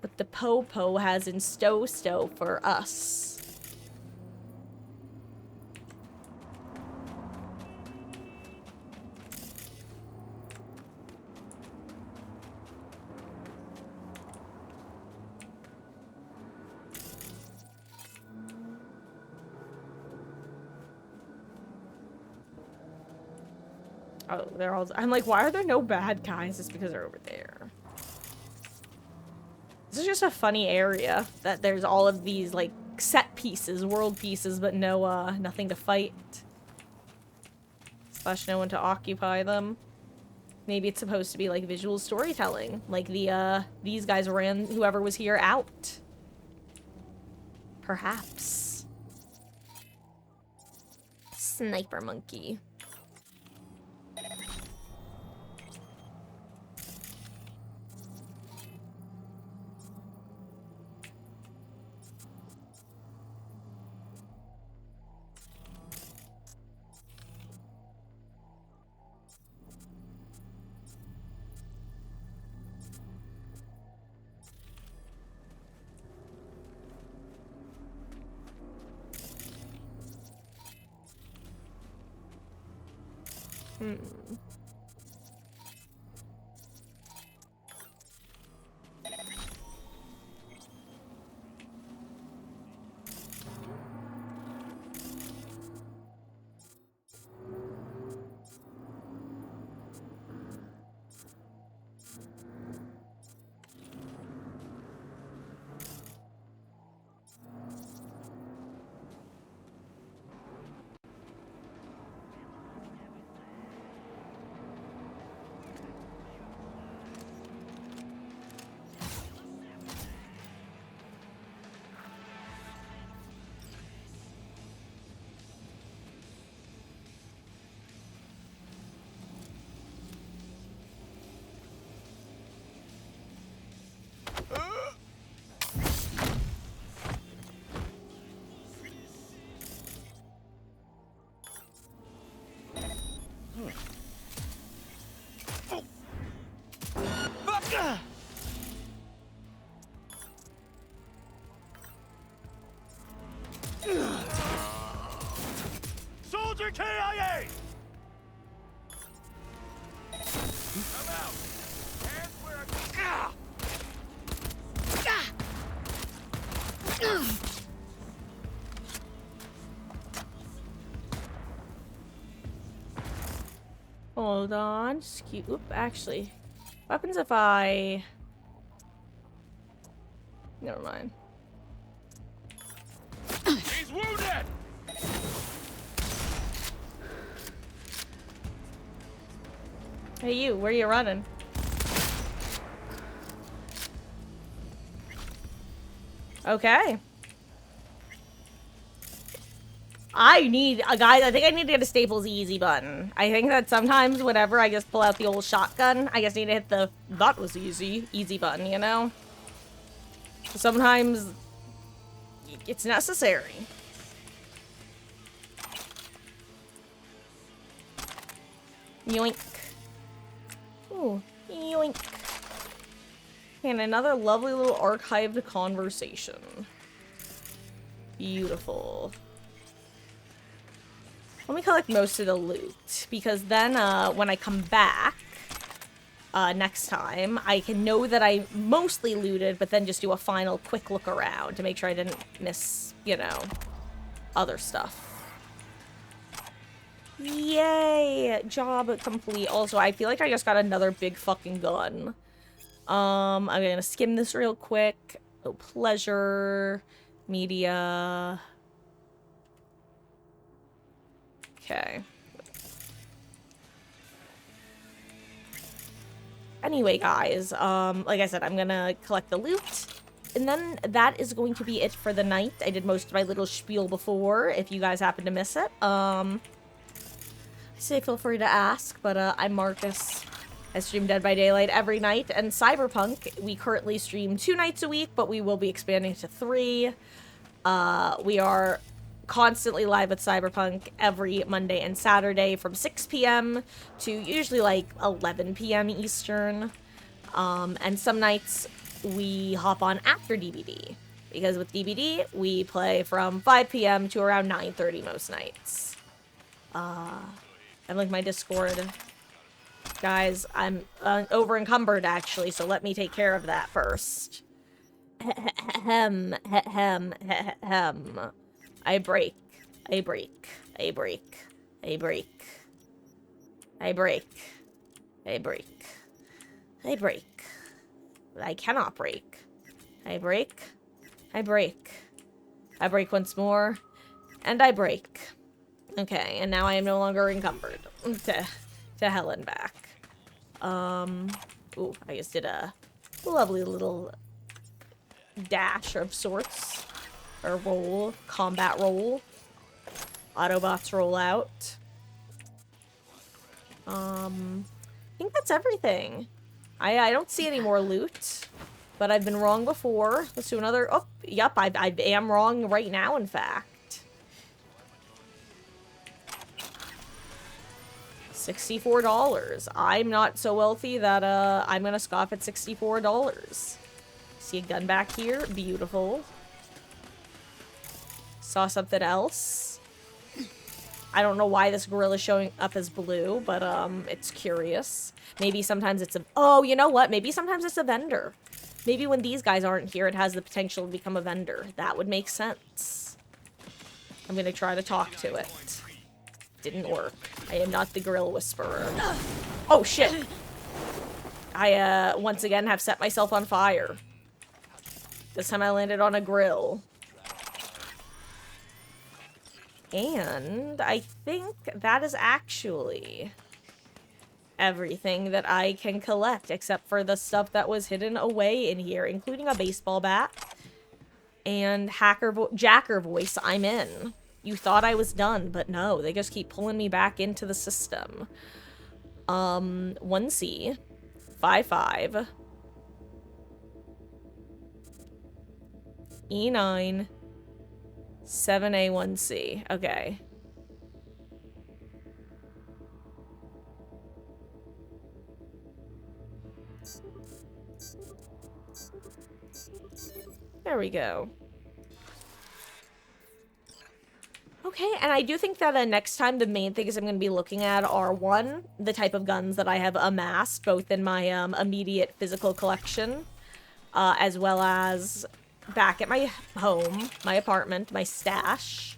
What the Popo has in stow for us. Oh, they're all... I'm like, why are there no bad guys? It's because they're over there. This is just a funny area that there's all of these, like, set pieces, world pieces, but no, nothing to fight. Slash no one to occupy them. Maybe it's supposed to be, like, visual storytelling. Like these guys ran whoever was here out. Perhaps. Sniper monkey. Soldier KIA! I'm out. Hands where I... Hold on. Oop, actually. What happens if I... Never mind. He's wounded! Hey you, where you running? Okay. I think I need to get a Staples easy button. I think that sometimes whenever I just pull out the old shotgun, I just need to hit the that was easy button, you know? Sometimes it's necessary. Yoink. Ooh, yoink. And another lovely little archived conversation. Beautiful. Let me collect most of the loot, because then when I come back next time, I can know that I mostly looted, but then just do a final quick look around to make sure I didn't miss, you know, other stuff. Yay! Job complete. Also, I feel like I just got another big fucking gun. I'm gonna skim this real quick. Oh, pleasure. Media. Okay. Anyway, guys, like I said, I'm gonna collect the loot, and then that is going to be it for the night. I did most of my little spiel before, if you guys happen to miss it. Say feel free to ask, but I'm Marcus. I stream Dead by Daylight every night, and Cyberpunk, we currently stream 2 nights a week, but we will be expanding to 3. We are constantly live with Cyberpunk every Monday and Saturday from 6 p.m. to usually like 11 p.m. Eastern. And some nights we hop on after DBD, because with DBD we play from 5 p.m. to around 9:30 most nights. I'm like my Discord. Guys, I'm over encumbered actually, so let me take care of that first. I break. I break. I break. I break. I cannot break. I break. I break. I break once more. And I break. Okay, and now I am no longer encumbered. To hell and back. Ooh, I just did a lovely little dash of sorts. Or roll. Combat roll. Autobots roll out. I think that's everything. I don't see any more loot. But I've been wrong before. Let's do another... Oh, yep, I am wrong right now, in fact. $64. I'm not so wealthy that, I'm gonna scoff at $64. See a gun back here? Beautiful. Saw something else. I don't know why this gorilla's showing up as blue, but, it's curious. Maybe sometimes it's a... Oh, you know what? Maybe sometimes it's a vendor. Maybe when these guys aren't here, it has the potential to become a vendor. That would make sense. I'm gonna try to talk to it. Didn't work. I am not the grill whisperer. Oh, shit! I, once again have set myself on fire. This time I landed on a grill. And I think that is actually everything that I can collect, except for the stuff that was hidden away in here, including a baseball bat and Jacker voice. I'm in. You thought I was done, but no, they just keep pulling me back into the system. 1C, 5-5, E9, 7A1C. Okay. There we go. Okay, and I do think that next time the main things I'm going to be looking at are, one, the type of guns that I have amassed, both in my immediate physical collection, as well as back at my home, my apartment, my stash,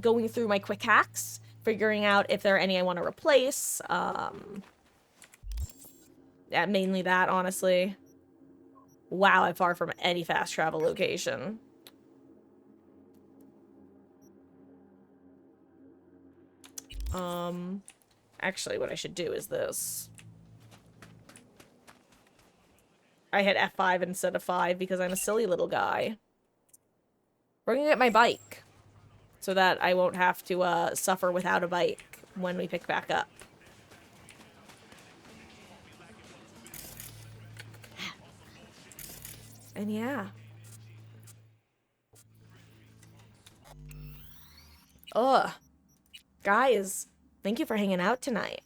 going through my quick hacks, figuring out if there are any I want to replace, yeah, mainly that, honestly. Wow, I'm far from any fast travel location. Actually, what I should do is this. I hit F5 instead of 5 because I'm a silly little guy. We're gonna get my bike so that I won't have to, suffer without a bike when we pick back up. And yeah. Ugh. Guys, thank you for hanging out tonight.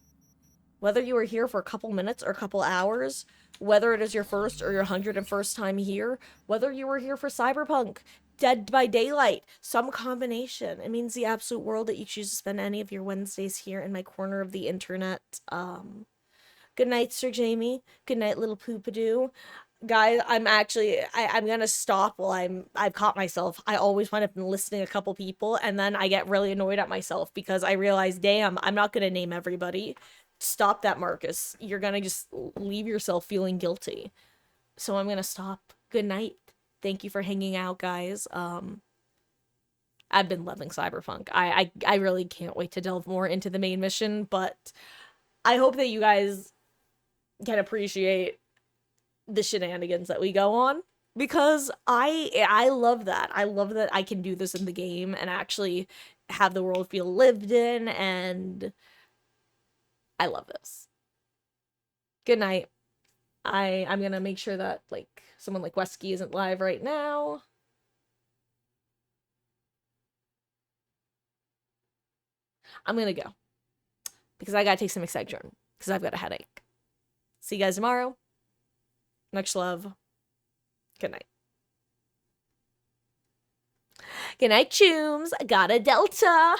Whether you were here for a couple minutes or a couple hours, whether it is your first or your 101st time here, whether you were here for Cyberpunk, Dead by Daylight, some combination. It means the absolute world that you choose to spend any of your Wednesdays here in my corner of the internet. Good night, Sir Jamie. Good night, little Poopadoo. Guys, I'm gonna stop while I've caught myself. I always wind up enlisting a couple people, and then I get really annoyed at myself because I realize, damn, I'm not gonna name everybody. Stop that, Marcus. You're gonna just leave yourself feeling guilty. So I'm gonna stop. Good night. Thank you for hanging out, guys. I've been loving Cyberpunk. I really can't wait to delve more into the main mission, but I hope that you guys can appreciate the shenanigans that we go on, because I love that. I love that I can do this in the game and actually have the world feel lived in, and I love this. Good night. I'm gonna make sure that, like, someone like Wesky isn't live right now. I'm gonna go because I gotta take some Excedrin because I've got a headache. See you guys tomorrow. Much love. Good night. Good night, Chooms. Got a Delta.